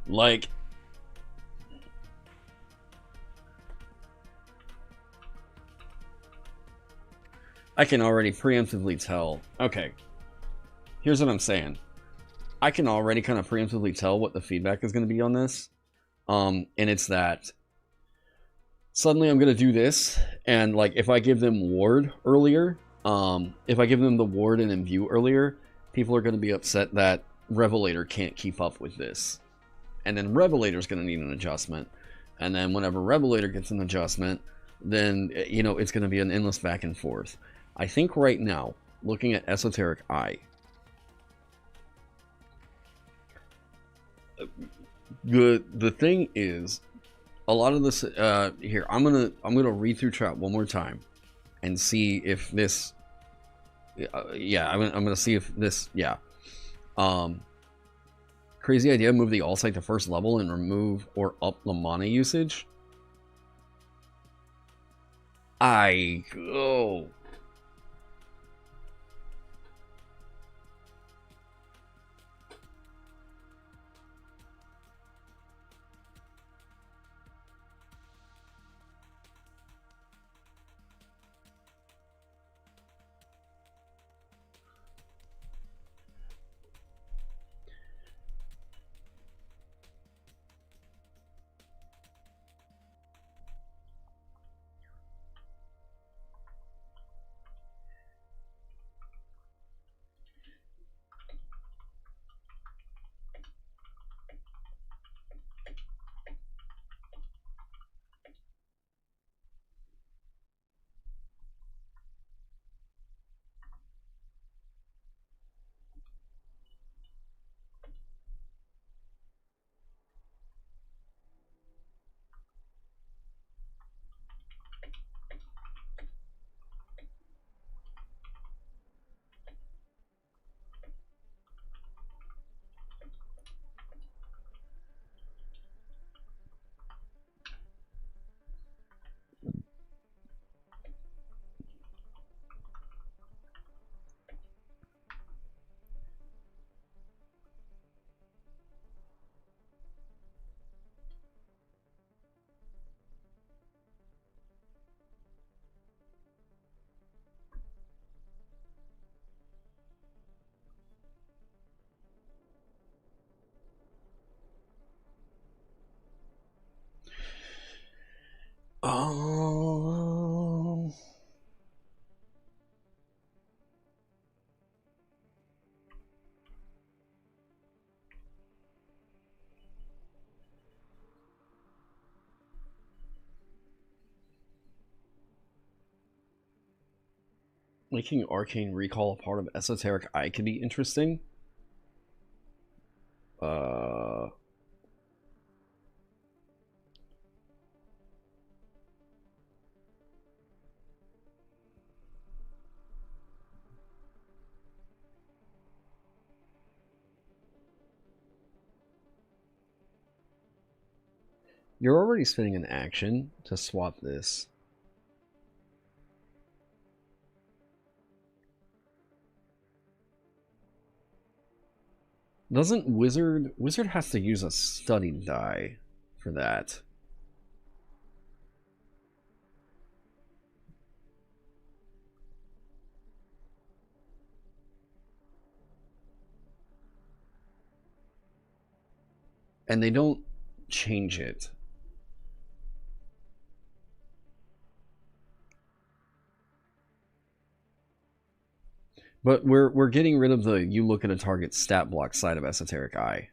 S1: Like, I can already preemptively tell. Okay. Here's what I'm saying. I can already kind of preemptively tell what the feedback is going to be on this. And it's that suddenly I'm going to do this, and like if I give them ward earlier, if I give them the ward and imbue earlier, people are going to be upset that Revelator can't keep up with this. And then Revelator's going to need an adjustment. And then whenever Revelator gets an adjustment, then, you know, it's going to be an endless back and forth. I think right now, looking at Esoteric Eye, the thing is, a lot of this here, I'm gonna read through chat one more time and see if this yeah, I'm gonna see if this, yeah, crazy idea, move the all site to 1st level and remove or up the mana usage. Making arcane recall a part of esoteric eye could be interesting. You're already spending an action to swap this. Doesn't Wizard has to use a study die for that. And they don't change it. But we're getting rid of the you look at a target stat block side of Esoteric Eye.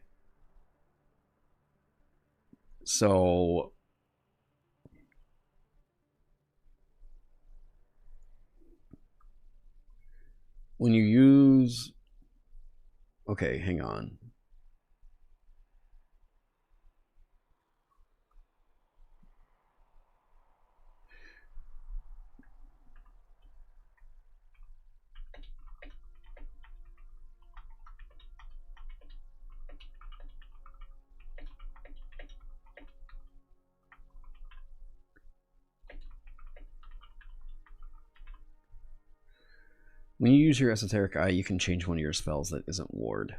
S1: So when you use, okay, hang on. When you use your Esoteric Eye, you can change one of your spells that isn't ward.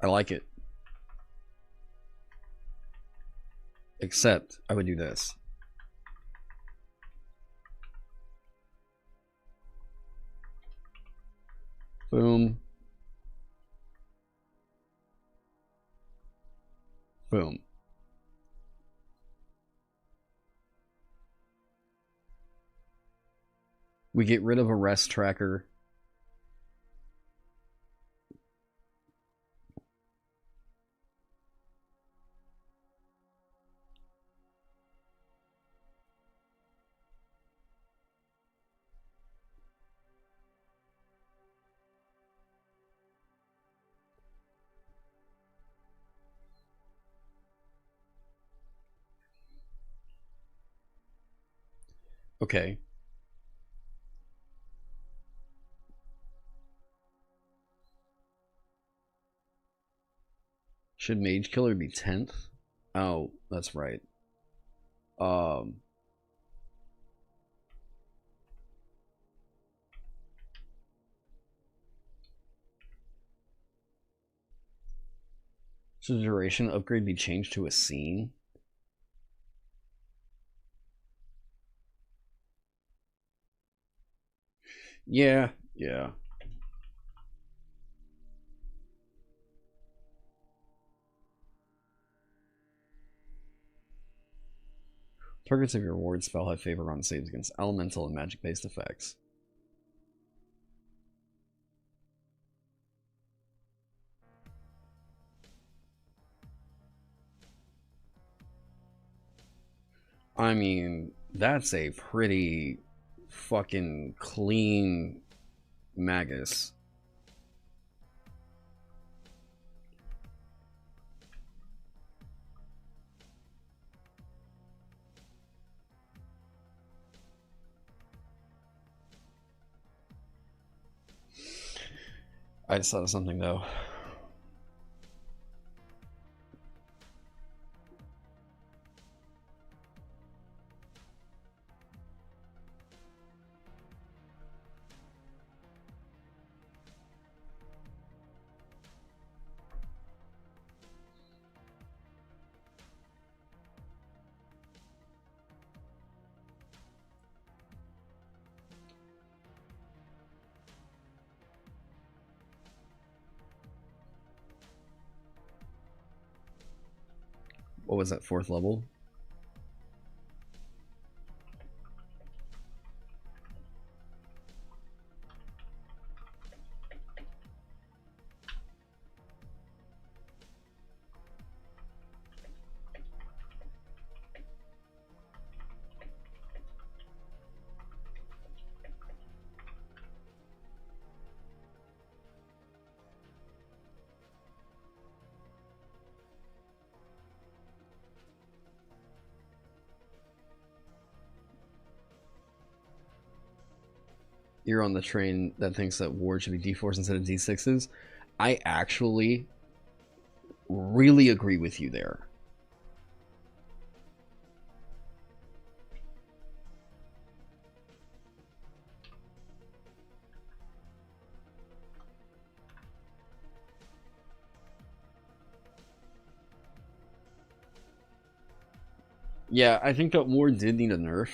S1: I like it. Except, I would do this. Boom. Boom. We get rid of a rest tracker. Okay. Should Mage Killer be 10th? Oh, that's right. Should the duration upgrade be changed to a scene? Yeah, yeah. Targets of your ward spell have favor on saves against elemental and magic-based effects. I mean, that's a pretty fucking clean Magus. I just thought of something though. what was that, 4th level? You're on the train that thinks that ward should be D4s instead of D6s. I actually really agree with you there. Yeah, I think that ward did need a nerf.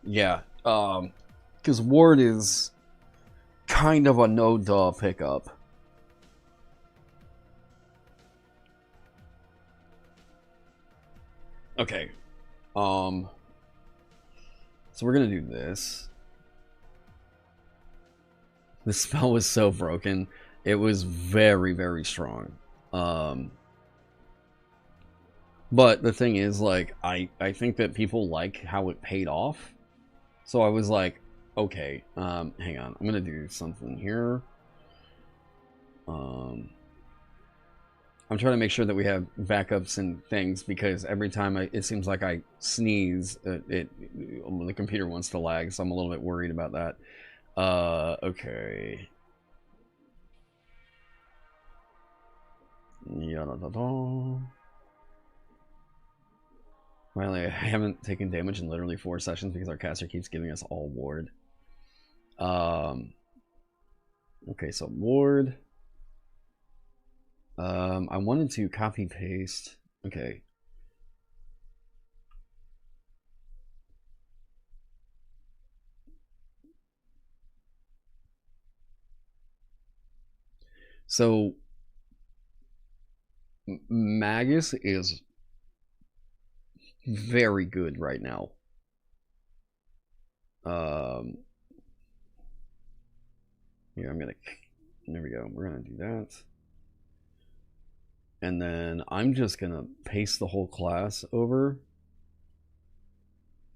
S1: Yeah, because ward is kind of a no-duh pickup. Okay, so we're gonna do this. The spell was so broken. It was very, very strong. But the thing is, like, I think that people like how it paid off. So I was like, okay, hang on. I'm going to do something here. I'm trying to make sure that we have backups and things, because every time it seems like I sneeze, the computer wants to lag, so I'm a little bit worried about that. Okay. Finally, I haven't taken damage in literally 4 sessions because our caster keeps giving us all ward. Okay, so ward. I wanted to copy paste. Okay. So Magus is very good right now. Yeah, there we go. We're gonna do that. And then I'm just gonna paste the whole class over.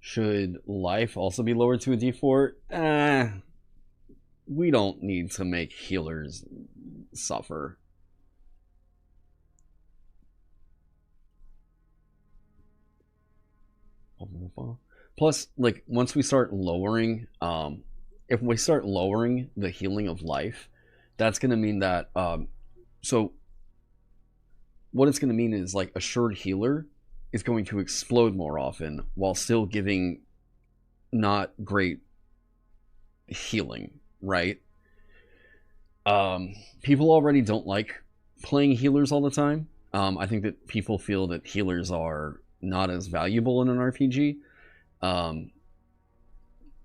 S1: Should life also be lowered to a D4? We don't need to make healers suffer. Plus, like, once we start lowering, if we start lowering the healing of life, that's going to mean that, so what it's going to mean is, like, Assured Healer is going to explode more often while still giving not great healing, right? People already don't like playing healers all the time. I think that people feel that healers are not as valuable in an RPG.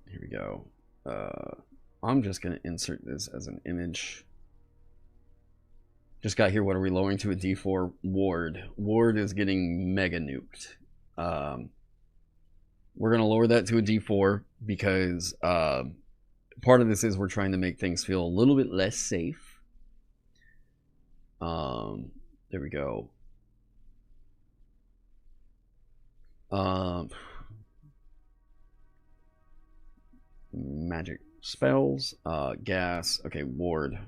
S1: Here we go. I'm just going to insert this as an image. Just got here. What are we lowering to a D4? Ward. Ward is getting mega nuked. We're going to lower that to a D4 because part of this is we're trying to make things feel a little bit less safe. There we go. Magic spells, gas. Okay, ward.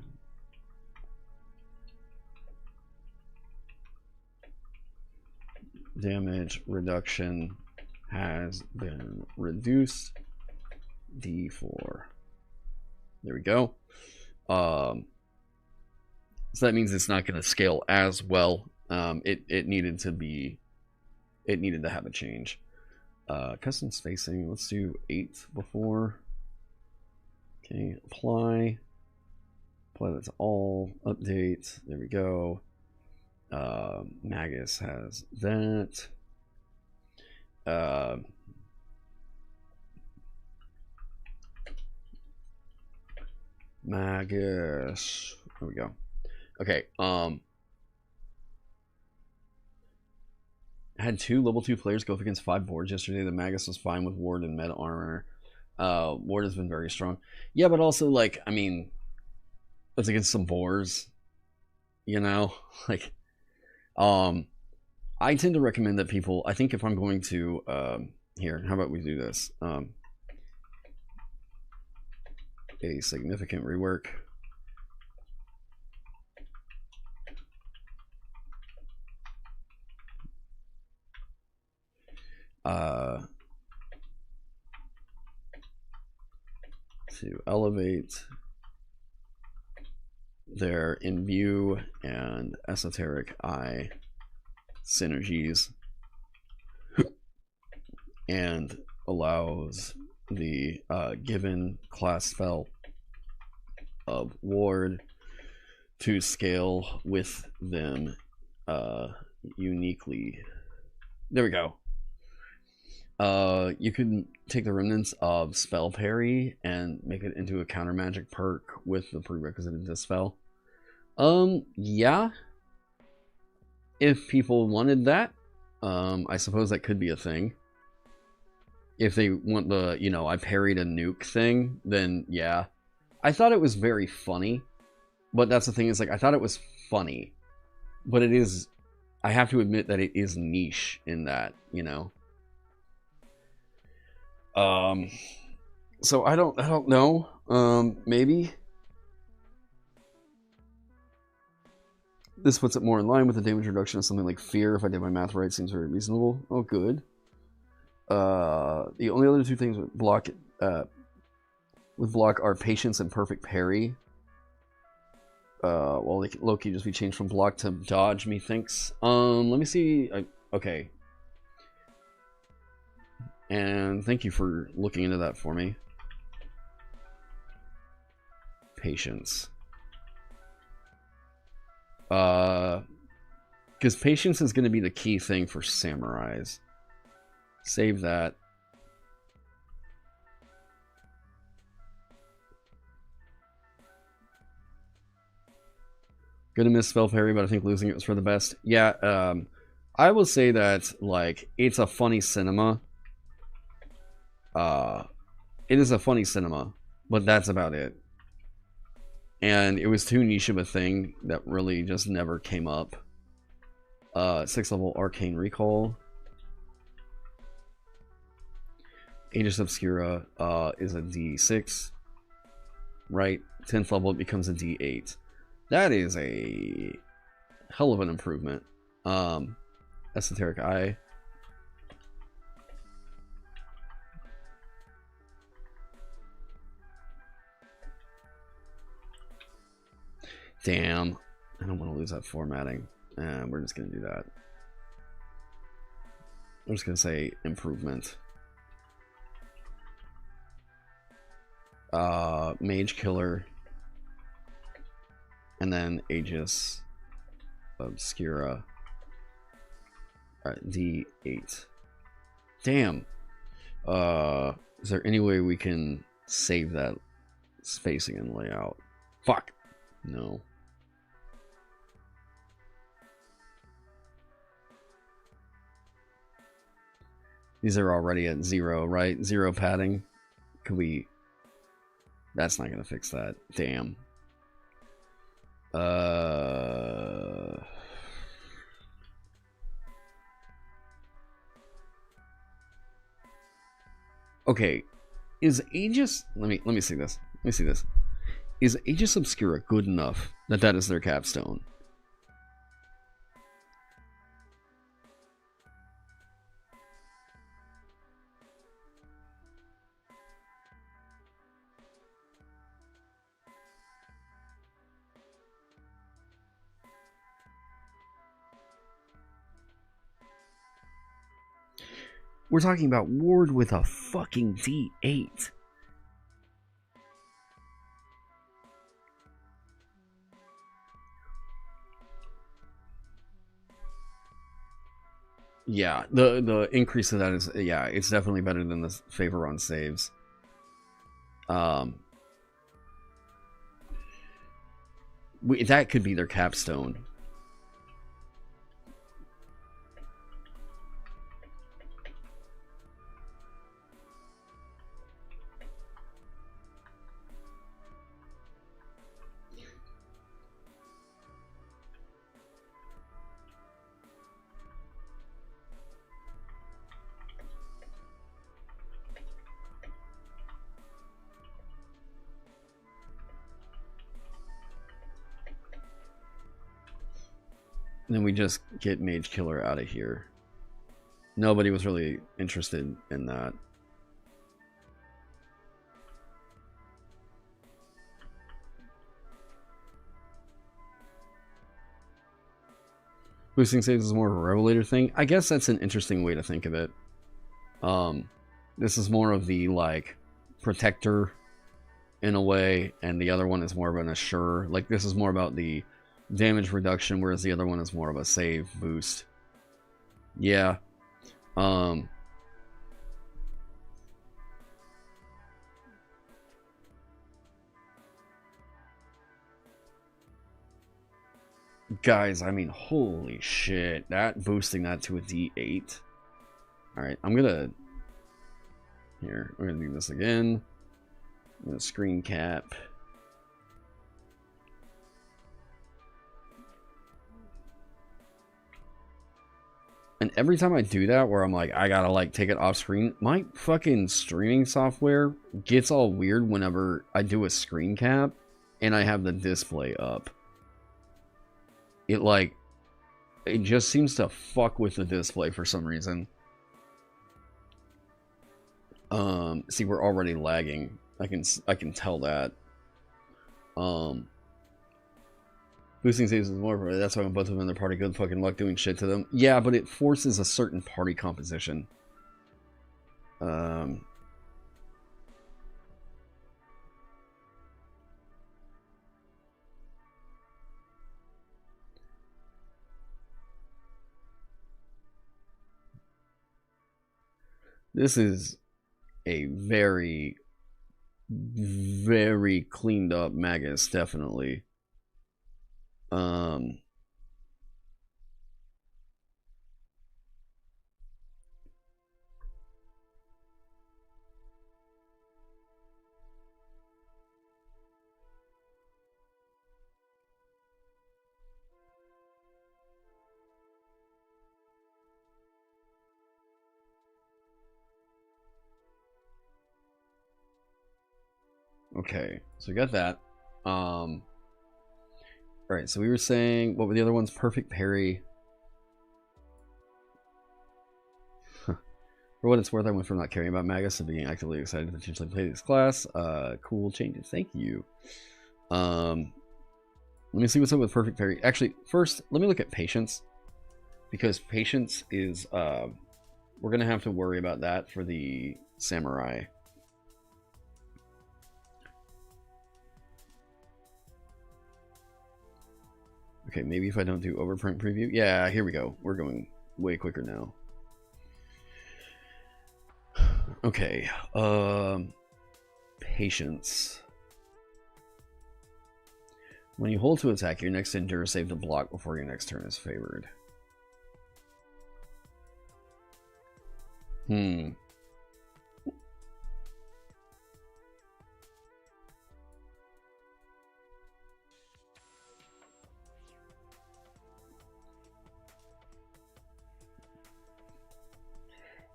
S1: Damage reduction has been reduced. D4. There we go. So that means it's not going to scale as well. It needed to have a change. Custom spacing. Let's do 8 before. Okay, apply that to all. Update. There we go. Magus has that. Magus. There we go. Okay, had 2 level 2 players go up against 5 boards yesterday. The Magus was fine with Ward and Meta Armor. Ward has been very strong. Yeah, but also, like, I mean, it's against some boars. You know? Like, I tend to recommend that people, I think if I'm going to, here, how about we do this? A significant rework. To elevate their imbue and esoteric eye synergies and allows the given class spell of ward to scale with them uniquely. There we go. You can take the remnants of spell parry and make it into a counter magic perk with the prerequisite of dispel. Yeah. If people wanted that, I suppose that could be a thing. If they want the, you know, I parried a nuke thing, then yeah. I thought it was very funny, but that's the thing, is like, I thought it was funny, but it is, I have to admit that it is niche in that, you know. So I don't know. Maybe this puts it more in line with the damage reduction of something like Fear. If I did my math right, seems very reasonable. Oh, good. The only other 2 things with block are Patience and Perfect Parry. Well, they can low-key just be changed from block to dodge, methinks. Let me see. Okay. And thank you for looking into that for me. Patience. Because patience is going to be the key thing for samurais. Save that. Gonna miss spell parry, but I think losing it was for the best. Yeah, I will say that, like, it's a funny cinema. It is a funny cinema, but that's about it. And it was too niche of a thing that really just never came up. 6th level Arcane Recall. Aegis Obscura is a D6. Right? 10th level, it becomes a D8. That is a hell of an improvement. Esoteric Eye. Damn. I don't want to lose that formatting. We're just going to do that. I'm just going to say improvement. Mage Killer. And then Aegis Obscura. Alright, D8. Damn. Is there any way we can save that spacing and layout? Fuck. No. These are already at 0, right? 0 padding. Could we... That's not going to fix that. Damn. Okay. Is Aegis... Let me see this. Let me see this. Is Aegis Obscura good enough that that is their capstone? We're talking about Ward with a fucking D8. Yeah, the increase of that is, yeah, it's definitely better than the favor on saves. That could be their capstone. And then we just get Mage Killer out of here. Nobody was really interested in that. Boosting saves is more of a Revelator thing. I guess that's an interesting way to think of it. This is more of the, like, Protector in a way, and the other one is more of an Assure. Like, this is more about the damage reduction, whereas the other one is more of a save boost. Yeah. Guys, I mean, holy shit. That boosting that to a D8. Alright, I'm gonna... Here, we're gonna do this again. I'm gonna screen cap. And every time I do that, where I'm like, I gotta like take it off screen, my fucking streaming software gets all weird whenever I do a screen cap and I have the display up. It just seems to fuck with the display for some reason. See, we're already lagging. I can tell that. Boosting saves is more, that's why when both of them in their party, good fucking luck doing shit to them. Yeah, but it forces a certain party composition. This is a very, very cleaned up Magus, definitely. Okay, so we got that. Alright, so we were saying, what were the other ones? Perfect parry. For what it's worth, I went from not caring about Magus to being actively excited to potentially play this class. Cool changes, thank you. Let me see what's up with perfect parry. Actually, first, let me look at patience. Because patience is, we're gonna have to worry about that for the samurai. Okay, maybe if I don't do overprint preview. Yeah, here we go. We're going way quicker now. Okay, patience. When you hold to attack, your next endure save to block before your next turn is favored.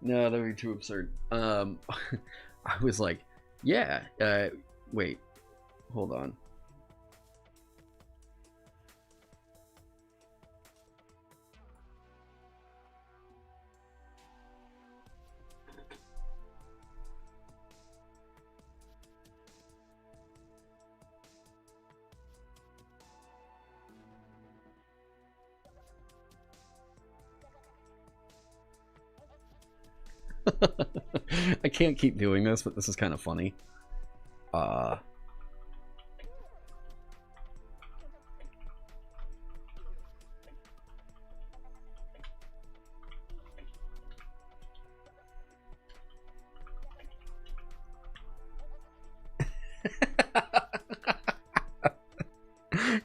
S1: No, that would be too absurd. I was like, yeah, wait, hold on. I can't keep doing this, but this is kind of funny.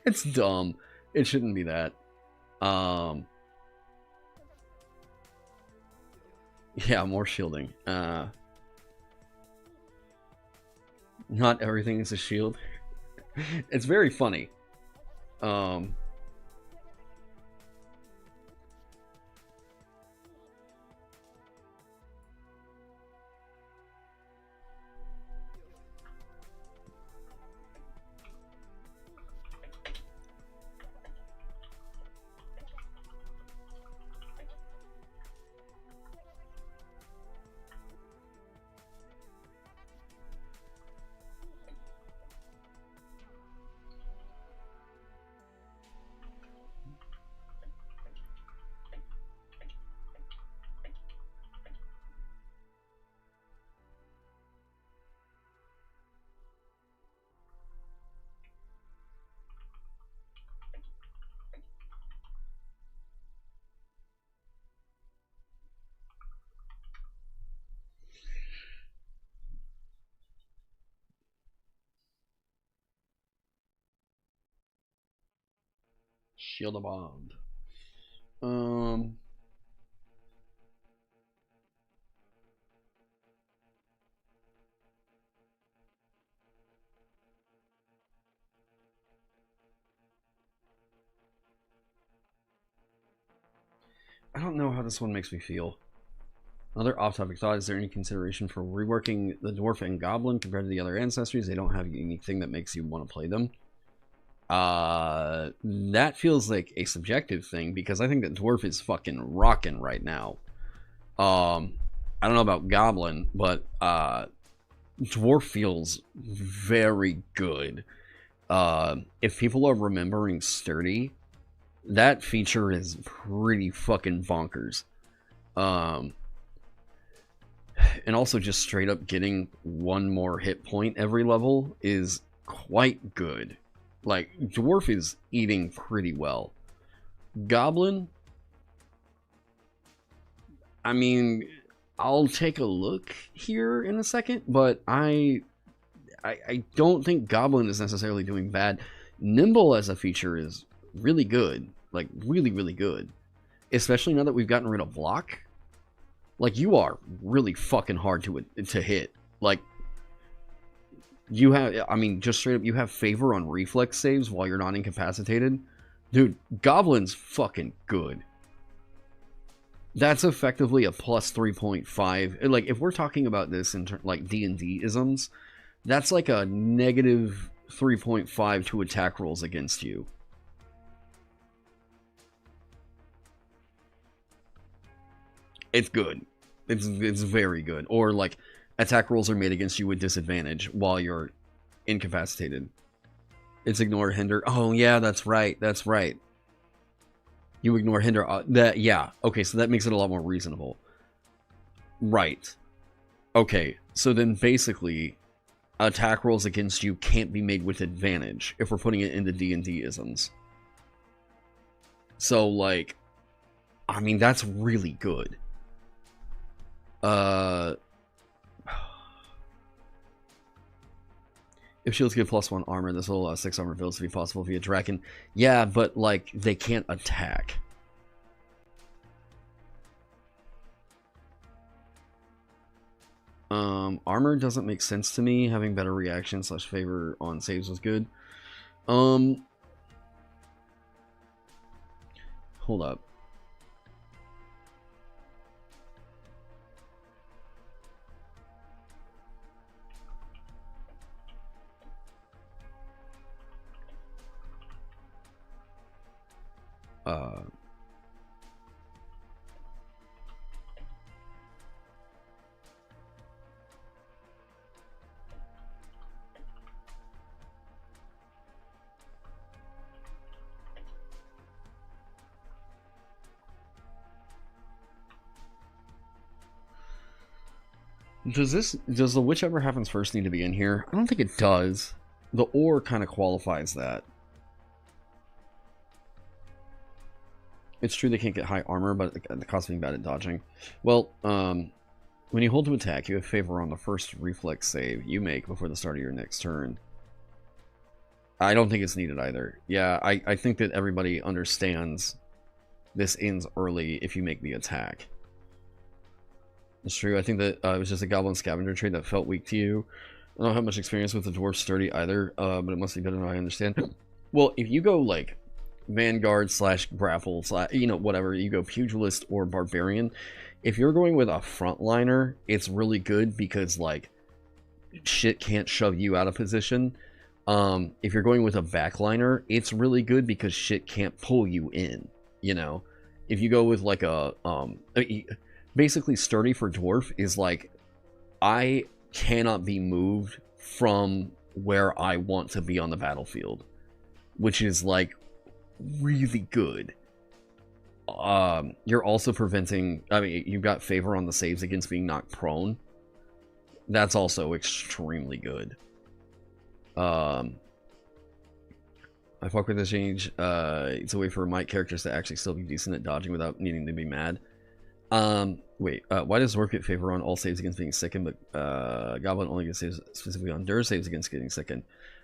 S1: It's dumb. It shouldn't be that. Yeah, more shielding. Not everything is a shield. It's very funny. Shield a bond. I don't know how this one makes me feel. Another off-topic thought, is there any consideration for reworking the dwarf and goblin compared to the other ancestries? They don't have anything that makes you want to play them. That feels like a subjective thing, because I think that dwarf is fucking rocking right now. I don't know about goblin, but dwarf feels very good. If people are remembering sturdy, that feature is pretty fucking bonkers. And also just straight up getting one more hit point every level is quite good. Like, dwarf is eating pretty well. Goblin, I mean, I'll take a look here in a second, but I don't think goblin is necessarily doing bad. Nimble as a feature is really good. Like, really, really good. Especially now that we've gotten rid of block. Like, you are really fucking hard to hit. Like, you have, I mean, just straight up, you have favor on reflex saves while you're not incapacitated. Dude, Goblin's fucking good. That's effectively a plus 3.5. Like, if we're talking about this in like D&D isms, that's like a negative 3.5 to attack rolls against you. It's good. It's very good. Or like, attack rolls are made against you with disadvantage while you're incapacitated. It's ignore, hinder. Oh yeah, that's right. That's right. You ignore, hinder. Yeah. Okay, so that makes it a lot more reasonable. Right. Okay, so then basically, attack rolls against you can't be made with advantage if we're putting it into D&D isms. So like, I mean, that's really good. If shields give +1 armor, this will allow 6 armor builds to be possible via Draken. Yeah, but like, they can't attack. Armor doesn't make sense to me. Having better reaction / favor on saves was good. Hold up. Does the whichever happens first need to be in here? I don't think it does. The or kind of qualifies that. It's true they can't get high armor, but the cost of being bad at dodging. Well, when you hold to attack, you have favor on the first reflex save you make before the start of your next turn. I don't think it's needed either. Yeah, I think that everybody understands this ends early if you make the attack. It's true. I think that it was just a goblin scavenger trade that felt weak to you. I don't have much experience with the dwarf sturdy either, but it must be better than I understand. Well, if you go like Vanguard / grapple / whatever, you go pugilist or barbarian, if you're going with a frontliner, it's really good because like shit can't shove you out of position. If you're going with a backliner, it's really good because shit can't pull you in. If you go with like a basically sturdy for dwarf is like I cannot be moved from where I want to be on the battlefield, which is like really good. You're also preventing, you've got favor on the saves against being knocked prone. That's also extremely good. I fuck with this change. It's a way for my characters to actually still be decent at dodging without needing to be mad. Wait, why does Dwarf get favor on all saves against being sickened, but Goblin only gets saves specifically on Dur saves against getting sickened?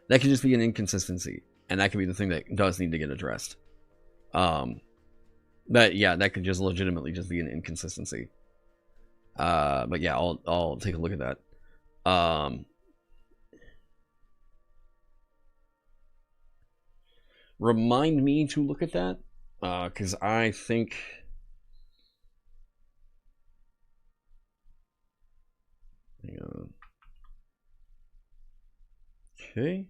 S1: That could just be an inconsistency, and that could be the thing that does need to get addressed. That could just legitimately just be an inconsistency. But yeah, I'll take a look at that. Remind me to look at that, because I think. Hang on. Okay.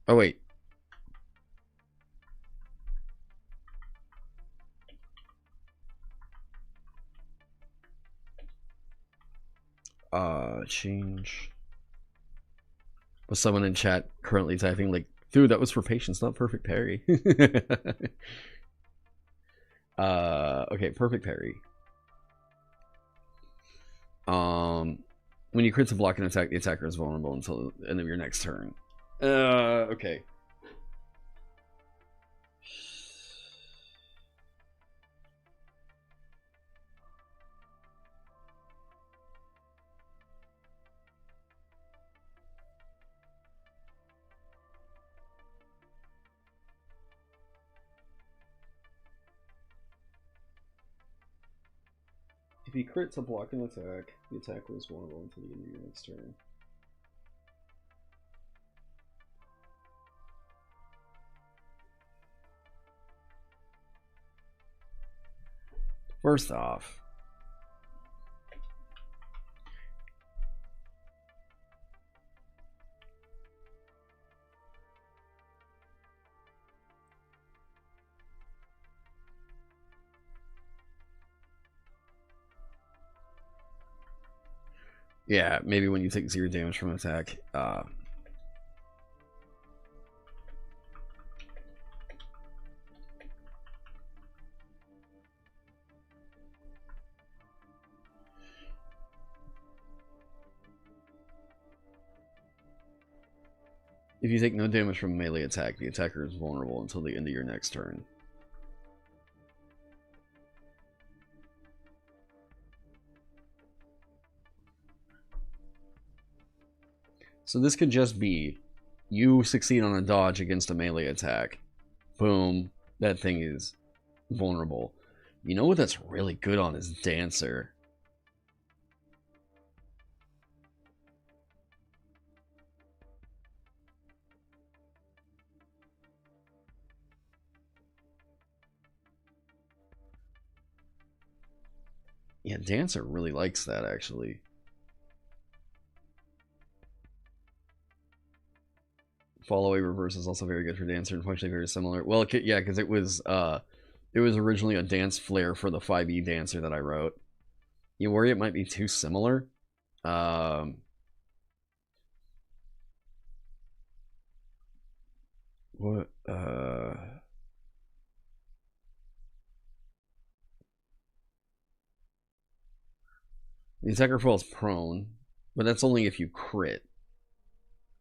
S1: Oh wait. Change. Was someone in chat currently typing like, dude, that was for patience, not perfect parry. Okay, perfect parry. When you crit to block an attack, the attacker is vulnerable until the end of your next turn. Okay. If you crit to block an attack, the attacker is vulnerable until the end of your next turn. First off, yeah, maybe when you take 0 damage from an attack. If you take no damage from a melee attack, the attacker is vulnerable until the end of your next turn. So this could just be, you succeed on a dodge against a melee attack. Boom, that thing is vulnerable. You know what that's really good on is Dancer. Yeah, Dancer really likes that, actually. Fall away reverse is also very good for Dancer and functionally very similar. Well, yeah, because it was originally a dance flare for the 5e Dancer that I wrote. You worry it might be too similar? What? The attacker falls prone, but that's only if you crit.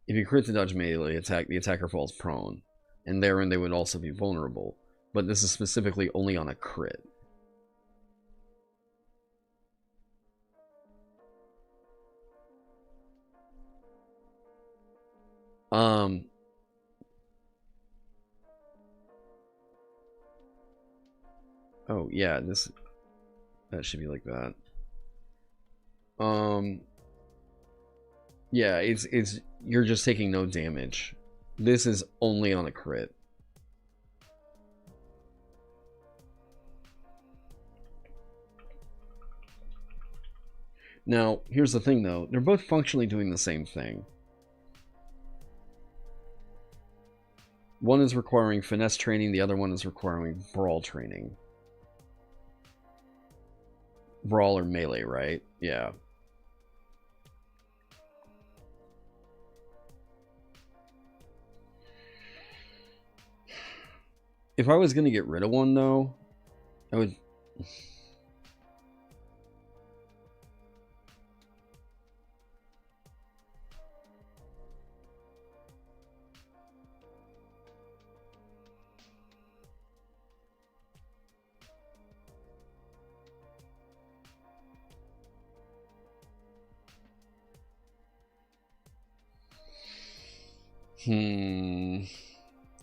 S1: If you crit to dodge melee attack, the attacker falls prone, and therein they would also be vulnerable. But this is specifically only on a crit. Oh yeah, that should be like that. Yeah, it's you're just taking no damage. This is only on a crit. Now, here's the thing though, they're both functionally doing the same thing. One is requiring finesse training, the other one is requiring brawl training. Brawl or melee, right? Yeah. If I was going to get rid of one, though, I would...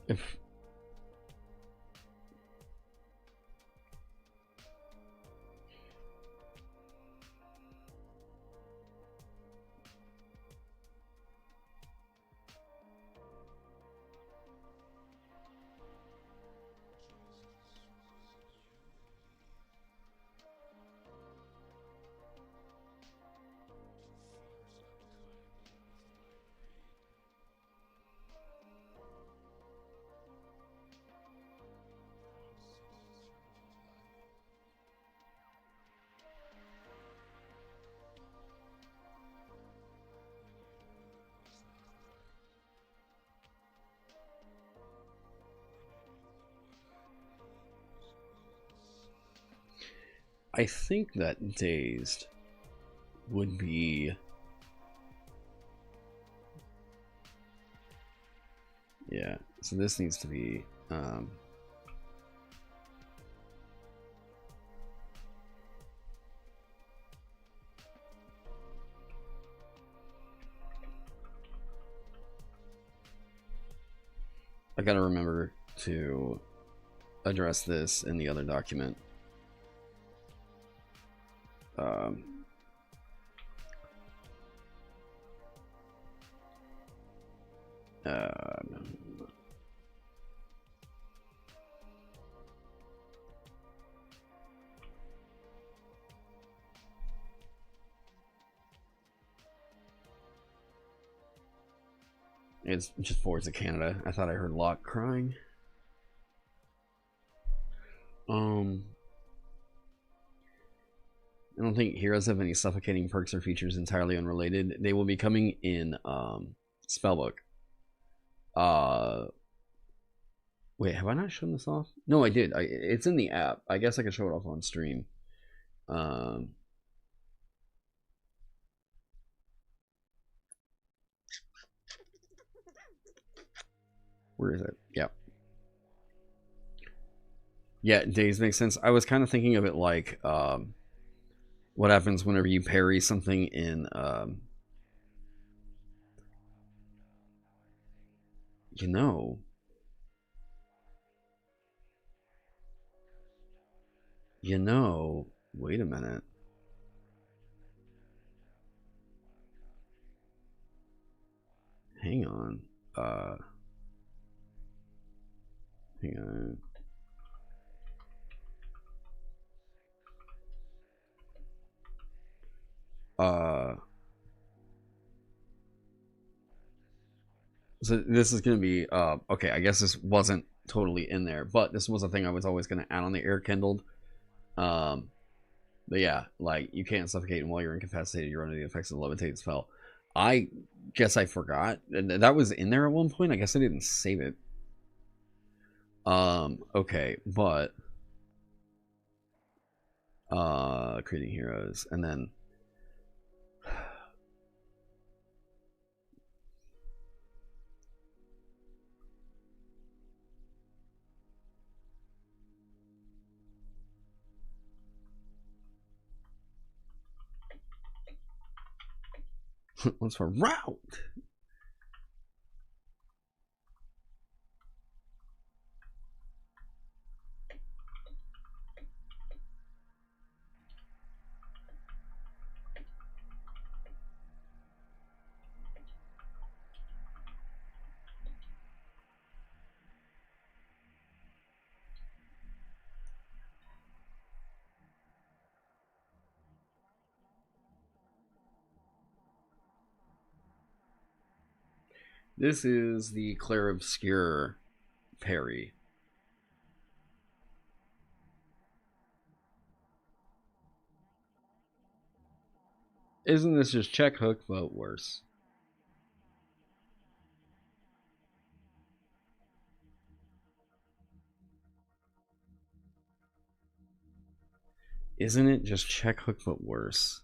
S1: If... I think that dazed would be... Yeah, so this needs to be... I gotta remember to address this in the other document. It's just forwards to Canada. I thought I heard Locke crying. I don't think heroes have any suffocating perks or features entirely unrelated. They will be coming in Spellbook. Wait, have I not shown this off? No, I did. It's in the app. I guess I could show it off on stream. Where is it? Yeah. Yeah, days makes sense. I was kind of thinking of it like what happens whenever you parry something in you know, wait a minute. Hang on. Hang on. So this is gonna be okay, I guess this wasn't totally in there, but this was a thing I was always gonna add on the air kindled. But yeah, like you can't suffocate while you're incapacitated, you're under the effects of the levitate spell. I guess I forgot. That was in there at one point. I guess I didn't save it. Okay, but creating heroes, and then What's for route? This is the Clair Obscure parry. Isn't this just check hook, but worse? Isn't it just check hook, but worse?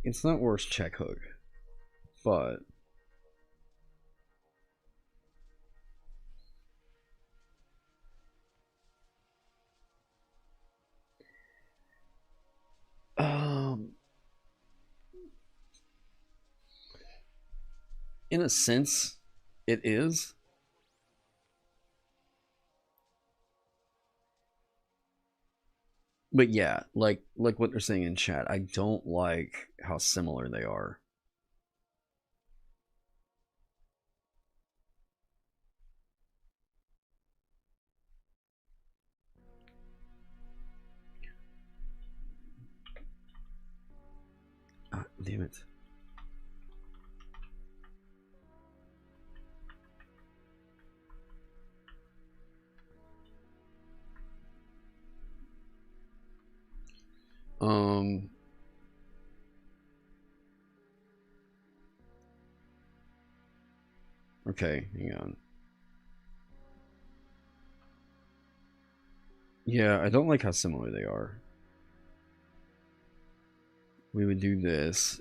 S1: It's not worse check hook, but in a sense, it is. But yeah, like what they're saying in chat, I don't like how similar they are. Ah, damn it. Okay, hang on. Yeah, I don't like how similar they are. We would do this.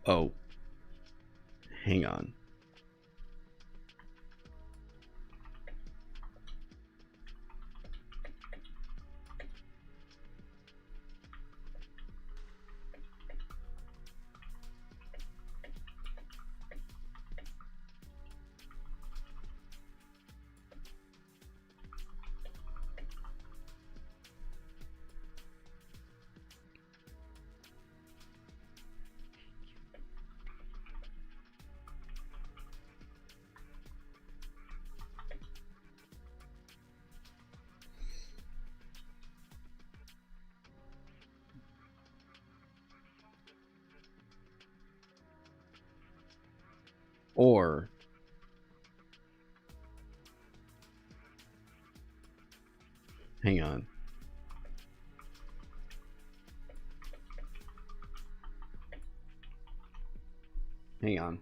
S1: Oh. Hang on. Or hang on. Hang on.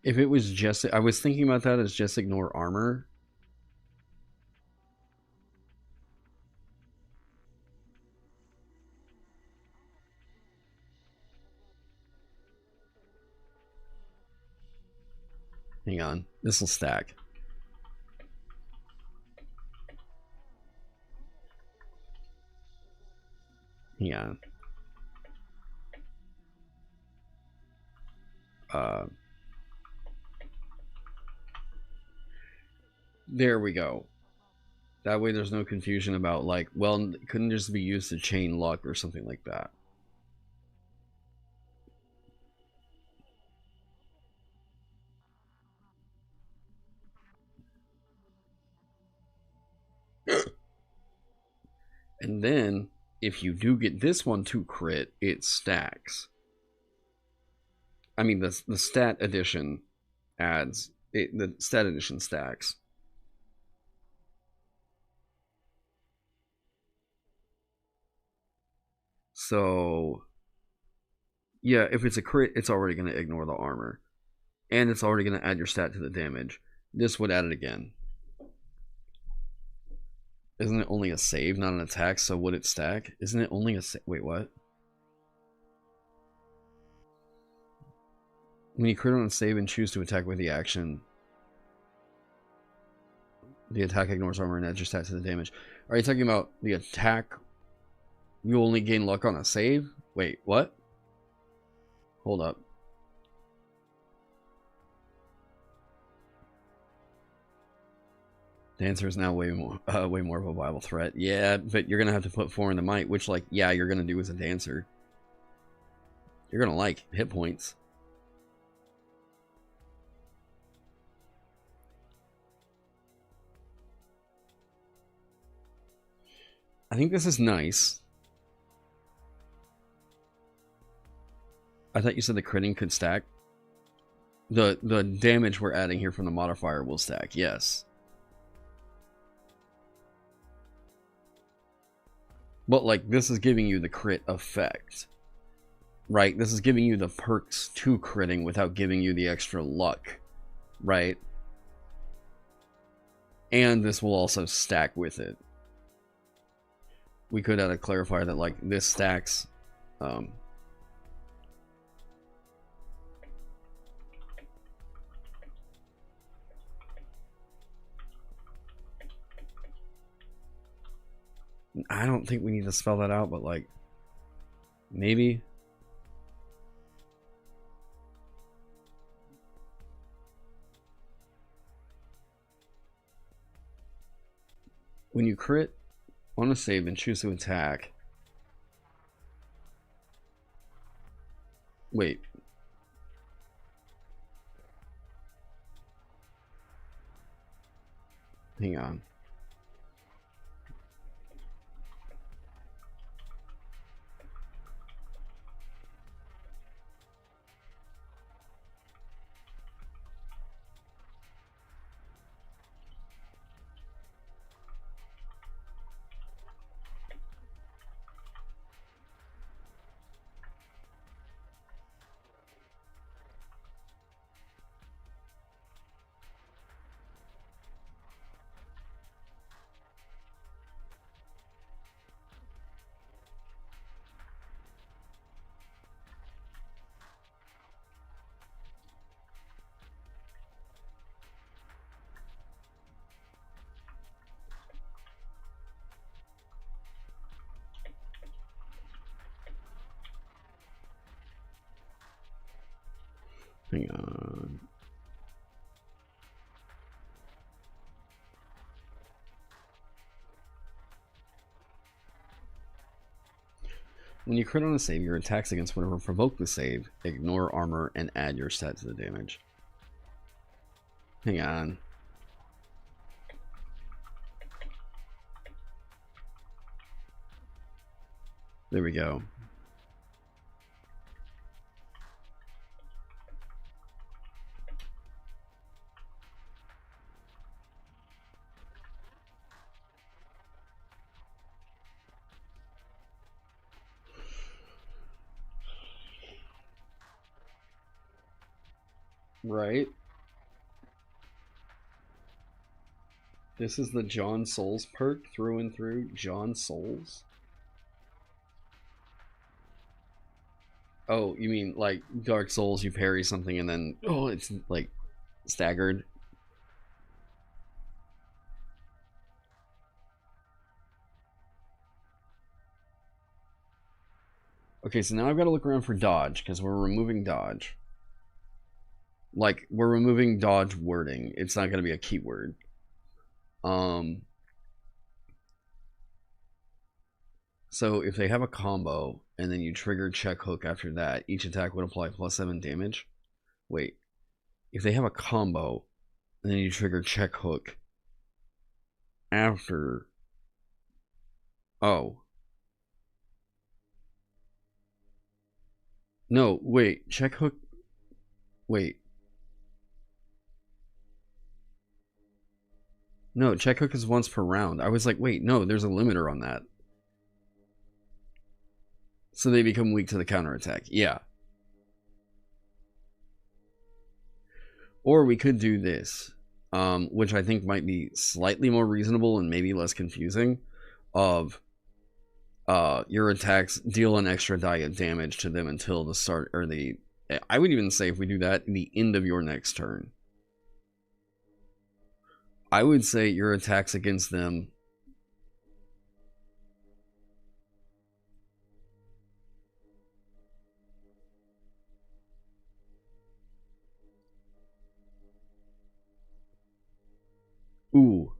S1: If it was just, I was thinking about that as just ignore armor. Hang on, this will stack. Hang on. There we go. That way there's no confusion about, like, well, it couldn't just be used to chain luck or something like that. And then, if you do get this one to crit, it stacks. I mean, the stat addition adds... the stat addition stacks. So, yeah, if it's a crit, it's already going to ignore the armor. And it's already going to add your stat to the damage. This would add it again. Isn't it only a save, not an attack? So would it stack? Isn't it only a save? Wait, what? When you crit on a save and choose to attack with the action, the attack ignores armor and adds your stat to the damage. Are you talking about the attack? You only gain luck on a save? Wait, what? Hold up. Dancer is now way more of a viable threat. Yeah, but you're gonna have to put 4 in the might, which, like, yeah, you're gonna do as a dancer. You're gonna like hit points. I think this is nice. I thought you said the critting could stack. The damage we're adding here from the modifier will stack, yes. But, like, this is giving you the crit effect. Right? This is giving you the perks to critting without giving you the extra luck. Right? And this will also stack with it. We could add a clarifier that, like, this stacks. I don't think we need to spell that out, but, like, maybe. When you crit on a save and choose to attack. Wait. Hang on. Hang on. When you crit on a save, your attacks against whatever provoke the save, ignore armor, and add your stat to the damage. Hang on. There we go. Right? This is the John Souls perk through and through. John Souls? Oh, you mean like Dark Souls, you parry something and then, oh, it's like staggered? Okay, so now I've got to look around for dodge, because we're removing dodge. Like, we're removing dodge wording. It's not going to be a keyword. So if they have a combo, and then you trigger check hook after that, each attack would apply +7 damage. Wait. If they have a combo, and then you trigger check hook after... Oh. No, wait. Check hook... Wait. No, check hook is once per round. I was like, wait, no, there's a limiter on that. So they become weak to the counterattack. Yeah. Or we could do this, which I think might be slightly more reasonable and maybe less confusing, of your attacks deal an extra die of damage to them until the start, or the... I would even say if we do that, the end of your next turn. I would say your attacks against them... Ooh.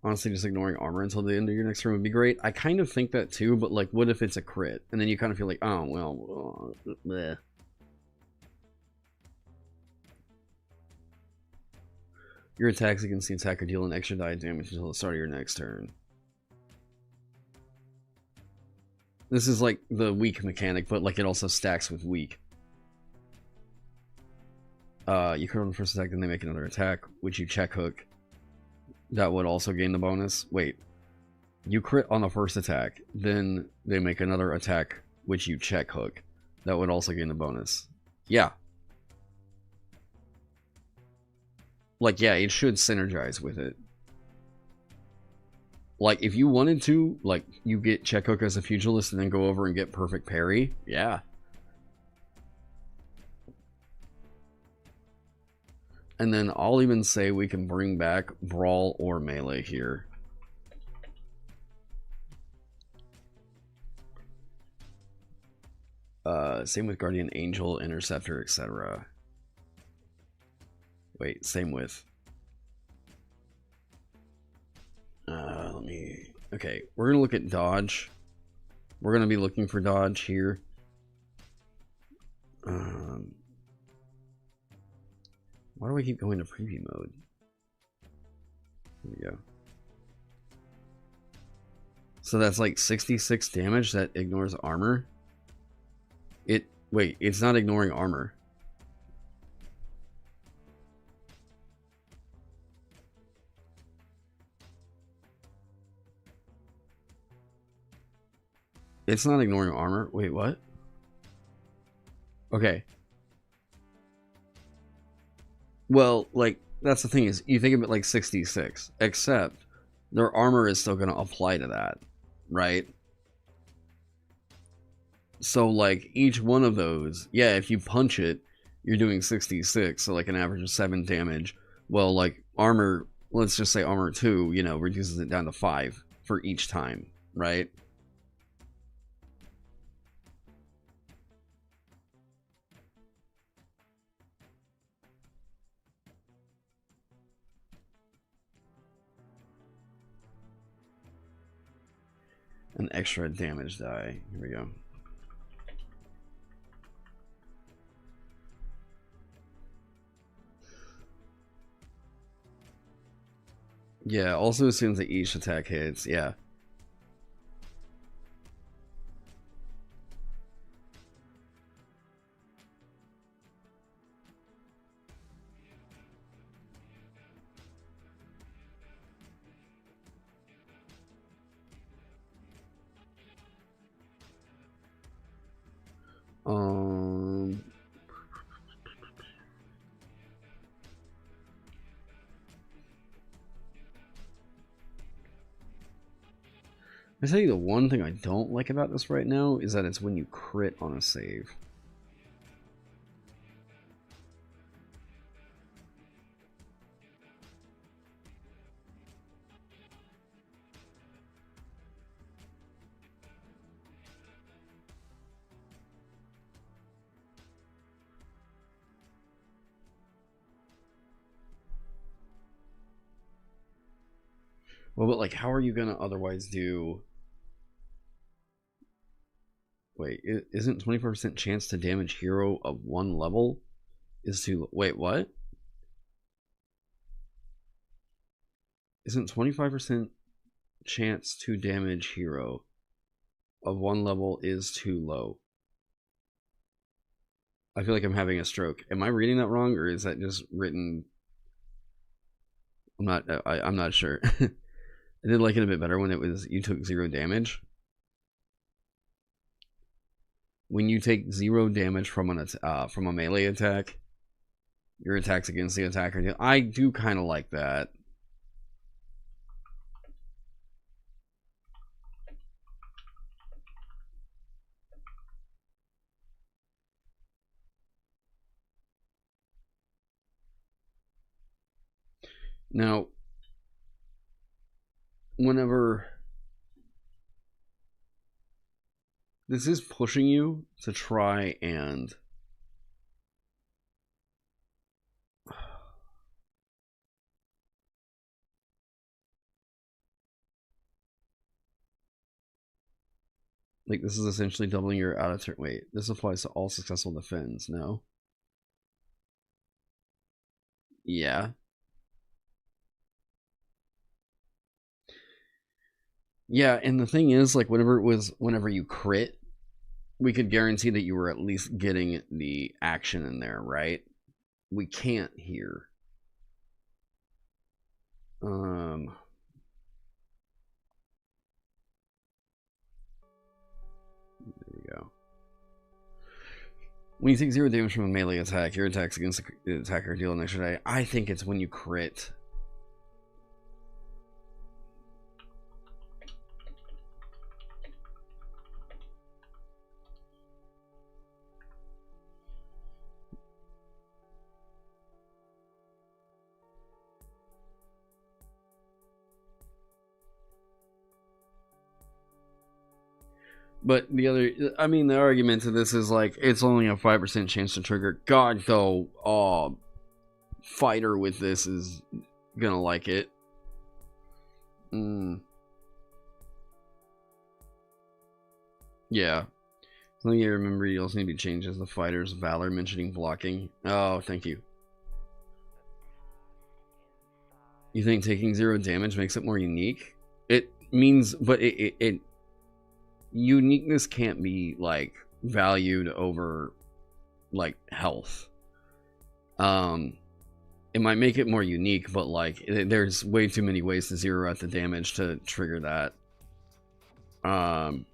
S1: Honestly, just ignoring armor until the end of your next turn would be great. I kind of think that too, but like, what if it's a crit? And then you kind of feel like, oh, well, bleh. Your attacks against the attacker deal an extra die of damage until the start of your next turn. This is like the weak mechanic, but like it also stacks with weak. You crit on the first attack, then they make another attack, which you check hook. That would also gain the bonus. Wait. You crit on the first attack, then they make another attack, which you check hook. That would also gain the bonus. Yeah. Like, yeah, it should synergize with it. Like, if you wanted to, like, you get check hook as a pugilist and then go over and get perfect parry. Yeah. And then I'll even say we can bring back brawl or melee here. Same with guardian angel, interceptor, etc. Wait, same with... let me... Okay, we're gonna look at dodge. We're gonna be looking for dodge here. Why do I keep going to preview mode? Here we go. So that's like 66 damage that ignores armor. Wait, it's not ignoring armor. It's not ignoring armor. Wait, what? Okay. Well, like, that's the thing is, you think of it like 66, except their armor is still going to apply to that, right? So, like, each one of those, yeah, if you punch it, you're doing 66, so like an average of 7 damage. Well, like armor, let's just say armor 2, you know, reduces it down to 5 for each time, right? An extra damage die. Here we go. Yeah, also assumes that each attack hits. Yeah. I tell you, the one thing I don't like about this right now is that it's when you crit on a save. Well, but like, how are you gonna otherwise do? Wait, isn't 25% chance to damage hero of 1 level is to wait what? Isn't 25% chance to damage hero of 1 level is too low? I feel like I'm having a stroke. Am I reading that wrong, or is that just written? I'm not sure. I did like it a bit better when it was you took 0 damage. When you take 0 damage from a melee attack, your attacks against the attacker. I do kind of like that. Now, whenever this is pushing you to try and like, this is essentially doubling your out of turn. Wait, this applies to all successful defense. No. Yeah. Yeah, and the thing is, like, whenever you crit, we could guarantee that you were at least getting the action in there, right? We can't here. There we go. When you take 0 damage from a melee attack, your attacks against the attacker deal an extra die. I think it's when you crit. But the other, I mean, the argument to this is like, it's only a 5% chance to trigger. God, though, fighter with this is gonna like it. Yeah. Something you remember, you also need to be changed as the fighter's valor, mentioning blocking. Oh, thank you. You think taking 0 damage makes it more unique? It means, but it uniqueness can't be like valued over like health. It might make it more unique, but like there's way too many ways to zero out the damage to trigger that. The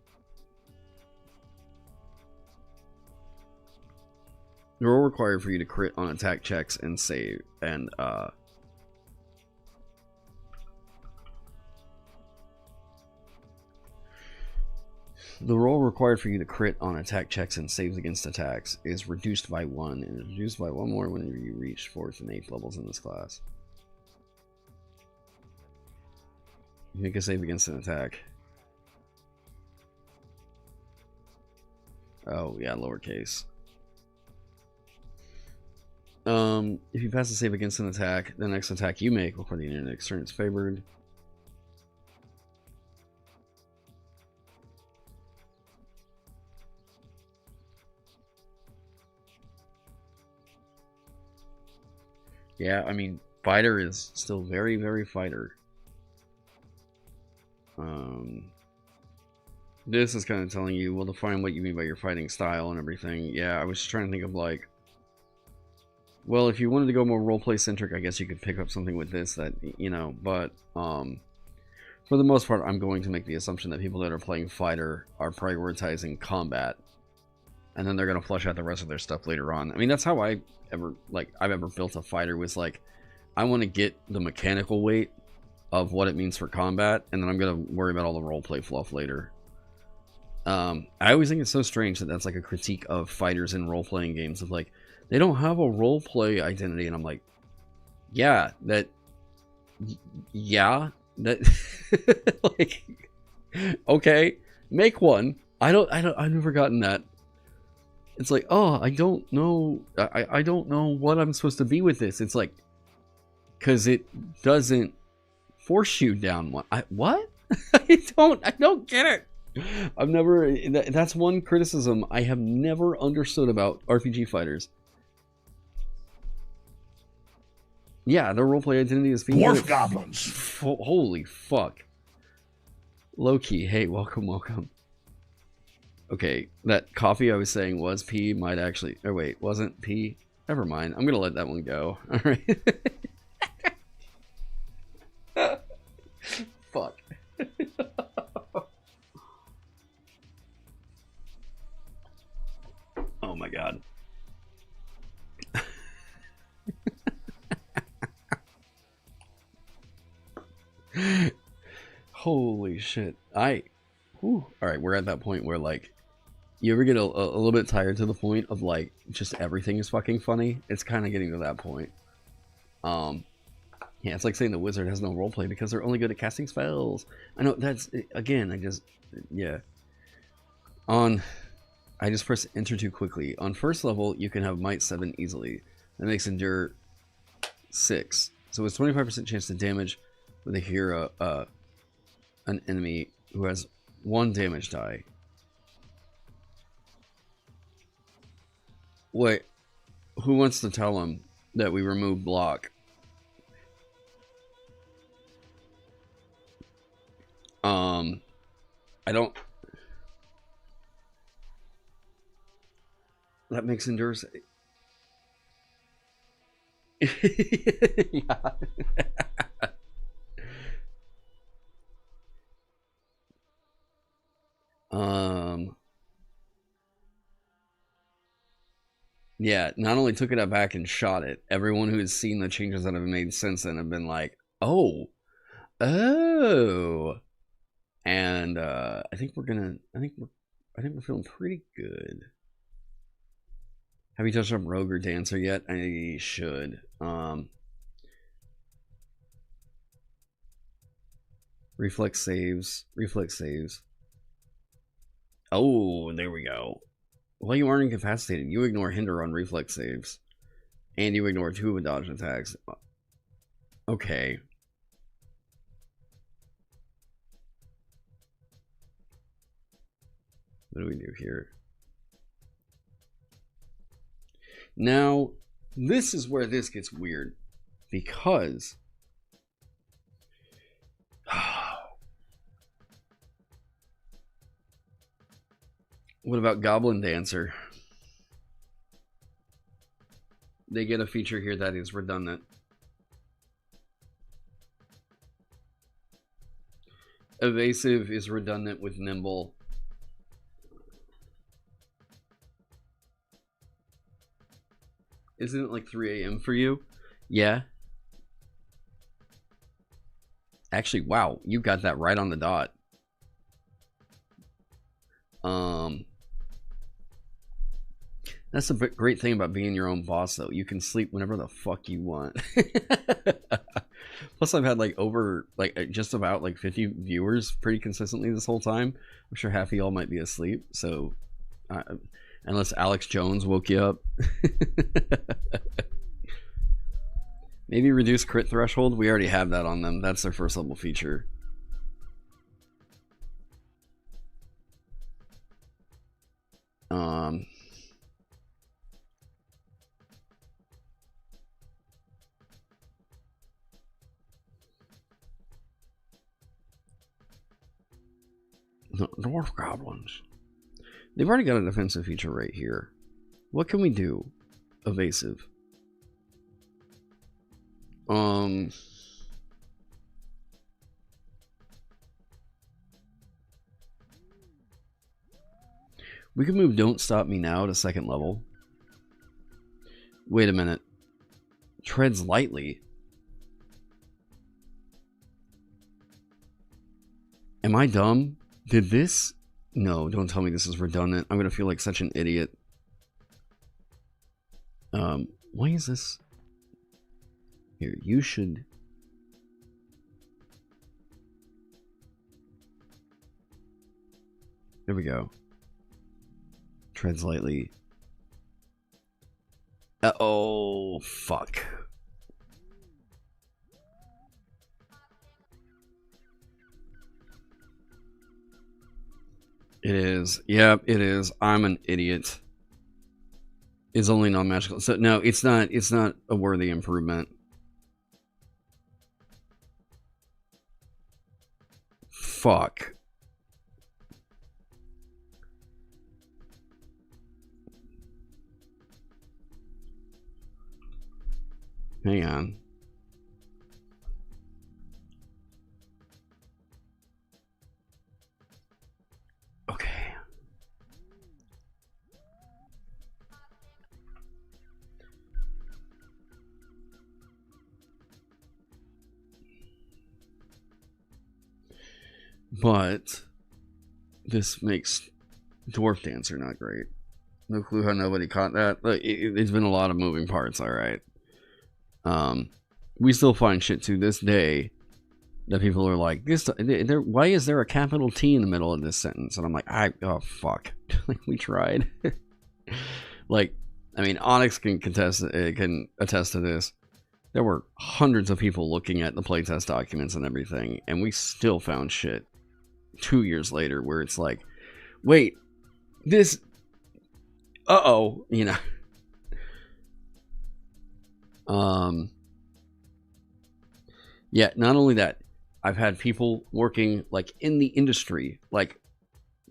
S1: roll required for you to crit on attack checks and save and The roll required for you to crit on attack checks and saves against attacks is reduced by 1, and is reduced by 1 more whenever you reach 4th and 8th levels in this class. You make a save against an attack. Oh, yeah, lowercase. If you pass a save against an attack, the next attack you make before the next turn is favored. Yeah, I mean, fighter is still very, very fighter. This is kind of telling you, well, define what you mean by your fighting style and everything. Yeah, I was just trying to think of like, well, if you wanted to go more roleplay centric, I guess you could pick up something with this that, you know, but for the most part, I'm going to make the assumption that people that are playing fighter are prioritizing combat, and then they're going to flush out the rest of their stuff later on. I mean, that's how I've ever built a fighter, was like, I want to get the mechanical weight of what it means for combat, and then I'm going to worry about all the roleplay fluff later. I always think it's so strange that that's like a critique of fighters in role-playing games, of like, they don't have a roleplay identity, and I'm like, yeah, that like, okay, make one. I've never gotten that. It's like, oh, I don't know, I don't know what I'm supposed to be with this. It's like, because it doesn't force you down one. What? I don't get it. I've never, that's one criticism I have never understood about RPG fighters. Yeah, their roleplay identity is
S2: dwarf goblins.
S1: Holy fuck. Low-key, hey, welcome. Okay, that coffee I was saying was P, might actually, oh wait, wasn't P? Never mind, I'm gonna let that one go. Alright. Fuck. Oh my god. Holy shit. Alright, we're at that point where, like, you ever get a little bit tired to the point of, like, just everything is fucking funny? It's kind of getting to that point. Yeah, it's like saying the wizard has no roleplay because they're only good at casting spells. I know, that's, again, yeah. I just press enter too quickly. On first level, you can have might 7 easily. That makes endure 6. So it's 25% chance to damage with a hero, an enemy who has 1 damage die. Wait, who wants to tell him that we remove block? I don't. That makes endure. Yeah. Yeah, not only took it back and shot it, everyone who has seen the changes that have been made since then have been like, oh. And I think we're feeling pretty good. Have you touched on Rogue or Dancer yet? I should. Reflex saves. Oh, there we go. Well, you aren't incapacitated. You ignore hinder on reflex saves. And you ignore 2 of dodge attacks. Okay. What do we do here? Now, this is where this gets weird. Because... what about Goblin Dancer? They get a feature here that is redundant. Evasive is redundant with Nimble. Isn't it like 3 AM for you? Yeah. Actually, wow, you got that right on the dot. That's a great thing about being your own boss, though. You can sleep whenever the fuck you want. Plus, I've had like over just about like 50 viewers pretty consistently this whole time. I'm sure half of y'all might be asleep, so unless Alex Jones woke you up. Maybe reduce crit threshold. We already have that on them. That's their first level feature. Dwarf goblins. They've already got a defensive feature right here. What can we do? Evasive. We can move Don't Stop Me Now to second level. Wait a minute. Treads lightly. Am I dumb? Did this? No, don't tell me this is redundant. I'm gonna feel like such an idiot. Why is this? Here, you should... There we go. Treads lightly. Oh, fuck. It is. Yep, it is. I'm an idiot. It's only non-magical. So no, it's not a worthy improvement. Fuck. Hang on. Okay. But this makes Dwarf Dancer not great. No clue how nobody caught that. It's been a lot of moving parts, alright. We still find shit to this day that people are like, why is there a capital T in the middle of this sentence? And I'm like, oh fuck. Like, we tried. Like, I mean, Onyx can attest to this. There were hundreds of people looking at the playtest documents and everything, and we still found shit 2 years later where it's like, wait, this, you know. Yeah, not only that, I've had people working like in the industry, like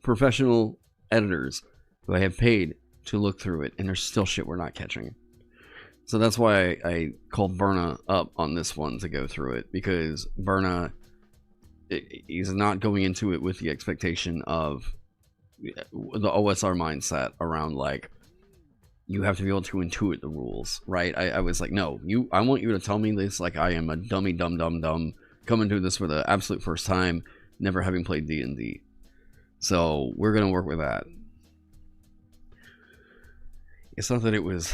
S1: professional editors who I have paid to look through it, and there's still shit we're not catching. So that's why I called Berna up on this one to go through it, because Berna is not going into it with the expectation of the OSR mindset around like, you have to be able to intuit the rules, right? I was like, no, I want you to tell me this like I am a dummy dumb coming to this for the absolute first time, never having played D&D. So we're gonna work with that. It's not that it was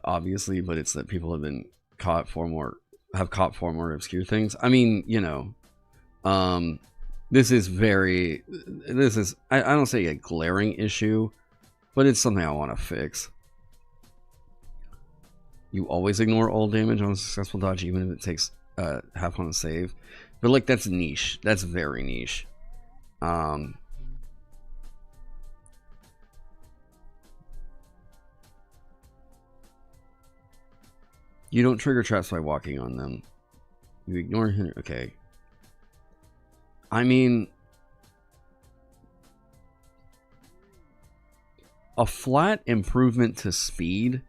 S1: obviously, but it's that people have been caught for more obscure things. I mean, you know, this is I don't say a glaring issue, but it's something I want to fix. You always ignore all damage on a successful dodge, even if it takes half on a save. But like, that's niche. That's very niche. You don't trigger traps by walking on them. You ignore him. Okay. I mean, a flat improvement to speed.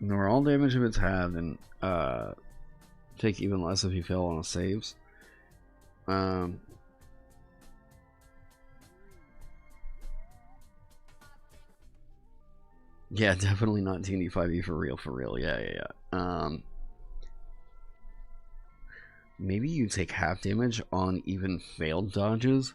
S1: Ignore all damage if it's halved, and Take even less if you fail on saves. Yeah, definitely not D&D 5e for real. Yeah. Maybe you take half damage on even failed dodges.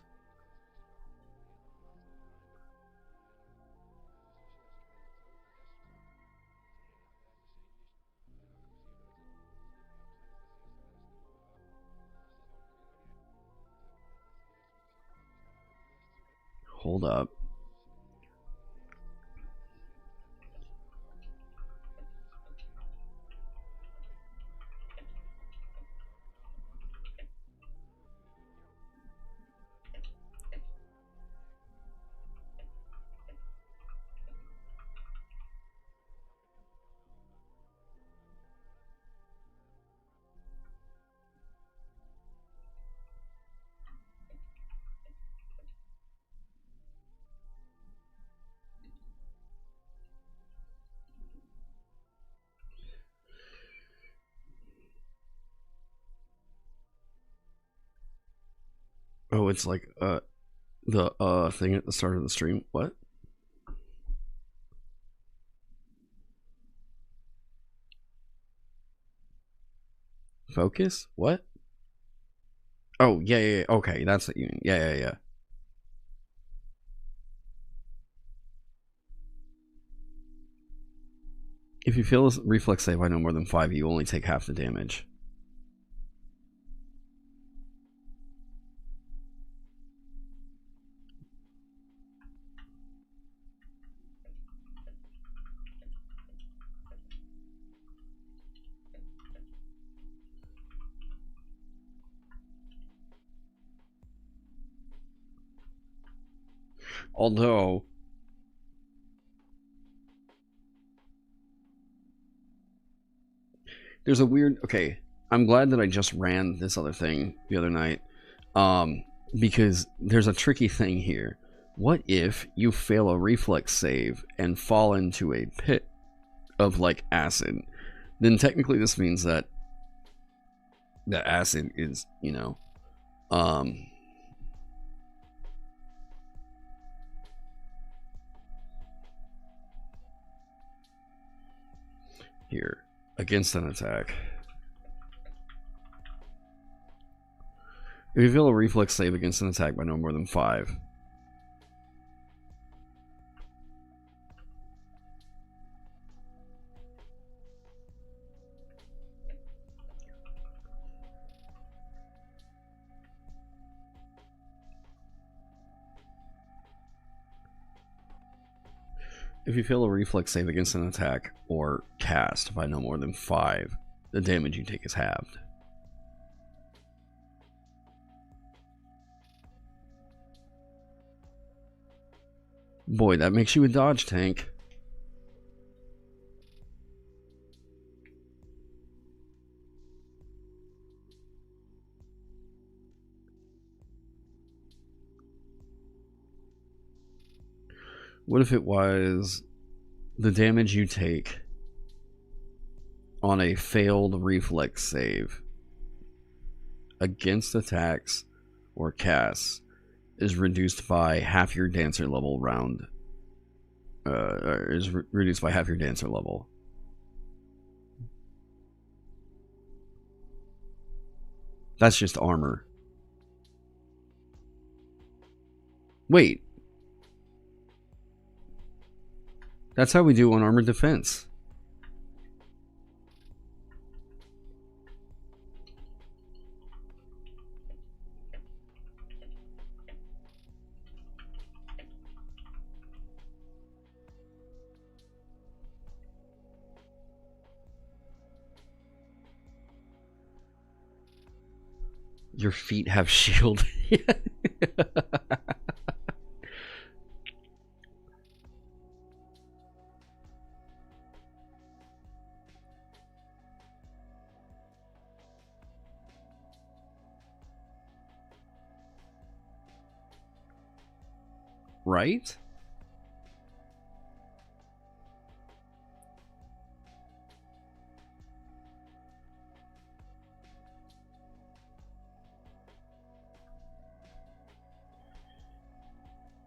S1: Hold up. Oh, it's like the thing at the start of the stream. What? Focus? What? Oh, yeah. Okay, that's what you mean. Yeah. If you fail a reflex save by no more than 5, you only take half the damage. Although, there's a weird... Okay, I'm glad that I just ran this other thing the other night. Because there's a tricky thing here. What if you fail a reflex save and fall into a pit of, like, acid? Then technically this means that the acid is, you know... Here. Against an attack. If you fail a reflex save against an attack by no more than 5. If you fail a reflex save against an attack or cast by no more than 5, the damage you take is halved. Boy, that makes you a dodge tank. What if it was the damage you take on a failed reflex save against attacks or casts is reduced by half your dancer level round? Reduced by half your dancer level. That's just armor. Wait. That's how we do on armored defense. Your feet have shield. Right?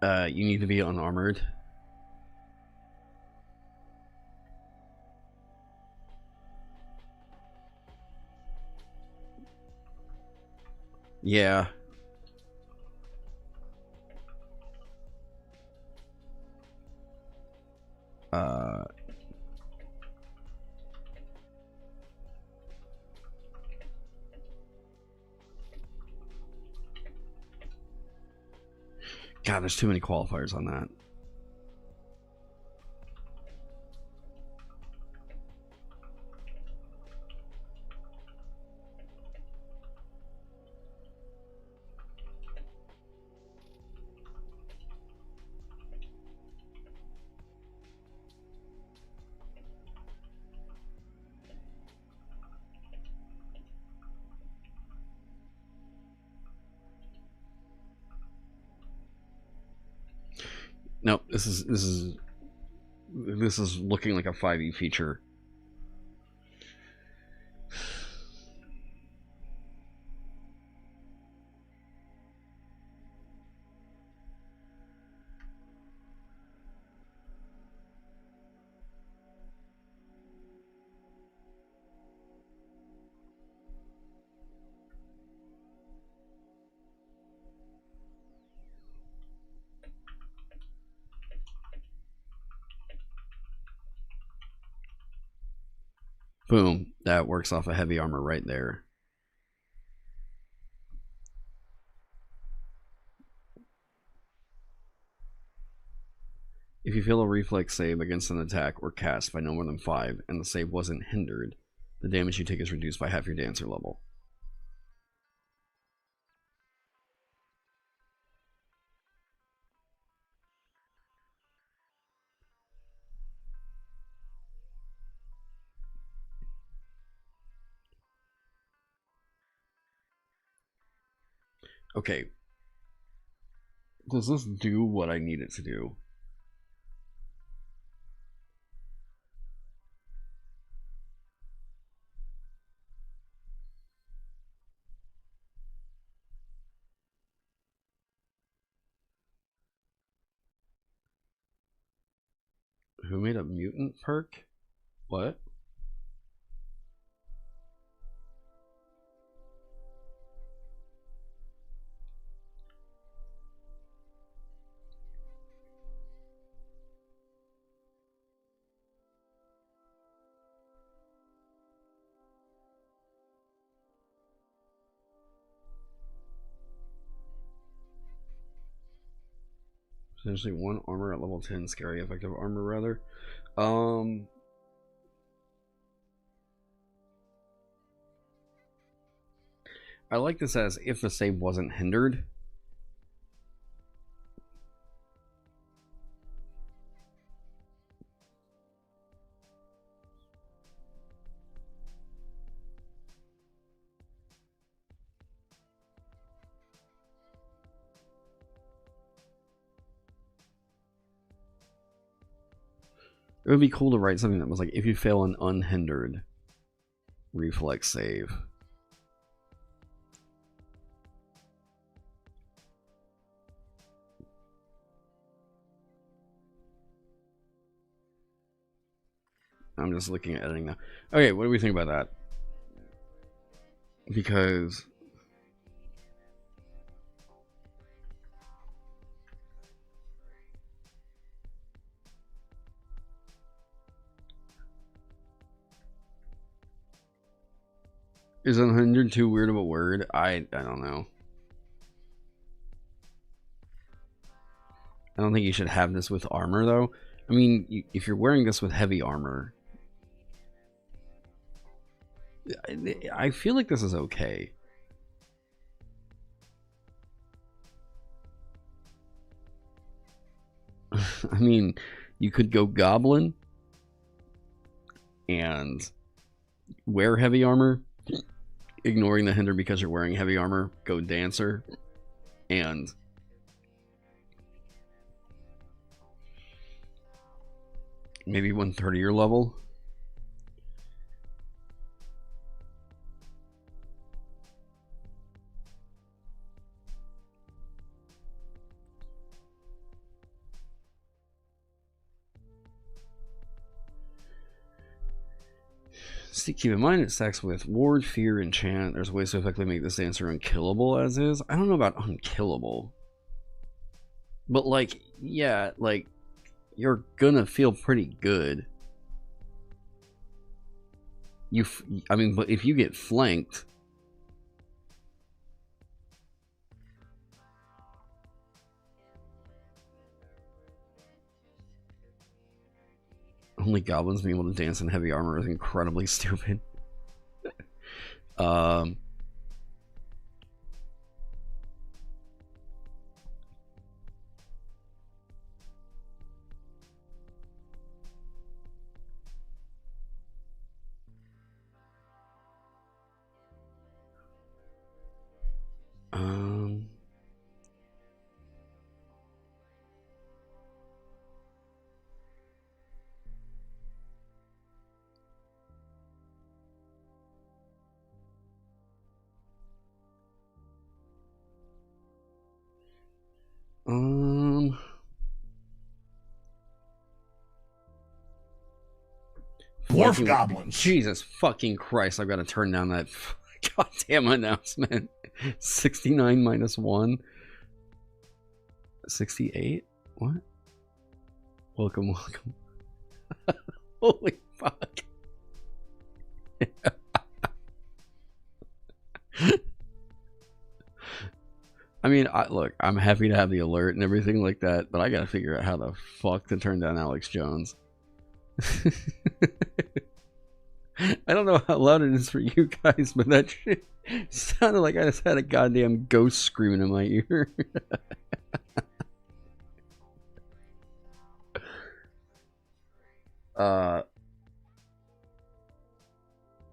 S1: You need to be unarmored. Yeah. God, there's too many qualifiers on that. No, this is looking like a 5e feature. Boom. That works off a heavy armor right there. If you fail a reflex save against an attack or cast by no more than 5, and the save wasn't hindered, the damage you take is reduced by half your dancer level. Okay. Does this do what I need it to do? Who made a mutant perk? What? Essentially 1 armor at level 10, scary effective armor rather. I like this as if the save wasn't hindered. It would be cool to write something that was like, if you fail an unhindered reflex save. I'm just looking at editing now. Okay, what do we think about that? Because is unhindered too weird of a word? I don't know. I don't think you should have this with armor though. I mean, if you're wearing this with heavy armor, I feel like this is okay. I mean, you could go goblin and wear heavy armor, ignoring the hinder because you're wearing heavy armor. Go dancer and maybe 130 your level. Keep in mind it stacks with ward, fear, enchant. There's ways to effectively make this dancer unkillable as is. I don't know about unkillable. But like, yeah, like, you're gonna feel pretty good. I mean, but if you get flanked... Only goblins being able to dance in heavy armor is incredibly stupid.
S2: Dwarf goblins.
S1: Jesus fucking Christ, I've got to turn down that goddamn announcement. 69 minus 1. 68? What? Welcome. Holy fuck. I mean, look, I'm happy to have the alert and everything like that, but I gotta figure out how the fuck to turn down Alex Jones. I don't know how loud it is for you guys, but that shit sounded like I just had a goddamn ghost screaming in my ear.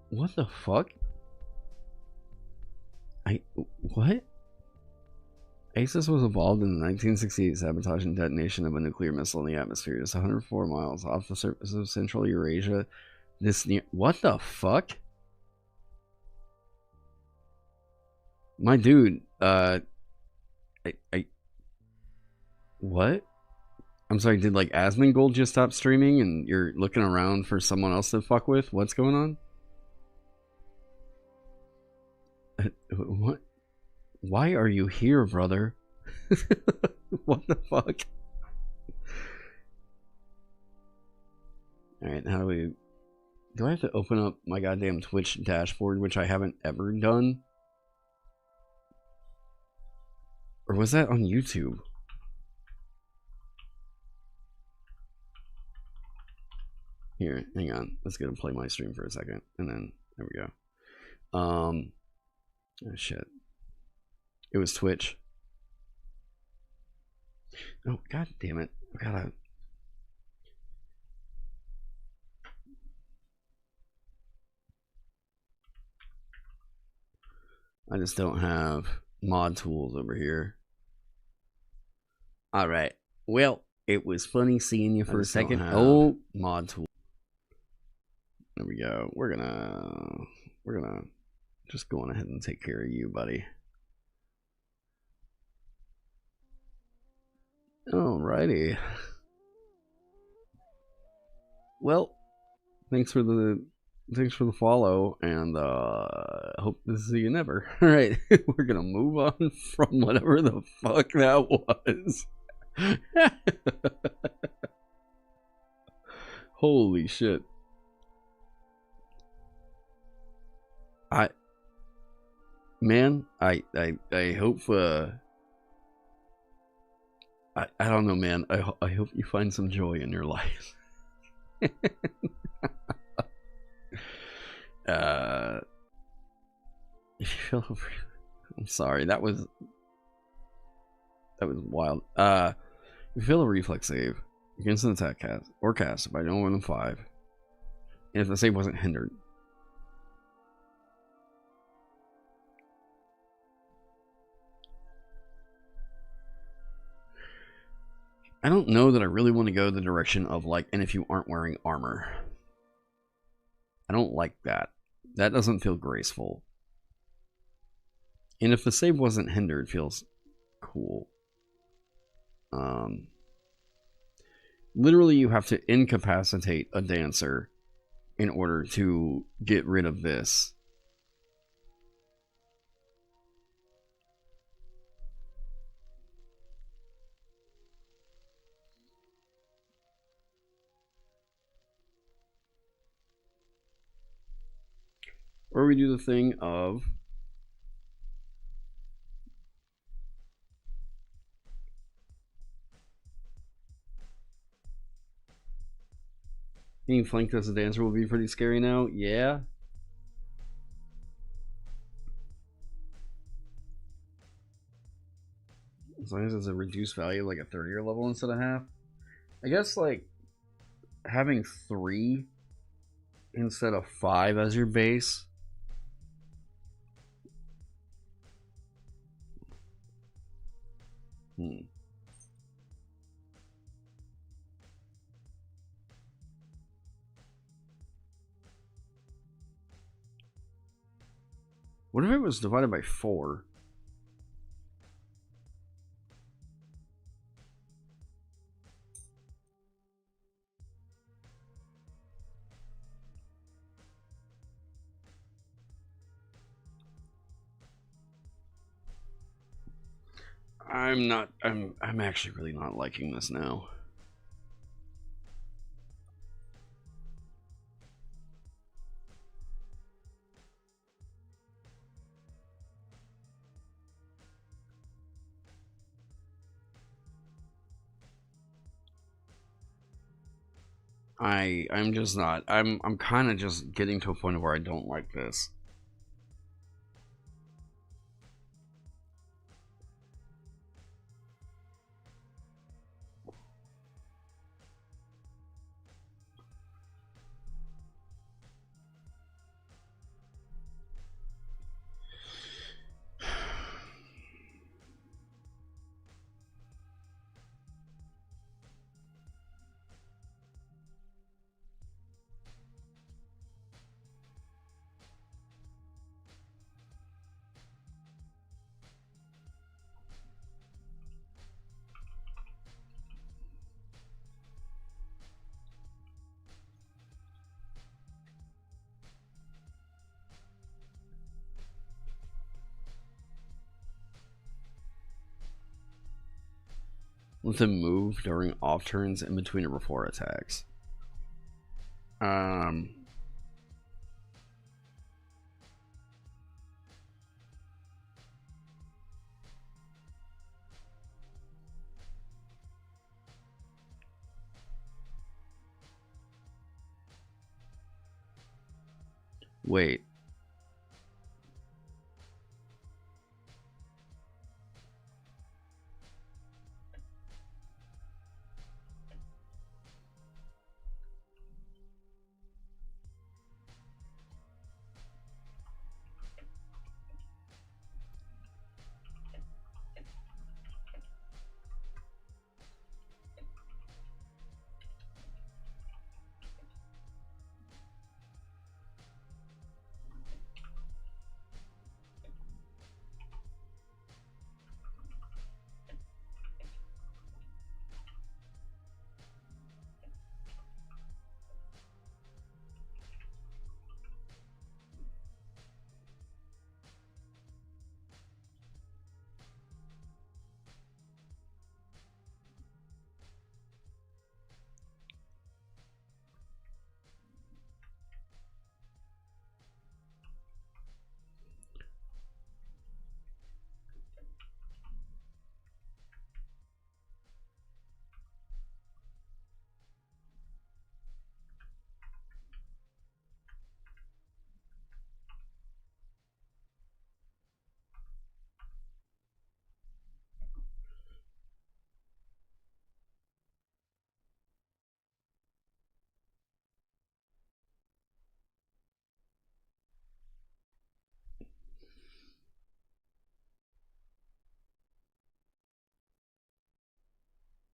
S1: What the fuck? What? ASUS was involved in the 1968 sabotage and detonation of a nuclear missile in the atmosphere just 104 miles off the surface of Central Eurasia. What the fuck? My dude, what? I'm sorry, did like Asmongold just stop streaming and you're looking around for someone else to fuck with? What's going on? What? Why are you here, brother? What the fuck? Alright, how do we... Do I have to open up my goddamn Twitch dashboard, which I haven't ever done? Or was that on YouTube? Here, hang on. Let's go and play my stream for a second. And then, there we go. Oh, shit. It was Twitch. Oh, god damn it. I gotta... I just don't have mod tools over here. Alright. Well, it was funny seeing you for a second. Oh, mod tool. There we go. We're gonna just go on ahead and take care of you, buddy. Alrighty. Well, thanks for the follow, and hope to see you never. Alright, we're gonna move on from whatever the fuck that was. Holy shit. I hope I don't know, man. I hope you find some joy in your life. If you feel, I'm sorry, that was wild. If you fail a reflex save against an attack cast or cast by no more than 5, and if the save wasn't hindered, I don't know that I really want to go the direction of like, and if you aren't wearing armor. I don't like that. That doesn't feel graceful. And if the save wasn't hindered, feels cool. Literally, you have to incapacitate a dancer in order to get rid of this. Or we do the thing of being flanked as a dancer will be pretty scary now. Yeah. As long as it's a reduced value, like a 30-year level instead of half. I guess like having 3 instead of 5 as your base. What if it was divided by 4? I'm actually really not liking this now. I'm just not. I'm kind of just getting to a point where I don't like this. Let them move during off turns in between or before attacks. Wait.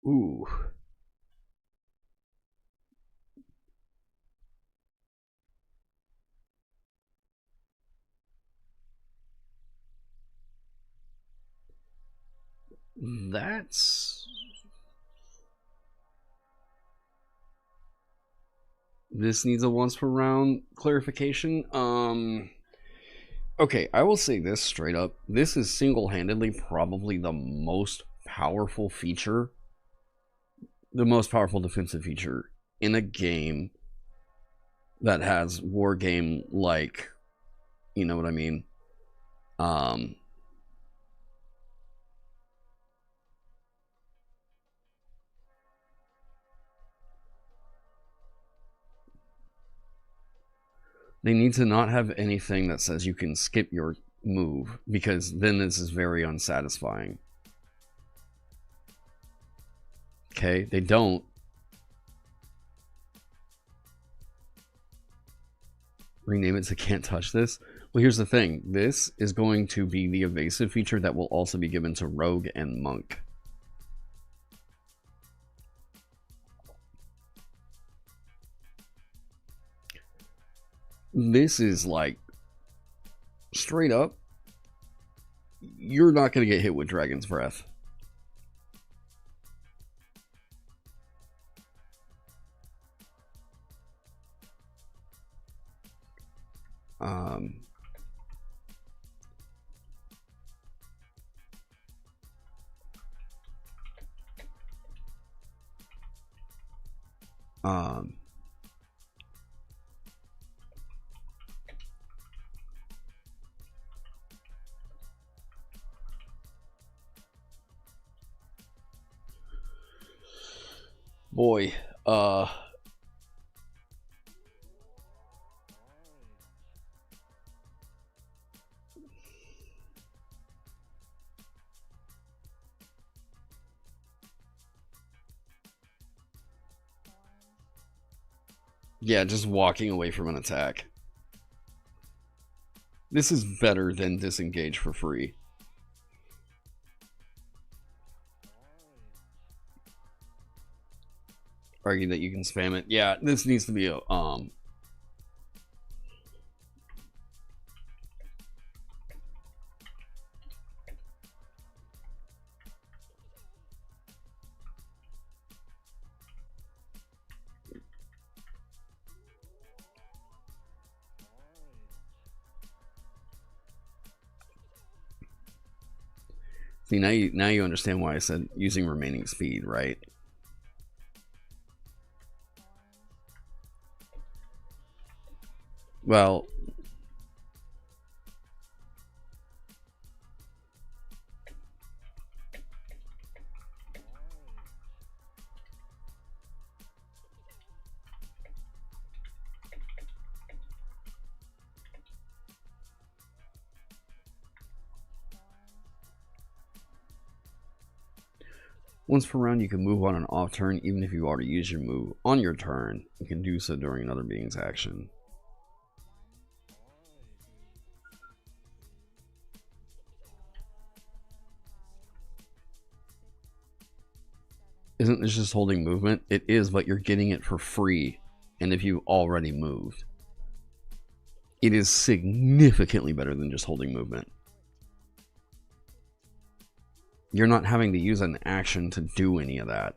S1: Ooh. This needs a once per round clarification. Okay, I will say this straight up. This is single-handedly probably the most powerful feature, the most powerful defensive feature in a game that has war game like, you know what I mean? They need to not have anything that says you can skip your move, because then this is very unsatisfying. Okay, they don't. Rename it to can't touch this. Well, here's the thing. This is going to be the evasive feature that will also be given to rogue and monk. This is like straight up, you're not going to get hit with Dragon's Breath. Boy, yeah, just walking away from an attack. This is better than disengage for free. Argue that you can spam it. Yeah, this needs to be a See, now you understand why I said using remaining speed, right? Well, once per round, you can move on an off turn, even if you already used your move on your turn. You can do so during another being's action. Isn't this just holding movement? It is, but you're getting it for free, and if you already moved. It is significantly better than just holding movement. You're not having to use an action to do any of that.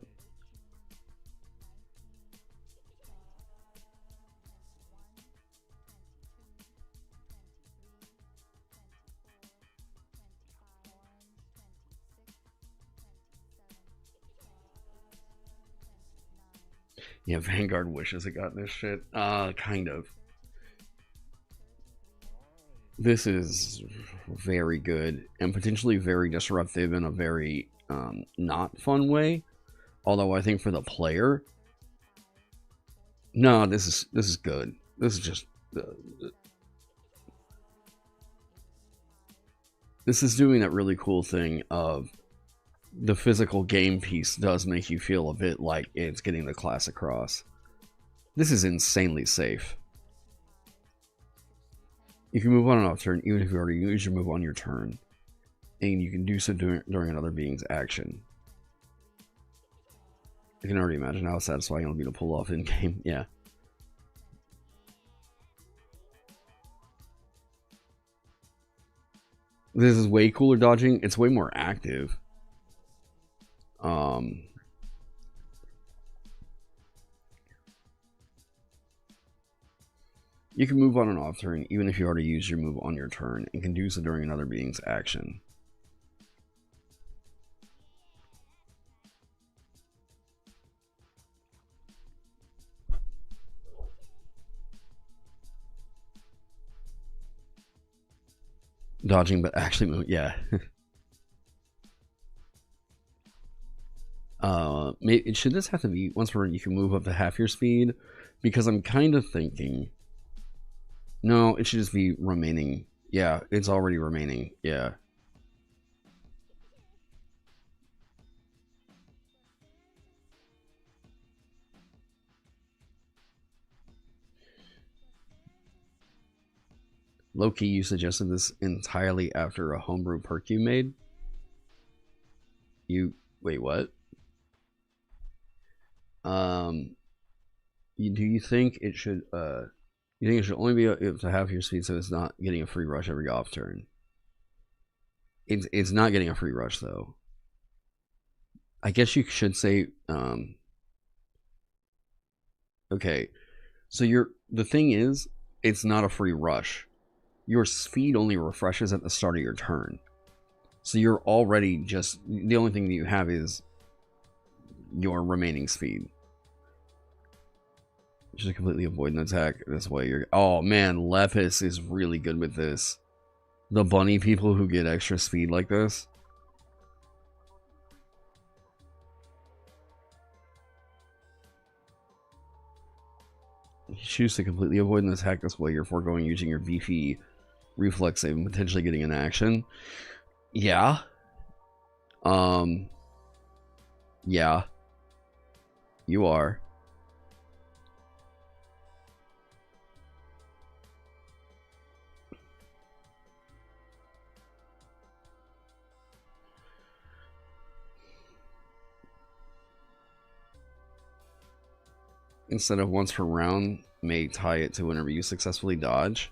S1: Yeah, Vanguard wishes it got this shit. Kind of. This is very good and potentially very disruptive in a very not fun way. Although I think for the player, no, this is good. This is just this is doing that really cool thing of the physical game piece does make you feel a bit like it's getting the class across. This is insanely safe. You can move on an off turn even if you already used your move on your turn, and you can do so during another being's action. I can already imagine how satisfying it'll be to pull off in game. Yeah. This is way cooler dodging. It's way more active. You can move on an off turn, even if you already used your move on your turn, and can do so during another being's action. Dodging, but actually move, yeah. Should this have to be once per you can move up to half your speed? Because I'm kind of thinking, no, it should just be remaining. Yeah, it's already remaining. Yeah. Low-key, you suggested this entirely after a homebrew perk you made? You, wait, what? Do you think it should, you think it should only be up to half your speed so it's not getting a free rush every off turn? It's not getting a free rush, though. I guess you should say, okay, so the thing is, it's not a free rush. Your speed only refreshes at the start of your turn. So you're already just, the only thing that you have is your remaining speed. Just completely avoid an attack this way. Oh man, Lepus is really good with this. The bunny people who get extra speed like this. You choose to completely avoid an attack this way. You're foregoing using your beefy reflex save and potentially getting an action. Yeah. Yeah. You are. Instead of once per round, may tie it to whenever you successfully dodge.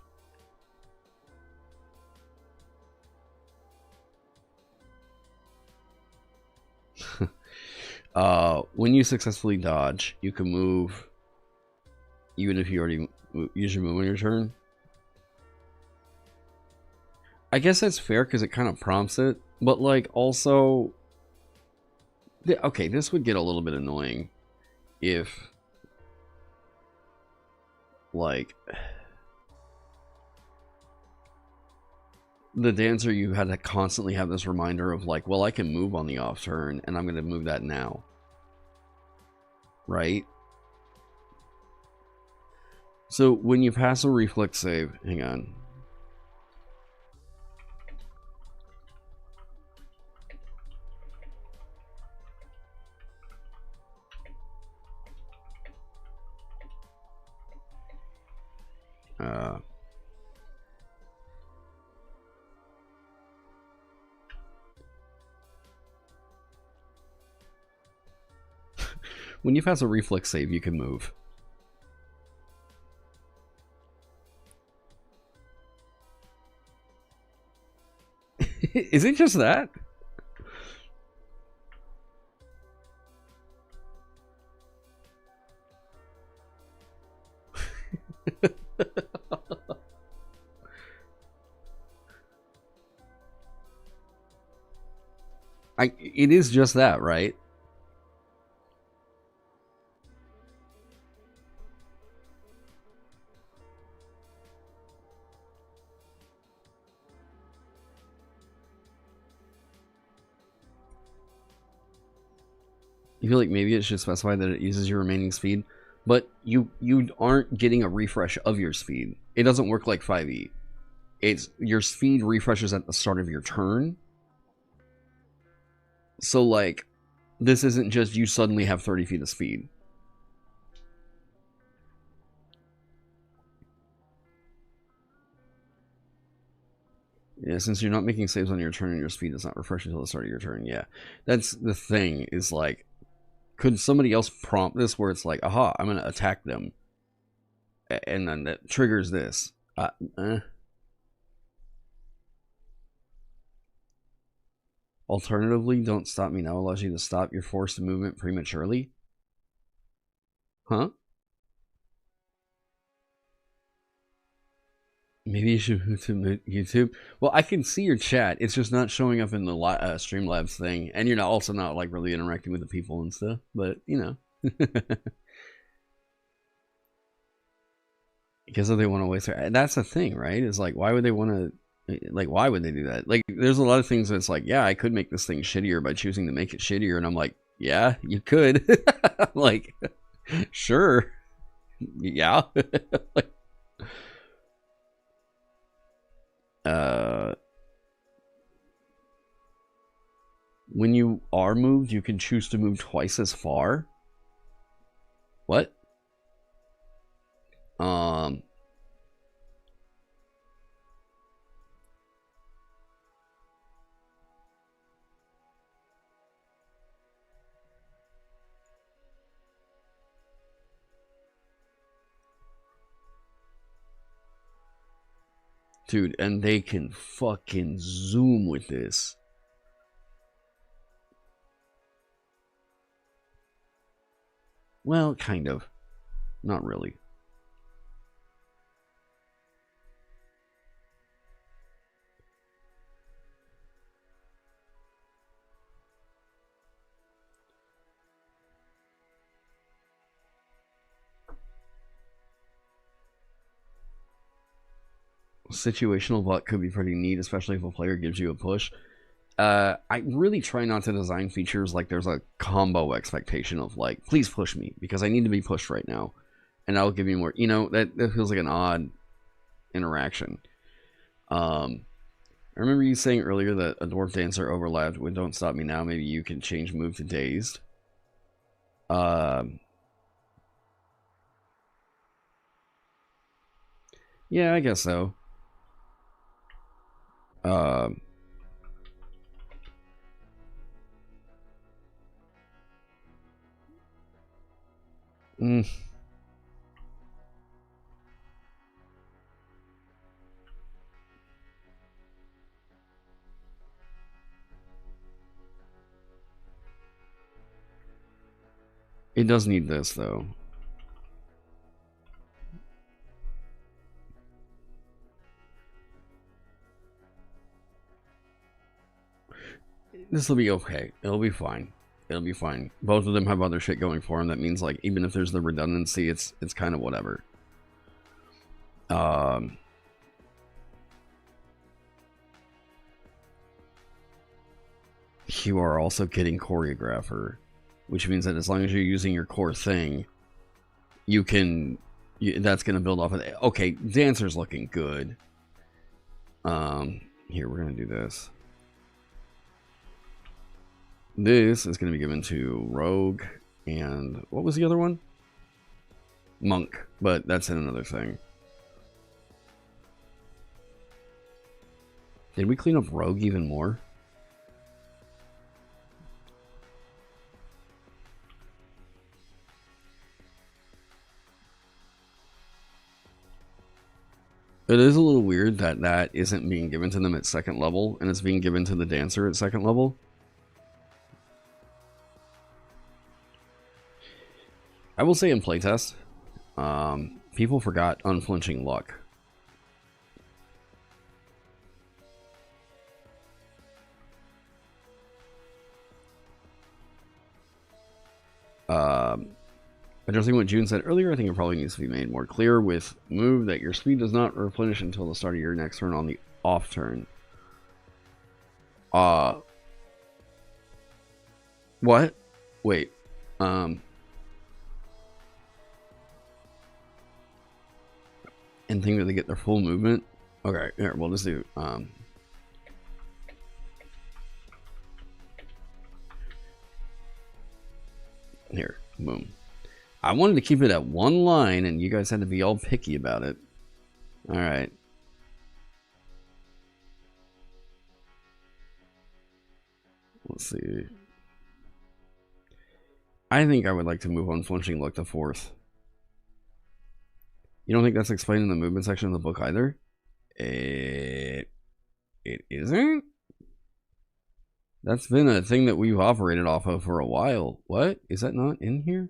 S1: When you successfully dodge, you can move even if you already use your move on your turn. I guess that's fair because it kind of prompts it, but like also, okay, this would get a little bit annoying if like the dancer, you had to constantly have this reminder of like, well, I can move on the off turn and I'm going to move that now. Right? So when you pass a reflex save, hang on. When you pass a reflex save, you can move. Is it just that? It is just that, right? You feel like maybe it should specify that it uses your remaining speed, but you aren't getting a refresh of your speed. It doesn't work like 5e. It's your speed refreshes at the start of your turn. So like, this isn't just you suddenly have 30 feet of speed. Yeah, since you're not making saves on your turn and your speed does not refresh until the start of your turn. Yeah, that's the thing, is like, could somebody else prompt this where it's like, aha, I'm going to attack them. And then that triggers this. Alternatively, Don't Stop Me Now allows you to stop your forced movement prematurely. Huh? Maybe you should move to YouTube. Well, I can see your chat. It's just not showing up in the Streamlabs thing, and you're also not like really interacting with the people and stuff. But you know, because they want to waste their. That's the thing, right? Is like, why would they want to? Like, why would they do that? Like, there's a lot of things that's like, yeah, I could make this thing shittier by choosing to make it shittier, and I'm like, yeah, you could. Like, sure, yeah. Like, when you are moved, you can choose to move twice as far. What? Dude, and they can fucking zoom with this. Well, kind of. Not really. Situational luck could be pretty neat, especially if a player gives you a push. I really try not to design features like there's a combo expectation of like, please push me because I need to be pushed right now, and I'll give you more. You know, that feels like an odd interaction. I remember you saying earlier that a dwarf dancer overlapped with "Don't Stop Me Now." Maybe you can change move to dazed. Yeah, I guess so. It does need this though. This will be okay. It'll be fine. It'll be fine. Both of them have other shit going for them. That means like even if there's the redundancy, it's kind of whatever. You are also getting choreographer, which means that as long as you're using your core thing, you can. That's going to build off of it. Okay, dancer's looking good. Here we're going to do this. This is going to be given to Rogue, and what was the other one? Monk, but that's in another thing. Did we clean up Rogue even more? It is a little weird that that isn't being given to them at second level, and it's being given to the dancer at second level. I will say in playtest, people forgot unflinching luck. Addressing what June said earlier, I think it probably needs to be made more clear with move that your speed does not replenish until the start of your next turn on the off turn. What? Wait. And think that they get their full movement. Okay, here, we'll just do here, boom. I wanted to keep it at one line, and you guys had to be all picky about it. All right. Let's see. I think I would like to move unflinching luck to fourth. You don't think that's explained in the movement section of the book either? It isn't? That's been a thing that we've operated off of for a while. What? Is that not in here?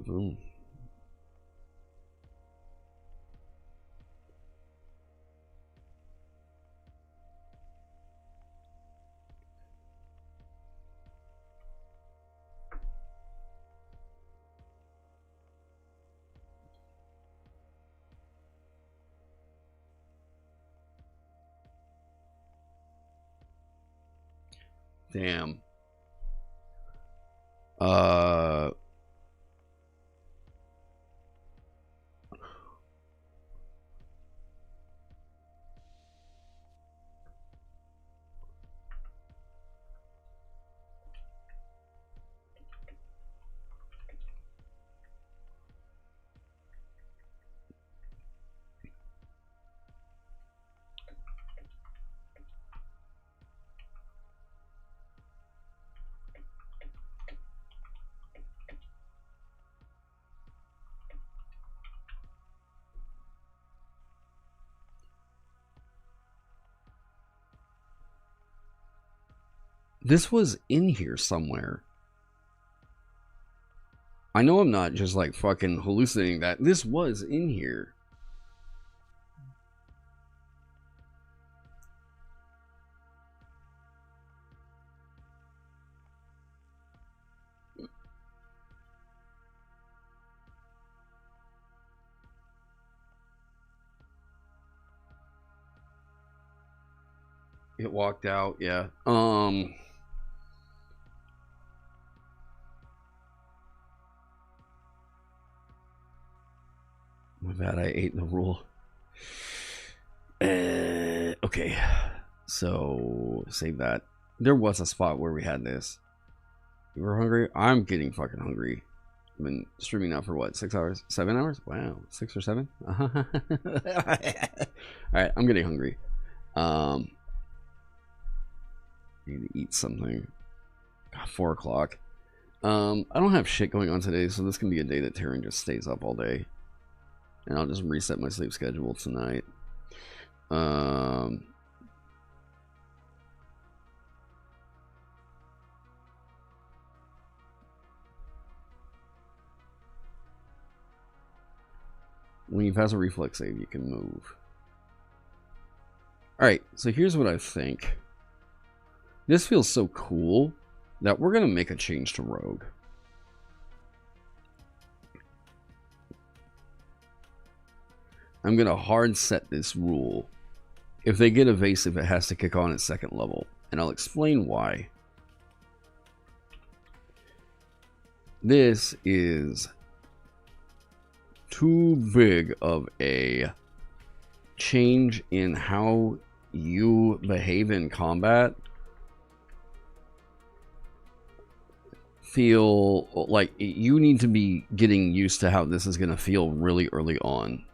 S1: Boom. Damn. This was in here somewhere. I know I'm not just like fucking hallucinating that. This was in here. It walked out, yeah. My bad, I ate the rule. Okay, so save that. There was a spot where we had this. You were hungry? I'm getting fucking hungry. I've been streaming now for what, 6 hours? 7 hours? Wow, 6 or 7? Alright, I'm getting hungry. Need to eat something. God, 4 o'clock. I don't have shit going on today, so this can be a day that Taron just stays up all day. And I'll just reset my sleep schedule tonight. When you pass a reflex save, you can move. Alright, so here's what I think. This feels so cool that we're going to make a change to Rogue. I'm going to hard set this rule. If they get evasive, it has to kick on at 2nd level. And I'll explain why. This is too big of a change in how you behave in combat. Feel like you need to be getting used to how this is going to feel really early on.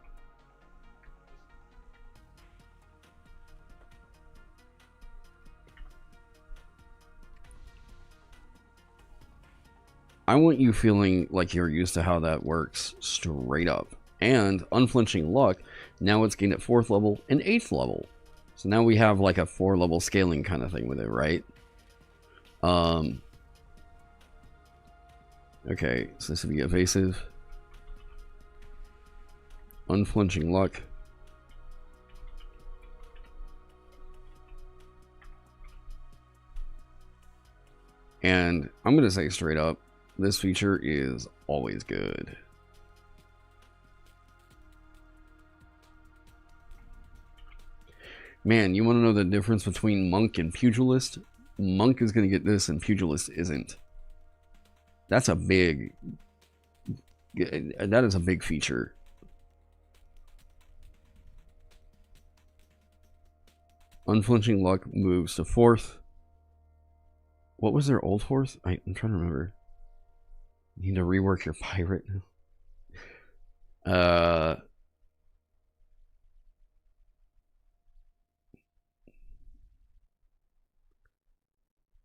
S1: I want you feeling like you're used to how that works straight up. And unflinching luck, now it's gained at 4th level and 8th level. So now we have like a 4-level scaling kind of thing with it, right? Okay, so this would be evasive. Unflinching luck. And I'm going to say straight up, this feature is always good. Man, you want to know the difference between Monk and Pugilist? Monk is going to get this and Pugilist isn't. That's a big... That is a big feature. Unflinching luck moves to 4th. What was their old 4th? I'm trying to remember. You need to rework your pirate.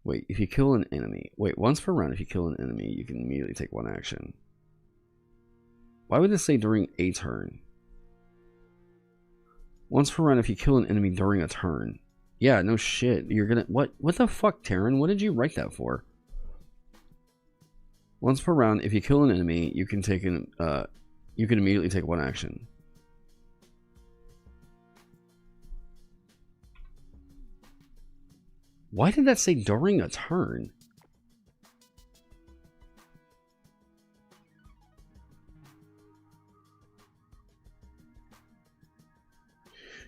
S1: Wait, if you kill an enemy... Wait, once per round, if you kill an enemy, you can immediately take 1 action. Why would this say during a turn? Once per round, if you kill an enemy during a turn. Yeah, no shit. You're gonna... What the fuck, Taron? What did you write that for? Once per round, if you kill an enemy, you can take an... you can immediately take 1 action. Why did that say during a turn?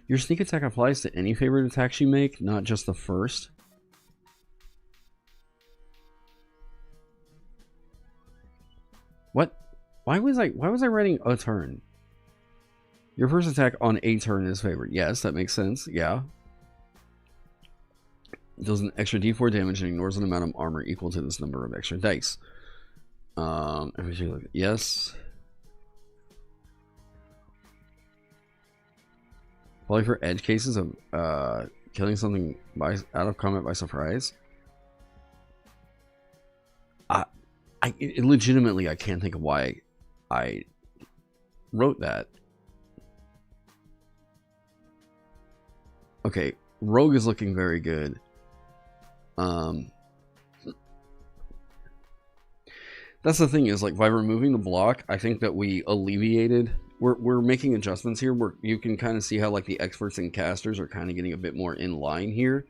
S1: Your sneak attack applies to any favorite attacks you make, not just the first. Why was I writing a turn? Your first attack on a turn is favored. Yes, that makes sense. Yeah. Deals an extra d4 damage and ignores an amount of armor equal to this number of extra dice. Yes. Probably for edge cases of killing something out of combat by surprise. Legitimately, I can't think of why I wrote that. Okay, Rogue is looking very good. That's the thing is, like, by removing the block, I think that we alleviated. We're making adjustments here. You can kind of see how, like, the experts and casters are kind of getting a bit more in line here.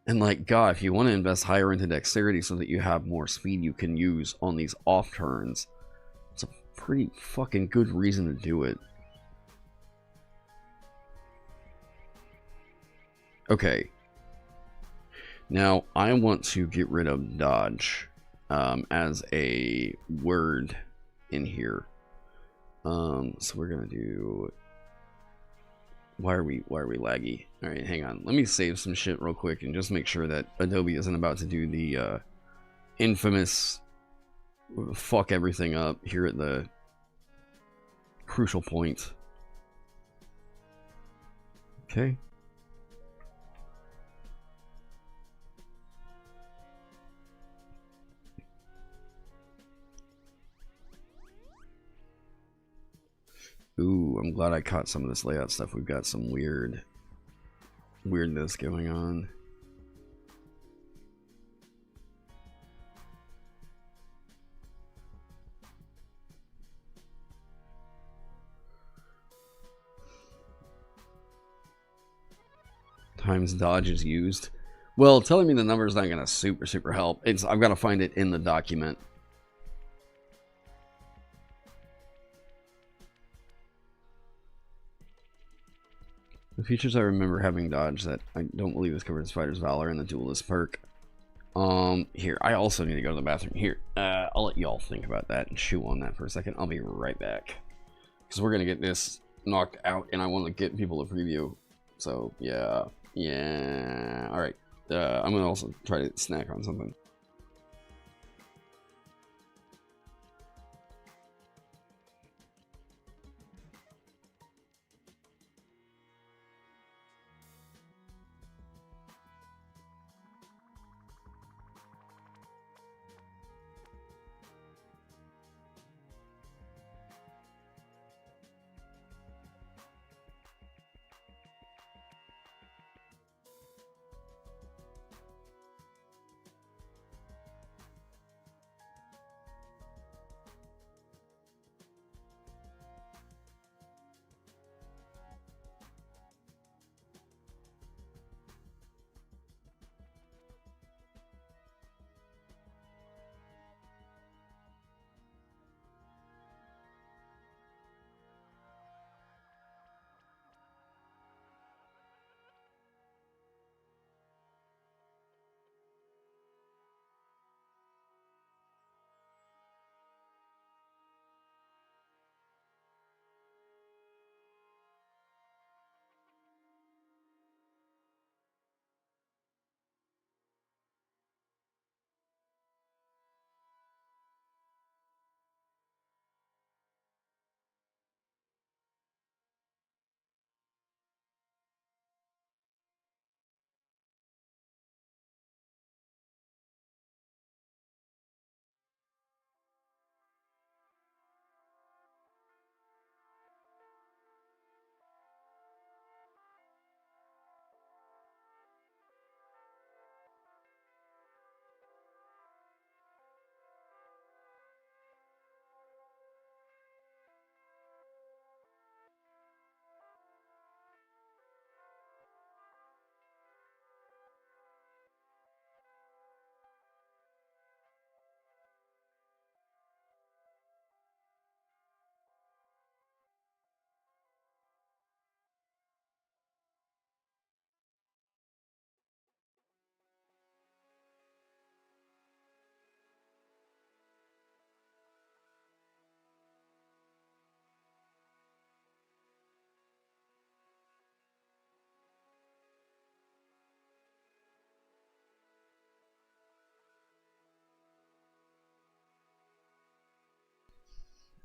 S1: And, like, God, if you want to invest higher into dexterity so that you have more speed you can use on these off turns, it's a pretty fucking good reason to do it. Okay. Now, I want to get rid of dodge as a word in here. So we're gonna do. Why are we laggy? All right, hang on. Let me save some shit real quick and just make sure that Adobe isn't about to do the infamous fuck everything up here at the crucial point. Okay. Ooh, I'm glad I caught some of this layout stuff. We've got some weirdness going on. Times dodge is used. Well, telling me the number is not going to super help. I've got to find it in the document. The features I remember having dodge that I don't believe is covered in Spider's Valor and the Duelist perk. Here, I also need to go to the bathroom. Here, I'll let y'all think about that and chew on that for a second. I'll be right back. Because we're going to get this knocked out and I want to get people a preview. So, yeah. Alright, I'm going to also try to snack on something.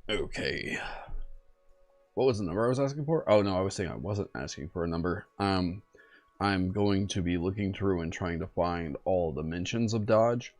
S1: Okay. What was the number I was asking for? Oh no, I was saying I wasn't asking for a number. I'm going to be looking through and trying to find all the mentions of dodge.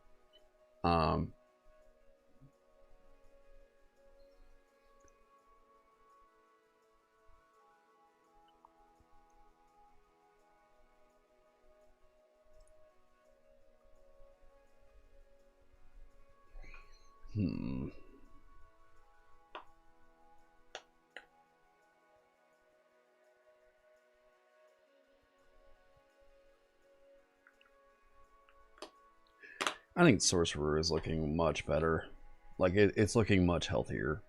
S1: I think sorcerer is looking much better. Like it's looking much healthier.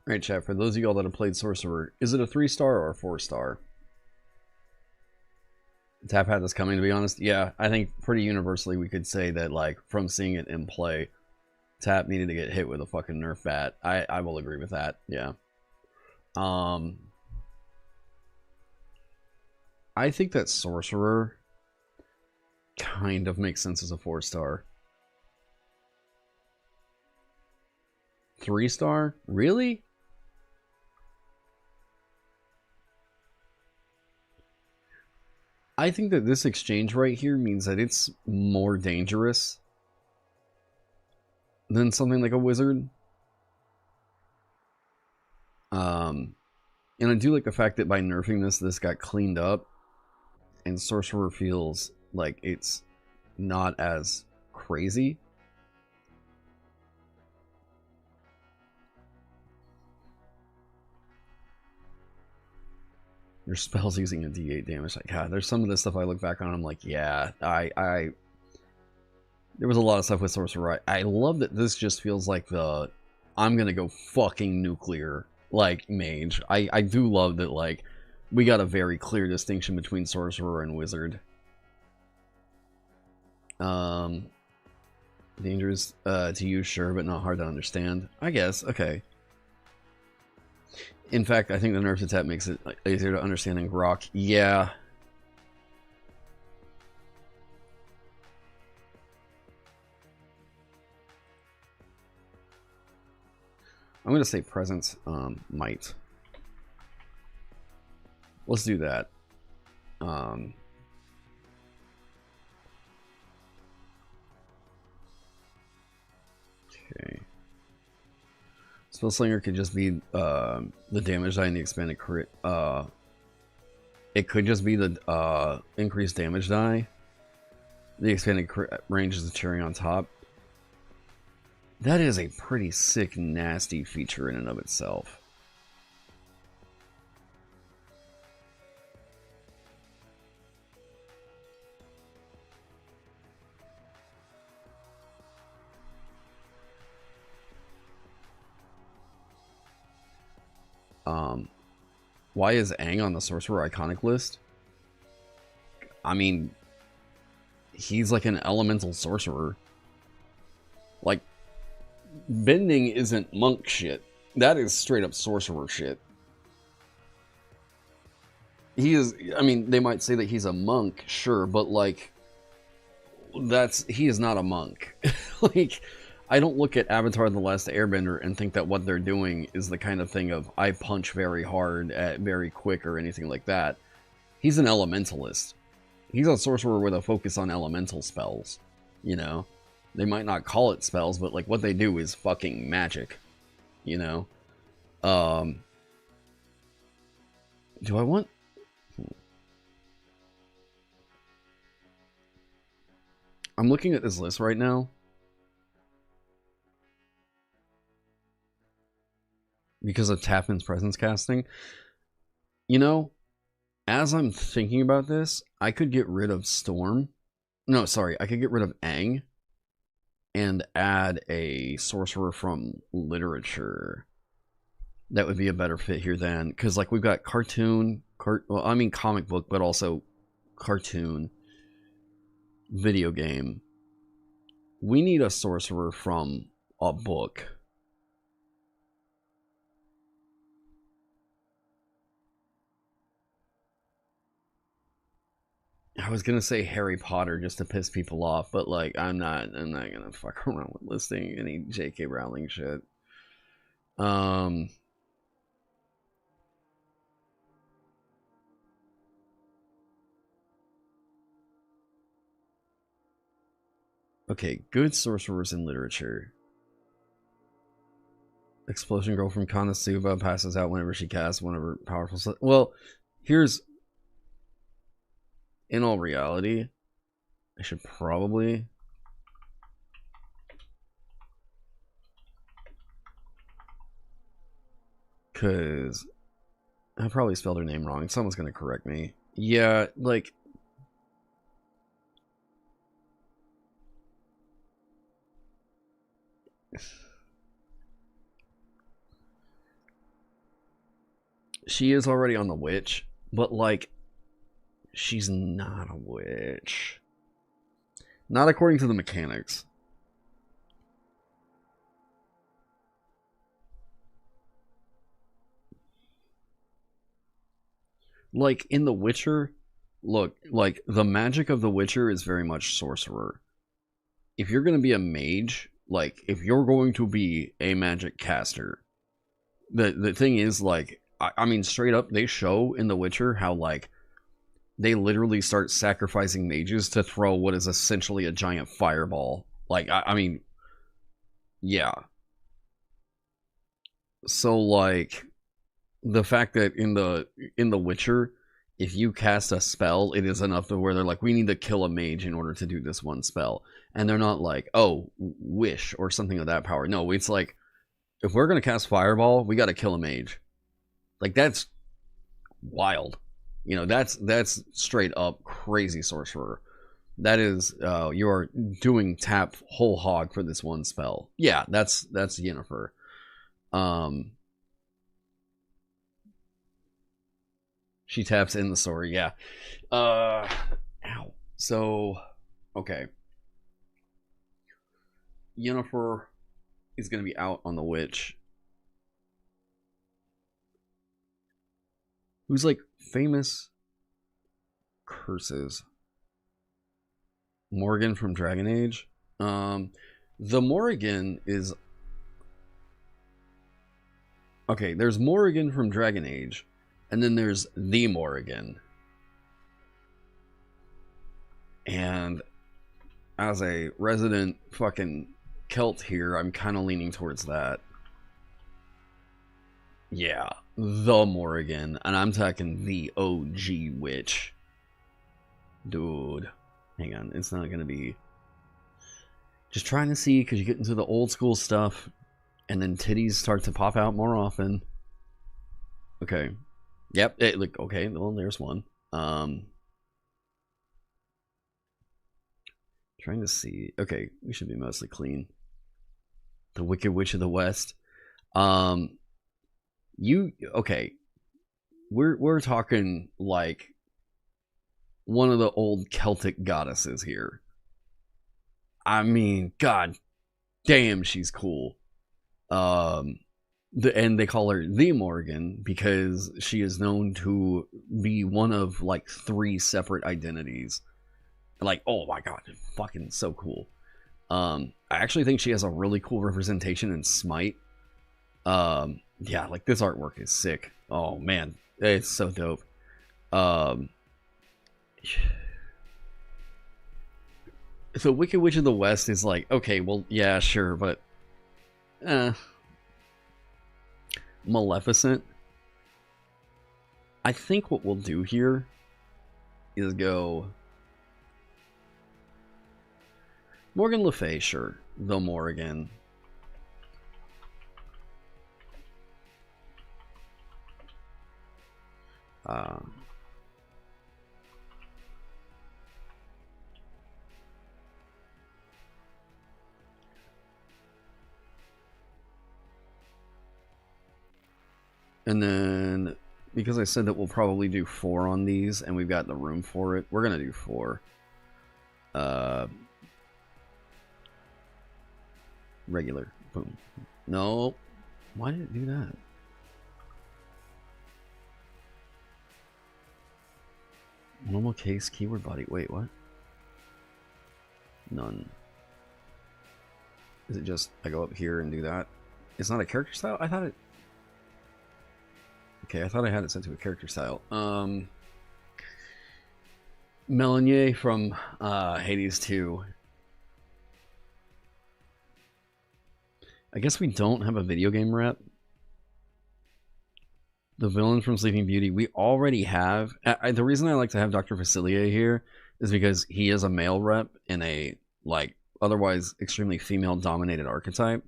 S1: Alright, chat, for those of y'all that have played sorcerer, is it a 3-star or a 4-star? Tap had this coming, to be honest. Yeah, I think pretty universally we could say that, like, from seeing it in play, Tap needed to get hit with a fucking Nerf bat. I will agree with that, yeah. I think that sorcerer kind of makes sense as a 4-star. 3-star? Really? I think that this exchange right here means that it's more dangerous than something like a wizard. And I do like the fact that by nerfing this got cleaned up, and sorcerer feels like it's not as crazy. Your spells using a D8 damage. Like, God, there's some of this stuff I look back on, I'm like, yeah, there was a lot of stuff with sorcerer. I love that this just feels like the I'm gonna go fucking nuclear, like, mage. I do love that, like, we got a very clear distinction between sorcerer and wizard. Dangerous to use, sure, but not hard to understand. I guess, okay. In fact, I think the nerf to tap makes it easier to understand than grok. Yeah. I'm going to say presence might. Let's do that. Okay. Spellslinger could just be the damage die and the expanded crit. It could just be the increased damage die. The expanded crit range is the cherry on top. That is a pretty sick, nasty feature in and of itself. Why is Aang on the sorcerer iconic list? I mean, he's like an elemental sorcerer. Like, bending isn't monk shit. That is straight up sorcerer shit. He is, I mean, they might say that he's a monk, sure, but like, he is not a monk. Like, I don't look at Avatar The Last Airbender and think that what they're doing is the kind of thing of I punch very hard, very quick, or anything like that. He's an elementalist. He's a sorcerer with a focus on elemental spells, you know? They might not call it spells, but like what they do is fucking magic, you know? Do I want... I'm looking at this list right now. Because of Tapman's presence casting. You know, as I'm thinking about this, I could get rid of Storm. No, sorry, I could get rid of Aang and add a sorcerer from literature. That would be a better fit here then. Because, like, we've got cartoon, well, I mean comic book, but also cartoon, video game. We need a sorcerer from a book. I was gonna say Harry Potter just to piss people off, but like I'm not gonna fuck around with listing any J.K. Rowling shit. Okay, good sorcerers in literature. Explosion Girl from Konosuba passes out whenever she casts one of her powerful stuff. Well, here's... In all reality, I should probably... Because... I probably spelled her name wrong. Someone's going to correct me. Yeah, like... She is already on the witch, but like... She's not a witch. Not according to the mechanics. Like, in The Witcher, look, like, the magic of The Witcher is very much sorcerer. If you're going to be a mage, like, if you're going to be a magic caster, the thing is, like, I mean, straight up, they show in The Witcher how, like, they literally start sacrificing mages to throw what is essentially a giant fireball. Like, I mean, yeah. So, like, the fact that in the Witcher, if you cast a spell, it is enough to where they're like, we need to kill a mage in order to do this one spell. And they're not like, oh, wish or something of that power. No, it's like, if we're going to cast fireball, we got to kill a mage. Like, that's wild. You know, that's straight up crazy sorcerer. That is, you are doing tap whole hog for this one spell. Yeah, that's Yennefer. She taps in the sword, yeah. Ow. So, okay. Yennefer is going to be out on the witch. Who's like famous curses. Morrigan from Dragon Age. The Morrigan is... Okay, there's Morrigan from Dragon Age. And then there's the Morrigan. And as a resident fucking Celt here, I'm kind of leaning towards that. Yeah, the Morrigan. And I'm talking the OG witch. Dude. Hang on, it's not going to be... Just trying to see, because you get into the old school stuff, and then titties start to pop out more often. Okay. Yep, like, okay, well, there's one. Trying to see. Okay, we should be mostly clean. The Wicked Witch of the West. Okay. We're talking like one of the old Celtic goddesses here. I mean, god damn, she's cool. And they call her the Morrigan because she is known to be one of like 3 separate identities. Like, oh my god, fucking so cool. I actually think she has a really cool representation in Smite. Yeah, like this artwork is sick. Oh man, it's so dope. So Wicked Witch of the West is like, okay, well, yeah, sure, but Maleficent. I think what we'll do here is go Morgan Le Fay, sure. The Morrigan. And then, because I said that we'll probably do 4 on these, and we've got the room for it, we're going to do 4. Regular. Boom. No. Why did it do that? Normal case, keyword body. Wait, what? None. Is it just I go up here and do that? It's not a character style? I thought it... Okay, I thought I had it set to a character style. Melanier from Hades 2. I guess we don't have a video game rep. The villain from Sleeping Beauty, we already have. The reason I like to have Dr. Facilier here is because he is a male rep in a, like, otherwise extremely female-dominated archetype.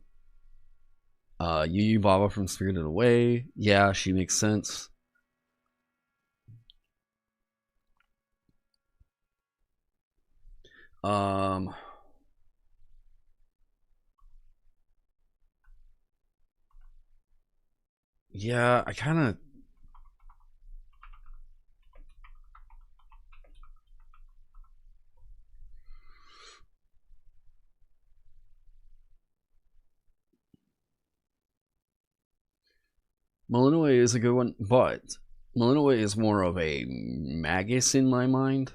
S1: Yu Baba from Spirited Away. Yeah, she makes sense. Yeah, I kind of... Malinois is a good one, but Malinois is more of a magus in my mind.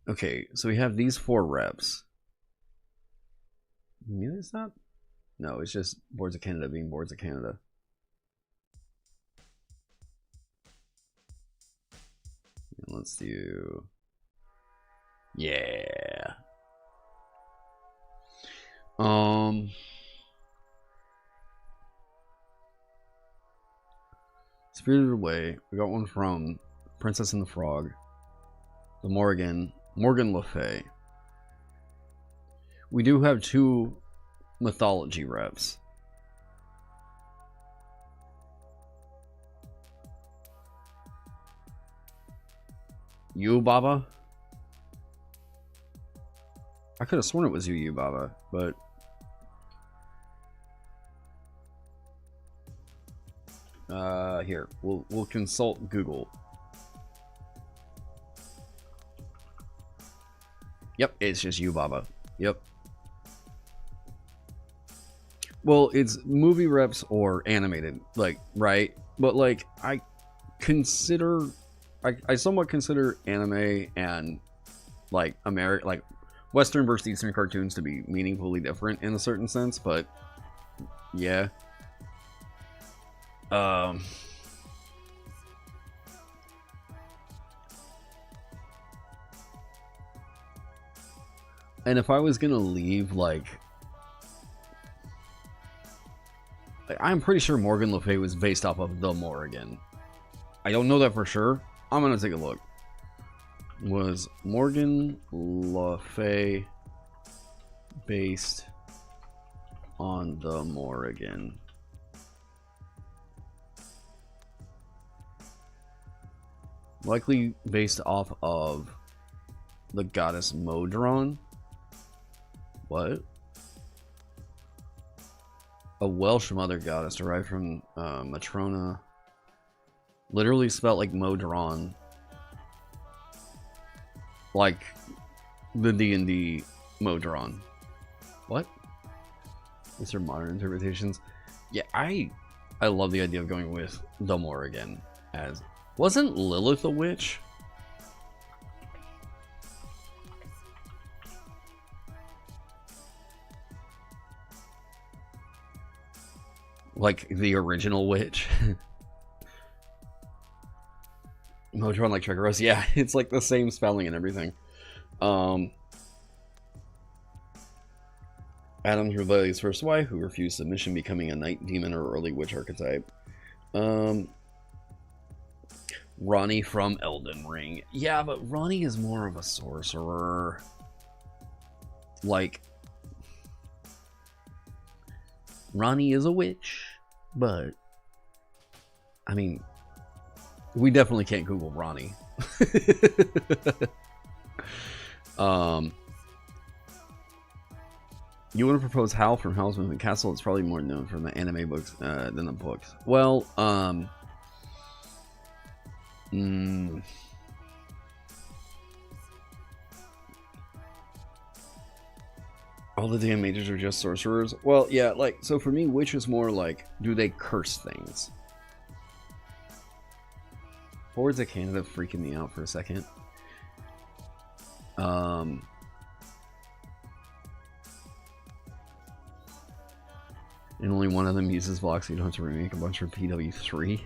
S1: Okay, so we have these 4 reps. Maybe it's not? No, it's just Boards of Canada being Boards of Canada. And let's do... Yeah. Spirited Away. We got one from Princess and the Frog. The Morgan Le Fay. We do have 2 mythology reps. Yu Baba? I could have sworn it was Yu Baba, but... here, we'll consult Google. Yep, it's just Yu Baba. Yep. Well, it's movie reps or animated, like, right? But, like, I somewhat consider anime and, like, Western versus Eastern cartoons to be meaningfully different in a certain sense, but, yeah. And if I was gonna leave, like, I'm pretty sure Morgan Le Fay was based off of the Morrigan. I don't know that for sure. I'm gonna take a look. Was Morgan Le Fay based on the Morrigan? Likely based off of the goddess Modron. What? A Welsh mother goddess derived from Matrona. Literally spelled like Modron. Like the D&D Modron. What? These are modern interpretations. Yeah, I love the idea of going with the Morrigan as... Wasn't Lilith a witch? Like the original witch? Modron like Tregoros? Yeah, it's like the same spelling and everything. Adam's rebellious first wife who refused submission, becoming a night demon or early witch archetype. Ronnie from Elden Ring. Yeah, but Ronnie is more of a sorcerer. Like, Ronnie is a witch, but I mean, we definitely can't Google Ronnie. You want to propose Hal from Howl's Moving Castle? It's probably more known from the anime books than the books. Well, All the damn mages are just sorcerers? Well, yeah, like, so for me, witch is more like, do they curse things? Forwards of Canada freaking me out for a second. And only one of them uses blocks, so you don't have to remake a bunch of PW3.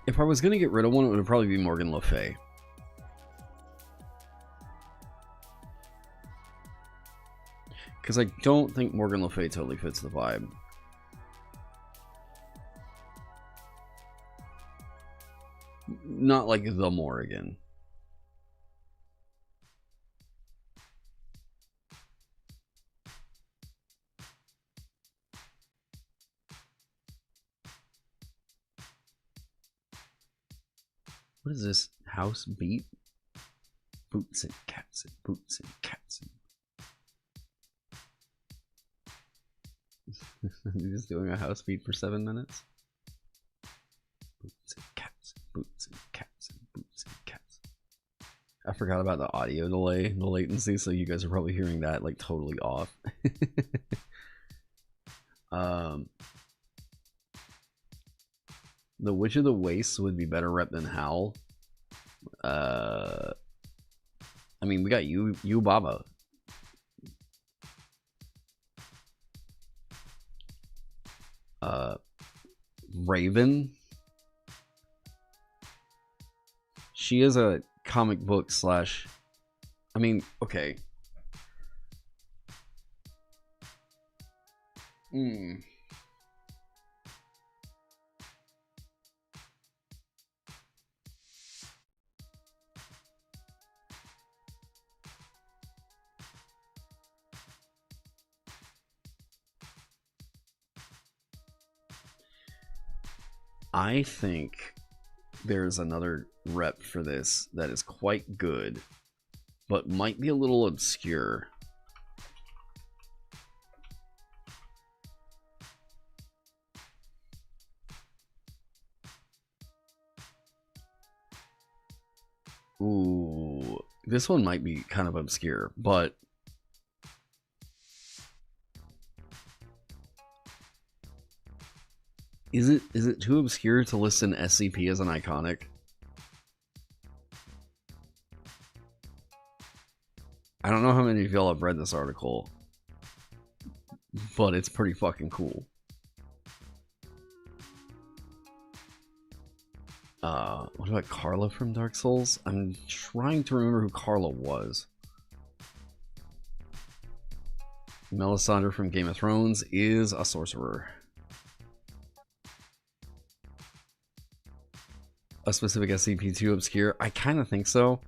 S1: If I was going to get rid of one, it would probably be Morgan Le Fay. Because I don't think Morgan Le Fay totally fits the vibe. Not like the Morrigan. What is this? House beat? Boots and cats and boots and cats. I'm just doing a house beat for 7 minutes. Boots and cats and boots and cats and boots and cats. I forgot about the audio delay, the latency, so you guys are probably hearing that like totally off. The Witch of the Wastes would be better rep than Howl. I mean, we got you Baba. Raven. She is a comic book slash. I mean, okay. I think there's another rep for this that is quite good, but might be a little obscure. Ooh, this one might be kind of obscure, but is it too obscure to list an SCP as an iconic? I don't know how many of y'all have read this article, but it's pretty fucking cool. What about Carla from Dark Souls? I'm trying to remember who Carla was. Melisandre from Game of Thrones is a sorcerer. A specific SCP-2 obscure? I kind of think so.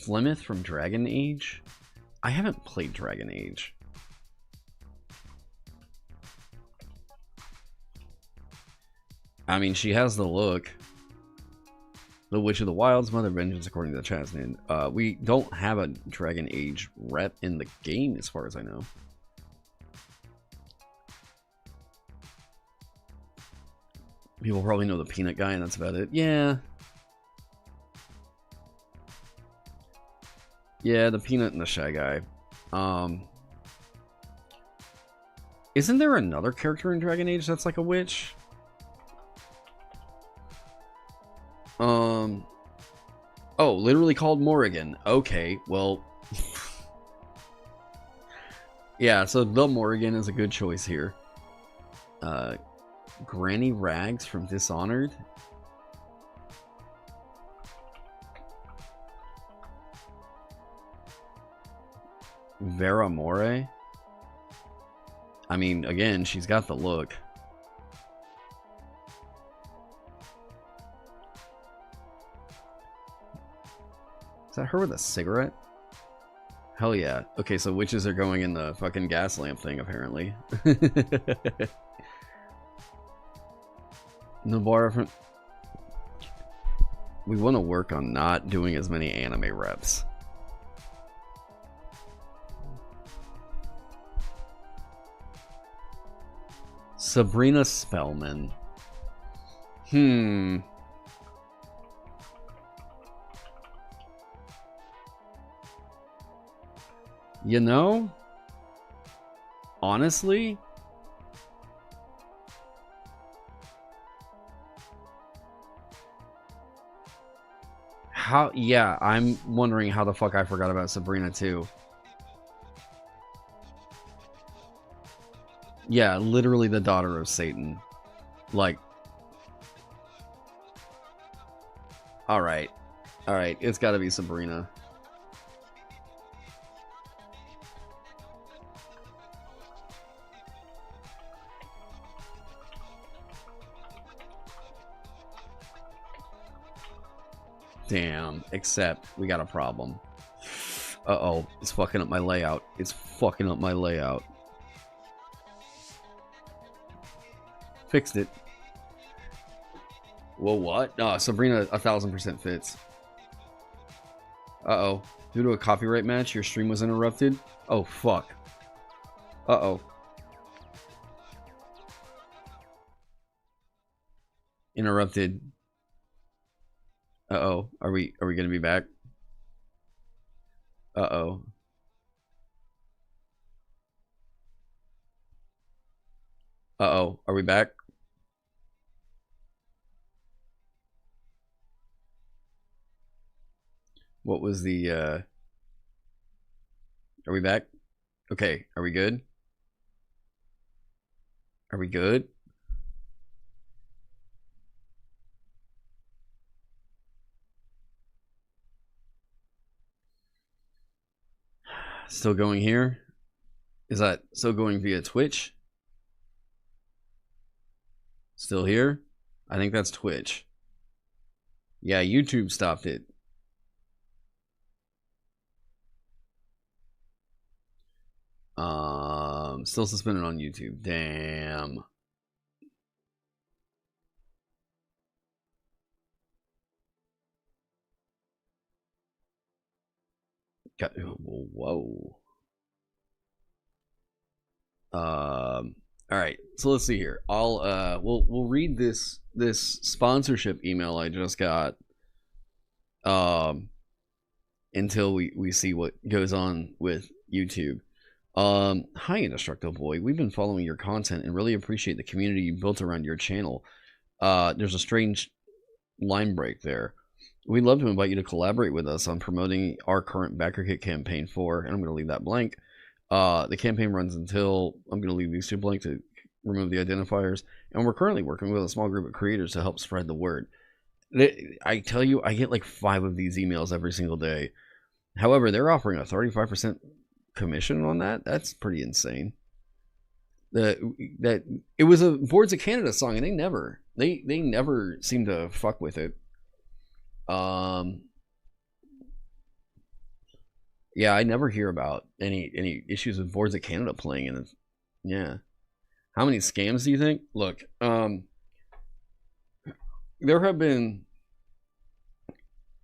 S1: Flemeth from Dragon Age? I haven't played Dragon Age. I mean, she has the look. The Witch of the Wilds, Mother Vengeance, according to the chat's name. We don't have a Dragon Age rep in the game, as far as I know. People probably know the Peanut guy, and that's about it. Yeah. Yeah, the Peanut and the Shy guy. Isn't there another character in Dragon Age that's like a witch? Oh, literally called Morrigan. Okay, well. Yeah, so the Morrigan is a good choice here. Granny Rags from Dishonored. Vera More. I mean, again, she's got the look. Is that her with a cigarette? Hell yeah. Okay, so witches are going in the fucking gas lamp thing, apparently. Nobara from... we want to work on not doing as many anime reps. Sabrina Spellman. You know, honestly, yeah, I'm wondering how the fuck I forgot about Sabrina too. Yeah, literally the daughter of Satan. Like, all right, it's got to be Sabrina. Damn, except we got a problem. Uh-oh, it's fucking up my layout. It's fucking up my layout. Fixed it. Whoa, what? No, Sabrina 1000% fits. Uh-oh. Due to a copyright match, your stream was interrupted? Oh, fuck. Uh-oh. Interrupted. Uh-oh. Are we gonna be back? Uh-oh. Uh-oh. Are we back? What was the, Are we back? Okay. Are we good? Are we good? Still going here? Is that still going via Twitch? Still here? I think that's Twitch. Yeah, YouTube stopped it. Still suspended on YouTube. Damn. Whoa. All right, so let's see here. We'll read this sponsorship email I just got. Until we see what goes on with YouTube. Hi, Indestructoboy. We've been following your content and really appreciate the community you built around your channel. There's a strange line break there. We'd love to invite you to collaborate with us on promoting our current backer kit campaign for, and I'm going to leave that blank. The campaign runs until, I'm going to leave these two blank to remove the identifiers, and we're currently working with a small group of creators to help spread the word. I tell you, I get like 5 of these emails every single day. However, they're offering a 35% commission on that. That's pretty insane. That it was a Boards of Canada song, and they never seem to fuck with it. Yeah, I never hear about any issues with Boards of Canada playing in it. Yeah. How many scams do you think? Look, there have been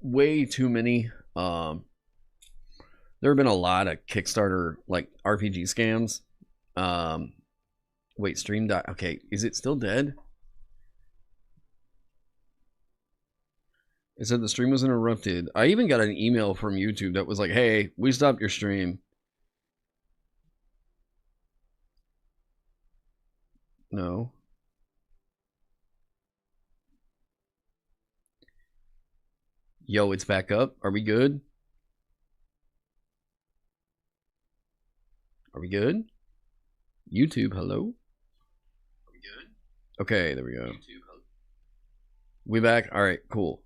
S1: way too many. There have been a lot of Kickstarter like RPG scams. Wait, stream died. Okay, is it still dead? It said the stream was interrupted. I even got an email from YouTube that was like, "Hey, we stopped your stream." No. Yo, it's back up. Are we good? Are we good? YouTube, hello? Are we good? Okay, there we go. YouTube, hello. We back? Alright, cool.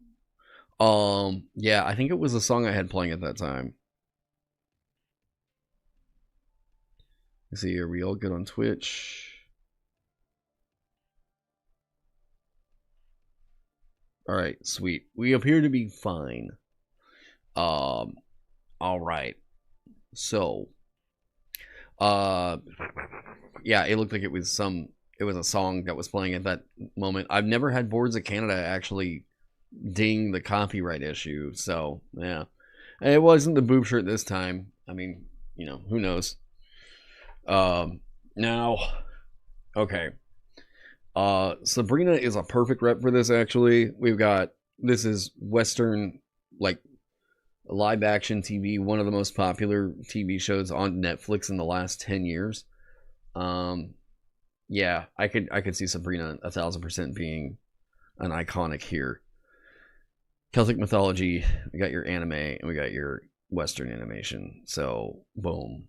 S1: Yeah, I think it was a song I had playing at that time. Let's see, are we all good on Twitch? Alright, sweet. We appear to be fine. Alright. So, yeah, it looked like it was a song that was playing at that moment. I've never had Boards of Canada actually ding the copyright issue. So yeah, it wasn't the boob shirt this time. I mean, you know, who knows? Now, okay. Sabrina is a perfect rep for this. Actually, this is Western, like, live action TV, one of the most popular TV shows on Netflix in the last 10 years. Yeah, I could see Sabrina 1000% being an iconic here. Celtic mythology, we got your anime, and we got your Western animation. So, boom.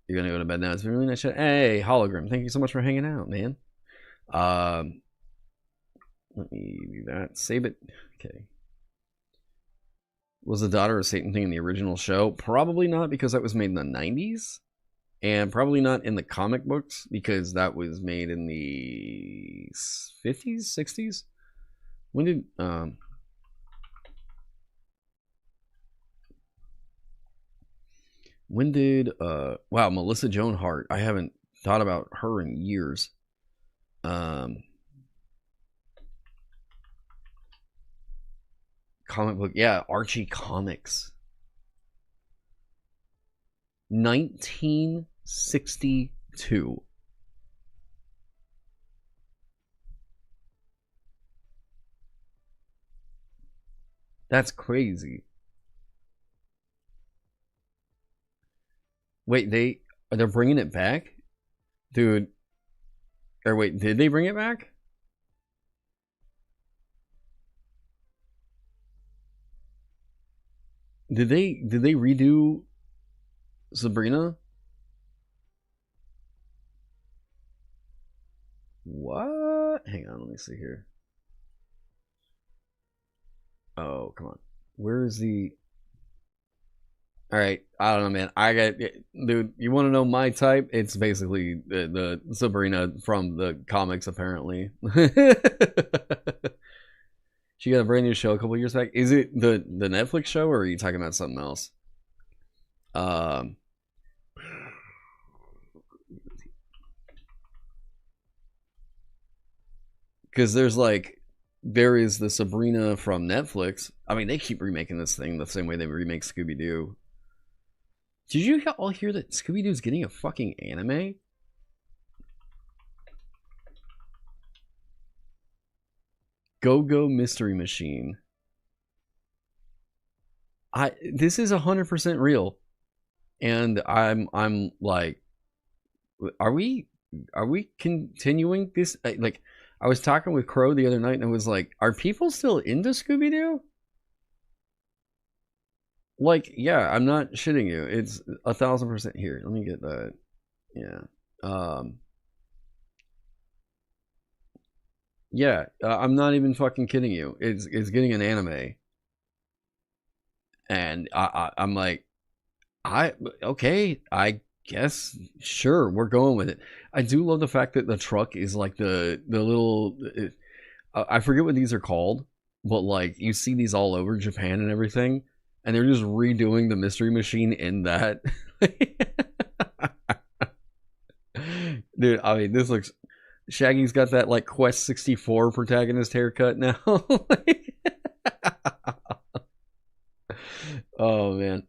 S1: You're gonna go to bed now. It's been really nice. Hey, Hologram, thank you so much for hanging out, man. Let me do that. Save it. Okay. Was the Daughter of Satan thing in the original show? Probably not, because that was made in the 90s. And probably not in the comic books, because that was made in the 50s, 60s. When did wow, Melissa Joan Hart. I haven't thought about her in years. Comic book, yeah, Archie Comics. 1962. That's crazy. Wait, they're bringing it back? Dude. Or wait, did they bring it back? Did they redo Sabrina? What? Hang on, let me see here. Oh, come on. Where is the... Alright, I don't know, man. Dude, you want to know my type? It's basically the Sabrina from the comics, apparently. She got a brand new show a couple years back. Is it the Netflix show, or are you talking about something else? Because there is the Sabrina from Netflix. I mean, they keep remaking this thing the same way they remake Scooby-Doo. Did you all hear that Scooby-Doo's getting a fucking anime? Go-Go Mystery Machine. This is 100% real. And I'm like, are we continuing this? Like, I was talking with Crow the other night, and I was like, are people still into Scooby-Doo? Like, yeah, I'm not shitting you. It's 1000% here. Let me get that. Yeah. Yeah, I'm not even fucking kidding you. It's getting an anime. And I'm like, okay, I guess, sure, we're going with it. I do love the fact that the truck is like the little, I forget what these are called, but like you see these all over Japan and everything, and they're just redoing the Mystery Machine in that. Dude, I mean, this looks... Shaggy's got that like Quest 64 protagonist haircut now. Oh man.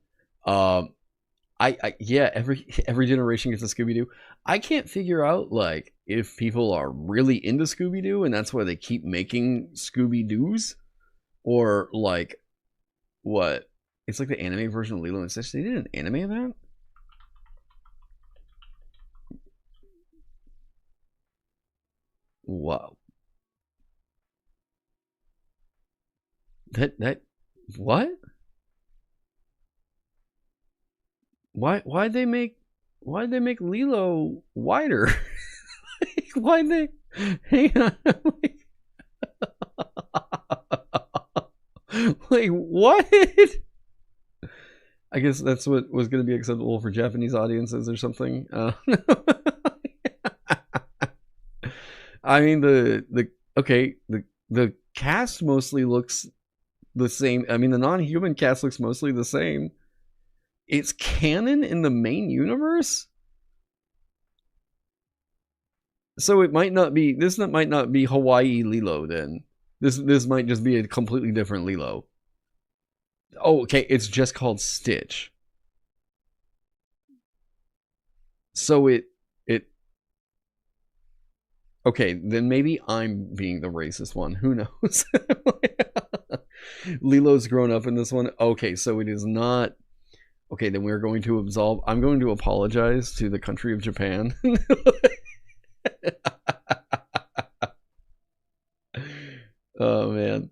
S1: Yeah, every generation gets a Scooby-Doo. I can't figure out like if people are really into Scooby-Doo and that's why they keep making Scooby-Doos, or like what? It's like the anime version of Lilo and Stitch. They did an anime of that? Wow. That what? Why'd they make Lilo wider? Like, why'd they... Hang on. Like, what? I guess that's what was going to be acceptable for Japanese audiences or something. I mean, the cast mostly looks the same. I mean, the non-human cast looks mostly the same. It's canon in the main universe, so it might not be. This might not be Hawaii Lilo then. This might just be a completely different Lilo. Oh, okay, it's just called Stitch. So it okay, then maybe I'm being the racist one. Who knows? Lilo's grown up in this one. Okay, so it is not. Okay, then we're going to absolve. I'm going to apologize to the country of Japan. Oh man.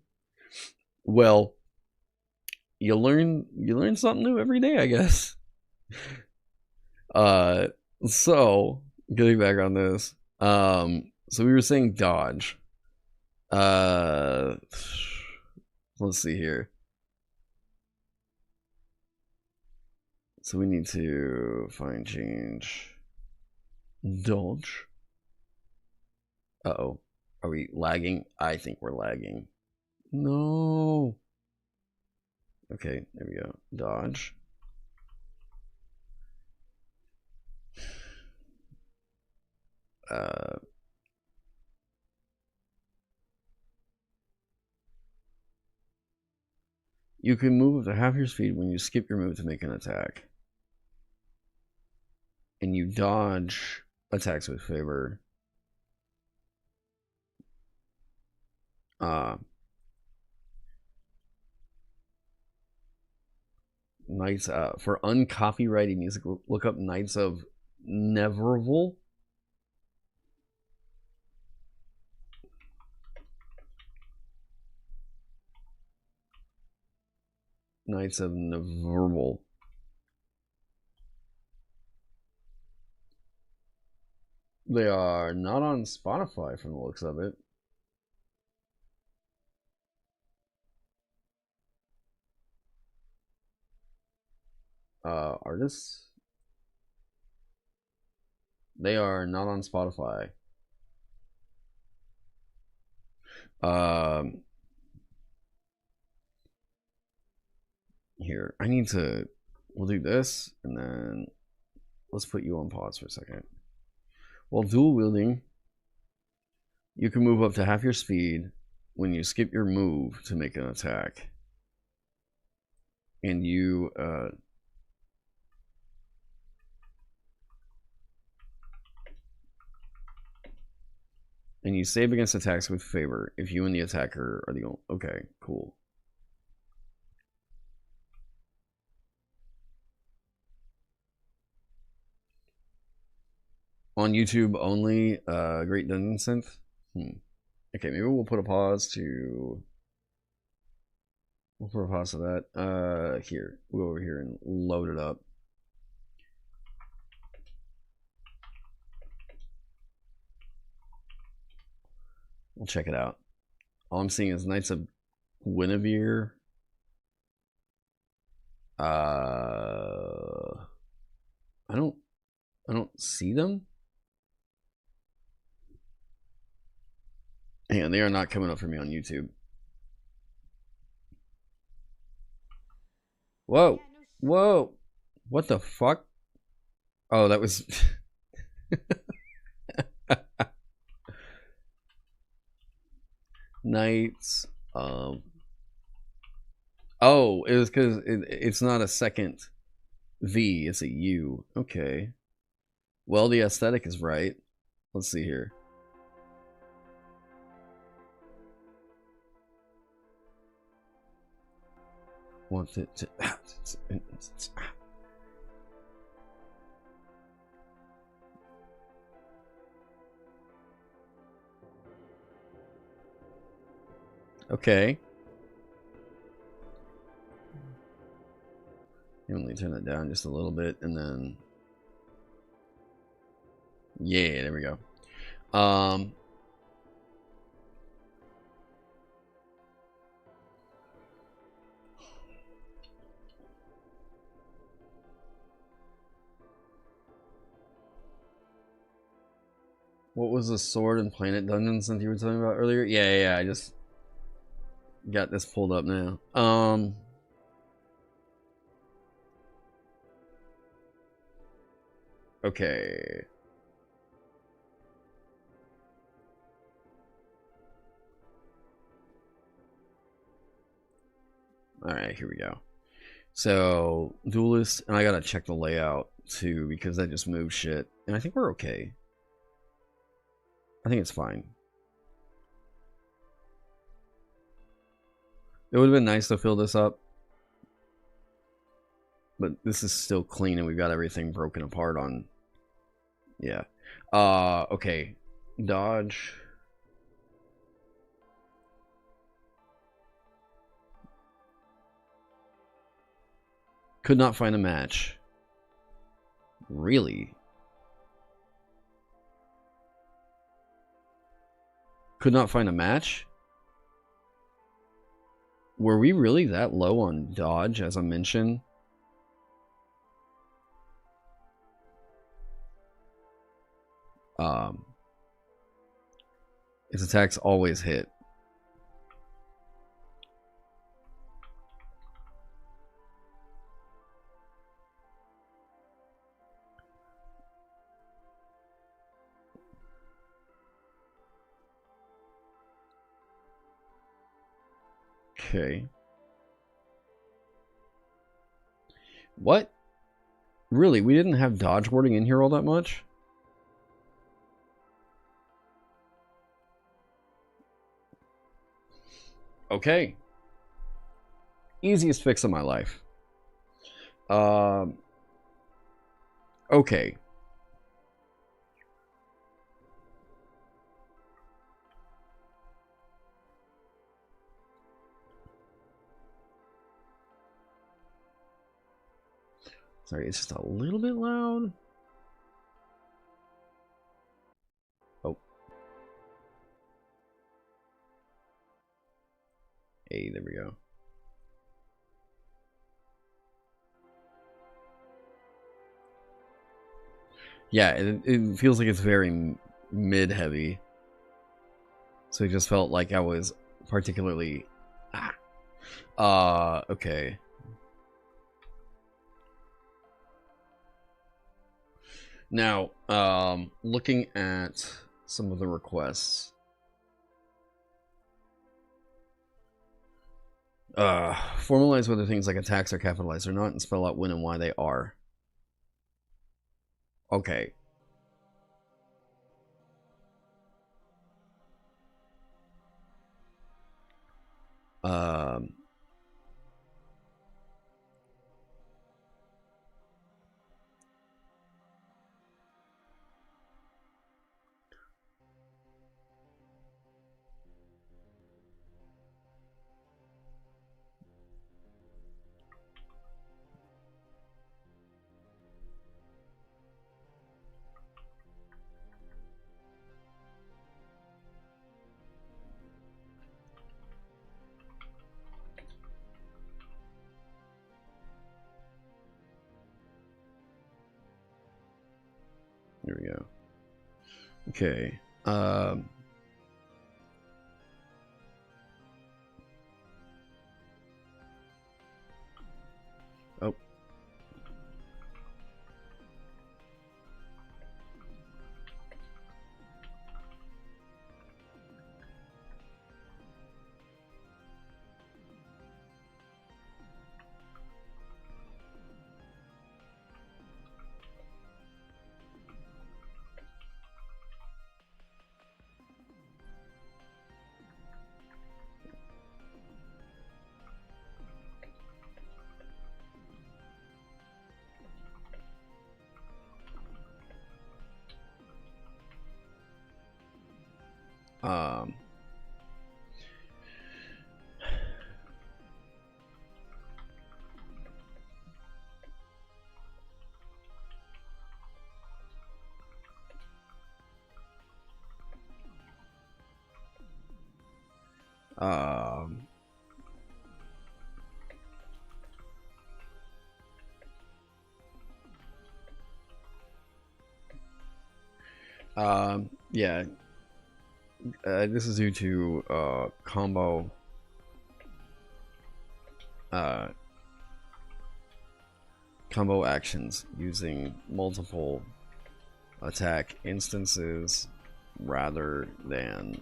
S1: Well, you learn something new every day, I guess. So getting back on this. So we were saying dodge. Let's see here. So we need to find change. Dodge. Uh-oh. Are we lagging? I think we're lagging. No. Okay, there we go. Dodge. You can move up to half your speed when you skip your move to make an attack. And you dodge attacks with favor. Knights for uncopyrighted music, look up Knights of Neverville. Knights of Neverville. They are not on Spotify from the looks of it. Artists. They are not on Spotify. Here, I need to. We'll do this, and then let's put you on pause for a second. While dual wielding, you can move up to half your speed when you skip your move to make an attack. And you save against attacks with favor if you and the attacker are the only. Okay, cool. On YouTube only, Great Dungeon Synth. Okay, maybe we'll put a pause to. We'll put a pause to that. Here, we'll go over here and load it up. We'll check it out. All I'm seeing is Knights of Guinevere. I don't see them. And they are not coming up for me on YouTube. Whoa. Whoa. What the fuck? Oh, that was... Knights. Oh, it was because it's not a second V, it's a U. Okay. Well, the aesthetic is right. Let's see here. Want it to... Okay. Only turn it down just a little bit, and then... Yeah, there we go. What was the sword and planet dungeons that you were talking about earlier? Yeah, I just got this pulled up now. Okay. Alright, here we go. So, duelist, and I gotta check the layout too, because that just moves shit. And I think we're okay. I think it's fine. It would have been nice to fill this up, but this is still clean and we've got everything broken apart on. Yeah. Okay. Dodge. Could not find a match. Really? Could not find a match? Were we really that low on dodge, as I mentioned? His attacks always hit. Okay. What? Really? We didn't have dodge wording in here all that much? Okay. Easiest fix of my life. Okay. Sorry, it's just a little bit loud. Oh. Hey, there we go. Yeah, it feels like it's very mid-heavy. So it just felt like I was particularly... okay. Now, looking at some of the requests. Formalize whether things like attacks are capitalized or not and spell out when and why they are. Okay. There we go. Okay. Oh. Yeah. This is due to combo actions using multiple attack instances rather than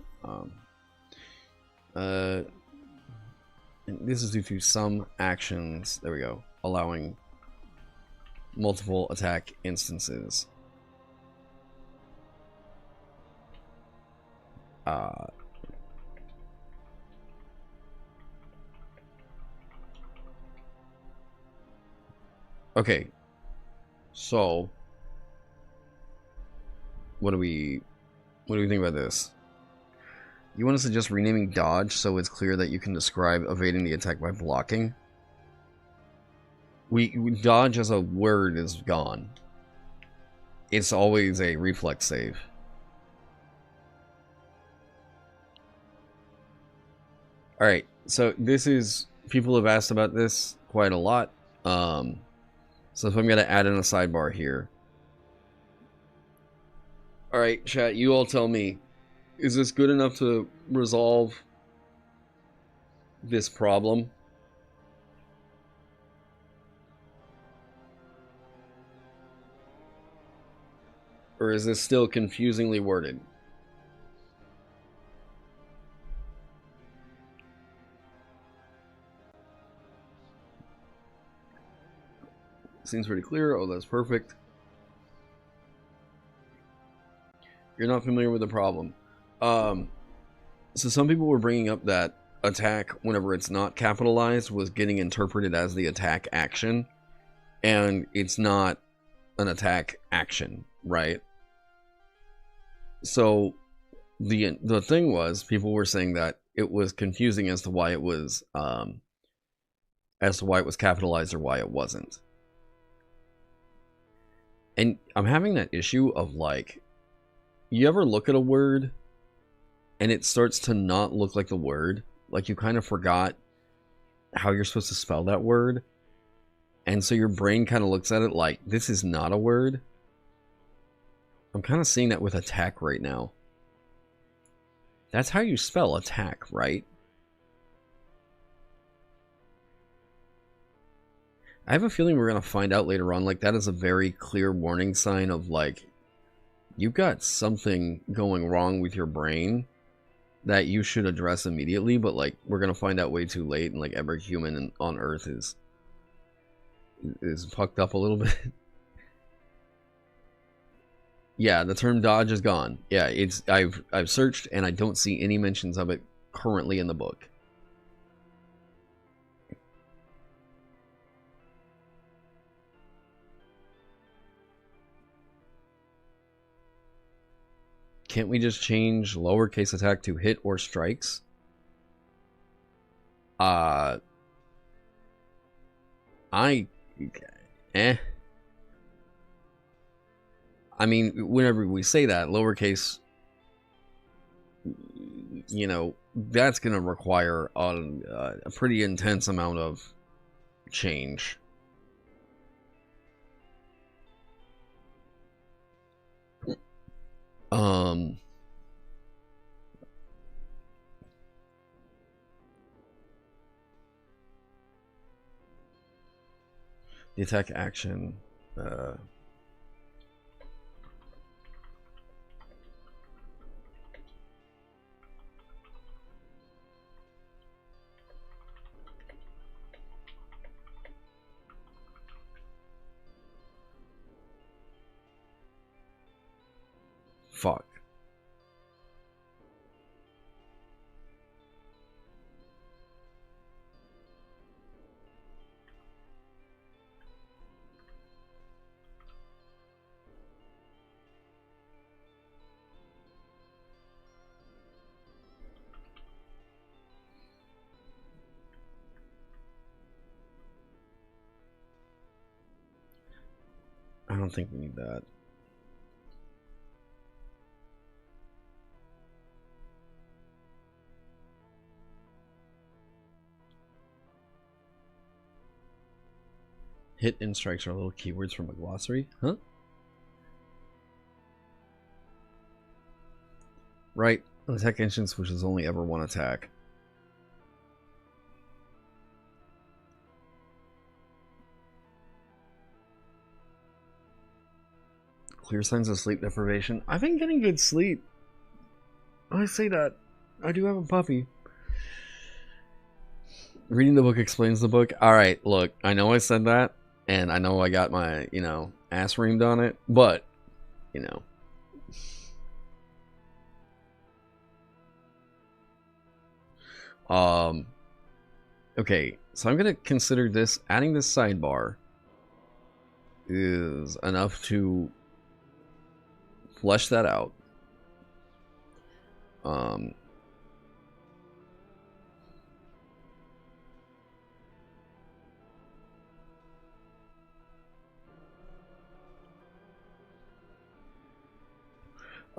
S1: And this is due to some actions, there we go, allowing multiple attack instances. Okay, so what do we think about this? You want to suggest renaming dodge so it's clear that you can describe evading the attack by blocking? We dodge as a word is gone. It's always a reflex save. Alright, so this is... people have asked about this quite a lot. So if I'm going to add in a sidebar here. Alright, chat, you all tell me. Is this good enough to resolve this problem? Or is this still confusingly worded? Seems pretty clear. Oh, that's perfect. You're not familiar with the problem. So some people were bringing up that attack, whenever it's not capitalized, was getting interpreted as the attack action. And it's not an attack action, right? So the thing was, people were saying that it was confusing as to why it was capitalized or why it wasn't. And I'm having that issue of, like, you ever look at a word and it starts to not look like the word? Like, you kind of forgot how you're supposed to spell that word. And so your brain kind of looks at it like, this is not a word. I'm kind of seeing that with attack right now. That's how you spell attack, right? I have a feeling we're going to find out later on, like, that is a very clear warning sign of, like, you've got something going wrong with your brain that you should address immediately, but, like, we're going to find out way too late, and, like, every human on Earth is fucked up a little bit. Yeah, the term dodge is gone. Yeah, I've searched, and I don't see any mentions of it currently in the book. Can't we just change lowercase attack to hit or strikes? I mean, whenever we say that, lowercase, you know, that's going to require a pretty intense amount of change. The attack action, fuck. I don't think we need that. Hit and strikes are little keywords from a glossary? Huh? Right. Attack instance, which is only ever one attack. Clear signs of sleep deprivation. I've been getting good sleep. I say that. I do have a puppy. Reading the book explains the book. All right, look, I know I said that, and I know I got my, you know, ass reamed on it, but, you know. Okay, so I'm gonna consider this, adding this sidebar is enough to flesh that out.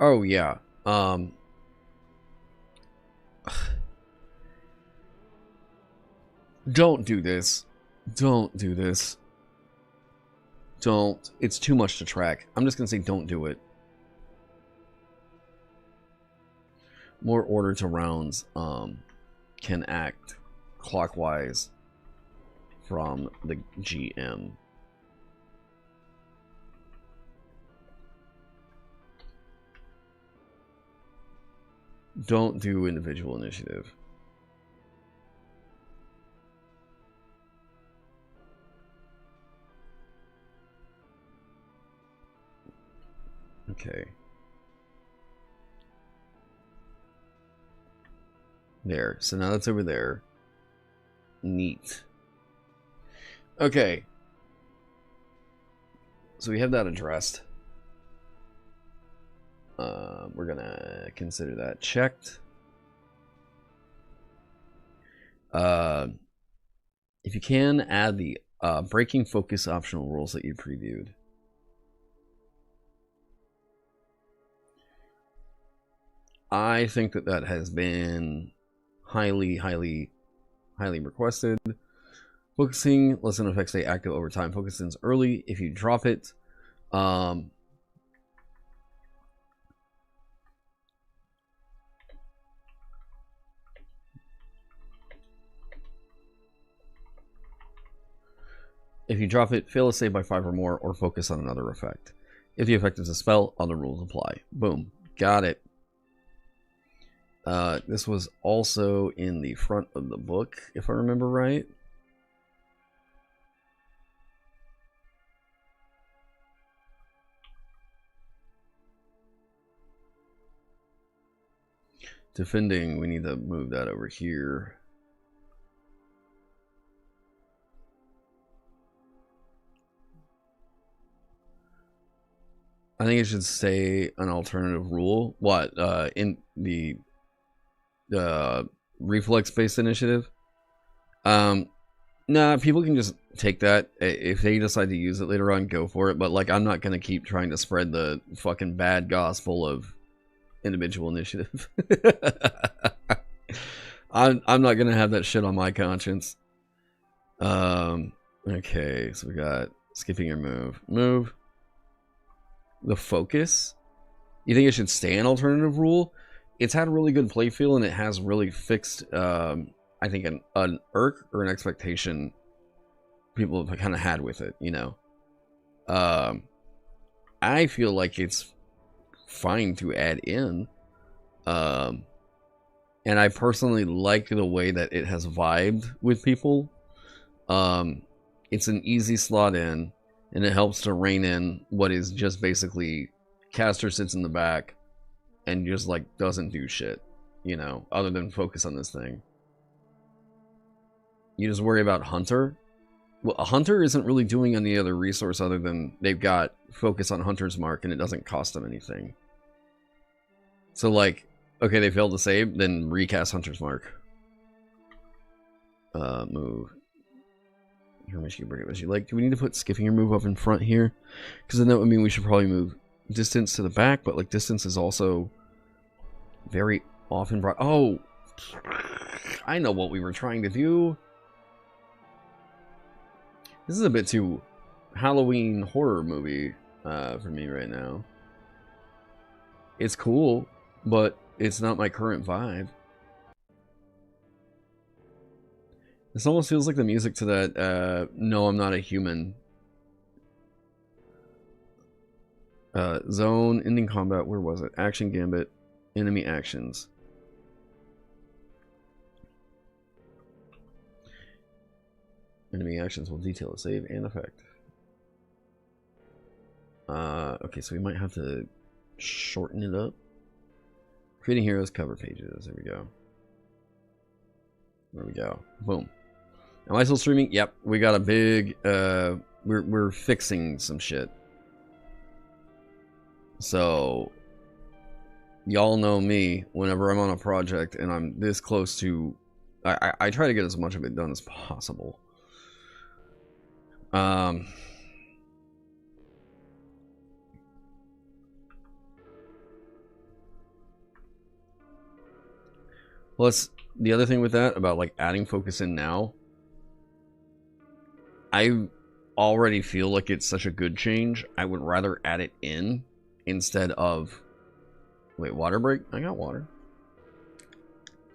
S1: Oh yeah. Don't do this. Don't do this. Don't. It's too much to track. I'm just gonna say don't do it. More order to rounds can act clockwise from the GM. Don't do individual initiative. Okay. There. So now that's over there. Neat. Okay. So we have that addressed. We're gonna consider that checked. If you can, add the breaking focus optional rules that you previewed. I think that that has been highly requested. Focusing lesson effects stay active over time. Focus ends early if you drop it. If you drop it, fail a save by 5 or more, or focus on another effect. If the effect is a spell, other rules apply. Boom. Got it. This was also in the front of the book, if I remember right. Defending, we need to move that over here. I think it should stay an alternative rule. What? In the reflex-based initiative? Nah, people can just take that. If they decide to use it later on, go for it. But, like, I'm not going to keep trying to spread the fucking bad gospel of individual initiative. I'm not going to have that shit on my conscience. Okay, so we got skipping your move. Move. The focus. You think it should stay an alternative rule? It's had a really good play feel, and it has really fixed, I think, an irk or an expectation people have kind of had with it, you know. I feel like it's fine to add in. And I personally like the way that it has vibed with people. It's an easy slot in, and it helps to rein in what is just basically caster sits in the back and just like doesn't do shit, you know, other than focus on this thing. You just worry about Hunter. Well, a Hunter isn't really doing any other resource other than they've got focus on Hunter's Mark, and it doesn't cost them anything. So, like, okay, they failed to save, then recast Hunter's Mark. Move. How much you bring it as you like. Do we need to put skipping your move up in front here? Because then that would mean we should probably move distance to the back, but like distance is also very often brought. Oh, I know what we were trying to do. This is a bit too Halloween horror movie for me right now. It's cool, but it's not my current vibe. This almost feels like the music to that No, I'm Not a Human. Zone, ending combat, where was it? Action gambit, enemy actions. Enemy actions will detail a save and effect. Okay, so we might have to shorten it up. Creating heroes cover pages. There we go. There we go. Boom. Am I still streaming? Yep. We got a big. We're fixing some shit. So y'all know me. Whenever I'm on a project and I'm this close to, I try to get as much of it done as possible. Plus, the other thing with that about like adding focus in now, I already feel like it's such a good change. I would rather add it in instead of. Wait, water break? I got water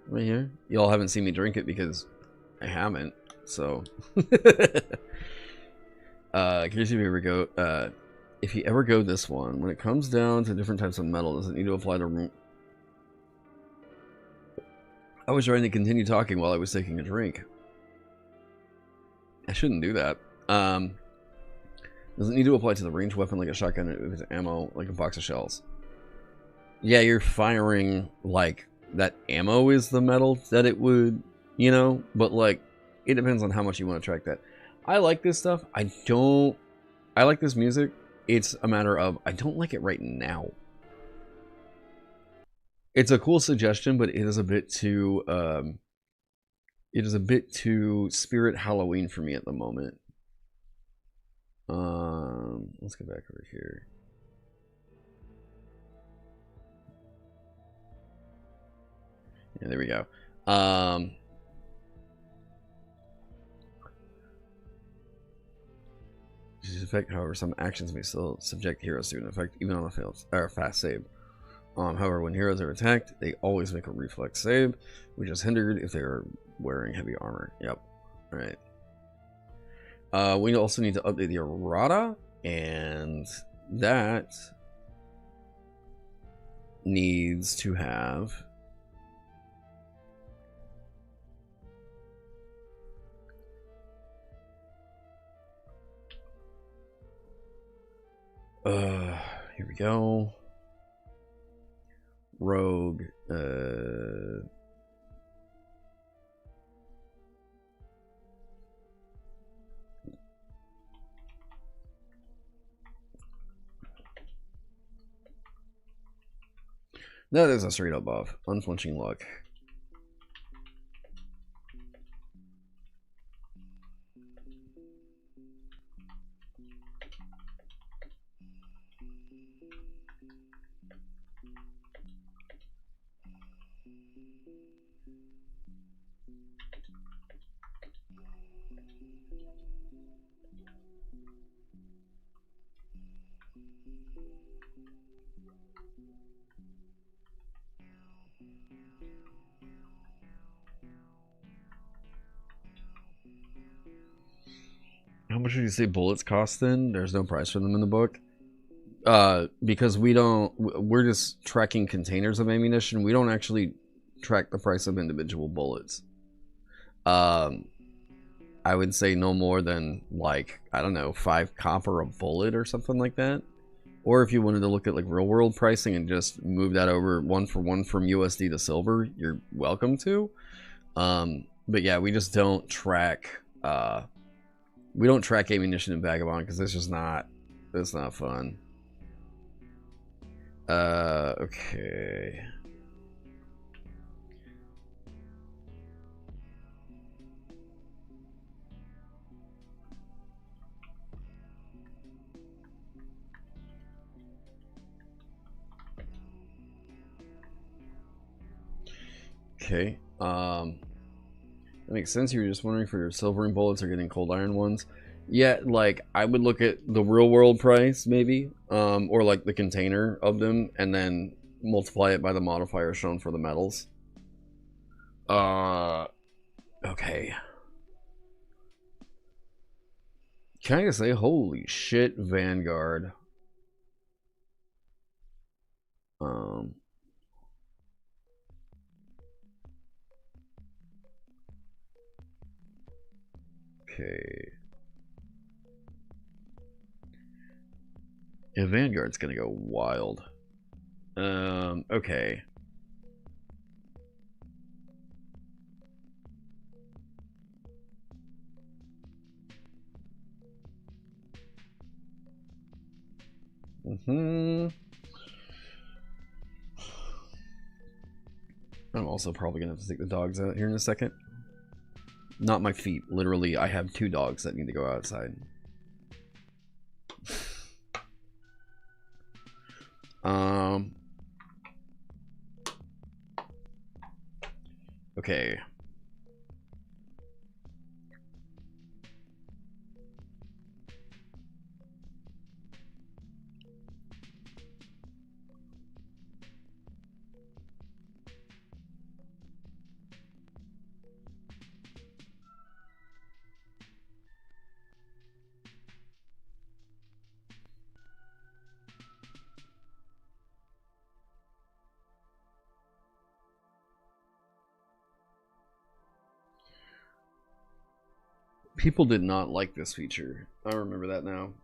S1: right here. Y'all haven't seen me drink it because I haven't. So, curious if you ever go. If you ever go this one, when it comes down to different types of metal, does it need to apply to room? I was trying to continue talking while I was taking a drink. I shouldn't do that. Does it need to apply to the ranged weapon like a shotgun if it's ammo, like a box of shells? Yeah, you're firing, like, that ammo is the metal that it would, you know? But, like, it depends on how much you want to track that. I like this stuff. I like this music. It's a matter of, I don't like it right now. It's a cool suggestion, but it is a bit too, Spirit Halloween for me at the moment. Let's go back over here. Yeah, there we go. This effect, however, some actions may still subject heroes to an effect, even on a failed or fast save. However, when heroes are attacked, they always make a reflex save, which is hindered if they are wearing heavy armor. Yep. All right. We also need to update the errata, and that needs to have here we go. Rogue, that is a straight up buff. Unflinching luck. How much did you say bullets cost then? There's no price for them in the book. Because we're just tracking containers of ammunition. We don't actually track the price of individual bullets. I would say no more than, like, I don't know, 5 copper a bullet or something like that. Or if you wanted to look at like real world pricing and just move that over one for one from USD to silver, you're welcome to. But yeah, we just don't track ammunition in Vagabond because it's not fun. Okay. Okay. That makes sense. You were just wondering for your silvering bullets or getting cold iron ones. Yeah, like I would look at the real world price maybe, or like the container of them, and then multiply it by the modifier shown for the metals. Okay. Can I just say, holy shit, Vanguard. Okay. Yeah, Vanguard's gonna go wild. Okay. I'm also probably gonna have to take the dogs out here in a second. Not my feet. Literally, I have 2 dogs that need to go outside. Okay. People did not like this feature. I remember that now.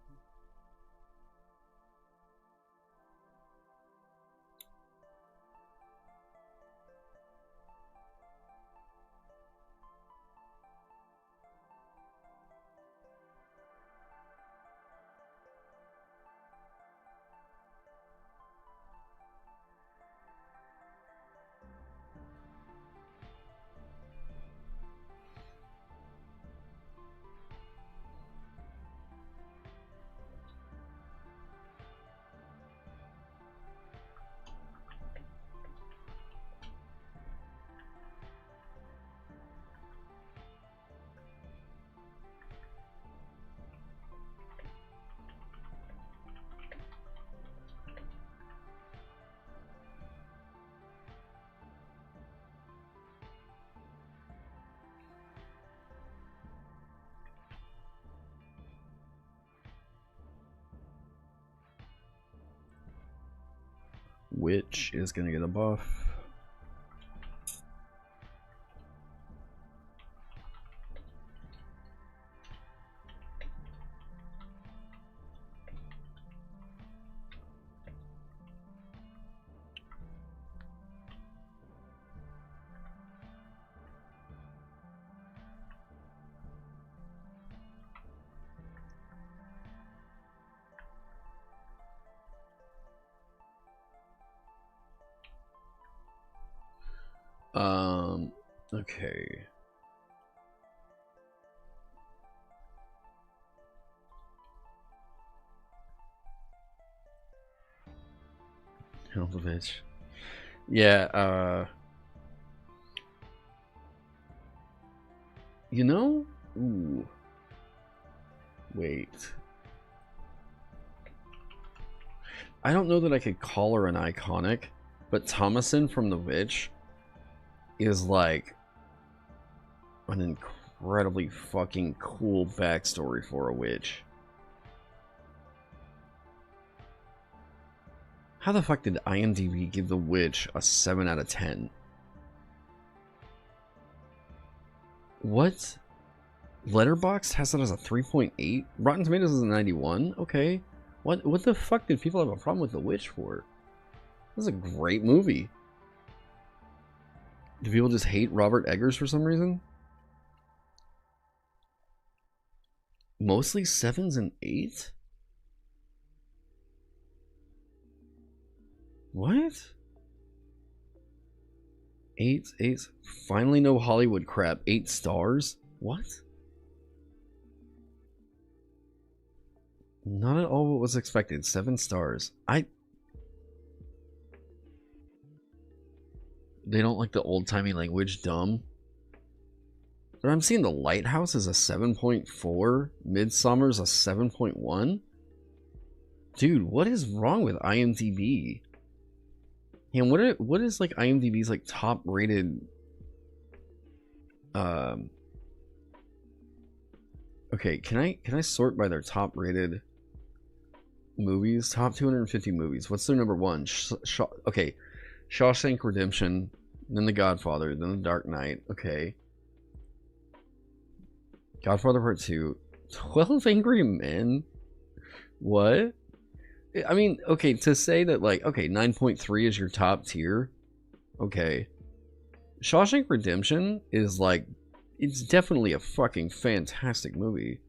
S1: Witch is gonna get a buff. Okay. Hell of a bitch. Yeah, you know? Ooh. Wait. I don't know that I could call her an iconic, but Thomason from The Witch is like an incredibly fucking cool backstory for a witch. How the fuck did IMDb give The Witch a 7 out of 10? What? Letterboxd has it as a 3.8? Rotten Tomatoes is a 91? Okay. What the fuck did people have a problem with The Witch for? This is a great movie. Do people just hate Robert Eggers for some reason? Mostly 7s and 8s? What? 8s? Finally no Hollywood crap. 8 stars? What? Not at all what was expected. 7 stars. They don't like the old-timey language. Dumb. But I'm seeing The Lighthouse is a 7.4. Midsommar's a 7.1. Dude, what is wrong with IMDb? And what is like IMDb's like top rated? Okay, can I sort by their top rated movies? Top 250 movies. What's their number one? Okay, Shawshank Redemption, then The Godfather, then The Dark Knight. Okay. Godfather Part 2. 12 Angry Men? What? I mean, okay, to say that, like, okay, 9.3 is your top tier. Okay. Shawshank Redemption is, like, it's definitely a fucking fantastic movie.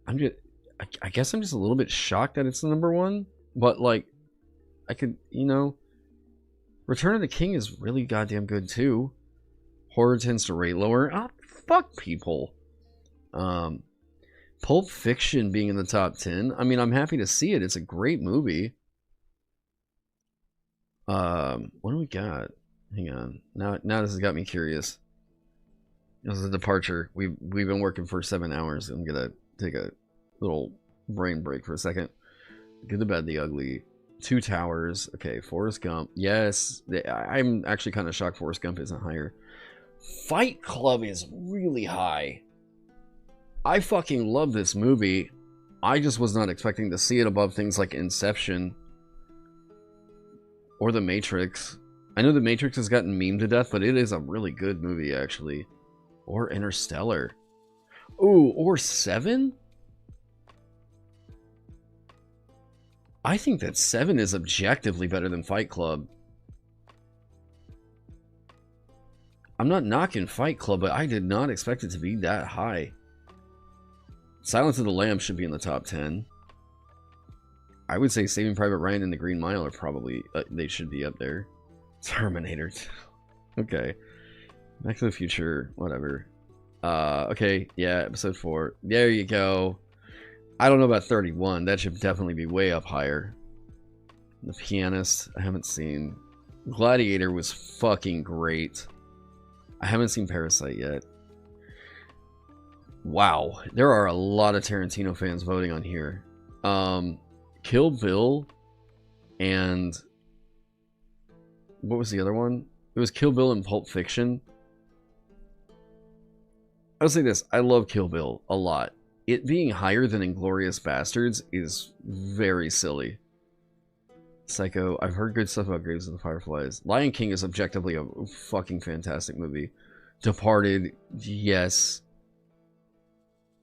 S1: I guess I'm just a little bit shocked that it's the number one. But, like, I could, you know... Return of the King is really goddamn good, too. Horror tends to rate lower. Ah, fuck people. Pulp Fiction being in the top 10. I mean, I'm happy to see it. It's a great movie. What do we got? Hang on. Now this has got me curious. This is a departure. We've been working for 7 hours. I'm gonna take a little brain break for a second. Good, the Bad, the Ugly. Two Towers. Okay, Forrest Gump. Yes. I'm actually kind of shocked Forrest Gump isn't higher. Fight Club is really high. I fucking love this movie. I just was not expecting to see it above things like Inception or The Matrix. I know The Matrix has gotten memed to death, but it is a really good movie, actually. Or Interstellar. Ooh, or Seven? I think that Seven is objectively better than Fight Club. I'm not knocking Fight Club, but I did not expect it to be that high. Silence of the Lambs should be in the top 10. I would say Saving Private Ryan and The Green Mile are probably... they should be up there. Terminator. Okay. Back to the Future. Whatever. Okay. Yeah, episode 4. There you go. I don't know about 31. That should definitely be way up higher. The Pianist. I haven't seen. Gladiator was fucking great. I haven't seen Parasite yet. Wow, there are a lot of Tarantino fans voting on here. Kill Bill and what was the other one? It was Kill Bill and Pulp Fiction. I'll say this, I love Kill Bill a lot. It being higher than Inglourious Bastards is very silly. Psycho, I've heard good stuff about Graves of the Fireflies. Lion King is objectively a fucking fantastic movie. Departed, yes.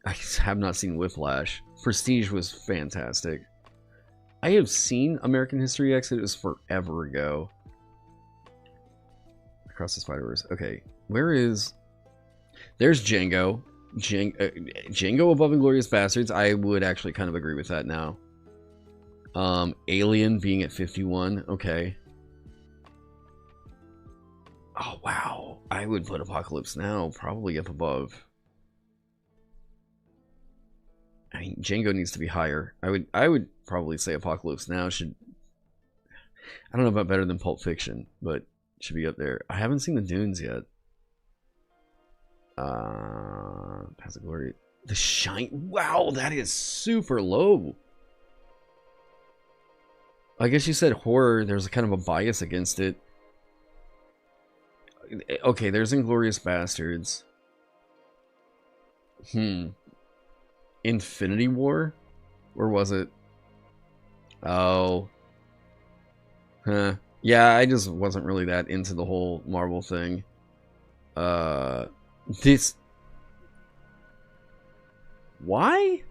S1: I have not seen Whiplash. Prestige was fantastic. I have seen American History X. It was forever ago. Across the Spider-Verse. Okay, where is... There's Django. Django above Inglourious Bastards. I would actually kind of agree with that now. Alien being at 51. Okay. Oh, wow. I would put Apocalypse Now probably up above. I mean, Django needs to be higher. I would probably say Apocalypse Now should... I don't know about better than Pulp Fiction, but it should be up there. I haven't seen the Dunes yet. Paths of Glory. The Shine... Wow, that is super low. I guess you said horror. There's a kind of a bias against it. Okay, there's Inglourious Bastards. Infinity War? Where was it? Oh. Huh. Yeah, I just wasn't really that into the whole Marvel thing. This... Why?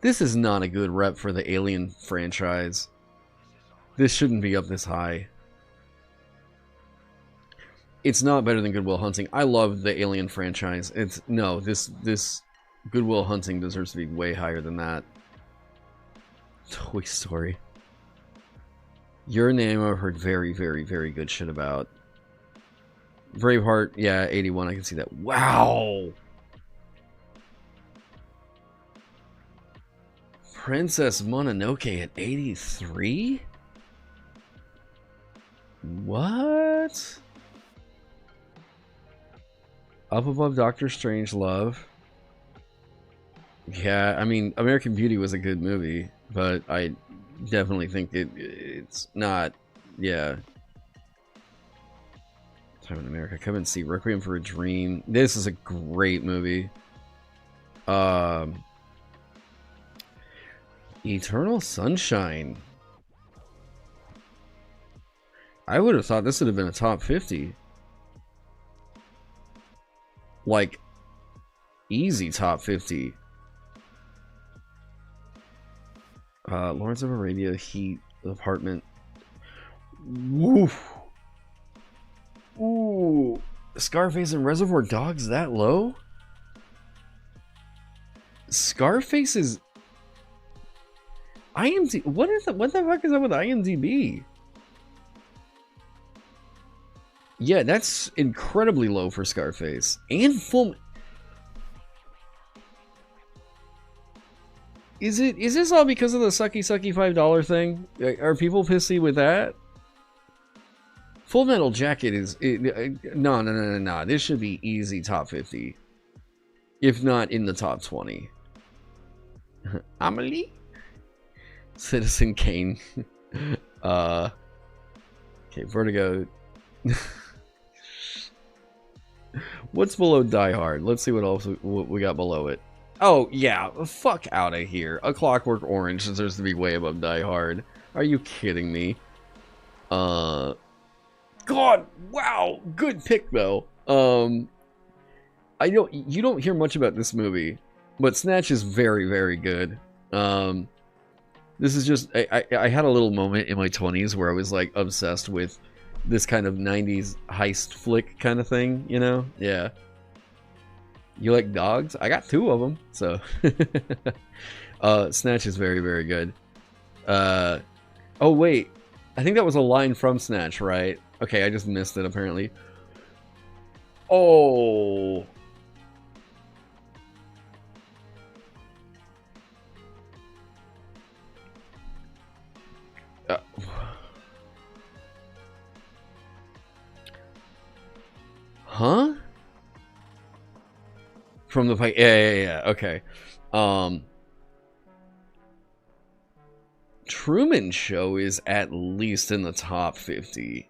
S1: This is not a good rep for the Alien franchise. This shouldn't be up this high. It's not better than Good Will Hunting. I love the Alien franchise. It's... No, this Good Will Hunting deserves to be way higher than that. Toy Story. Your Name I've heard very, very, very good shit about. Braveheart, yeah, 81, I can see that. Wow! Princess Mononoke at 83? What? Up above Doctor Strangelove. Yeah, I mean, American Beauty was a good movie, but I definitely think it's not, yeah. Time in America, come and see Requiem for a Dream. This is a great movie. Eternal Sunshine. I would have thought this would have been a top 50. Like, Easy top 50. Lawrence of Arabia, Heat, Apartment. Woof. Ooh. Scarface and Reservoir Dogs that low? Scarface is... IMDb... What the fuck is up with IMDb? Yeah, that's incredibly low for Scarface. And full... Is this all because of the sucky $5 thing? Are people pissy with that? Full Metal Jacket is... No. This should be easy top 50. If not in the top 20. Amelie? Citizen Kane. Okay, Vertigo. What's below Die Hard? Let's see what else we got below it. Oh, yeah. Fuck out of here. A Clockwork Orange deserves to be way above Die Hard. Are you kidding me? God, wow. Good pick, though. You don't hear much about this movie, but Snatch is very, very good. This is just... I had a little moment in my 20s where I was, like, obsessed with this kind of 90s heist flick kind of thing, you know? Yeah. You like dogs? I got 2 of them, so... Snatch is very, very good. Oh, wait. I think that was a line from Snatch, right? Okay, I just missed it, apparently. Oh... Huh? From the fight. Yeah. Okay. Truman Show is at least in the top 50.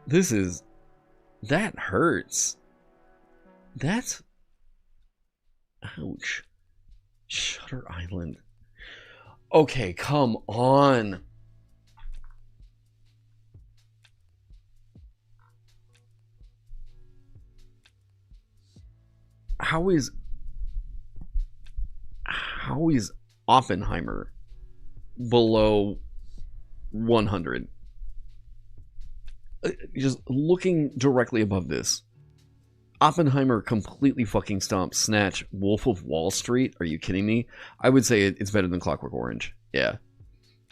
S1: This is... That hurts. That's... Ouch. Shutter Island. Okay, come on. How is Oppenheimer below 100? Just looking directly above this. Oppenheimer completely fucking stomps Snatch. Wolf of Wall Street? Are you kidding me? I would say it's better than Clockwork Orange. Yeah.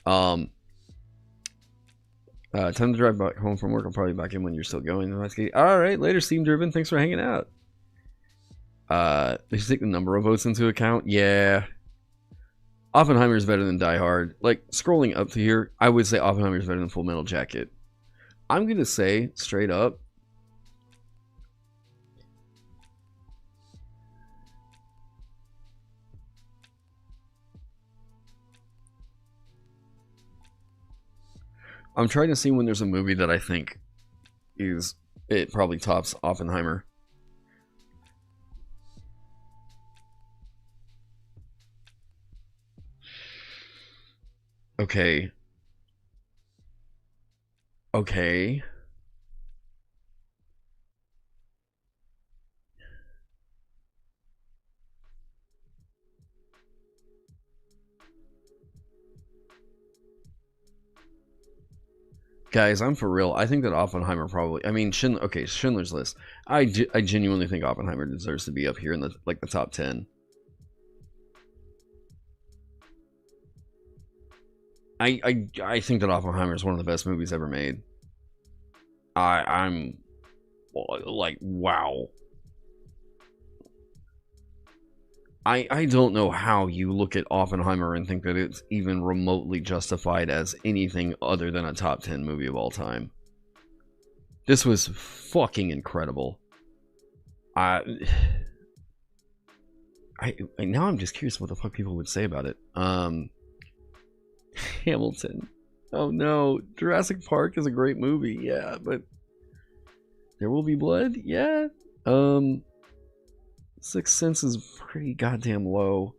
S1: Time to drive back home from work. I'll probably be back in when you're still going. Alright, later, Steam Driven. Thanks for hanging out. They should take the number of votes into account. Yeah. Oppenheimer is better than Die Hard. Like, scrolling up to here, I would say Oppenheimer is better than Full Metal Jacket. I'm going to say, straight up, I'm trying to see when there's a movie that I think it probably tops Oppenheimer. Okay. Guys, I'm for real. I think that Oppenheimer probably... I mean, Schindler's List. I genuinely think Oppenheimer deserves to be up here in the top 10. I think that Oppenheimer is one of the best movies ever made. I'm like, wow. I don't know how you look at Oppenheimer and think that it's even remotely justified as anything other than a top 10 movie of all time. This was fucking incredible. Now I'm just curious what the fuck people would say about it. Hamilton. Oh no, Jurassic Park is a great movie, yeah, but There Will Be Blood, yeah. Sixth Sense is pretty goddamn low.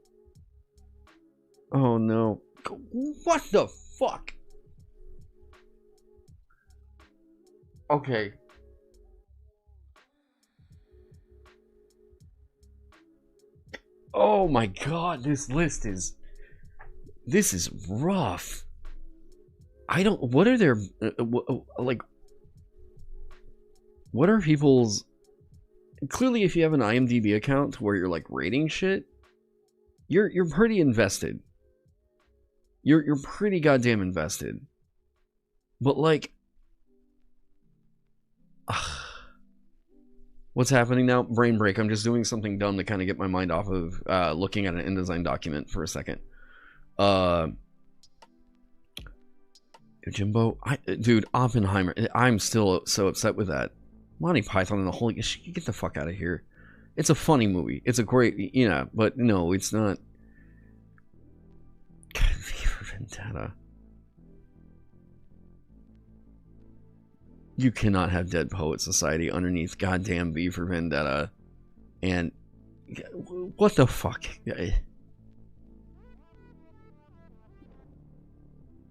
S1: Oh no. What the fuck? Okay. Oh my god, this list is... This is rough. I don't... What are their... like... What are people's... Clearly, if you have an IMDb account where you're, like, rating shit, you're pretty invested. You're pretty goddamn invested. But, like... What's happening now? Brain break. I'm just doing something dumb to kind of get my mind off of looking at an InDesign document for a second. Jimbo, dude, Oppenheimer. I'm still so upset with that. Monty Python and the Holy... Get the fuck out of here. It's a funny movie. It's a great... Yeah, but no, it's not... God, V for Vendetta. You cannot have Dead Poet Society underneath goddamn V for Vendetta. And... What the fuck?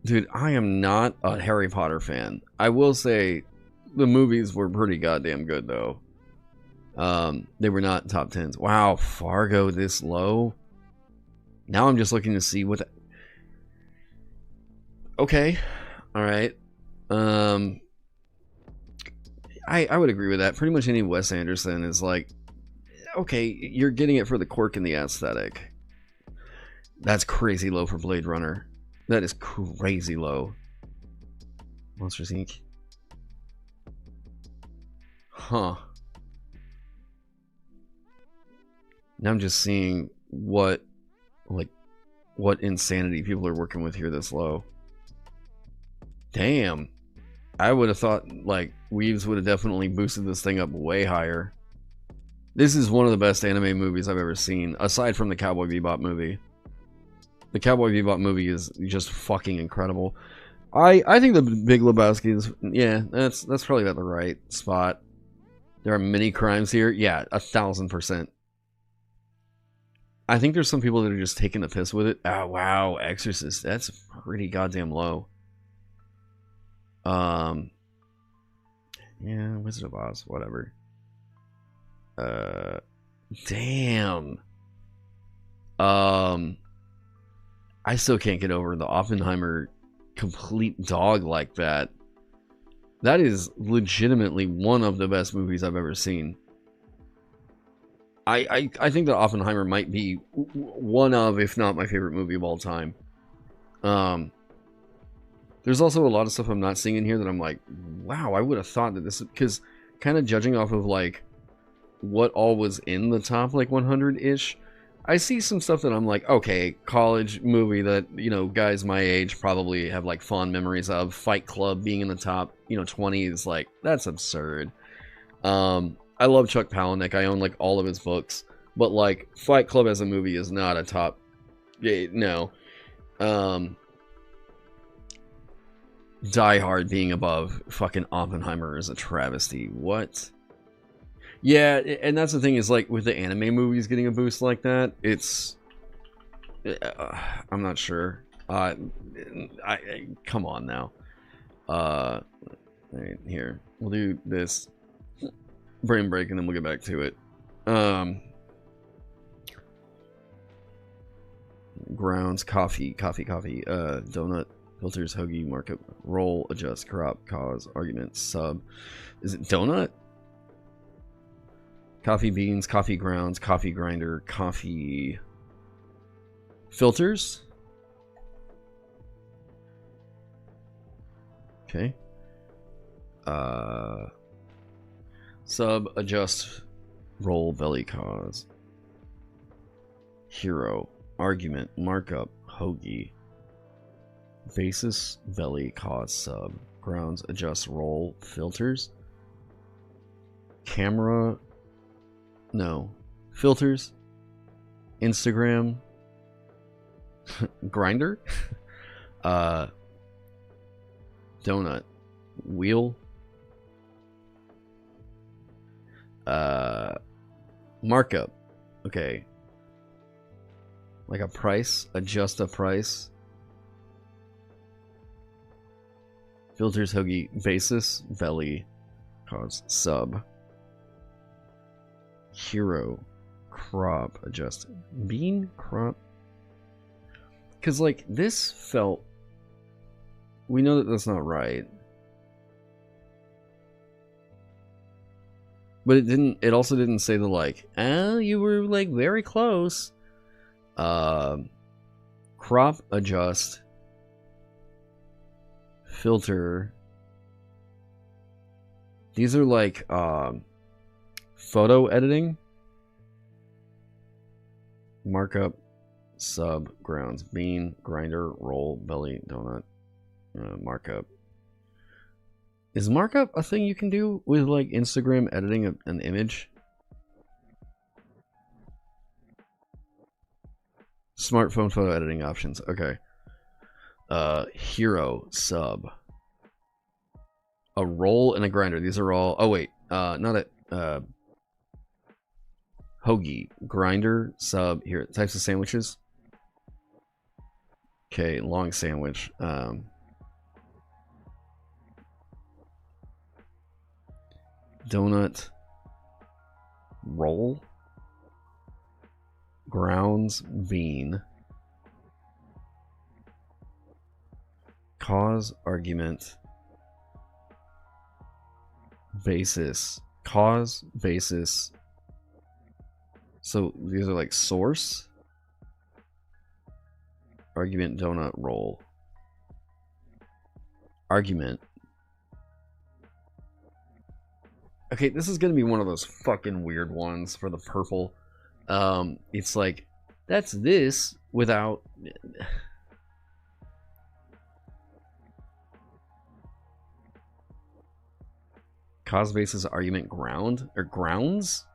S1: Dude, I am not a Harry Potter fan. I will say... The movies were pretty goddamn good, though. They were not top 10s. Wow, Fargo this low? Now I'm just looking to see what... Okay. Alright. I would agree with that. Pretty much any Wes Anderson is like... Okay, you're getting it for the quirk and the aesthetic. That's crazy low for Blade Runner. That is crazy low. Monsters, Inc. Huh. Now I'm just seeing what insanity people are working with here this low. Damn. I would have thought, like, Weaves would have definitely boosted this thing up way higher. This is one of the best anime movies I've ever seen, aside from the Cowboy Bebop movie. The Cowboy Bebop movie is just fucking incredible. I think the Big Lebowski is... Yeah, that's probably about the right spot. There are many crimes here. Yeah, 1000%. I think there's some people that are just taking the piss with it. Oh, wow. Exorcist. That's pretty goddamn low. Yeah, Wizard of Oz. Whatever. Damn. I still can't get over the Oppenheimer complete dog like that. That is legitimately one of the best movies I've ever seen. I think that Oppenheimer might be one of, if not my favorite movie of all time. There's also a lot of stuff I'm not seeing in here that I'm like, wow, I would have thought that this... Because kind of judging off of, like, what all was in the top, like, 100-ish, I see some stuff that I'm like, okay, college movie that, you know, guys my age probably have, like, fond memories of. Fight Club being in the top, 20 is, like, that's absurd. I love Chuck Palahniuk. I own, like, all of his books. But, like, Fight Club as a movie is not a top... No. Die Hard being above fucking Oppenheimer is a travesty. What? Yeah, and that's the thing is, like, with the anime movies getting a boost like that, it's... I'm not sure. Come on now. Right, here. We'll do this brain break and then we'll get back to it. Grounds, coffee, donut, filters, hoagie, markup, roll, adjust, crop, cause, argument, sub. Is it donut? Coffee beans, coffee grounds, coffee grinder, coffee filters. Okay. Sub, adjust, roll, belly, cause. Hero, argument, markup, hoagie. Basis, belly, cause, sub. Grounds, adjust, roll, filters. Camera, no. Filters. Instagram. Grinder. Donut. Wheel. Markup. Okay. Like a price. Adjust a price. Filters, hoagie, basis, belly, cause, sub. Hero, crop adjusted. Bean crop. Because, like, this felt... We know that that's not right. But it didn't... It also didn't say the, like, oh, you were, like, very close. Crop adjust. Filter. These are, like, photo editing. Markup. Sub. Grounds. Bean. Grinder. Roll. Belly. Donut. Markup. Is markup a thing you can do with, like, Instagram editing an image? Smartphone photo editing options. Okay. Hero. Sub. A roll and a grinder. These are all... Oh, wait. Not a... Hoagie. Grinder. Sub. Here. Types of sandwiches. Okay. Long sandwich. Donut. Roll. Grounds. Bean. Cause. Argument. Basis. Cause. Basis. So these are like source. Argument. Donut. Roll. Argument. Okay, this is gonna be one of those fucking weird ones for the purple. It's like, that's this without... Cause basis argument ground or grounds?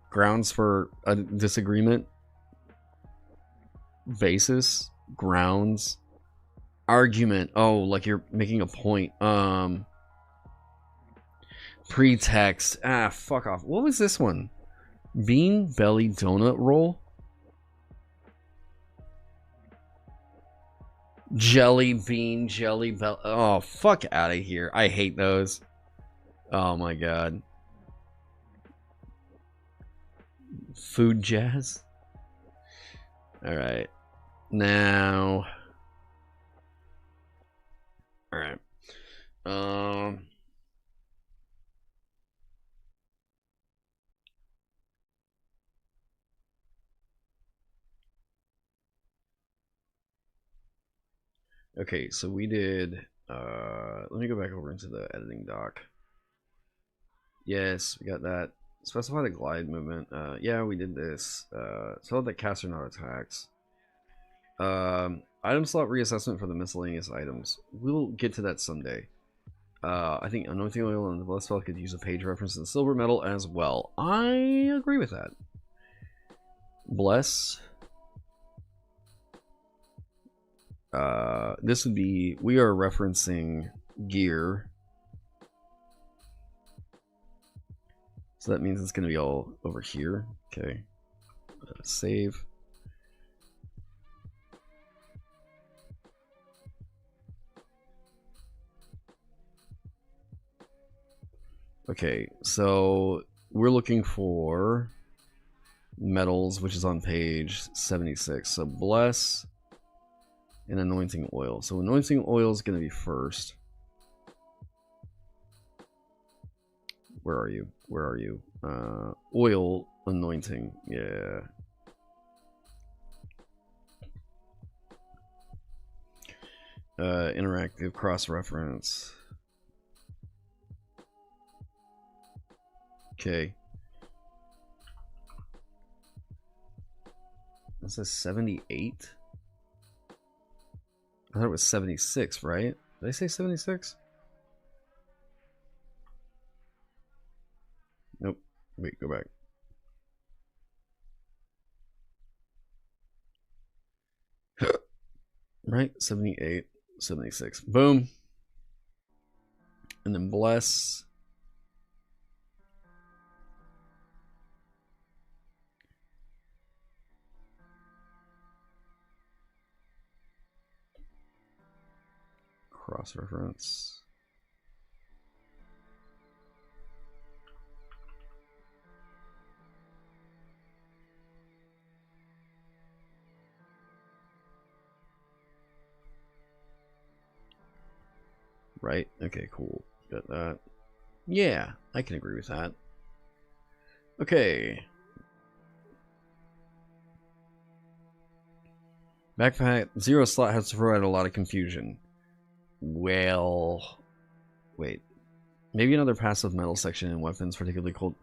S1: Grounds for a disagreement. Basis, grounds, argument. Oh, like you're making a point. Pretext. Ah, fuck off. What was this one? Bean belly donut roll? Jelly bean jelly belly. Oh, fuck out of here. I hate those. Oh my god. Food jazz? Alright. Now. Alright. Okay, so we did, let me go back over into the editing doc. Yes, we got that. Specify the glide movement. Yeah, we did this. Tell that caster not attacks. Item slot reassessment for the miscellaneous items. We'll get to that someday. I think anointing oil and the blessed spell could use a page reference to the silver metal as well. I agree with that. Bless. This would be, we are referencing gear. So that means it's going to be all over here. Okay. Save. Okay, so we're looking for metals, which is on page 76. So bless and anointing oil. So anointing oil is going to be first. Where are you? Where are you? Oil anointing. Yeah. Interactive cross-reference. Okay. That says 78. I thought it was 76, right? Did I say 76? Nope. Wait, go back. Right? 78, 76. Boom. And then bless. Cross-reference. right? Okay, cool. Got that. Yeah, I can agree with that. Okay. Backpack 0 slot has to throw out a lot of confusion. Well, wait. Maybe another passive metal section in weapons, particularly cold,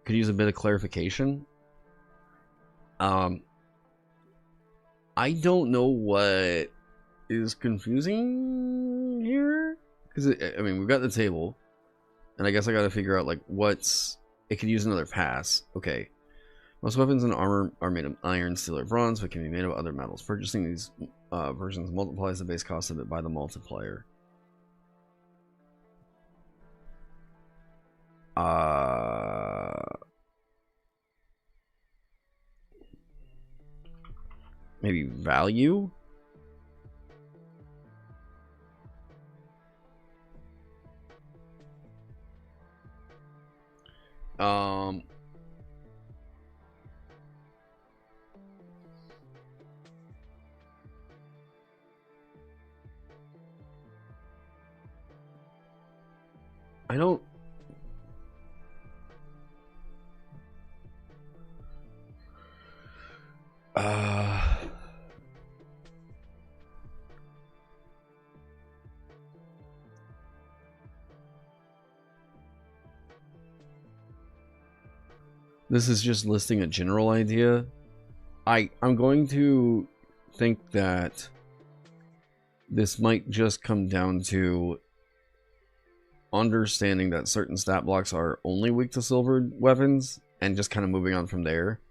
S1: could use a bit of clarification. I don't know what is confusing here, because I mean, we've got the table, and I guess I got to figure out like what's it could use another pass. Okay, most weapons and armor are made of iron, steel, or bronze, but can be made of other metals. Purchasing these versions multiplies the base cost of it by the multiplier. Maybe value? I don't... This is just listing a general idea. I'm going to think that this might just come down to understanding that certain stat blocks are only weak to silvered weapons and just kind of moving on from there.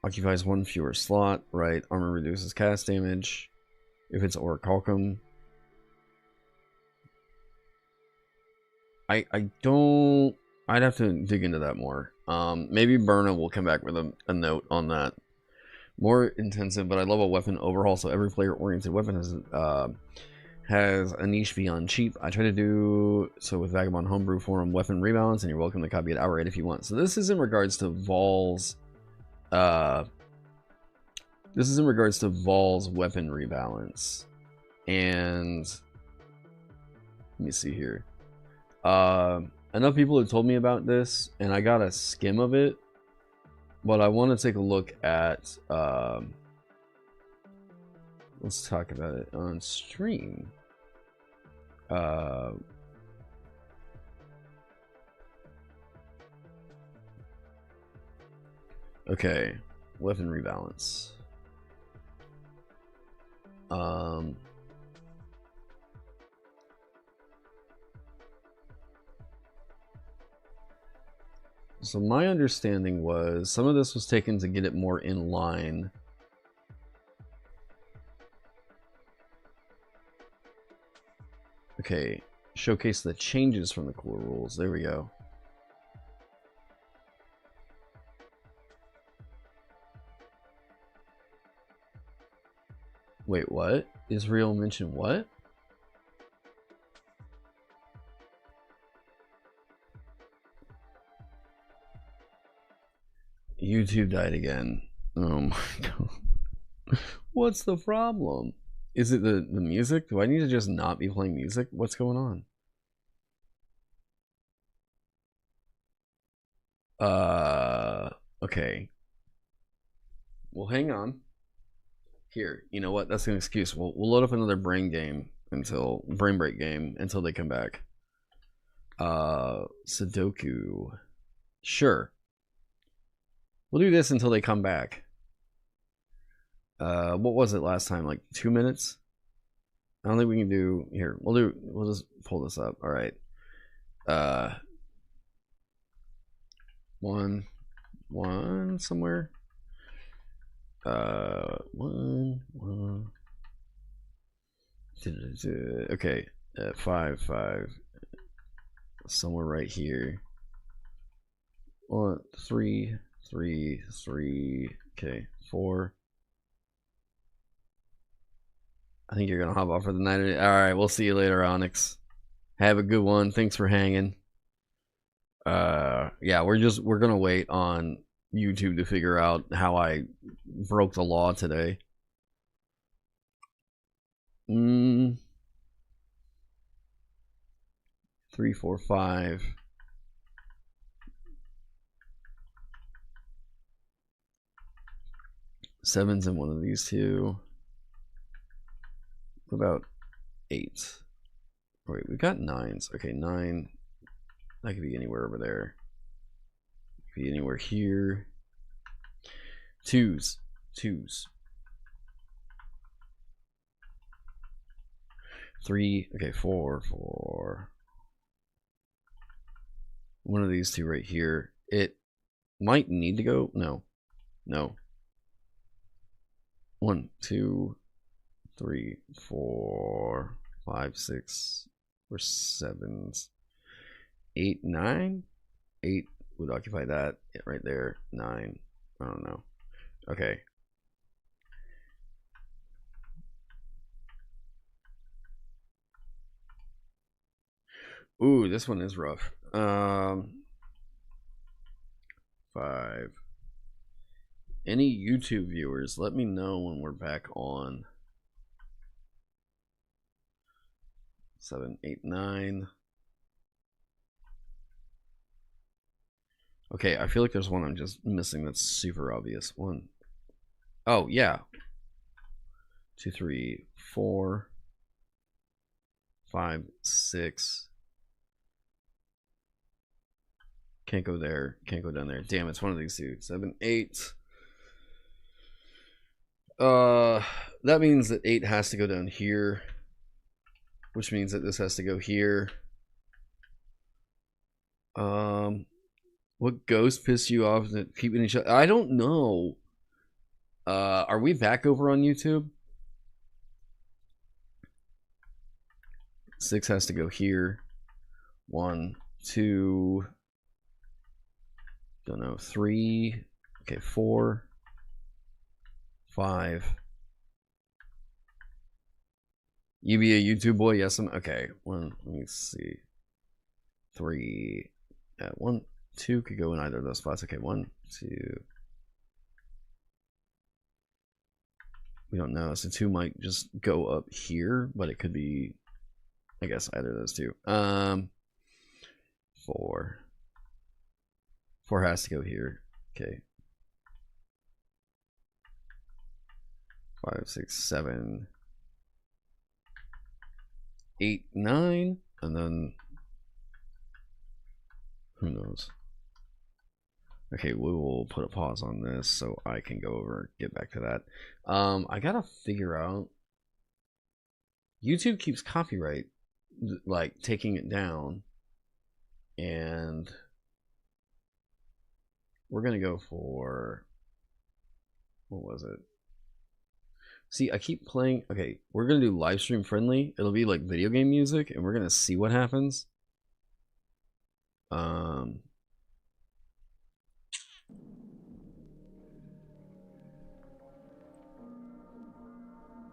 S1: Occupies 1 fewer slot, right? Armor reduces cast damage if it's orichalcum. I don't... I'd have to dig into that more. Maybe Berna will come back with a note on that. More intensive, but I love a weapon overhaul, so every player-oriented weapon has a niche beyond cheap. I try to do so with Vagabond Homebrew Forum Weapon Rebalance, and you're welcome to copy it outright if you want. So this is in regards to Vol's... this is in regards to Vol's Weapon Rebalance. And... let me see here. Enough people have told me about this, and I got a skim of it, but I want to take a look at, let's talk about it on stream. Okay, weapon rebalance. So my understanding was some of this was taken to get it more in line. Okay, showcase the changes from the core rules. There we go. Wait, what? Israel mentioned what? YouTube died again. Oh my god. What's the problem? Is it the music? Do I need to just not be playing music? What's going on? Okay. Well, hang on. Here, you know what? That's an excuse. We'll load up another brain break game until they come back. Sudoku. Sure. We'll do this until they come back. What was it last time? Like 2 minutes? I don't think we can do here. We'll just pull this up. All right. One somewhere. One. Okay. 5 somewhere right here. 1 3 okay, 4. I think you're gonna hop off for the night. Alright, we'll see you later, Onyx. Have a good one. Thanks for hanging. Yeah, we're gonna wait on YouTube to figure out how I broke the law today. 3, 4, 5. Sevens in one of these two. What about 8? Oh, wait, we got 9s. Okay, 9. That could be anywhere over there. Could be anywhere here. 2s. 3. Okay, 4. One of these two right here. It might need to go. No. 1, 2, 3, 4, 5, 6, or 7s. 8, 9. 8 would occupy that right there. 9. I don't know. Okay. Ooh, this one is rough. 5. Any YouTube viewers, let me know when we're back on. 7, 8, 9. Okay, I feel like there's one I'm just missing that's super obvious. 1. Oh, yeah. 2, 3, 4, 5, 6. Can't go there. Can't go down there. Damn, it's one of these two. 7, 8. That means that 8 has to go down here, which means that this has to go here. What ghost pissed you off that keeping each other? I don't know. Are we back over on YouTube? 6 has to go here. 1, 2. Don't know. 3. Okay, 4. 5. You be a YouTube boy? Yes, I'm. Okay. 1. Let me see. 3. 1, 2 could go in either of those spots. Okay, 1, 2. We don't know. So 2 might just go up here, but it could be, I guess, either of those two. 4. 4 has to go here. Okay. 5, 6, 7, 8, 9, and then who knows? Okay, we will put a pause on this so I can go over and get back to that. I gotta figure out. YouTube keeps copyright, like taking it down, and we're gonna go for, what was it? See, I keep playing. Okay, we're gonna do live stream friendly. It'll be like video game music, and we're gonna see what happens.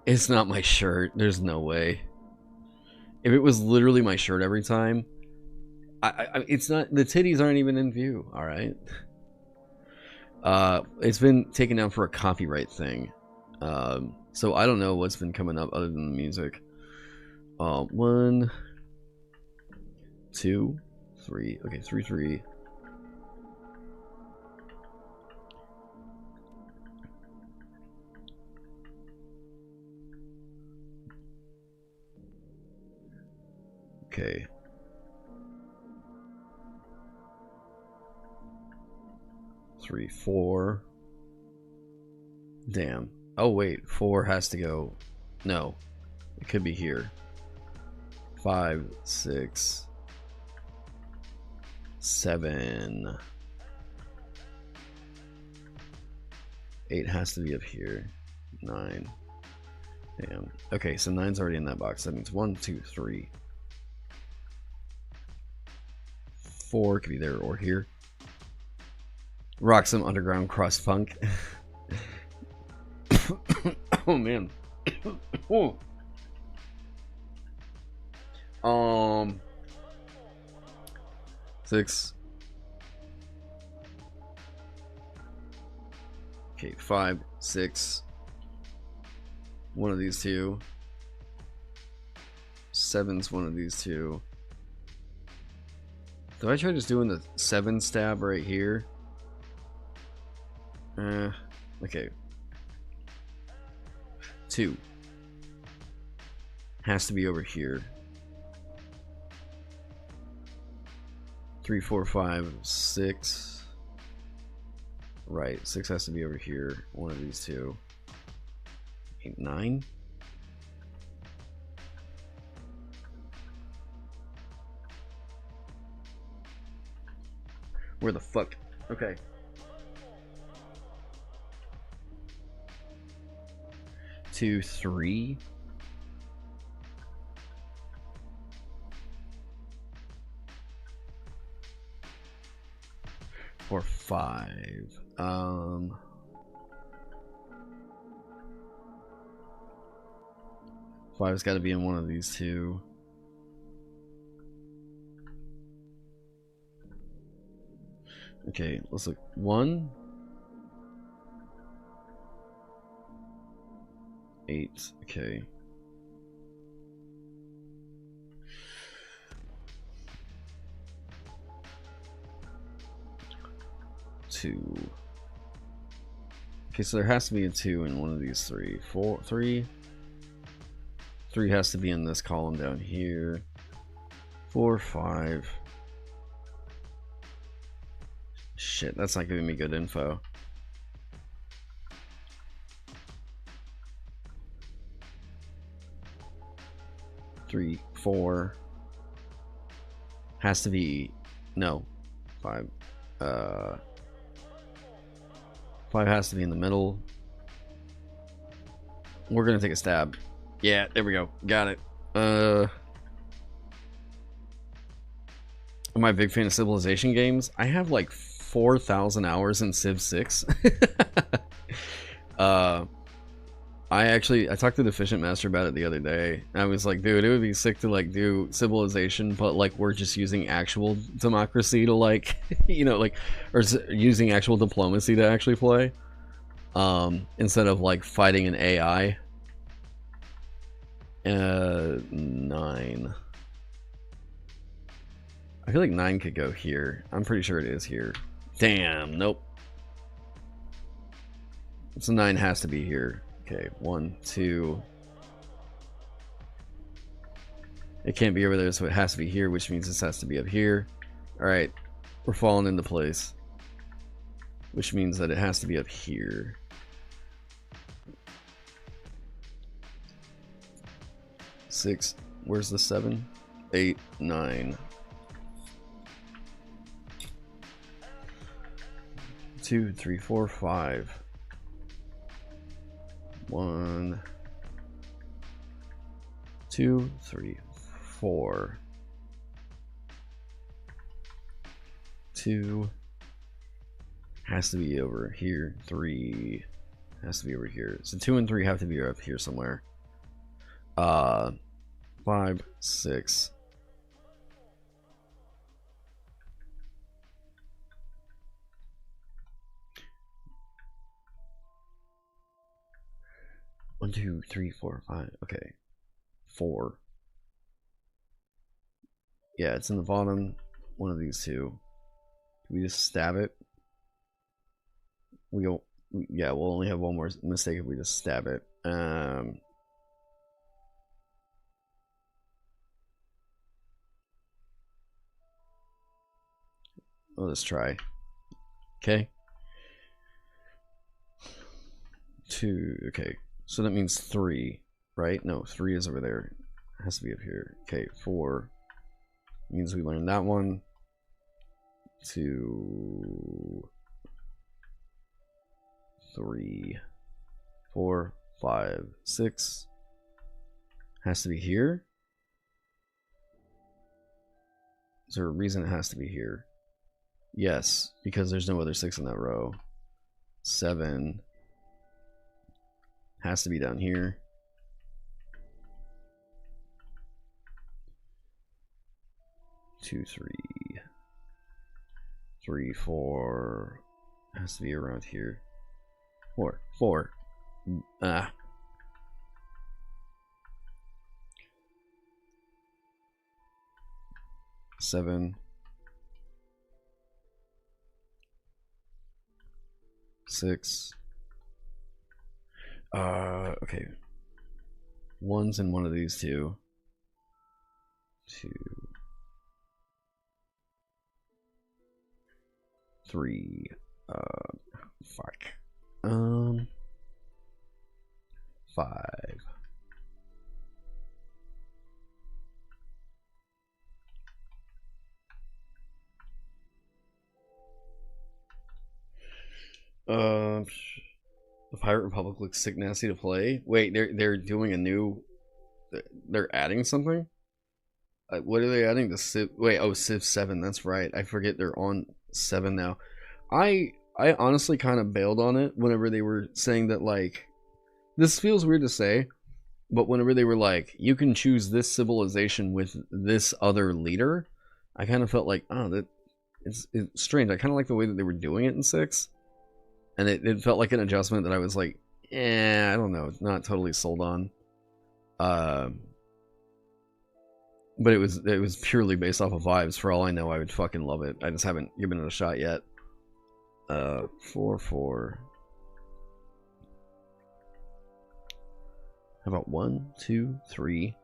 S1: It's not my shirt. There's no way. If it was literally my shirt every time, it's not. The titties aren't even in view. All right. It's been taken down for a copyright thing. So I don't know what's been coming up other than the music. 1, 2, 3. Okay, 3, 3. Okay. Three, 4. Damn. Oh wait, 4 has to go. No, it could be here. 5, 6, 7. 8 has to be up here. 9. Damn. Okay, so 9's already in that box. That means 1, 2, 3. 4 could be there or here. Rock some underground crust punk. Oh man. Oh. 6. Okay, 5, 6. One of these two. 7's one of these two. Do I try just doing the 7 stab right here? Okay. 2 has to be over here. 3, 4, 5, 6. Right, 6 has to be over here. One of these two. 8, 9. Where the fuck? Okay. 2, 3. 4, 5. 5's got to be in one of these two. Okay, let's look. 1, 8. Okay. 2. Okay, so there has to be a 2 in one of these three. 4, 3. 3 has to be in this column down here. 4, 5. Shit, that's not giving me good info. Three, 4 has to be no 5. 5 has to be in the middle. We're gonna take a stab. Yeah, there we go. Got it. Am I a big fan of Civilization games? I have like 4,000 hours in Civ 6. I talked to the Efficient Master about it the other day. I was like, dude, it would be sick to like do Civilization, but like we're just using actual democracy to like, you know, like, or using actual diplomacy to actually play, instead of like fighting an AI. 9. I feel like 9 could go here. I'm pretty sure it is here. Damn, nope. So 9 has to be here. Okay, 1, 2. It can't be over there, so it has to be here, which means this has to be up here. Alright, we're falling into place. Which means that it has to be up here. Six. Where's the 7? 8, 9. 2, 3, 4, 5. 1, 2, 3, 4. 2 has to be over here. 3 has to be over here. So 2 and 3 have to be up here somewhere. 5, 6. 1, 2, 3, 4, 5. Okay. 4. Yeah, it's in the bottom. One of these two. Can we just stab it? We go. Yeah, we'll only have one more mistake if we just stab it. Let's try. Okay. 2. Okay. So that means 3, right? No, 3 is over there. It has to be up here. Okay, 4 means we learned that one. 2, 3, 4, 5, 6 has to be here. Is there a reason it has to be here? Yes, because there's no other 6 in that row. 7 has to be down here. 2, 3, 3, 4 has to be around here. 4. 7, 6. Okay. 1's in one of these two. 2, 3. Fuck. 5. The Pirate Republic looks sick nasty to play. Wait, they're doing a new. They're adding something. What are they adding to Civ? Wait, oh, Civ 7. That's right. I forget they're on 7 now. I honestly kind of bailed on it whenever they were saying that, like, this feels weird to say, but whenever they were like, you can choose this civilization with this other leader, I kind of felt like, oh, that it's strange. I kind of like the way that they were doing it in 6. And it felt like an adjustment that I was like, I don't know, not totally sold on. But it was purely based off of vibes. For all I know, I would fucking love it. I just haven't given it a shot yet. 4. How about 1, 2, 3?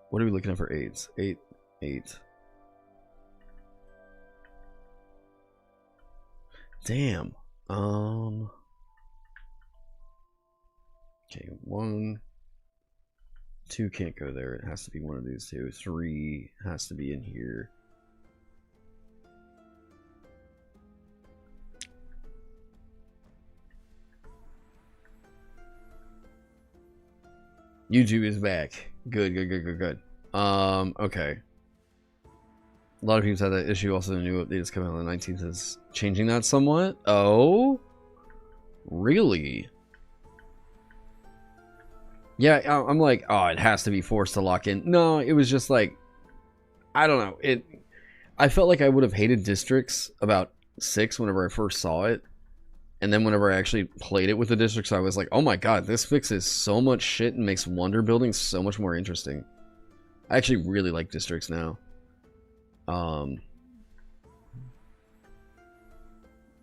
S1: What are we looking at for 8s? 8, 8. Damn. Okay, 1, 2 can't go there. It has to be one of these two. 3 has to be in here. YouTube is back. Good. Okay. A lot of people had that issue. Also, the new update is coming out on the 19th is changing that somewhat. Oh? Really? Yeah, I'm like, oh, it has to be forced to lock in. No, it was just like, I don't know. I felt like I would have hated districts about 6 whenever I first saw it. And then whenever I actually played it with the districts, I was like, oh my god, this fixes so much shit and makes wonder building so much more interesting. I actually really like districts now.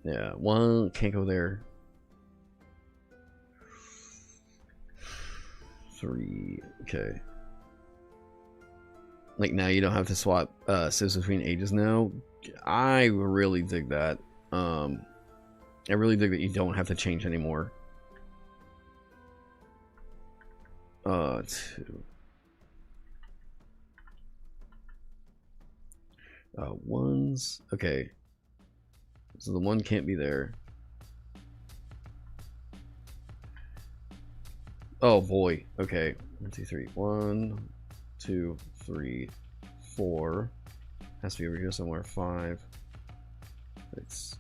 S1: Yeah, 1 can't go there. 3, okay. Like, now you don't have to swap civs between ages now. I really dig that. I really dig that you don't have to change anymore. 2. Ones. Okay. So the 1 can't be there. Oh boy. Okay. 1, 2, 3. 1, 2, 3, 4. Has to be over here somewhere. 5. It's.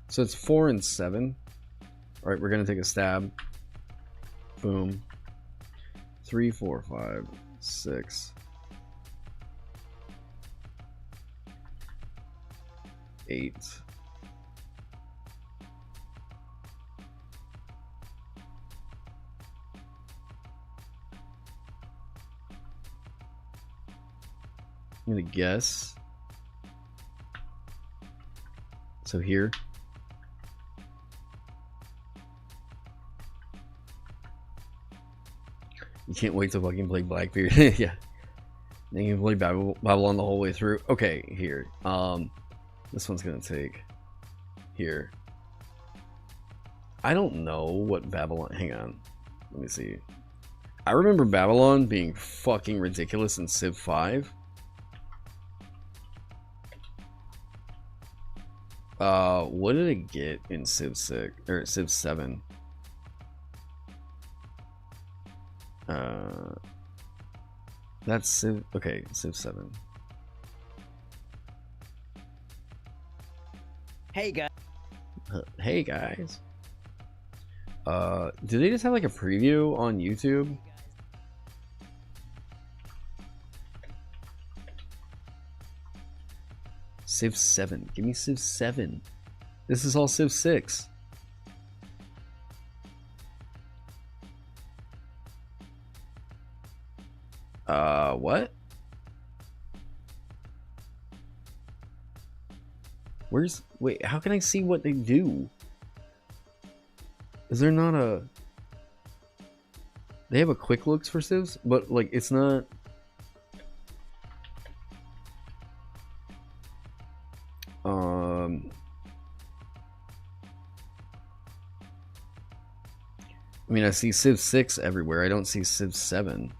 S1: So it's 4 and 7. Alright, we're gonna take a stab. Boom. 3, 4, 5, 6. 8. I'm gonna guess. So here. You can't wait to fucking play Blackbeard. Yeah. Then you can play Babylon the whole way through. Okay, here. This one's gonna take here. I don't know what Babylon. Hang on. Let me see. I remember Babylon being fucking ridiculous in Civ 5. What did it get in Civ 6 or Civ 7? That's Civ. Okay, Civ 7.
S3: Hey guys.
S1: Hey guys. Do they just have like a preview on YouTube? Civ 7. Give me Civ 7. This is all Civ 6. What? Wait, how can I see what they do? Is there not a... They have a quick looks for civs, but like it's not... I mean, I see Civ 6 everywhere. I don't see Civ 7.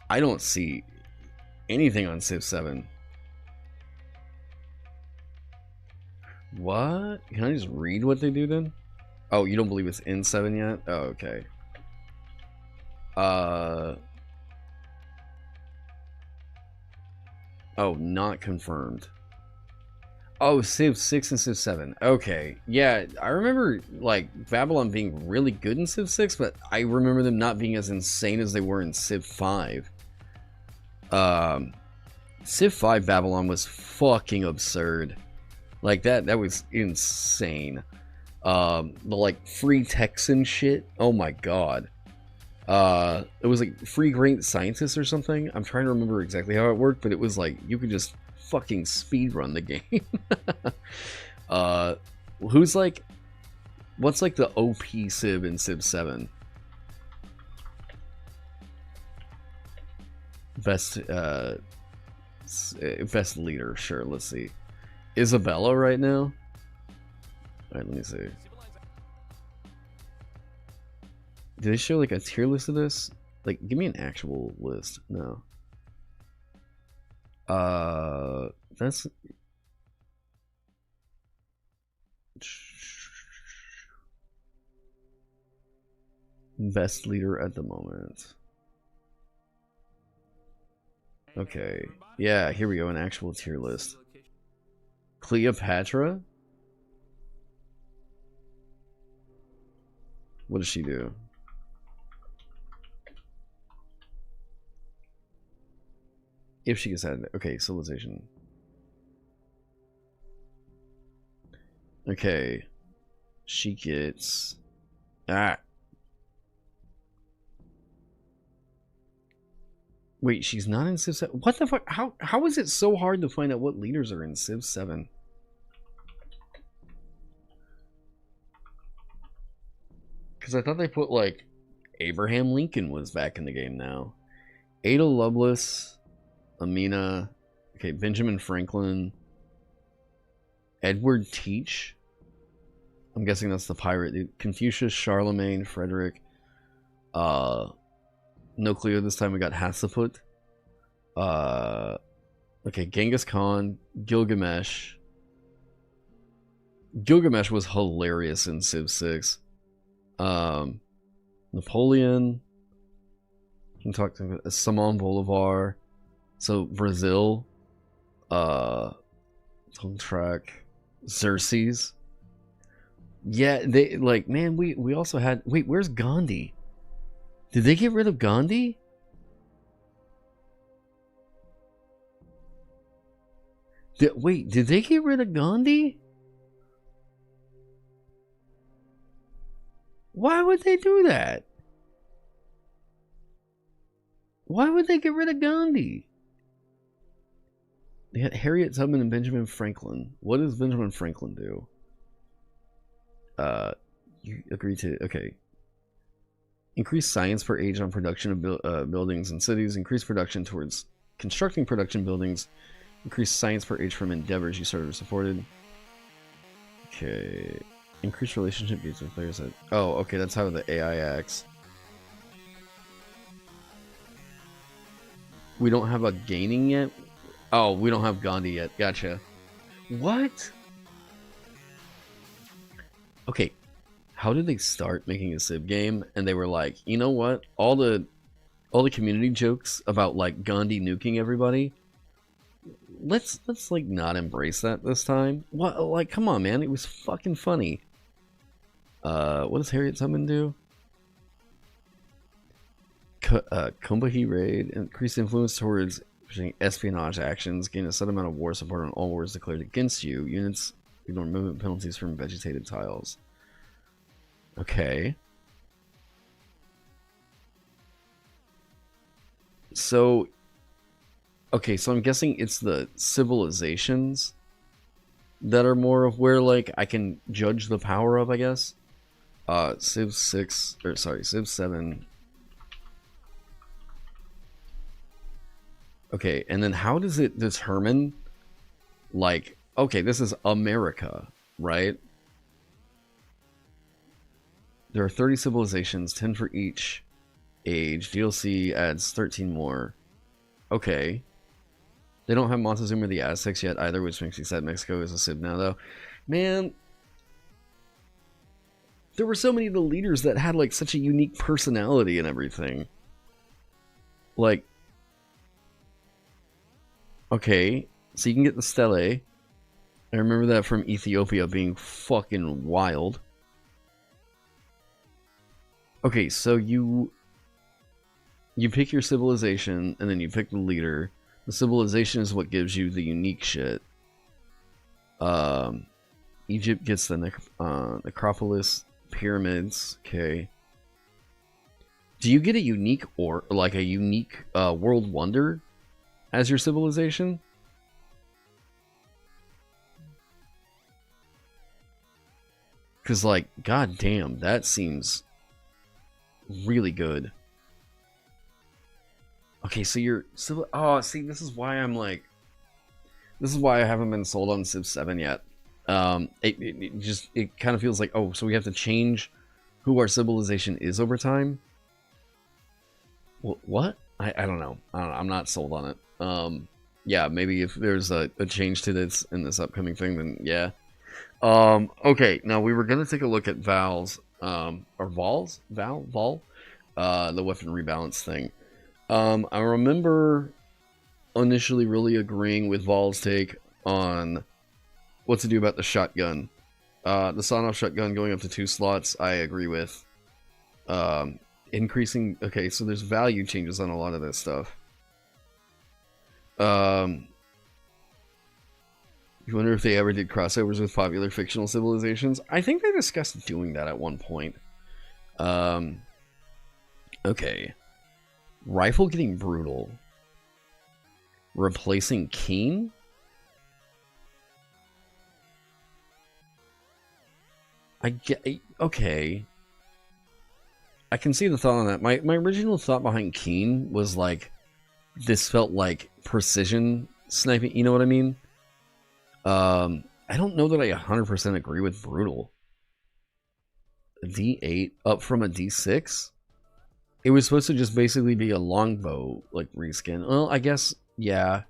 S1: I don't see anything on Civ 7. What? Can I just read what they do then? Oh, you don't believe it's in 7 yet? Oh, okay. Oh, not confirmed. Oh, Civ 6 and Civ 7. Okay. Yeah, I remember, like, Babylon being really good in Civ 6, but I remember them not being as insane as they were in Civ 5. Civ 5 Babylon was fucking absurd. Like, that was insane. The, like, free Texan shit. Oh my god. It was like free great scientists or something. I'm trying to remember exactly how it worked, but it was like you could just fucking speed run the game. Who's like, what's like the OP Civ in Civ 7? Best leader, sure. Let's see. Isabella right now. All right, let me see. Do they show like a tier list of this? Like, give me an actual list. No. That's best leader at the moment. Okay. Yeah, here we go. An actual tier list. Cleopatra? What does she do? If she gets added. Okay, civilization. Okay. She gets... Wait, she's not in Civ 7? What the fuck? How is it so hard to find out what leaders are in Civ 7? Because I thought they put, like, Abraham Lincoln was back in the game now. Ada Lovelace... Amina, okay, Benjamin Franklin, Edward Teach. I'm guessing that's the pirate dude. Confucius, Charlemagne, Frederick. No Cleo this time. We got Hassaput. Okay, Genghis Khan, Gilgamesh. Gilgamesh was hilarious in Civ 6. Napoleon. You can talk to Simon Bolivar. So Brazil, Track, Xerxes. Yeah, they like, man, we also had, wait, where's Gandhi? Did they get rid of Gandhi? Wait, did they get rid of Gandhi? Why would they do that? Why would they get rid of Gandhi? They had Harriet Tubman and Benjamin Franklin. What does Benjamin Franklin do? You agree to... Okay. Increase science per age on production of buildings and cities. Increase production towards constructing production buildings. Increase science per age from endeavors you started or supported. Okay. Increase relationship between players that... Oh, okay. That's how the AI acts. We don't have a gaining yet? Oh, we don't have Gandhi yet. Gotcha. What? Okay. How did they start making a Civ game? And they were like, you know what? All the community jokes about like Gandhi nuking everybody. Let's like not embrace that this time. What? Like, come on, man. It was fucking funny. What does Harriet Tubman do? Kumbahi raid. Increase influence towards espionage actions. Gain a set amount of war support on all wars declared against you. Units Ignore movement penalties from vegetated tiles. Okay. So, okay, so I'm guessing it's the civilizations that are more of where, like, I can judge the power of, I guess. Civ 6, or sorry, Civ 7. Okay, and then how does it determine, like, okay, this is America, right? There are 30 civilizations, 10 for each age. DLC adds 13 more. Okay. They don't have Montezuma or the Aztecs yet either, which makes me sad Mexico is a Civ now, though. Man, there were so many of the leaders that had, like, such a unique personality and everything. Like, okay, so you can get the Stele. I remember that from Ethiopia being fucking wild. Okay, so you pick your civilization, and then you pick the leader. The civilization is what gives you the unique shit. Egypt gets the necropolis, pyramids. Okay. Do you get a unique or like a unique world wonder as your civilization? Because, like, goddamn, that seems really good. Okay, so you're civil. Oh, see, this is why I'm like, this is why I haven't been sold on Civ 7 yet. It kind of feels like, oh, so we have to change who our civilization is over time. What? I don't know. I'm not sold on it. Yeah, maybe if there's a change to this in this upcoming thing, then yeah. Okay, now we were gonna take a look at Val's, or Val's? Val? The weapon rebalance thing. I remember initially really agreeing with Val's take on what to do about the shotgun. The sawn-off shotgun going up to 2 slots, I agree with. Increasing... Okay, so there's value changes on a lot of this stuff. You wonder if they ever did crossovers with popular fictional civilizations? I think they discussed doing that at one point. Okay. Rifle getting brutal. Replacing keen? I get... Okay. I can see the thought on that. My original thought behind keen was like, this felt like precision sniping, you know what I mean? I don't know that I 100% agree with brutal. A D8 up from a D6? It was supposed to just basically be a longbow, like, reskin. Well, I guess, yeah.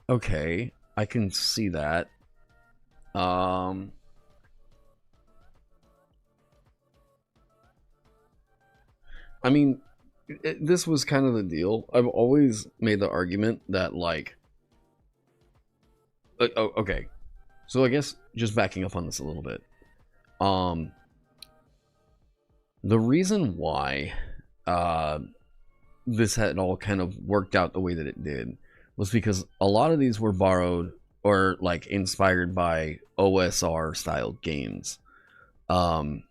S1: Okay, I can see that. I mean, this was kind of the deal. I've always made the argument that, like... okay. So I guess, just backing up on this a little bit. The reason why this had all kind of worked out the way that it did was because a lot of these were borrowed or like inspired by OSR style games. So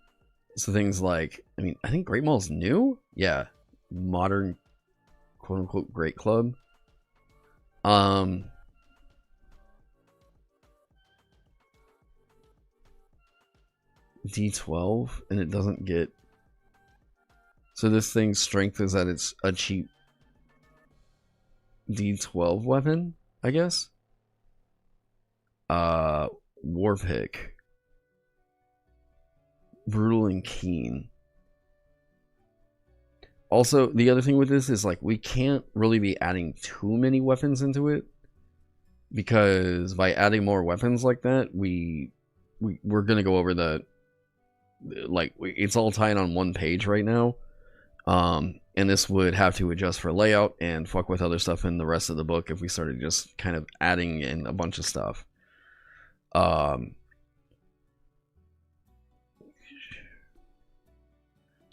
S1: things like, I mean, I think Great Mall's new? Yeah. Modern quote unquote Great Club. D12 and it doesn't get, so this thing's strength is that it's a cheap D12 weapon, I guess. War pick, brutal and keen. Also, the other thing with this is like we can't really be adding too many weapons into it, because by adding more weapons like that, we're gonna go over the, like, it's all tied on one page right now, and this would have to adjust for layout and fuck with other stuff in the rest of the book if we started just kind of adding in a bunch of stuff.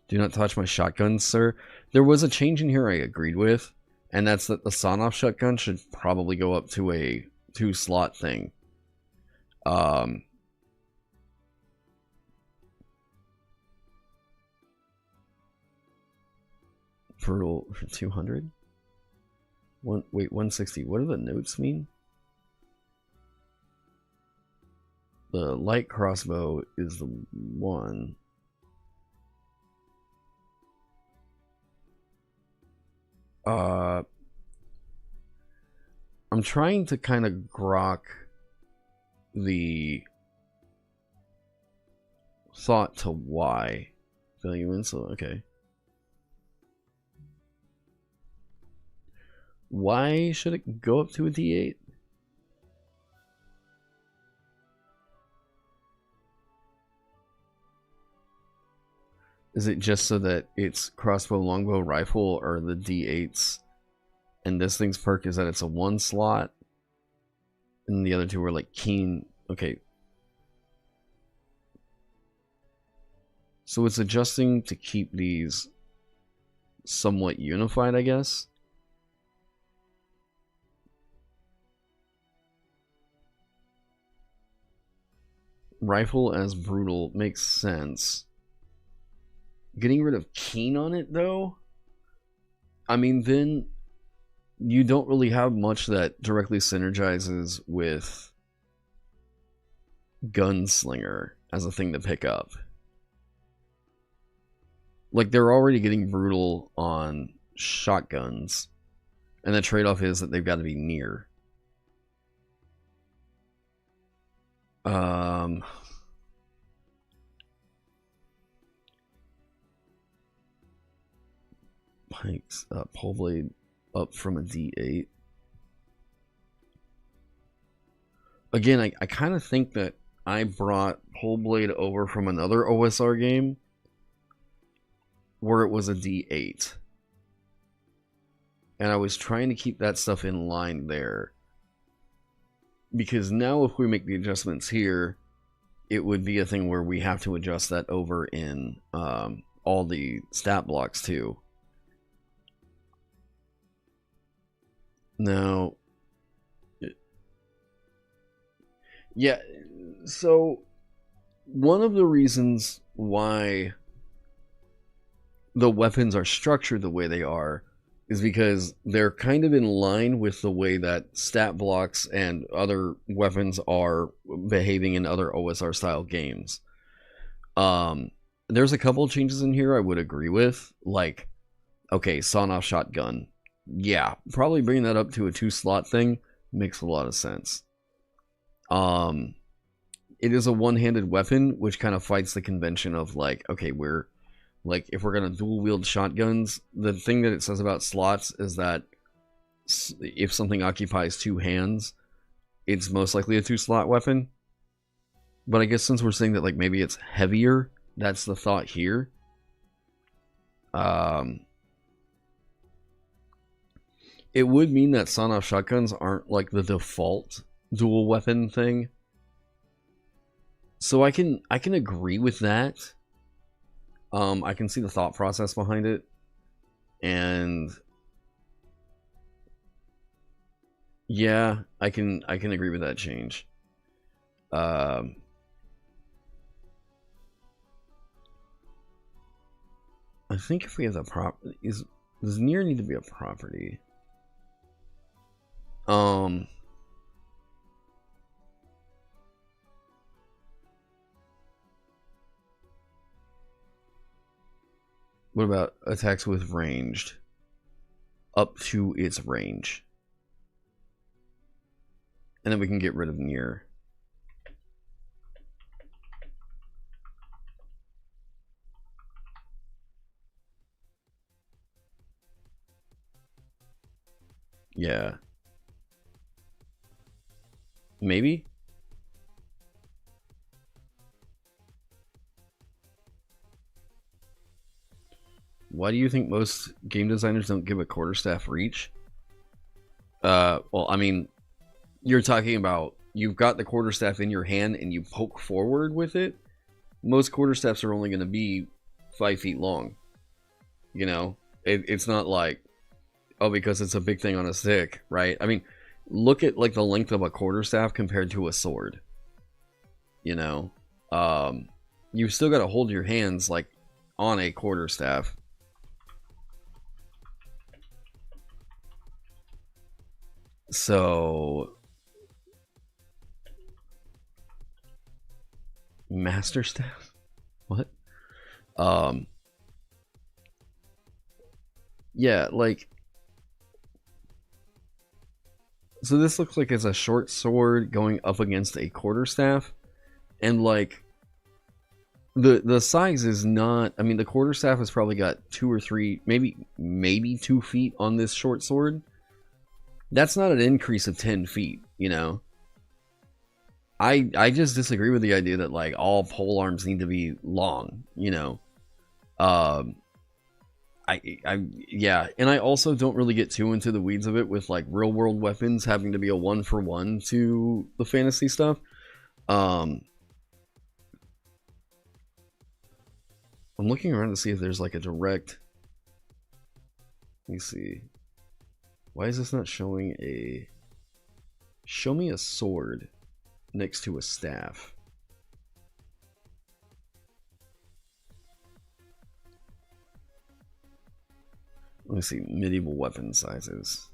S1: Do not touch my shotguns, sir. There was a change in here I agreed with, and that's that the sawn-off shotgun should probably go up to a 2-slot thing. For 200? Wait, 160. What do the notes mean? The light crossbow is the one. I'm trying to kind of grok the thought to why. Value in, so okay. Why should it go up to a D8? Is it just so that it's crossbow, longbow, rifle are the D8s, and this thing's perk is that it's a 1 slot, and the other two are like keen. Okay. So it's adjusting to keep these somewhat unified, I guess. Rifle as brutal makes sense. Getting rid of keen on it, though, I mean, then you don't really have much that directly synergizes with Gunslinger as a thing to pick up. Like, they're already getting brutal on shotguns, and the trade-off is that they've got to be near. Pikes, pole blade up from a D8. Again, I kind of think that I brought pole blade over from another OSR game where it was a D8. And I was trying to keep that stuff in line there. Because now if we make the adjustments here, it would be a thing where we have to adjust that over in all the stat blocks too. Now, yeah, so one of the reasons why the weapons are structured the way they are is because they're kind of in line with the way that stat blocks and other weapons are behaving in other OSR style games. There's a couple of changes in here I would agree with, like, okay, sawn-off shotgun. Yeah, probably bringing that up to a 2-slot thing makes a lot of sense. It is a one-handed weapon, which kind of fights the convention of like, okay, we're like, if we're gonna dual wield shotguns, the thing that it says about slots is that if something occupies 2 hands, it's most likely a 2-slot weapon. But I guess since we're saying that like maybe it's heavier, that's the thought here. It would mean that sawn-off shotguns aren't like the default dual weapon thing. So I can agree with that. I can see the thought process behind it. And yeah, I can agree with that change. I think if we have the does near need to be a property? What about attacks with ranged? Up to its range. And then we can get rid of near. Yeah. Maybe? Why do you think most game designers don't give a quarterstaff reach? Well, I mean, you're talking about you've got the quarterstaff in your hand and you poke forward with it. Most quarterstaffs are only going to be 5 feet long. You know, it's not like Oh, because it's a big thing on a stick, right? I mean, look at like the length of a quarterstaff compared to a sword. You know, you've still got to hold your hands like on a quarterstaff. So, master staff? What? Yeah, like, so this looks like it's a short sword going up against a quarterstaff, and like, the size is not, I mean, the quarterstaff has probably got 2 or 3, maybe 2 feet on this short sword. That's not an increase of 10 feet, you know? I just disagree with the idea that like all pole arms need to be long, you know? Yeah, and I also don't really get too into the weeds of it with like real world weapons having to be a 1-for-1 to the fantasy stuff. I'm looking around to see if there's like a direct. Let me see. Why is this not showing a? Show me a sword next to a staff. Let me see, medieval weapon sizes.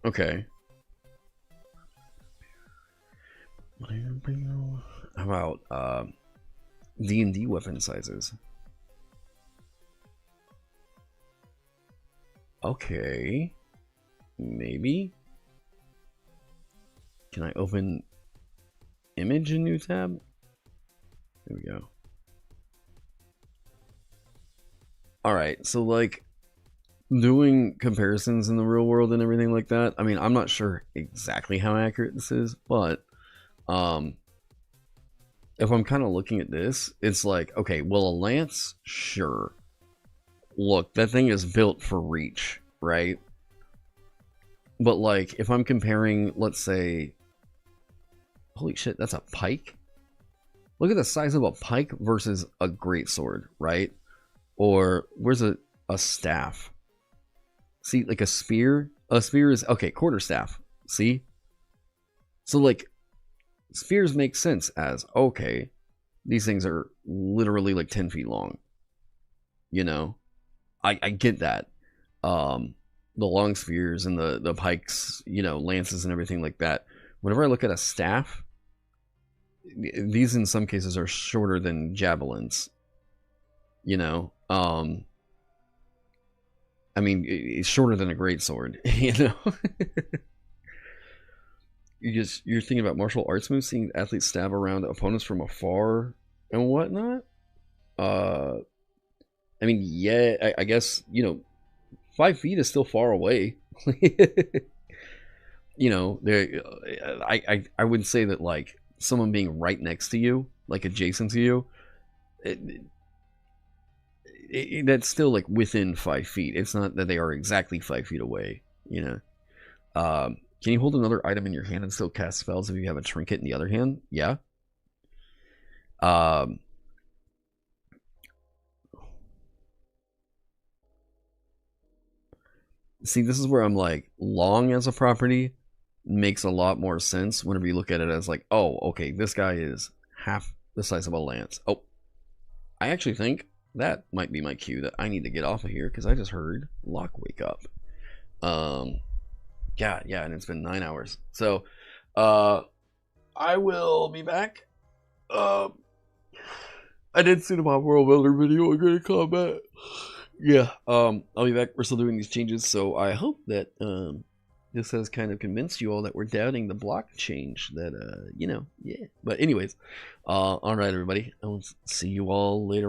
S1: Okay. How about D&D weapon sizes? Okay. Maybe. Can I open image in new tab? There we go. Alright, so like doing comparisons in the real world and everything like that, I mean, I'm not sure exactly how accurate this is, but if I'm kind of looking at this, it's like, okay, well, a lance, sure. Look, that thing is built for reach, right? But like, if I'm comparing, let's say, holy shit, that's a pike? Look at the size of a pike versus a greatsword, right? Or where's a staff? See, like a spear? A spear is, okay, quarterstaff. See? So like, spears make sense as, okay, these things are literally like 10 feet long. You know? I get that. The long spears and the pikes, you know, lances and everything like that. Whenever I look at a staff, these in some cases are shorter than javelins. You know? I mean, it's shorter than a greatsword, you know? You're thinking about martial arts moves, seeing athletes stab around opponents from afar and whatnot. I mean, yeah, I guess, you know, 5 feet is still far away. You know, there. I would say that like someone being right next to you, like adjacent to you, that's still like within 5 feet. It's not that they are exactly 5 feet away. You know. Can you hold another item in your hand and still cast spells if you have a trinket in the other hand? Yeah. See, this is where I'm like, long as a property makes a lot more sense whenever you look at it as like, oh, okay, this guy is half the size of a lance. Oh, I actually think that might be my cue that I need to get off of here because I just heard Locke wake up. Yeah, and it's been 9 hours. So, I will be back. I did see the Pop World Builder video. I'm gonna combat. Yeah, I'll be back. We're still doing these changes, so I hope that this has kind of convinced you all that we're doubting the block change. That you know, yeah. But anyways, all right, everybody. I'll see you all later.